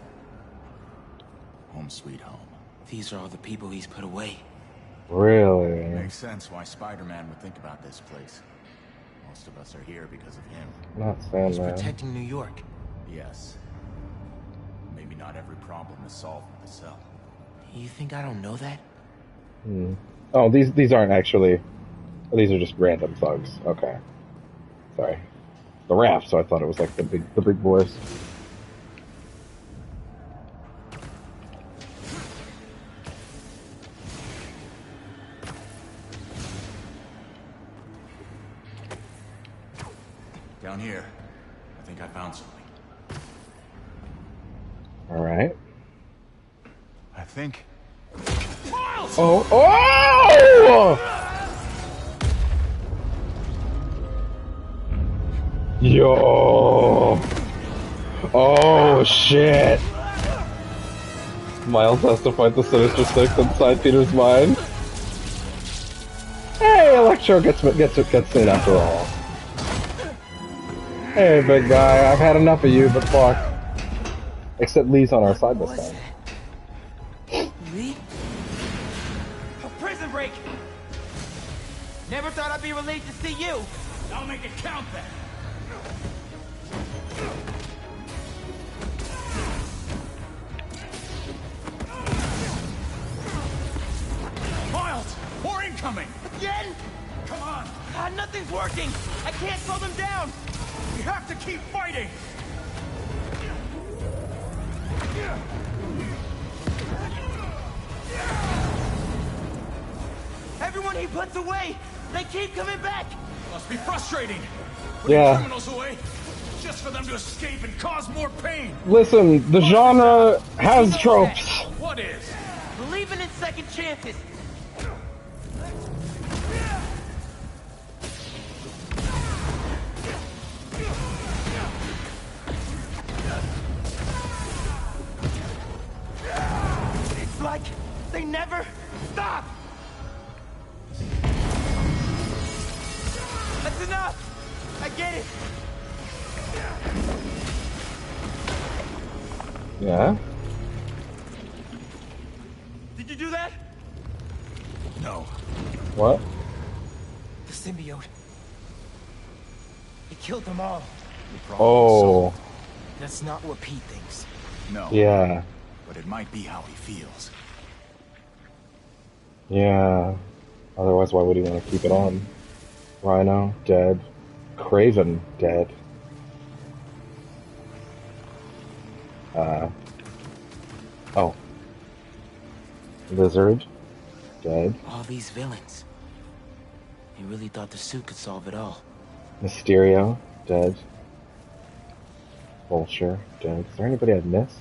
Home sweet home. These are all the people he's put away. Really? Makes sense why Spider-Man would think about this place. Most of us are here because of him. Not He's Sandman. protecting New York. Yes. Maybe not every problem is solved with the cell. You think I don't know that? Oh, these aren't actually. These are just random thugs. Okay. Sorry. The raft, so I thought it was like the big boys. Down here, I think I found something. All right. I think. Oh! Oh! Yo! Oh shit! Miles has to fight the Sinister Six inside Peter's mind. Hey, Electro gets seen after all. Hey, big guy, I've had enough of you, but fuck. Except Lee's on our side this time. Lee? A prison break! Never thought I'd be relieved to see you! I'll make it count then! Miles! More incoming! Again? Come on! Nothing's working! I can't slow them down! We have to keep fighting! Everyone he puts away! They keep coming back! Must be frustrating! Yeah. Putting criminals away just for them to escape and cause more pain! Listen, the genre has tropes. What is? Believing in second chances! It's like they never stop! That's enough! I get it! Yeah? Did you do that? No. What? The symbiote. It killed them all. Oh. That's not what Pete thinks. No. Yeah. But it might be how he feels. Yeah. Otherwise, why would he want to keep it on? Rhino, dead. Craven, dead. Oh. Lizard, dead. All these villains. He really thought the suit could solve it all. Mysterio, dead. Vulture, dead. Is there anybody I've missed?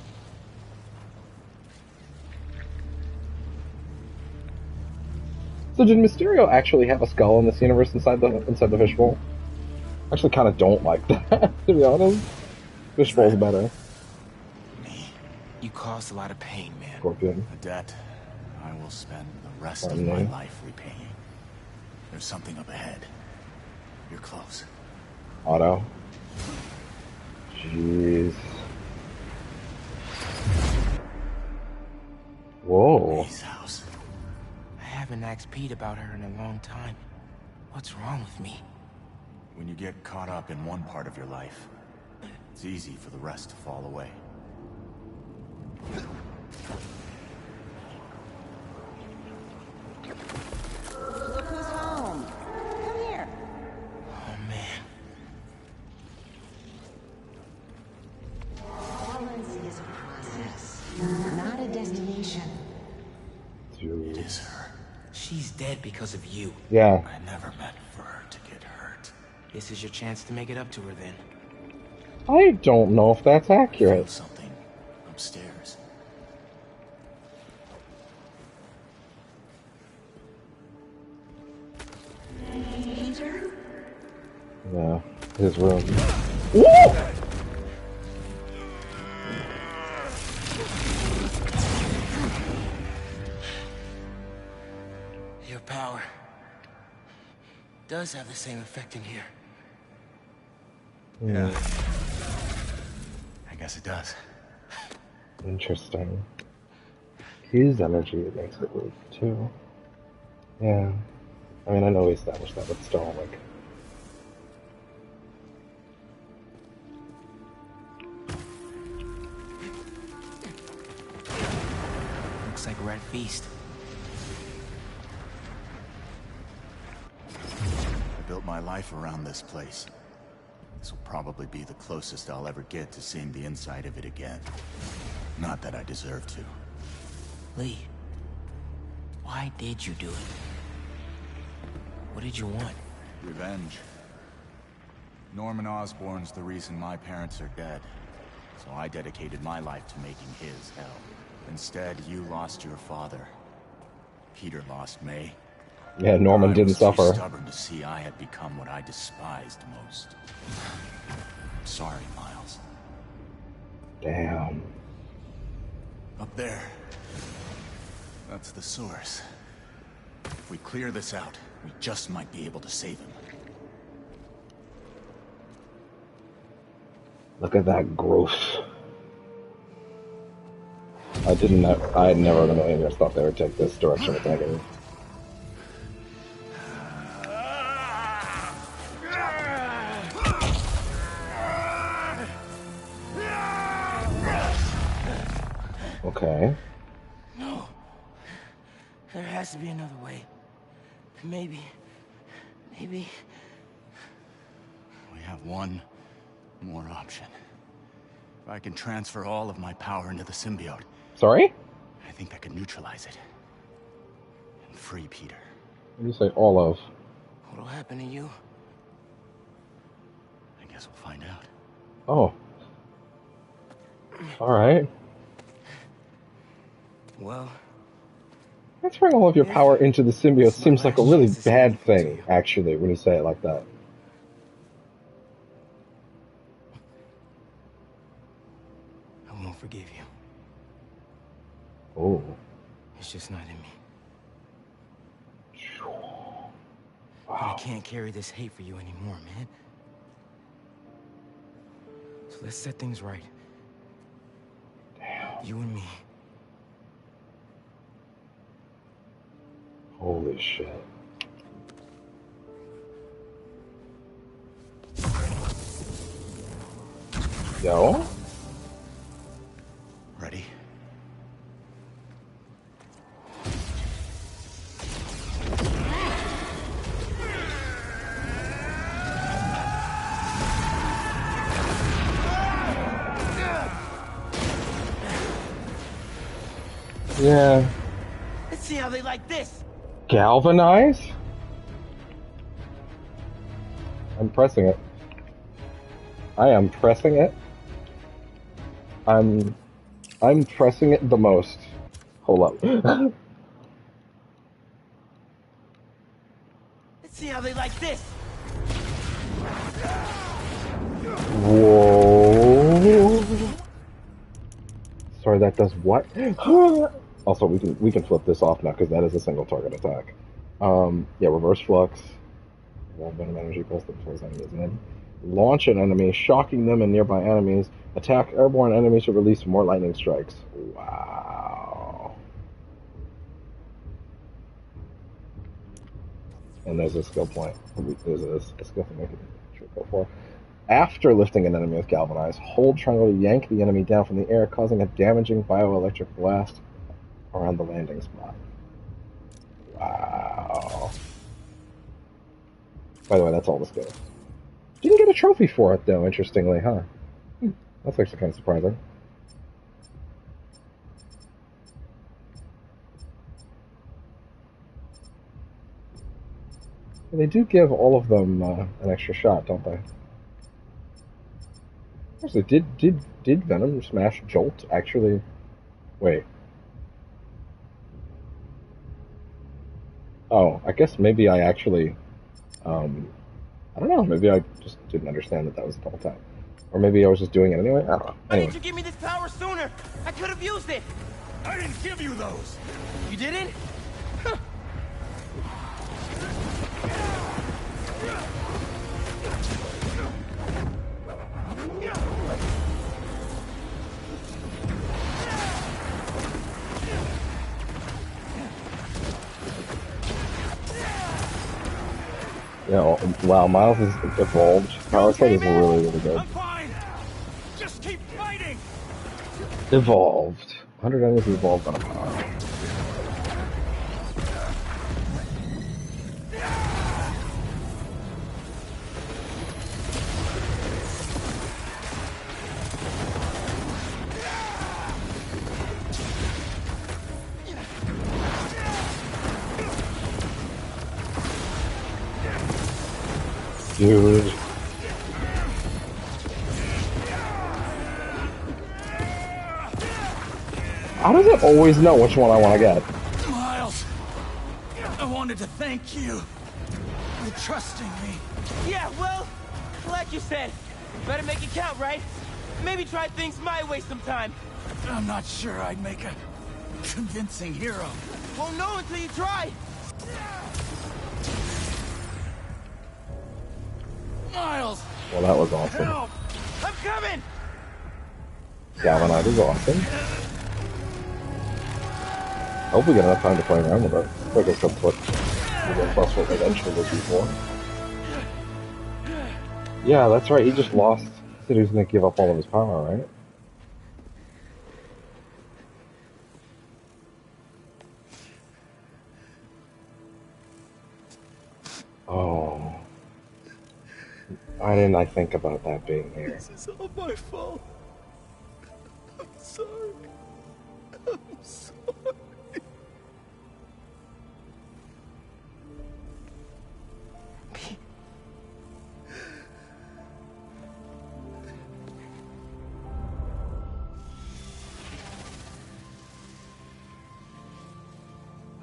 So did Mysterio actually have a skull in this universe inside the fishbowl? I actually kind of don't like that, to be honest. Fishbowl's better. You caused a lot of pain, man. Scorpion. A debt I will spend the rest of Finally. my life repaying. There's something up ahead. You're close. Otto. Jeez. Whoa. Lee's house. I haven't asked Pete about her in a long time. What's wrong with me? When you get caught up in one part of your life, it's easy for the rest to fall away. Look who's home. Come here. Oh, man. Balance is a process, not a destination. It is her. She's dead because of you. Yeah. I never meant for her to get hurt. This is your chance to make it up to her, then. I don't know if that's accurate. Something upstairs. Peter? Yeah. His room. Woo! Your power does have the same effect in here. Yeah. I guess it does. Interesting. His energy makes it weak, too. Yeah. I mean, I know we established that, but still, like... Looks like we're at feast. I built my life around this place. This will probably be the closest I'll ever get to seeing the inside of it again. Not that I deserve to. Lee, why did you do it? What did you want? Revenge. Norman Osborn's the reason my parents are dead. So I dedicated my life to making his hell. Instead, you lost your father. Peter lost May. Yeah, Norman didn't I was too suffer. stubborn to see I had become what I despised most. I'm sorry, Miles. Damn. Up there. That's the source. If we clear this out, we just might be able to save him. Look at that growth. I had never in a million years thought they would take this direction with Megan. Okay. No. There has to be another way. Maybe. We have one more option. If I can transfer all of my power into the symbiote. Sorry? I think that could neutralize it. And free Peter. What do you say all of? What'll happen to you? I guess we'll find out. Oh. Alright. Well... Transferring all of your power into the symbiote seems like a really bad thing, actually, when you say it like that. I won't forgive you. Oh. It's just not in me. Wow. I can't carry this hate for you anymore, man. So let's set things right. Damn. You and me. Holy shit. Yo? Ready? Yeah. Let's see how they like this. Galvanize? I'm pressing it. I am pressing it. I'm pressing it the most. Hold up. Let's see how they like this. Whoa. Sorry, that does what? Also, we can flip this off now because that is a single target attack. Yeah, reverse flux. Roll venom energy plus the pulls enemies in. Launch an enemy, shocking them and nearby enemies. Attack airborne enemies to release more lightning strikes. Wow. And there's a skill point. There's a skill thing I can go for. After lifting an enemy with Galvanize, hold triangle to yank the enemy down from the air, causing a damaging bioelectric blast around the landing spot. Wow. By the way, that's all the skills. Didn't get a trophy for it, though, interestingly, huh? That's actually kind of surprising. They do give all of them an extra shot, don't they? Actually, did Venom smash Jolt actually? Wait. Oh, I guess maybe I actually, I don't know, maybe I just didn't understand that was the whole time. Or maybe I was just doing it anyway, I don't know. Why Anyway. didn't you give me this power sooner? I could have used it. I didn't give you those. You didn't? Yeah, wow, Miles has evolved. Power set is really, really good. I'm fine. Just keep fighting. Evolved. 100 enemies evolved on a power. Dude. How does it always know which one I want to get? Miles, I wanted to thank you for trusting me. Yeah, well, like you said, better make it count, right? Maybe try things my way sometime. I'm not sure I'd make a convincing hero. Won't know until you try. Miles! Well, that was awesome. Help! I'm coming! Galvanite is awesome. I hope we get enough time to play around with it. I guess that's what plus what eventually was before. Yeah, that's right. He just lost. He said he was going to give up all of his power, right? Oh. Why didn't I think about that being here? This is all my fault. I'm sorry. I'm sorry.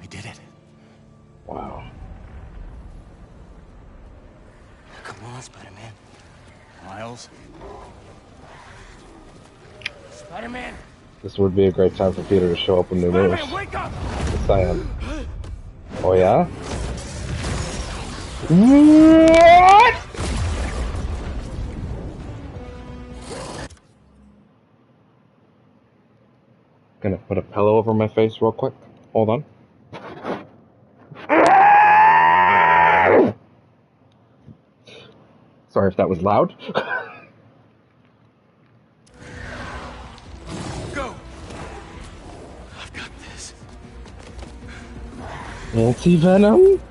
We did it. Wow. Come on, Spider-Man. Miles? Spider-Man! This would be a great time for Peter to show up with new moves. Spider-Man, wake up! Just saying. Oh yeah? What? Gonna put a pillow over my face real quick. Hold on. Sorry if that was loud. Go! I've got this. Anti-venom?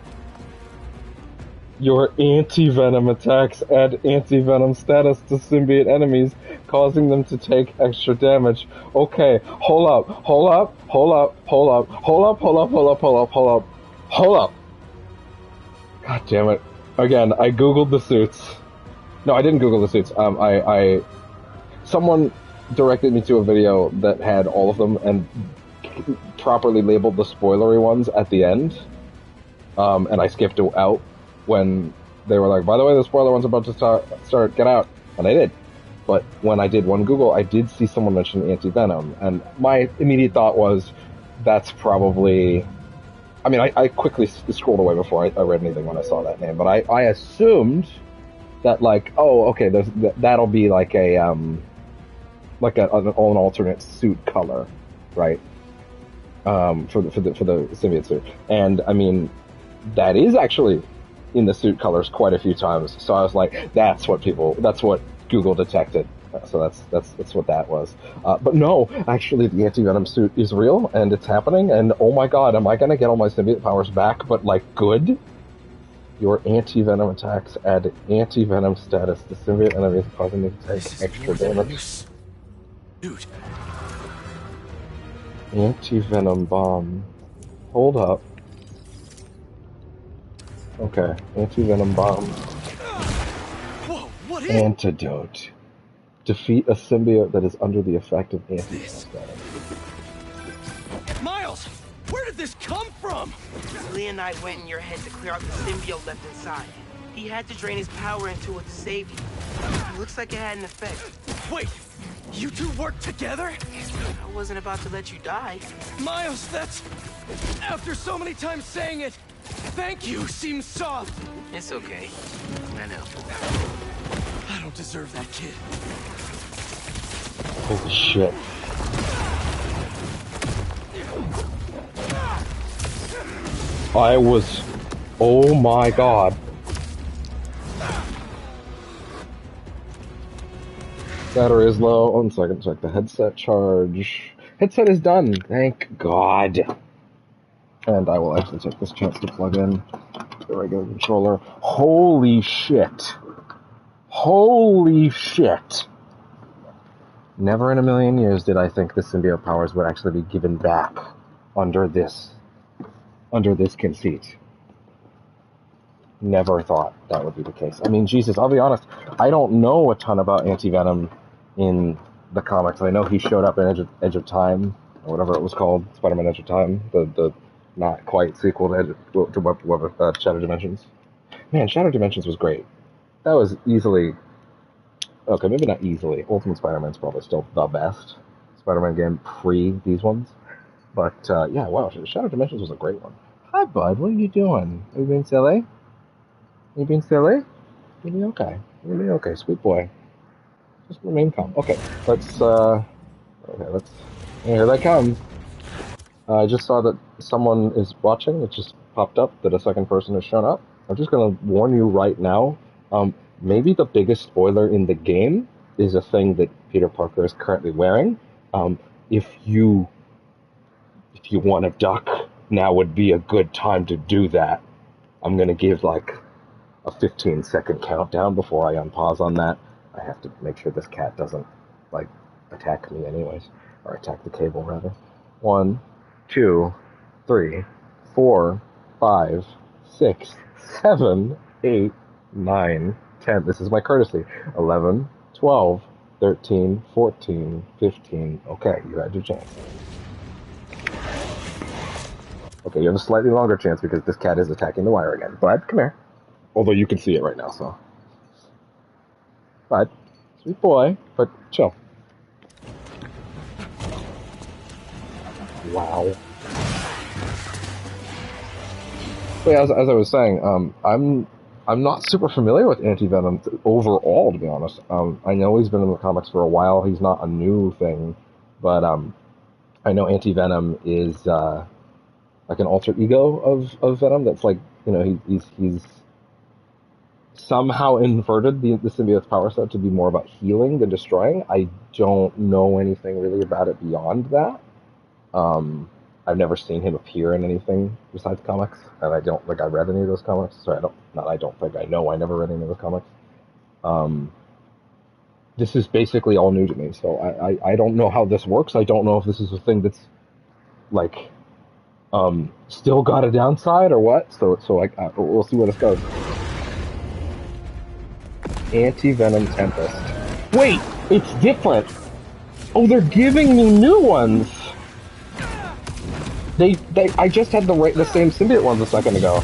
Your anti-venom attacks add anti-venom status to symbiote enemies, causing them to take extra damage. Okay, hold up, hold up, hold up, hold up, hold up, hold up, hold up, hold up, hold up, hold up. God damn it. Again, I googled the suits. No, I didn't Google the suits. Someone directed me to a video that had all of them and properly labeled the spoilery ones at the end. And I skipped out when they were like, by the way, the spoiler one's about to start, get out. And I did. But when I did one Google, I did see someone mention anti-venom. And my immediate thought was, that's probably... I mean, I quickly scrolled away before I read anything when I saw that name. But I assumed that, like, oh, okay, that'll be like an alternate suit color, right? For the symbiote suit. And, I mean, that is actually in the suit colors quite a few times. So I was like, that's what Google detected. So that's what that was. But no, actually the anti-venom suit is real and it's happening. And oh my god, am I gonna get all my symbiote powers back? But like good. Your anti-venom attacks add anti-venom status to symbiote enemies, causing them to take extra damage. Dude. Anti-venom bomb. Hold up. Okay, anti-venom bomb. Whoa, what is... Antidote. Defeat a symbiote that is under the effect of anti-venom status. Miles! Where did this come from? Leonide went in your head to clear out the symbiote left inside. He had to drain his power into it to save you. Looks like it had an effect. Wait! You two worked together? I wasn't about to let you die. Miles, that's... After so many times saying it, thank you seems soft. It's okay. I know. I don't deserve that kid. Holy shit. Oh my god. Battery is low. 1 second, check the headset charge. Headset is done, thank god. And I will actually take this chance to plug in the regular controller. Holy shit. Holy shit. Never in a million years did I think the symbiote powers would actually be given back under this conceit. Never thought that would be the case. I mean, Jesus, I'll be honest, I don't know a ton about Anti-Venom in the comics. I know he showed up in Edge of Time, or whatever it was called, Spider-Man Edge of Time, the not quite sequel to Shattered Dimensions. Man, Shattered Dimensions was great. That was easily, okay, maybe not easily. Ultimate Spider-Man's probably still the best Spider-Man game pre these ones. But yeah, wow, Shattered Dimensions was a great one. Hi, bud. What are you doing? Are you being silly? Are you being silly? You'll be okay. You'll be okay, sweet boy. Just remain calm. Okay, let's. Here they come. I just saw that someone is watching. It just popped up that a second person has shown up. I'm just gonna warn you right now. Maybe the biggest spoiler in the game is a thing that Peter Parker is currently wearing. If you want to duck, now would be a good time to do that. I'm gonna give like a 15-second countdown before I unpause on that. I have to make sure this cat doesn't like attack me anyways, or attack the cable rather. 1, 2, 3, 4, 5, 6, 7, 8, 9, 10. This is my courtesy. 11, 12, 13, 14, 15. Okay, you had your chance. Okay, you have a slightly longer chance because this cat is attacking the wire again. Bud, come here. Although you can see it right now, so. Bud, sweet boy, but chill. Wow. But yeah, as I was saying, I'm not super familiar with Anti-Venom overall, to be honest. I know he's been in the comics for a while. He's not a new thing, but I know Anti-Venom is like an alter ego of Venom. That's like, you know, he's somehow inverted the symbiote's power set to be more about healing than destroying. I don't know anything really about it beyond that. I've never seen him appear in anything besides comics, and I don't think I read any of those comics, so I never read any of those comics. This is basically all new to me, so I don't know how this works. I don't know if this is a thing that's, like, still got a downside or what, so we'll see where this goes. Anti-Venom Tempest. Wait, it's different! Oh, they're giving me new ones! I just had the same symbiote ones a second ago.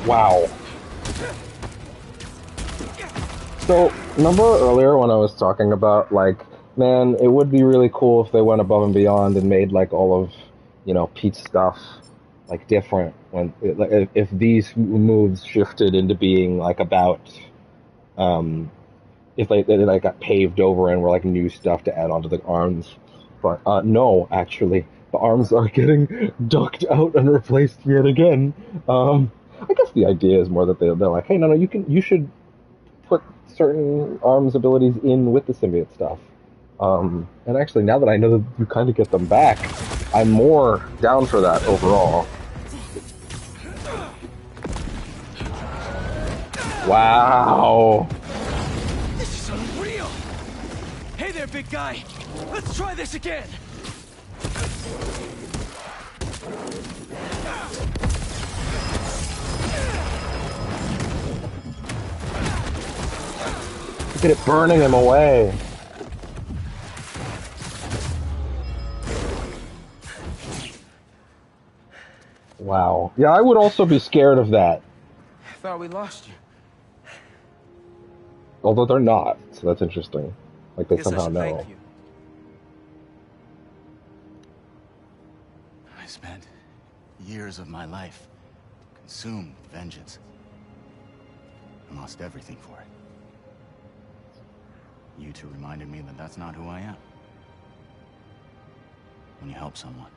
Wow. So, remember earlier when I was talking about, like, man, it would be really cool if they went above and beyond and made, like, all of, you know, Pete's stuff, like, different. If these moves shifted into being, like, about, if they like, got paved over and were, like, new stuff to add onto the arms. But, no, actually. The arms are getting ducked out and replaced yet again. I guess the idea is more that they're like, hey, no, you should put certain arms abilities in with the symbiote stuff. And actually, now that I know that you kind of get them back, I'm more down for that overall. Wow. This is unreal. Hey there, big guy. Let's try this again. Look at it burning him away. Wow. Yeah, I would also be scared of that. I thought we lost you. Although they're not, so that's interesting. Like, they Guess I somehow should know. thank you. I spent years of my life consumed with vengeance. I lost everything for it. You two reminded me that that's not who I am. When you help someone,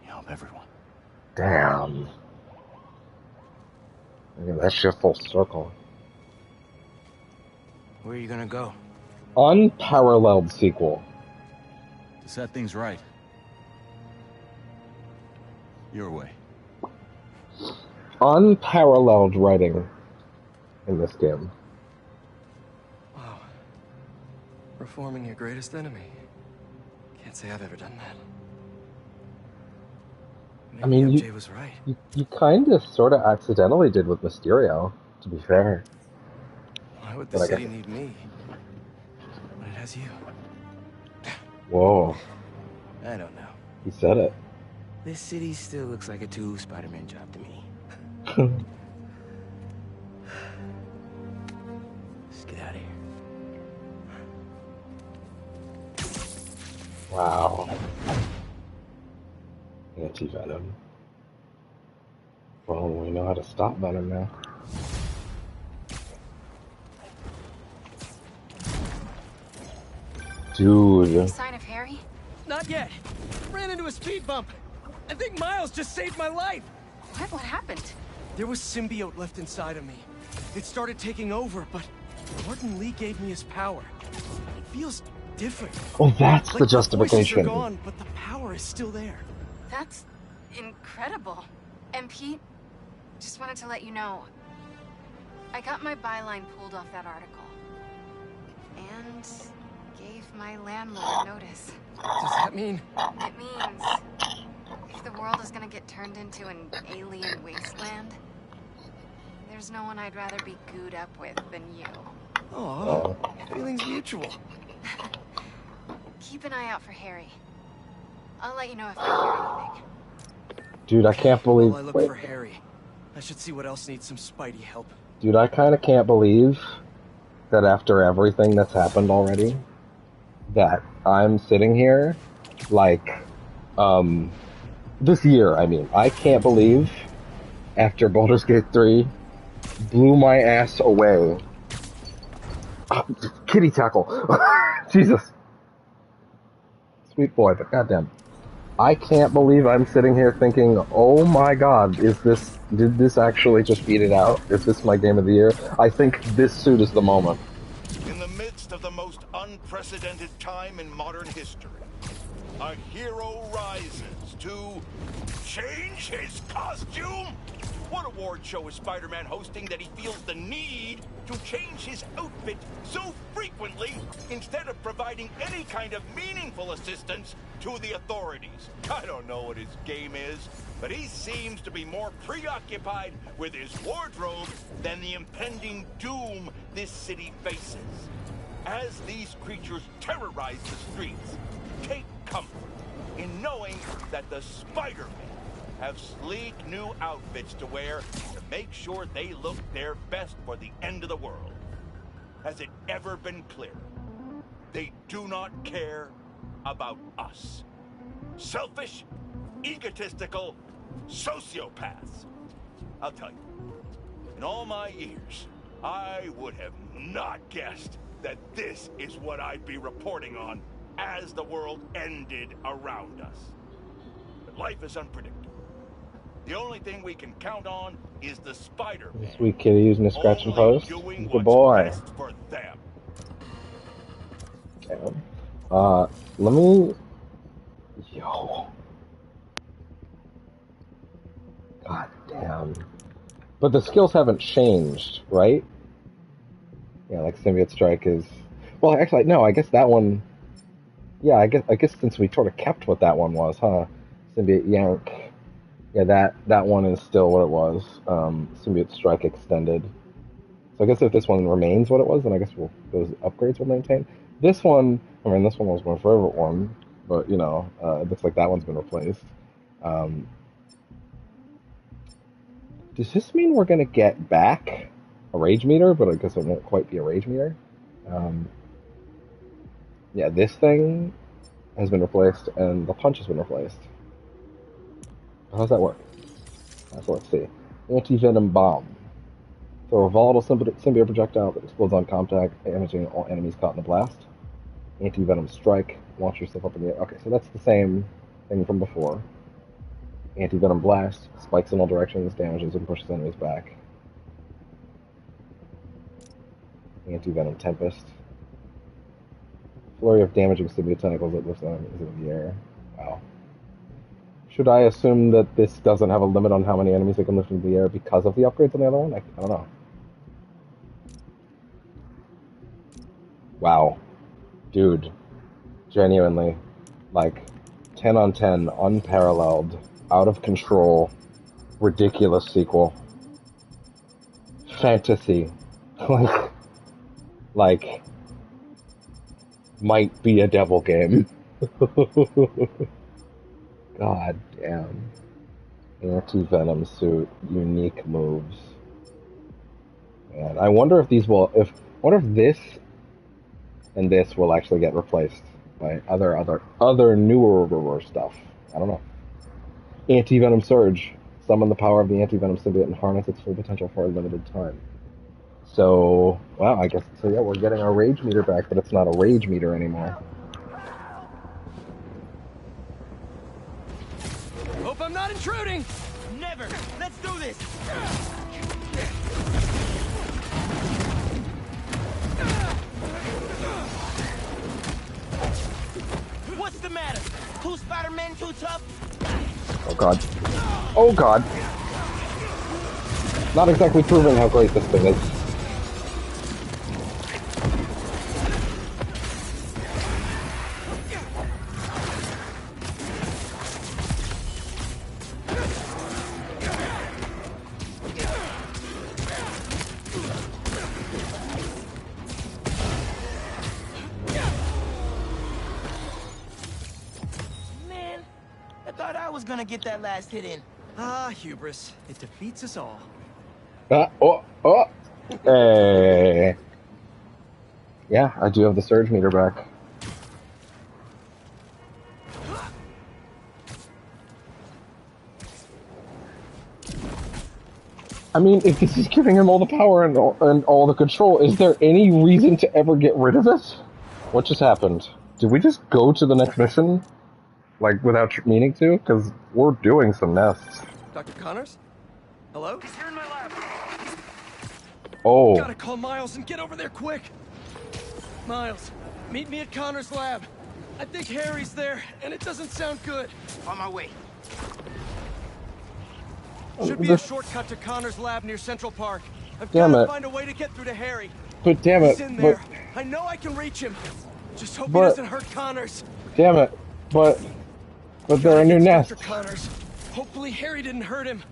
you help everyone. Damn. Yeah, that's just full circle. Where are you gonna go? Unparalleled sequel. To set things right. Your way. Unparalleled writing in this game. Wow. Reforming your greatest enemy. Can't say I've ever done that. I mean, MJ was right. you kind of, sort of accidentally did with Mysterio, to be fair. Why would the city need me when it has you? Whoa. I don't know. He said it. This city still looks like a 2 Spider-Man job to me. Let's get out of here. Wow. Anti-Venom. Well, we know how to stop Venom now. Dude. Any sign of Harry? Not yet. Ran into a speed bump. I think Miles just saved my life. What happened? There was symbiote left inside of me. It started taking over, but Martin Lee gave me his power. It feels different. Oh, that's like the justification. The voices are gone, but the power is still there. That's incredible. And Pete, just wanted to let you know, I got my byline pulled off that article. And gave my landlord notice. Does that mean? It means if the world is gonna get turned into an alien wasteland, there's no one I'd rather be gooed up with than you. Oh, feelings mutual. Keep an eye out for Harry. I'll let you know if I hear anything. Dude, I can't believe... While I look for Harry, I should see what else needs some Spidey help. Dude, I kind of can't believe that after everything that's happened already, that I'm sitting here, like, this year, I mean. I can't believe, after Baldur's Gate 3 blew my ass away. Oh, kitty tackle. Jesus. Sweet boy, but goddamn. I can't believe I'm sitting here thinking, oh my god, did this actually just beat it out? Is this my game of the year? I think this suit is the moment. In the midst of the most unprecedented time in modern history, a hero rises to change his costume? What award show is Spider-Man hosting that he feels the need to change his outfit so frequently instead of providing any kind of meaningful assistance to the authorities? I don't know what his game is, but he seems to be more preoccupied with his wardrobe than the impending doom this city faces. As these creatures terrorize the streets, take comfort in knowing that the Spider-Man have sleek new outfits to wear to make sure they look their best for the end of the world. Has it ever been clearer? They do not care about us. Selfish, egotistical sociopaths. I'll tell you, in all my years, I would have not guessed that this is what I'd be reporting on as the world ended around us. But life is unpredictable. The only thing we can count on is the Spider-Man. Sweet kitty using a scratch and post. Good boy. For them. Damn. Let me... Yo. God damn. But the skills haven't changed, right? Yeah, like Symbiote Strike is... Well, actually, no, I guess that one... Yeah, I guess since we sort of kept what that one was, huh? Symbiote Yank. Yeah, that one is still what it was. Symbiote Strike Extended. So I guess if this one remains what it was, then I guess those upgrades will maintain. This one, I mean, this one was my favorite one, but, you know, it looks like that one's been replaced. Does this mean we're going to get back a Rage Meter? But I guess it won't quite be a Rage Meter. Yeah, this thing has been replaced, and the punch has been replaced. How does that work? So let's see. Anti-Venom Bomb. Throw a volatile symbiote projectile that explodes on contact, damaging all enemies caught in the blast. Anti-Venom Strike. Launch yourself up in the air. Okay, so that's the same thing from before. Anti-Venom Blast. Spikes in all directions, damages and pushes enemies back. Anti-Venom Tempest. Flurry of damaging symbiote tentacles that lifts enemies in the air. Wow. Should I assume that this doesn't have a limit on how many enemies it can lift into the air because of the upgrades on the other one? I don't know. Wow. Dude. Genuinely. Like, 10 on 10, unparalleled. out of control, ridiculous sequel. Fantasy. like, might be a devil game. God damn. Anti-venom suit, unique moves. And I wonder if these will, I wonder if this and this will actually get replaced by other newer stuff. I don't know. Anti-venom surge. Summon the power of the anti-venom symbiote and harness its full potential for a limited time. So, well, I guess, so yeah, we're getting our rage meter back, but it's not a rage meter anymore. Hope I'm not intruding! Never! Let's do this! What's the matter? Two Spider-Men too tough? Oh god. Oh god. Not exactly proving how great this thing is. Gonna get that last hit in. Ah, hubris. It defeats us all. Hey. Yeah, I do have the surge meter back. I mean, if this is giving him all the power and all the control, is there any reason to ever get rid of it? What just happened? Did we just go to the next mission? Like, without meaning to? Because we're doing some nests. Dr. Connors? Hello? He's here in my lab. Oh. Gotta call Miles and get over there quick. Miles, meet me at Connors' lab. I think Harry's there, and it doesn't sound good. On my way. Should be a shortcut to Connors' lab near Central Park. I've Damn gotta it. find a way to get through to Harry. But damn it. He's in there. I know I can reach him. Just hope he doesn't hurt Connors. Damn it. But there are new nests. Dr. Connors. Hopefully Harry didn't hurt him.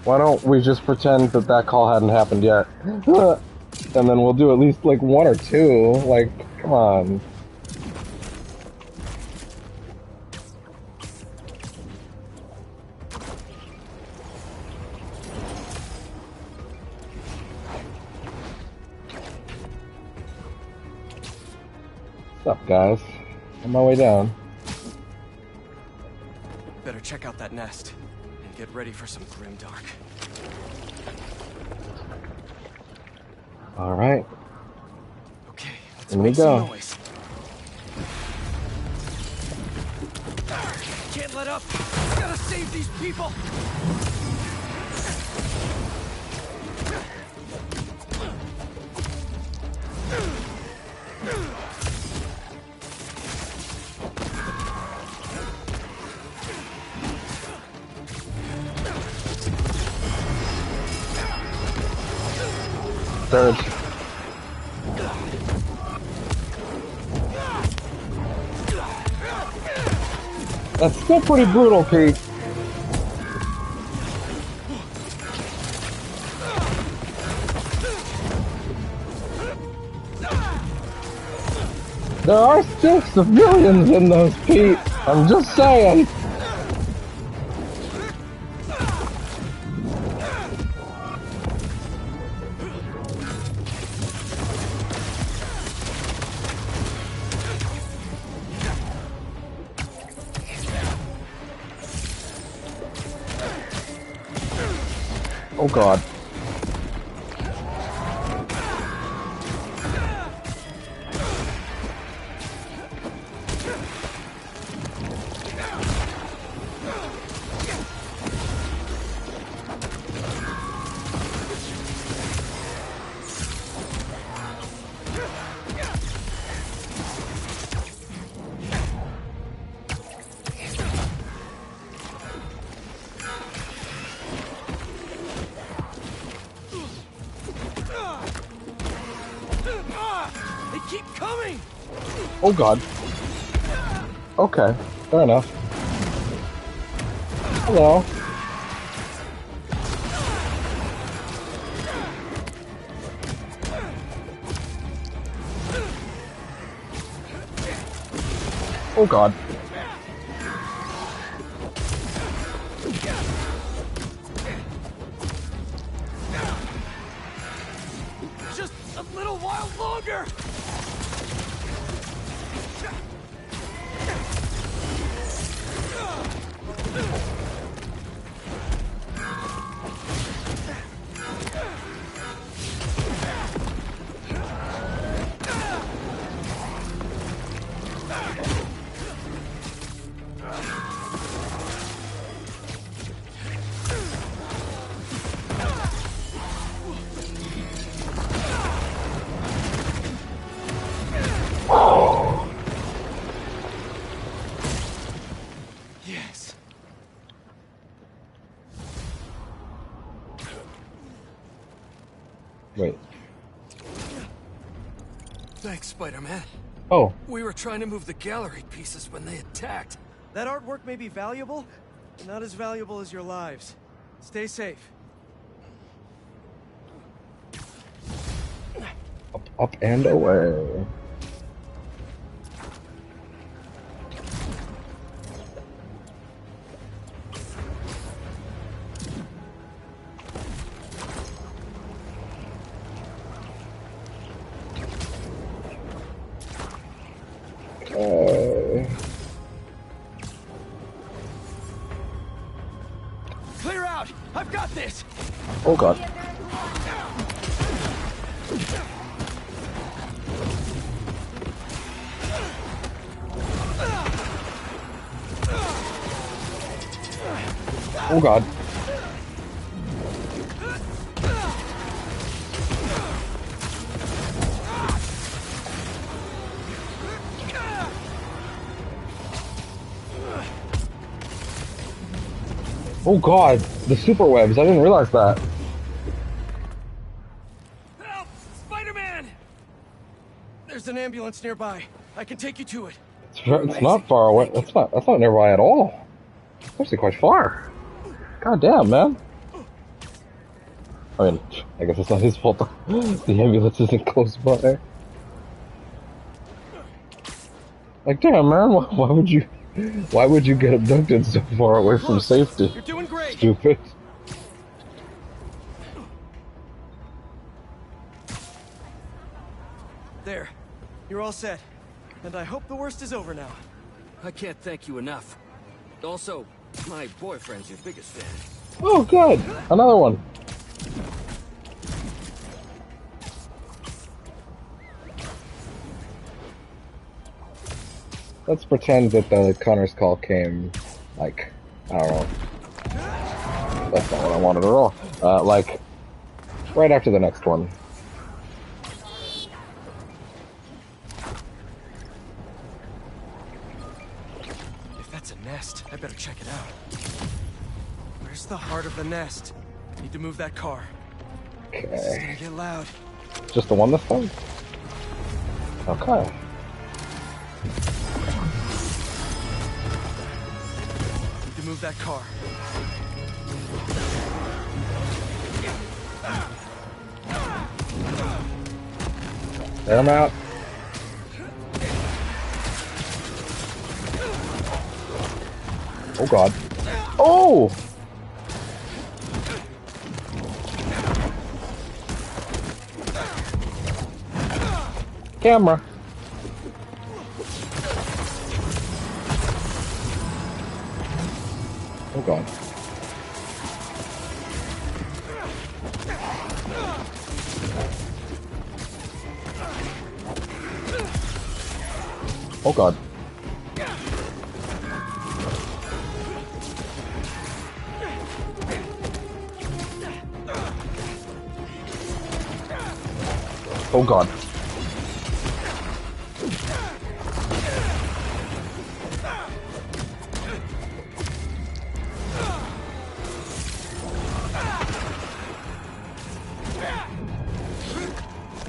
Why don't we just pretend that call hadn't happened yet? And then we'll do at least, like, one or two. Like, come on. What's up, guys? On my way down. Better check out that nest and get ready for some grimdark. All right. Okay, let's Here we make go. some noise. Can't let up. Gotta save these people. Surge. That's still pretty brutal, Pete. There are still civilians in those, Pete. I'm just saying. Oh god. They keep coming. Oh god. Okay, fair enough. Hello. Oh god. Just a little while longer! Yes. Wait. Thanks, Spider-Man. Oh. We were trying to move the gallery pieces when they attacked. That artwork may be valuable, but not as valuable as your lives. Stay safe. Up and away. Clear out! I've got this! Oh god. Oh god. Oh god, the super webs, I didn't realize that. Help! Spider-Man! There's an ambulance nearby. I can take you to it. It's not far away. That's not nearby at all. It's actually quite far. God damn, man. I mean, I guess it's not his fault. The ambulance isn't close by. Like, damn, man, why would you get abducted so far away from safety? You're doing great. Stupid. There. You're all set. And I hope the worst is over now. I can't thank you enough. Also, my boyfriend's your biggest fan. Oh, good. Another one. Let's pretend that the Connor's call came, like, I don't know. That's not what I wanted at all. Like, right after the next one. If that's a nest, I better check it out. Where's the heart of the nest? Need to move that car. Okay. This is gonna get loud. Just the one this time? Okay. Need to move that car. Let him out. Oh god. Oh! Camera. Oh god. Oh god. Oh god.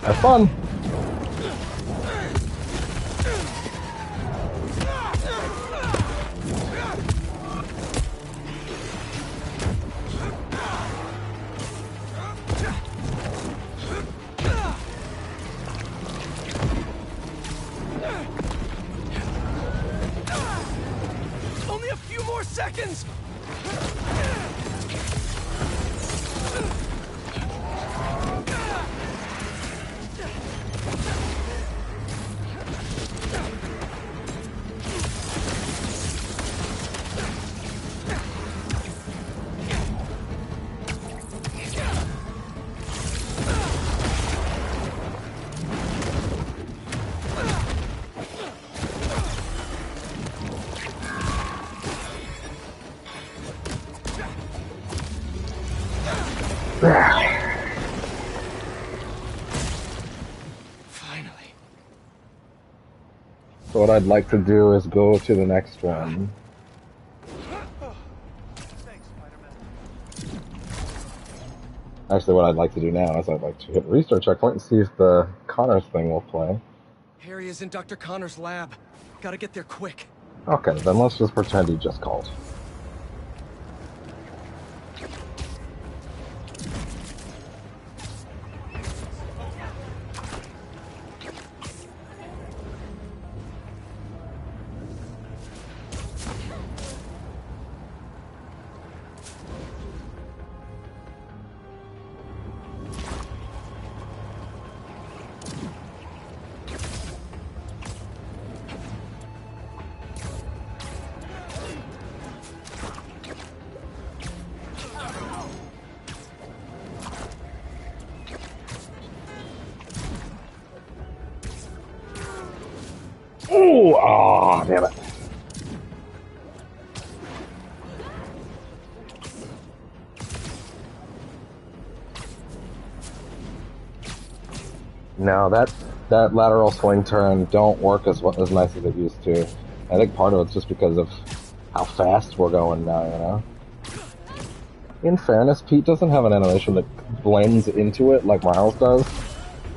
Have fun. seconds! Finally. So what I'd like to do is go to the next one. Actually, what I'd like to do now is I'd like to hit a restart checkpoint and see if the Connors thing will play. Harry is in Dr. Connor's lab. Gotta get there quick. Okay, then let's just pretend he just called. Ooh, oh, damn it. No, that lateral swing turn don't work as nice as it used to. I think part of it's just because of how fast we're going now, you know? In fairness, Pete doesn't have an animation that blends into it like Miles does,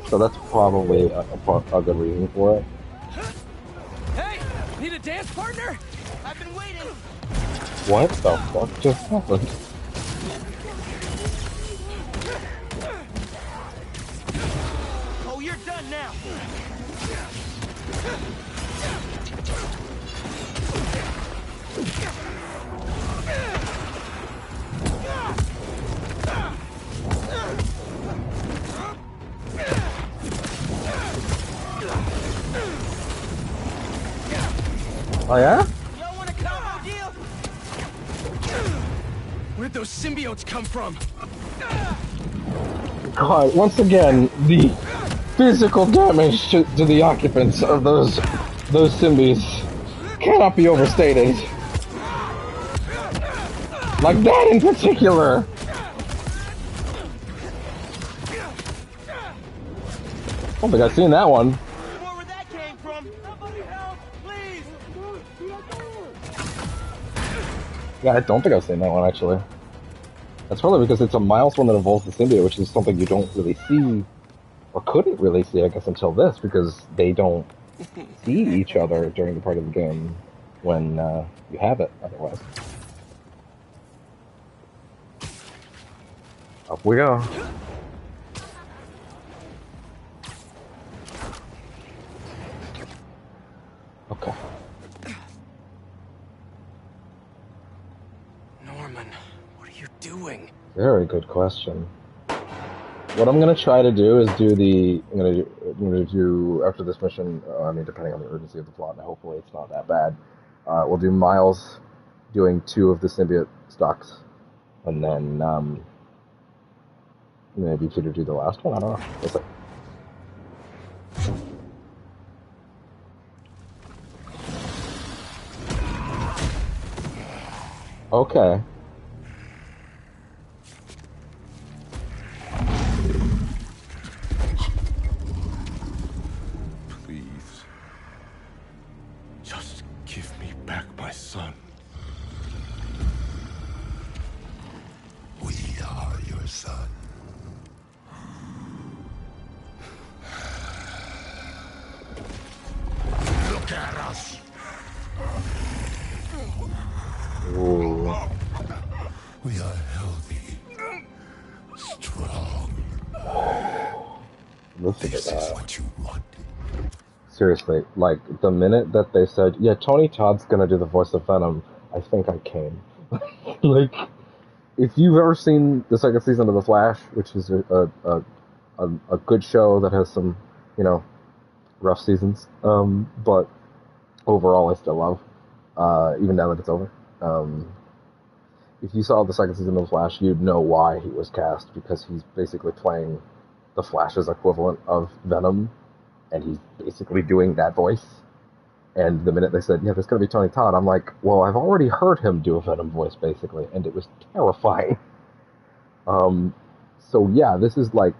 so that's probably a good reason for it. Hey, need a dance partner? I've been waiting. What the fuck just happened? Oh, you're done now. Oh yeah? Where'd those symbiotes come from? God, once again, the physical damage to the occupants of those symbies cannot be overstated. Like that in particular. I don't think I've seen that one. Yeah, I don't think I've seen that one, actually. That's probably because it's a Miles one that involves the symbiote, which is something you don't really see, or couldn't really see, I guess, until this, because they don't see each other during the part of the game when you have it, otherwise. Up we go. Okay. Norman, what are you doing? Very good question. What I'm gonna try to do is do the. I'm gonna do after this mission. I mean, depending on the urgency of the plot, and hopefully it's not that bad. We'll do Miles doing 2 of the symbiote stocks, and then maybe Peter do the last one. I don't know. We'll see. Okay. Please. Just give me back my son. We are your son. Look at us. Ooh. We are healthy, strong. Listen This to that. is what you wanted. Seriously, like, the minute that they said, yeah, Tony Todd's gonna do the voice of Venom, I think I came. Like, if you've ever seen the second season of The Flash, which is a good show that has some, you know, rough seasons, but overall I still love, even now that it's over. If you saw the second season of The Flash, you'd know why he was cast, because he's basically playing the Flash's equivalent of Venom, and he's basically doing that voice. And the minute they said, yeah, there's going to be Tony Todd, I'm like, well, I've already heard him do a Venom voice, basically, and it was terrifying. So yeah, this is like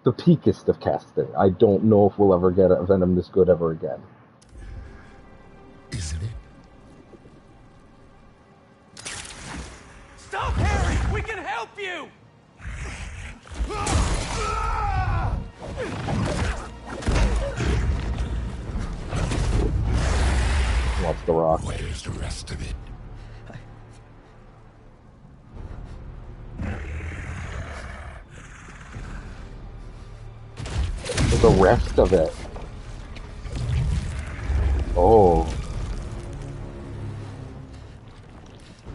the peakest of casting. I don't know if we'll ever get a Venom this good ever again. Isn't it? Stop, Harry! We can help you! What's the rock? Where's the rest of it? The rest of it. Oh.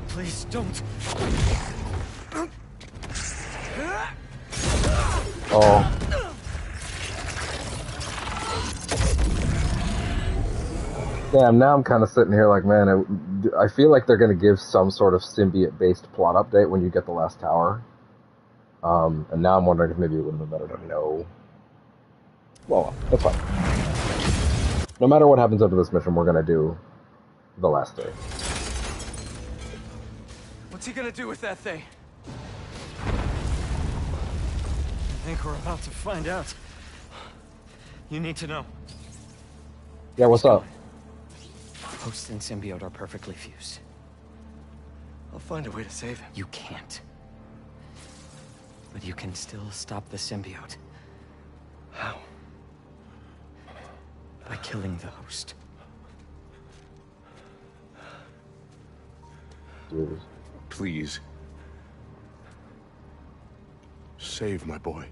Please don't. Oh. Damn, now I'm kind of sitting here like, man, I feel like they're going to give some sort of symbiote-based plot update when you get the last tower. And now I'm wondering if maybe it would have been better to know. Well, that's fine. No matter what happens after this mission, we're going to do the last day. What's he gonna do with that thing? I think we're about to find out. You need to know. Yeah, what's up? Host and symbiote are perfectly fused. I'll find a way to save him. You can't. But you can still stop the symbiote. How? By killing the host. Dude. Please. Save my boy.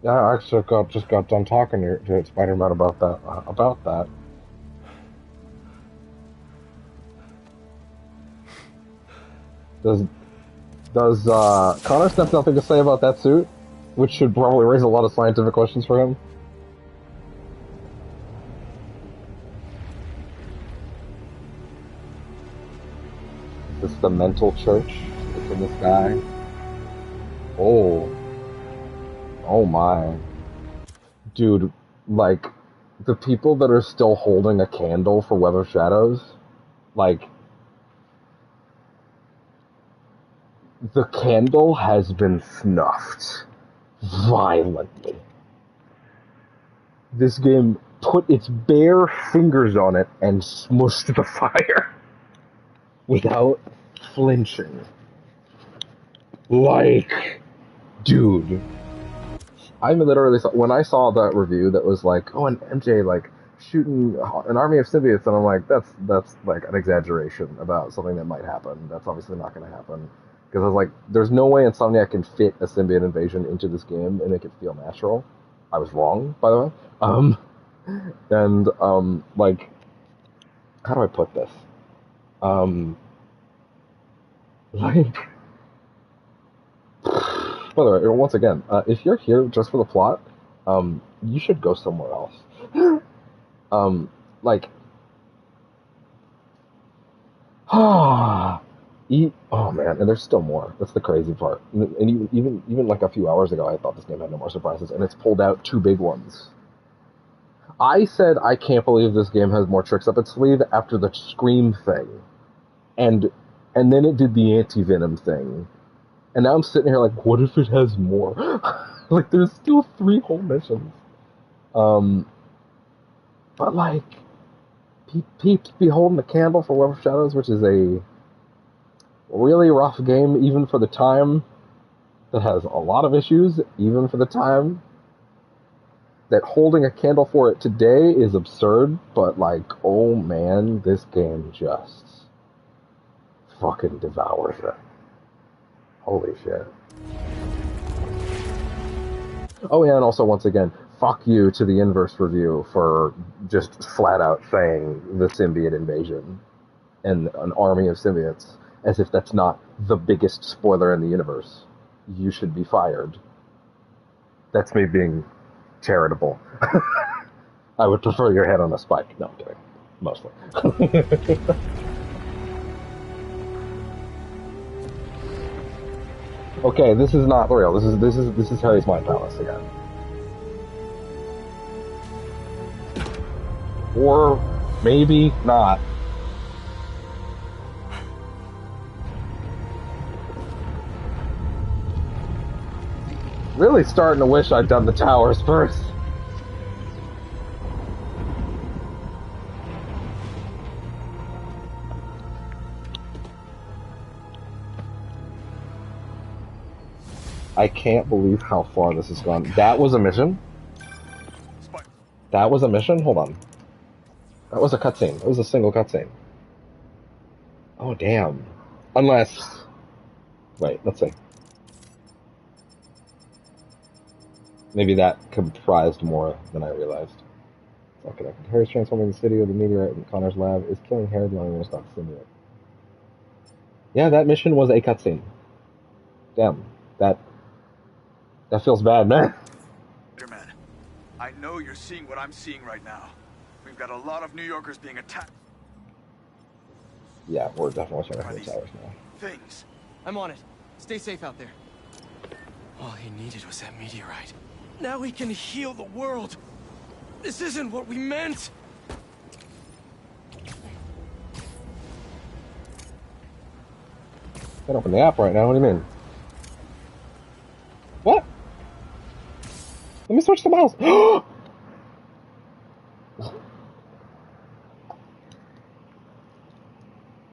Yeah, I actually just got done talking to Spider-Man about that. Does Connor have nothing to say about that suit? Which should probably raise a lot of scientific questions for him. Is this the mental church that's in the sky? Oh my. Dude, like, the people that are still holding a candle for Web of Shadows, like, the candle has been snuffed violently. This game put its bare fingers on it and smushed the fire without flinching. Like, dude. I literally saw, when I saw that review that was like, oh, and MJ, like, shooting an army of symbiotes, and I'm like, that's like an exaggeration about something that might happen. That's obviously not going to happen. Because I was like, there's no way Insomniac can fit a symbiote invasion into this game and make it feel natural. I was wrong, by the way. Like, how do I put this? Like, by the way, once again, if you're here just for the plot, you should go somewhere else. Like, oh man, and there's still more. That's the crazy part. And even like a few hours ago, I thought this game had no more surprises, and it's pulled out 2 big ones. I said I can't believe this game has more tricks up its sleeve after the Scream thing, and then it did the anti-Venom thing, and now I'm sitting here like, what if it has more? Like, there's still 3 whole missions. But like, peeps be holding the candle for Web of Shadows, which is a really rough game, even for the time. That has a lot of issues, even for the time. That holding a candle for it today is absurd, but like, oh man, this game just fucking devours it. Holy shit. Oh yeah, and also once again, fuck you to the Inverse review for just flat out saying the symbiote invasion. and an army of symbiotes, as if that's not the biggest spoiler in the universe. You should be fired. That's me being charitable. I would prefer your head on a spike. No, I'm kidding. Mostly. Okay, this is not real. This is Harry's mind palace again. Or maybe not. Really starting to wish I'd done the towers first. I can't believe how far this has gone. That was a mission? That was a mission? Hold on. That was a cutscene. That was a single cutscene. Oh, damn. Unless... Wait, let's see. Maybe that comprised more than I realized. Okay, Harry's transforming the city with the meteorite in Connor's lab is killing Harry, the only one to stop the symbiote. Yeah, that mission was a cutscene. Damn. That feels bad, man. Spider-Man, I know you're seeing what I'm seeing right now. We've got a lot of New Yorkers being attacked. Yeah, we're definitely trying to hit towers now. Things. I'm on it. Stay safe out there. All he needed was that meteorite. Now he can heal the world. This isn't what we meant. Can't open the app right now. What do you mean? What? Let me switch the mouse.